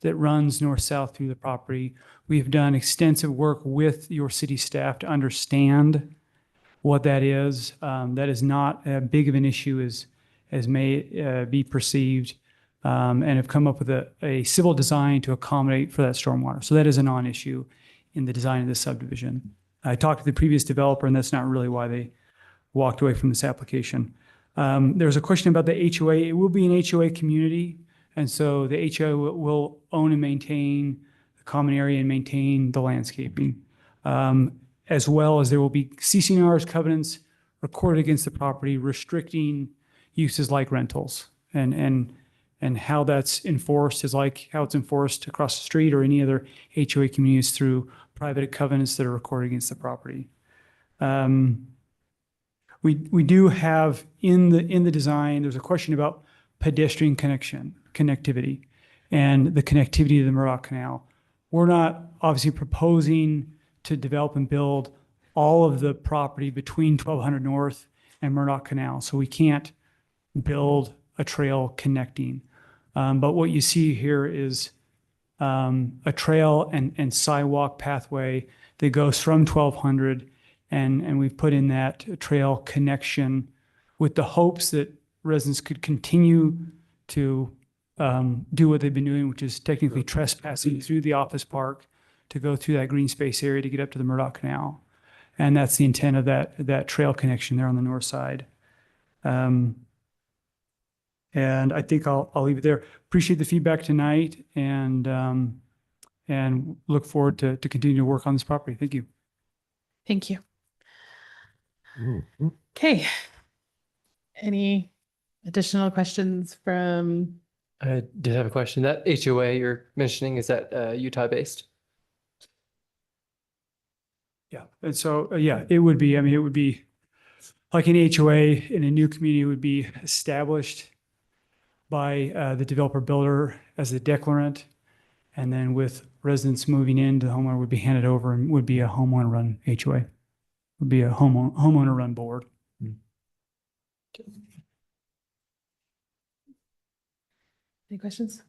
H: that runs north-south through the property. We've done extensive work with your city staff to understand what that is. That is not as big of an issue as may be perceived, and have come up with a civil design to accommodate for that stormwater. So that is a non-issue in the design of this subdivision. I talked to the previous developer, and that's not really why they walked away from this application. There's a question about the HOA. It will be an HOA community, and so the HOA will own and maintain the common area and maintain the landscaping, as well as there will be CC&Rs covenants recorded against the property restricting uses like rentals, and how that's enforced is like how it's enforced across the street or any other HOA communities through private covenants that are recorded against the property. We do have in the design, there's a question about pedestrian connectivity and the connectivity to the Murdoch Canal. We're not obviously proposing to develop and build all of the property between 1200 North and Murdoch Canal. So we can't build a trail connecting. But what you see here is a trail and sidewalk pathway that goes from 1200, and we've put in that trail connection with the hopes that residents could continue to do what they've been doing, which is technically trespassing through the office park to go through that green space area to get up to the Murdoch Canal. And that's the intent of that trail connection there on the north side. And I think I'll leave it there. Appreciate the feedback tonight, and look forward to continue to work on this property. Thank you.
J: thank you. Okay. Any additional questions from?
L: I did have a question. That HOA you're mentioning, is that Utah based?
H: Yeah. And so, yeah, it would be, I mean, it would be like an HOA in a new community would be established by the developer builder as the declarant. And then with residents moving in, the homeowner would be handed over and would be a homeowner run HOA, would be a homeowner run board.
J: Any questions?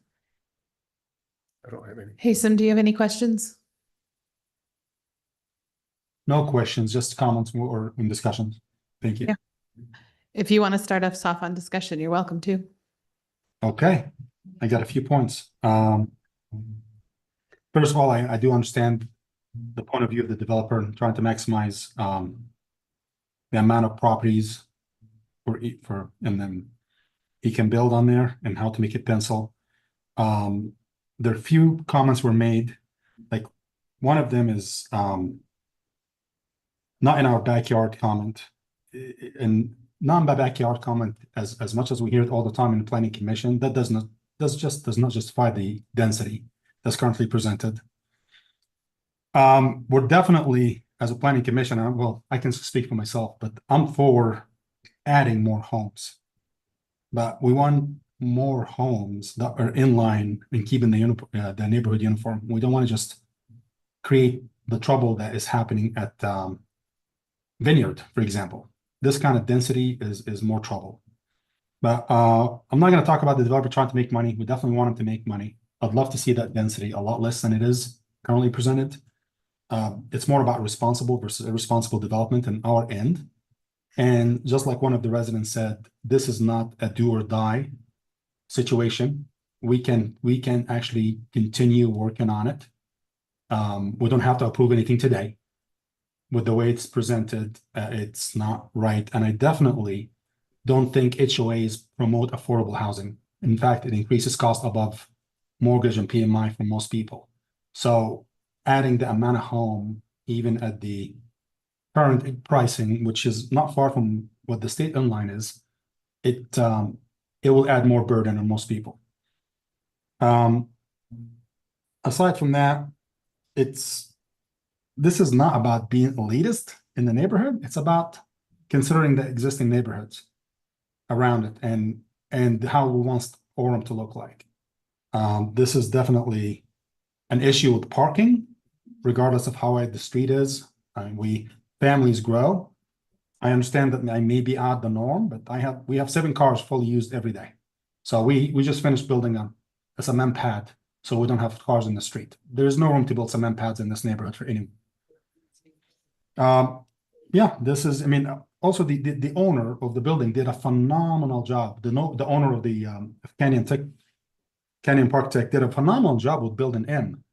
I: I don't have any.
J: Haysom, do you have any questions?
A: No questions, just comments or in discussions. Thank you.
J: Yeah. If you want to start us off on discussion, you're welcome to.
A: Okay, I got a few points. First of all, I do understand the point of view of the developer and trying to maximize the amount of properties and then he can build on there and how to make it pencil. There are few comments were made, like one of them is not in our backyard comment, and not in my backyard comment as much as we hear it all the time in the planning commission. That does not justify the density that's currently presented. We're definitely, as a planning commission, well, I can speak for myself, but I'm for adding more homes. But we want more homes that are in line and keeping the neighborhood uniform. We don't want to just create the trouble that is happening at Vineyard, for example. This kind of density is more trouble. But I'm not going to talk about the developer trying to make money. We definitely want him to make money. I'd love to see that density a lot less than it is currently presented. It's more about responsible versus irresponsible development in our end. And just like one of the residents said, this is not a do or die situation. We can actually continue working on it. We don't have to approve anything today. With the way it's presented, it's not right. And I definitely don't think HOAs promote affordable housing. In fact, it increases cost above mortgage and PMI for most people. So adding the amount of home, even at the current pricing, which is not far from what the state inline is, it will add more burden on most people. Aside from that, this is not about being elitist in the neighborhood. It's about considering the existing neighborhoods around it and how we want Orem to look like. This is definitely an issue with parking, regardless of how wide the street is. Families grow. I understand that I may be out the norm, but we have 7 cars fully used every day. So we just finished building a cement pad, so we don't have cars in the street. There is no room to build cement pads in this neighborhood for anyone. Yeah, this is, I mean, also the owner of the building did a phenomenal job. The owner of the Canyon Park Tech did a phenomenal job with building M,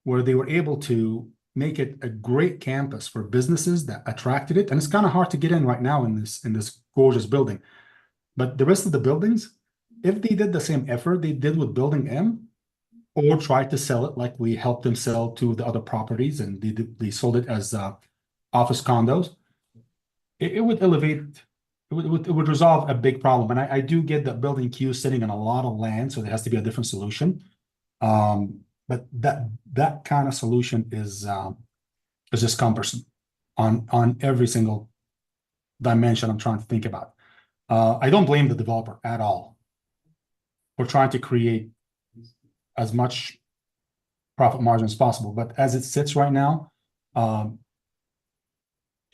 A: where they were able to make it a great campus for businesses that attracted it. And it's kind of hard to get in right now in this gorgeous building. But the rest of the buildings, if they did the same effort they did with building M, or tried to sell it like we helped them sell to the other properties, and they sold it as office condos, it would elevate, it would resolve a big problem. And I do get that building Q is sitting on a lot of land, so there has to be a different solution. But that kind of solution is just cumbersome on every single dimension I'm trying to think about. I don't blame the developer at all. We're trying to create as much profit margin as possible, but as it sits right now,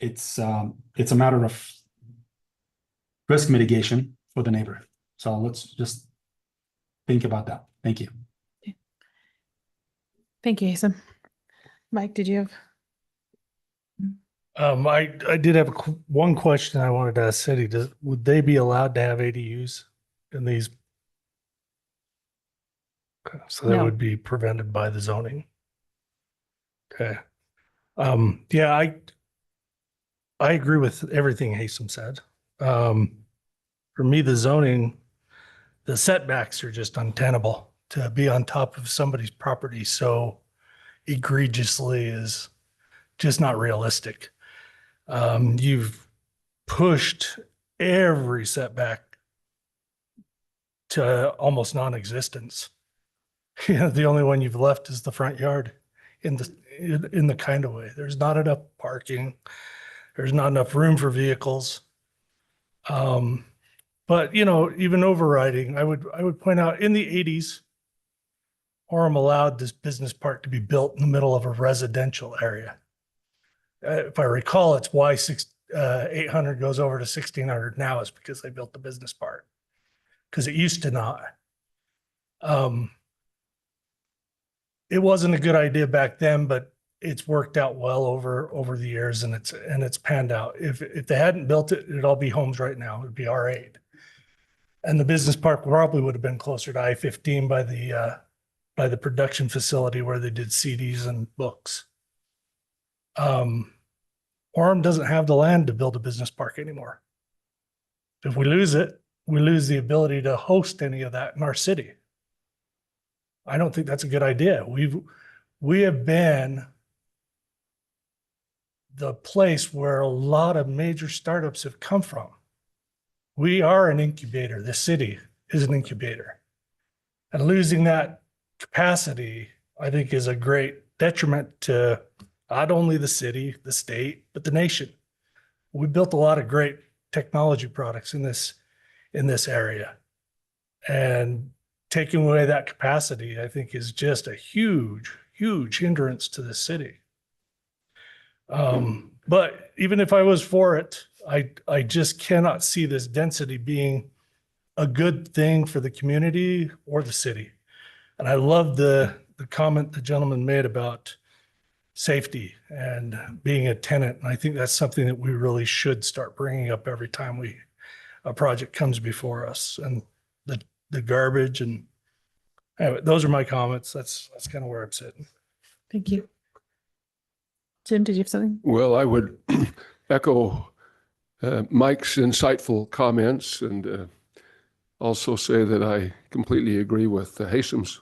A: it's a matter of risk mitigation for the neighborhood. So let's just think about that. Thank you.
J: Thank you, Haysom. Mike, did you have?
L: I did have one question I wanted to ask City. Would they be allowed to have ADUs in these? Okay, so that
J: No.
L: would be prevented by the zoning. Okay. Yeah, I agree with everything Haysom said. For me, the zoning, the setbacks are just untenable. To be on top of somebody's property so egregiously is just not realistic. You've pushed every setback to almost non-existence. The only one you've left is the front yard. in the kind of way. There's not enough parking. There's not enough room for vehicles. But even overriding, I would point out in the 80s, Orem allowed this business park to be built in the middle of a residential area. If I recall, it's why 800 goes over to 1600 now is because they built the business park, because it used to not. It wasn't a good idea back then, but it's worked out well over the years, and it's panned out. If they hadn't built it, it'd all be homes right now. It'd be R8, and the business park probably would have been closer to I-15 by the production facility where they did CDs and books. Orem doesn't have the land to build a business park anymore. If we lose it, we lose the ability to host any of that in our city. I don't think that's a good idea. We have been the place where a lot of major startups have come from. We are an incubator. The city is an incubator. And losing that capacity, I think, is a great detriment to not only the city, the state, but the nation. We built a lot of great technology products in this area. And taking away that capacity, I think, is just a huge, huge hindrance to the city. But even if I was for it, I just cannot see this density being a good thing for the community or the city. And I love the comment the gentleman made about safety and being a tenant. And I think that's something that we really should start bringing up every time a project comes before us. And the garbage and anyway, those are my comments. That's kind of where I'm sitting.
J: Thank you. Jim, did you have something?
M: Well, I would echo Mike's insightful comments and also say that I completely agree with Hasem's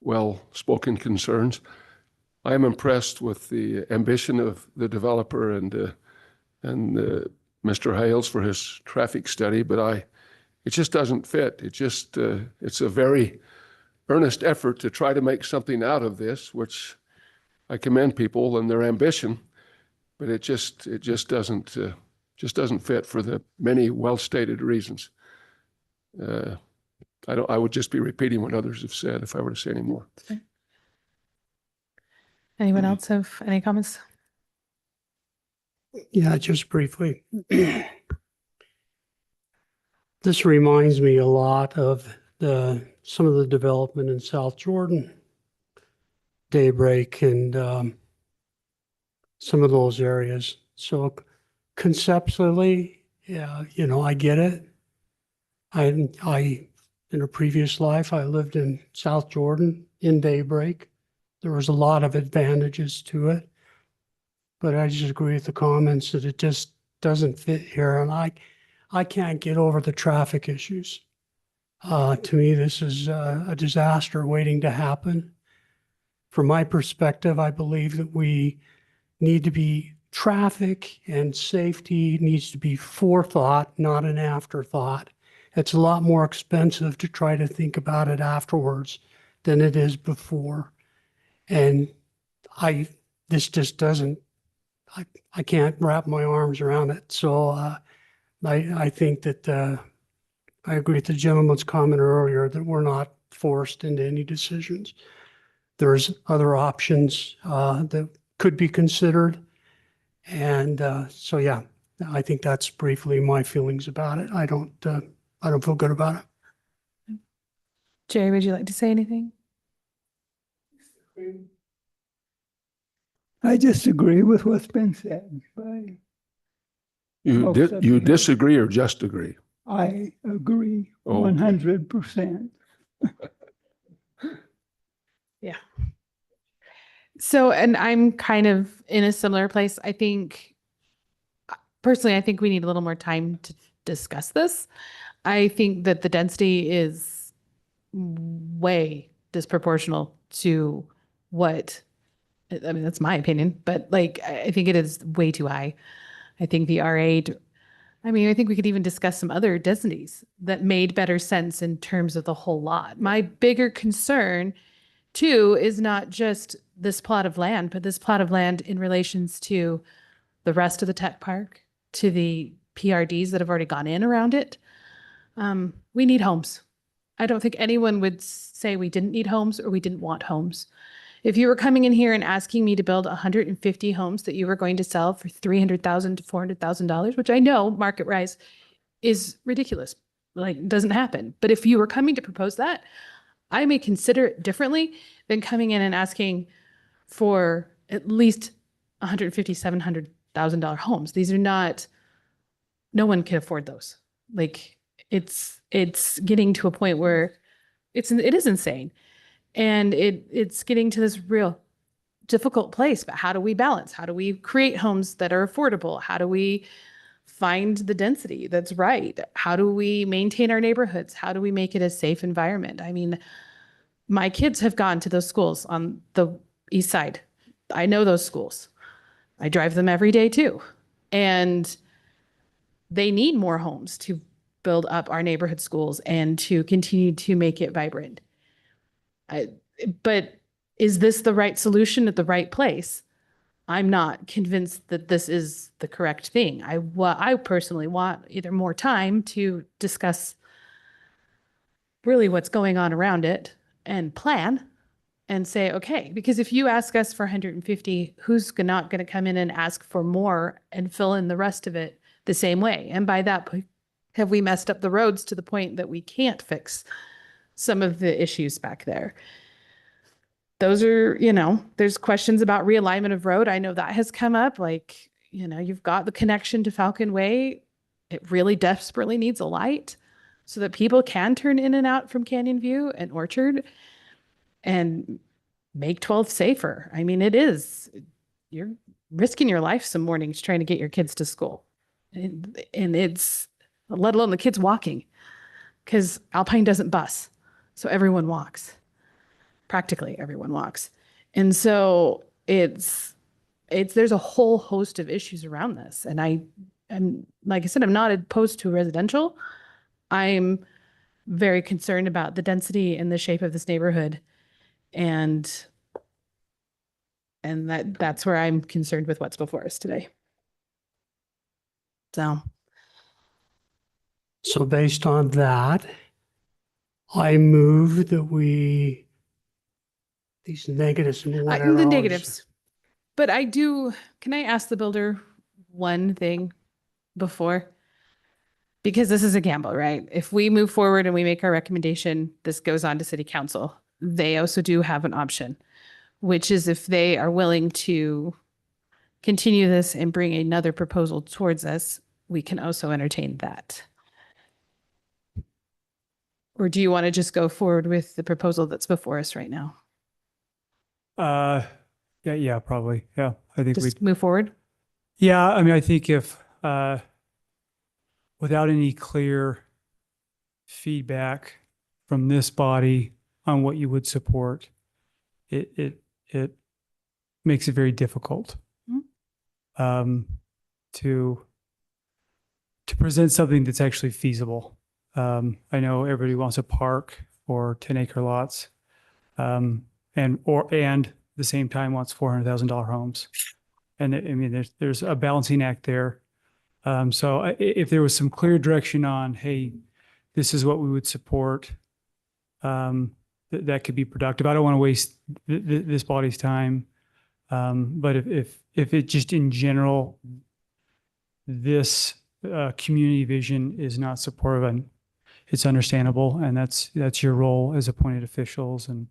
M: well-spoken concerns. I am impressed with the ambition of the developer and Mr. Hales for his traffic study, but it just doesn't fit. It's a very earnest effort to try to make something out of this, which I commend people and their ambition, but it just doesn't fit for the many well-stated reasons. I would just be repeating what others have said if I were to say any more.
J: Anyone else have any comments?
W: Yeah, just briefly. This reminds me a lot of some of the development in South Jordan, Daybreak, and some of those areas. So conceptually, yeah, I get it. In a previous life, I lived in South Jordan in Daybreak. There was a lot of advantages to it, but I just agree with the comments that it just doesn't fit here. And I can't get over the traffic issues. To me, this is a disaster waiting to happen. From my perspective, I believe that we need to be traffic and safety needs to be forethought, not an afterthought. It's a lot more expensive to try to think about it afterwards than it is before. And this just doesn't, I can't wrap my arms around it. So I think that I agree with the gentleman's comment earlier that we're not forced into any decisions. There's other options that could be considered. And so, yeah, I think that's briefly my feelings about it. I don't feel good about it.
J: Jerry, would you like to say anything?
F: I disagree with what's been said by
M: You disagree or just agree?
F: I agree
M: Oh,
F: 100%.
J: Yeah. So, and I'm kind of in a similar place. I think, personally, I think we need a little more time to discuss this. I think that the density is way disproportional to what, I mean, that's my opinion, but like, I think it is way too high. I think the R8, I mean, I think we could even discuss some other densities that made better sense in terms of the whole lot. My bigger concern Two is not just this plot of land, but this plot of land in relations to the rest of the tech park, to the PRDs that have already gone in around it. We need homes. I don't think anyone would say we didn't need homes or we didn't want homes. If you were coming in here and asking me to build 150 homes that you were going to sell for $300,000 to $400,000, which I know market rise is ridiculous, like doesn't happen. But if you were coming to propose that, I may consider it differently than coming in and asking for at least $150,000, $700,000 homes. These are not, no one can afford those. Like it's getting to a point where it is insane. And it's getting to this real difficult place. But how do we balance? How do we create homes that are affordable? How do we find the density that's right? How do we maintain our neighborhoods? How do we make it a safe environment? I mean, my kids have gone to those schools on the east side. I know those schools. I drive them every day too. And they need more homes to build up our neighborhood schools and to continue to make it vibrant. But is this the right solution at the right place? I'm not convinced that this is the correct thing. I personally want either more time to discuss really what's going on around it and plan and say, okay, because if you ask us for 150, who's not going to come in and ask for more and fill in the rest of it the same way? And by that point, have we messed up the roads to the point that we can't fix some of the issues back there? Those are, there's questions about realignment of road. I know that has come up. Like, you've got the connection to Falcon Way. It really desperately needs a light so that people can turn in and out from Canyon View and Orchard and make 12th safer. I mean, you're risking your life some mornings trying to get your kids to school. And it's, let alone the kids walking, because Alpine doesn't bus. So everyone walks. Practically everyone walks. And so there's a whole host of issues around this. And I'm, like I said, I'm not opposed to residential. I'm very concerned about the density and the shape of this neighborhood. And that's where I'm concerned with what's before us today.
N: So based on that, I move that these negatives and whatever.
J: The negatives. But can I ask the builder one thing before? Because this is a gamble, right? If we move forward and we make our recommendation, this goes on to city council. They also do have an option, which is if they are willing to continue this and bring another proposal towards us, we can also entertain that. Or do you want to just go forward with the proposal that's before us right now?
H: Yeah, probably. Yeah, I think
J: Just move forward.
H: Yeah, I mean, I think if without any clear feedback from this body on what you would support, it makes it very difficult to present something that's actually feasible. I know everybody wants a park or 10-acre lots, and the same time wants $400,000 homes. And I mean, there's a balancing act there. So if there was some clear direction on, hey, this is what we would support, that could be productive. I don't want to waste this body's time. But if it just in general, this community vision is not supportive, and it's understandable, and that's your role as appointed officials, and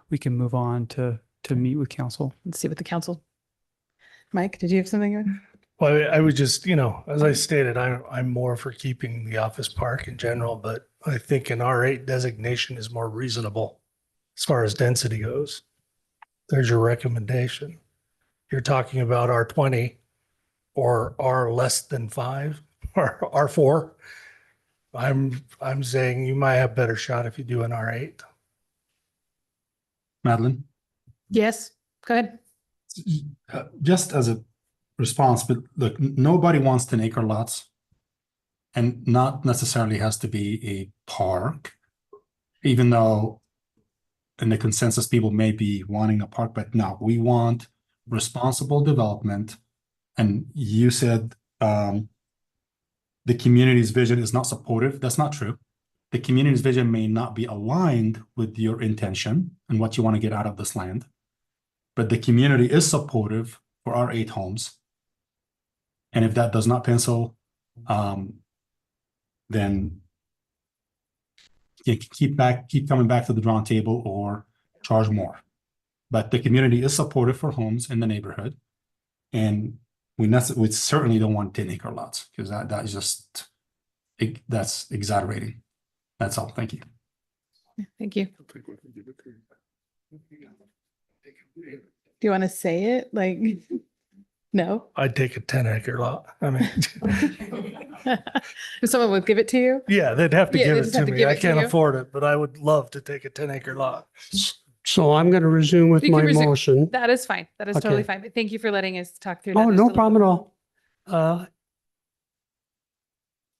H: we can move on to meet with council.
J: Let's see what the council. Mike, did you have something?
L: Well, I would just, as I stated, I'm more for keeping the office park in general, but I think an R8 designation is more reasonable as far as density goes. There's your recommendation. You're talking about R20 or R less than 5 or R4. I'm saying you might have better shot if you do an R8.
A: Madeline?
J: Yes, go ahead.
A: Just as a response, but look, nobody wants 10-acre lots, and not necessarily has to be a park, even though and the consensus people may be wanting a park, but no, we want responsible development. And you said the community's vision is not supportive. That's not true. The community's vision may not be aligned with your intention and what you want to get out of this land, but the community is supportive for our 8 homes. And if that does not pencil, then you keep coming back to the drawing table or charge more. But the community is supportive for homes in the neighborhood, and we certainly don't want 10-acre lots because that is just that's exaggerating. That's all. Thank you.
J: Thank you. Do you want to say it? Like, no?
L: I'd take a 10-acre lot. I mean,
J: If someone would give it to you?
L: yeah, they'd have to
J: Yeah,
L: give
J: they
L: it
J: just
L: to
J: have to
L: me.
J: give
L: I
J: it to
L: can't
J: you.
L: afford it, but I would love to take a 10-acre lot.
N: So I'm going to resume with
J: You can
N: my
J: resume.
N: motion.
J: That is fine. That is totally
N: Okay.
J: fine. But thank you for letting us talk through that.
N: Oh,
J: just a
N: no
J: little
N: problem
J: bit.
N: at all.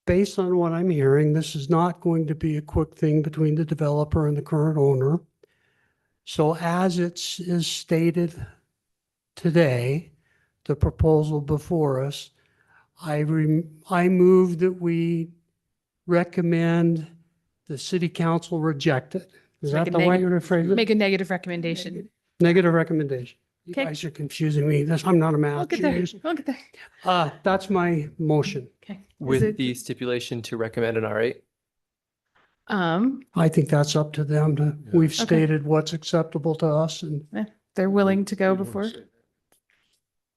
N: Based on what I'm hearing, this is not going to be a quick thing between the developer and the current owner. So as it is stated today, the proposal before us, I move that we recommend the city council reject it. Is
J: Make
N: that
J: a
N: the way
J: neg-
N: you rephrase it?
J: Make a negative recommendation.
N: Negative recommendation. You
J: Okay.
N: guys are confusing me. I'm not a math
J: Look at that.
N: genius.
J: Look at that.
N: That's my motion.
J: Okay.
P: With the stipulation to recommend an R8?
N: I think that's up to them we've stated what's acceptable to us and
J: They're willing to go before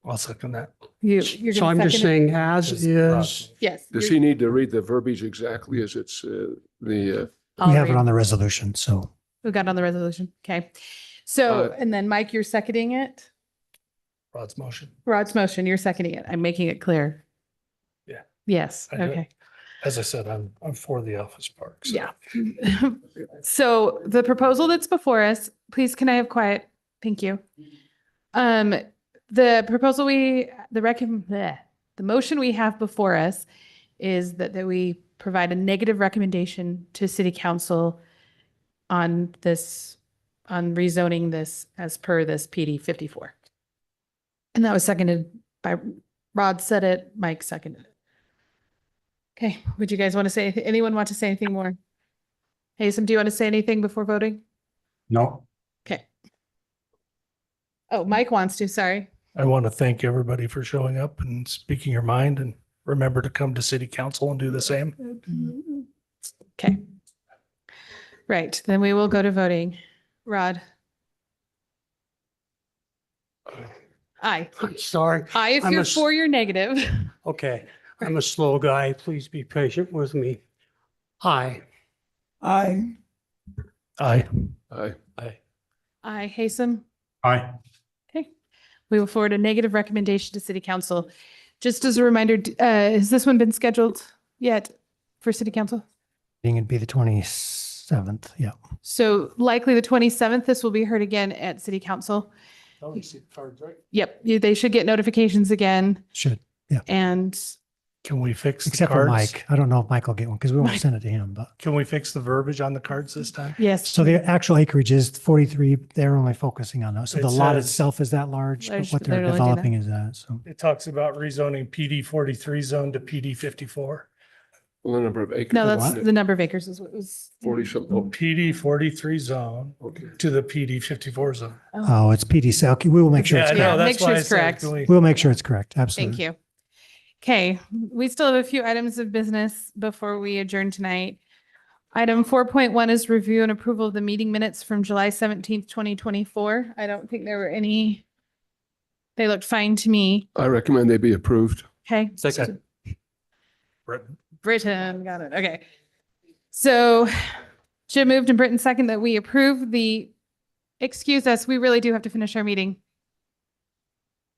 L: I'll second that.
J: you're
N: so
J: gonna
N: I'm just
J: second it?
N: saying as is.
J: Yes.
M: Does
J: you're-
M: he need to read the verbiage exactly as it's
J: I'll
R: We have
J: read
R: it on the resolution, so.
J: We got it on the resolution. Okay. So, and then Mike, you're seconding it?
L: Rod's motion.
J: Rod's motion, you're seconding it. I'm making it clear.
L: Yeah.
J: Yes.
L: I do.
J: Okay.
L: As I said, I'm for the office park. So.
J: Yeah. So the proposal that's before us, please can I have quiet? Thank you. The proposal the motion we have before us is that we provide a negative recommendation to city council on rezoning this as per this PD 54. And that was seconded by Rod said it, Mike seconded it. Okay, would you guys want to say, anyone want to say anything more? Haysom, do you want to say anything before voting?
A: No.
J: Okay. Oh, Mike wants to, sorry.
L: I want to thank everybody for showing up and speaking your mind, and remember to come to city council and do the same.
J: Okay. Right, then we will go to voting. Rod? Aye.
N: I'm sorry.
J: Aye if
N: I'm
J: you're
N: a s-
J: for, you're negative.
N: Okay, I'm a slow guy. Please be patient with me. Aye.
F: Aye.
L: Aye.
M: Aye.
J: Aye, Haysom?
A: Aye.
J: Okay. We will forward a negative recommendation to city council. Just as a reminder, has this one been scheduled yet for city council?
R: I think it'd be the 27th, yeah.
J: So likely the 27th, this will be heard again at city council.
L: Oh, you see the cards, right?
J: Yep, they should get notifications again.
R: Should, yeah.
J: And
L: Can we fix the
R: Except for
L: cards?
R: Mike. I don't know if Mike will get one because we won't send it to him, but.
L: Can we fix the verbiage on the cards this time?
J: yes.
R: So the actual acreage is 43. They're only focusing on those. So
L: It
R: the lot
L: says-
R: itself is that large, but
J: Large,
R: what
J: they're
R: they're
J: only doing
R: developing is that, so.
L: It talks about rezoning PD 43 zone to PD 54.
M: well, the number of acres?
J: No, that's
M: What?
J: the number of acres is what was.
M: 40 something.
L: PD 43 zone to the PD 54 zone.
R: Oh, it's PDC. Okay, we will make sure
L: Yeah,
R: it's
L: I know.
R: correct.
J: Make
L: That's
J: sure
L: why I
J: it's
L: said,
J: correct.
L: can we-
R: We'll make sure it's correct. Absolutely.
J: Thank you. Okay, we still have a few items of business before we adjourn tonight. Item 4.1 is review and approval of the meeting minutes from July 17th, 2024. I don't think there were any. They looked fine to me.
M: I recommend they be approved.
J: Okay.
P: Second.
J: Britton, got it. Okay. So Jim moved and Britton second that we approve excuse us, we really do have to finish our meeting.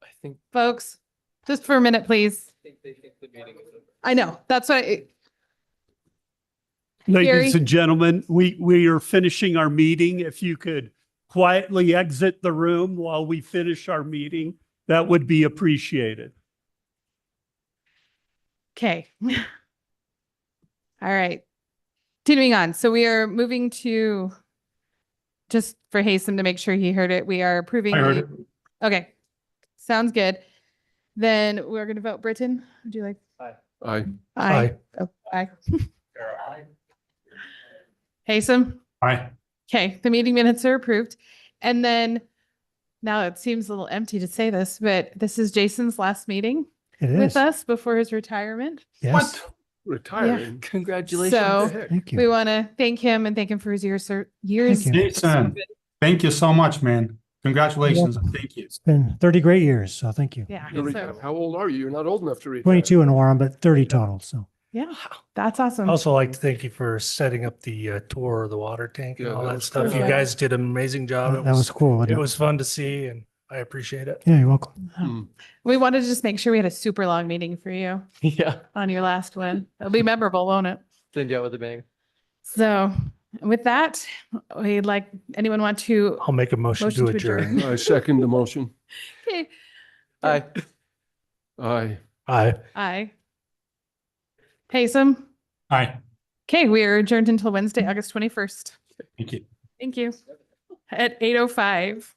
P: I think
J: Folks, just for a minute, please.
P: they think the meeting is over.
J: I know, that's what,
W: Ladies
J: Gary?
W: and gentlemen, we are finishing our meeting. If you could quietly exit the room while we finish our meeting, that would be appreciated.
J: okay. All right. Continuing on. So we are moving to just for Hasem to make sure he heard it, we are approving.
A: I heard
J: the-
A: it.
J: Okay, sounds good. Then we're going to vote. Britton, would you like?
M: Aye.
J: Aye.
L: Aye.
J: Oh, aye. Hasem?
A: Aye.
J: Okay, the meeting minutes are approved. And then now it seems a little empty to say this, but this is Jason's last meeting
R: It
J: with
R: is.
J: us before his retirement.
R: Yes.
M: Retiring.
P: Congratulations.
J: So
R: Thank
J: we
R: you.
J: want to thank him and thank him for his years. Years.
R: Thank you.
A: Jason, thank you so much, man. Congratulations. and Thank you.
R: It's been 30 great years, so thank you.
J: Yeah.
M: You're
J: So,
M: How old are you? You're not old enough to retire.
R: 22 in Orem, but 30 total. So
J: yeah, that's
L: I
J: awesome.
L: also like to thank you for setting up the tour of the water tank and
M: Yeah,
L: all
M: that
L: that
M: was
L: stuff.
M: cool.
L: You guys did an amazing job.
R: that was cool.
L: It was fun to see, and I appreciate it.
R: Yeah, you're welcome.
M: Hmm.
J: We wanted to just make sure we had a super long meeting for you
P: Yeah.
J: on your last one. It'll be memorable, won't it?
P: Send you out with a bang.
J: So with that, we'd like, anyone want to?
L: I'll make a motion to adjourn.
M: I second the motion.
J: Okay.
P: Aye.
M: Aye.
L: Aye.
J: Aye. Hasem?
A: Aye.
J: Okay, we are adjourned until Wednesday, August 21st.
A: Thank you.
J: Thank you. At 8:05.